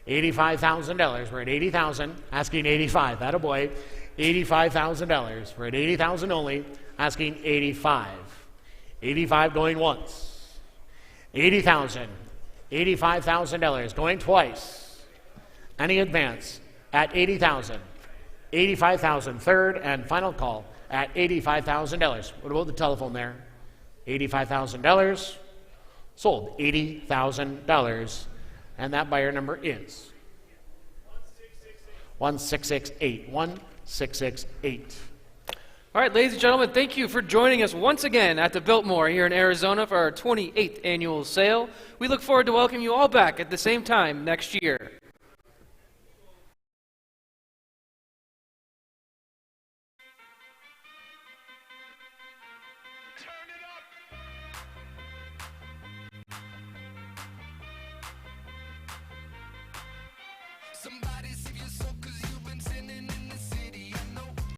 $85,000. We're at 80,000, asking 85. That a boy. $85,000. We're at 80,000 only, asking 85. 85 going once. 80,000. $85,000 going twice. Any advance at 80,000. 85,000. Third and final call at $85,000. What about the telephone there? $85,000. Sold. $80,000. And that buyer number is 1668. 1668. All right, ladies and gentlemen, thank you for joining us once again at the Biltmore here in Arizona for our 28th annual sale. We look forward to welcoming you all back at the same time next year.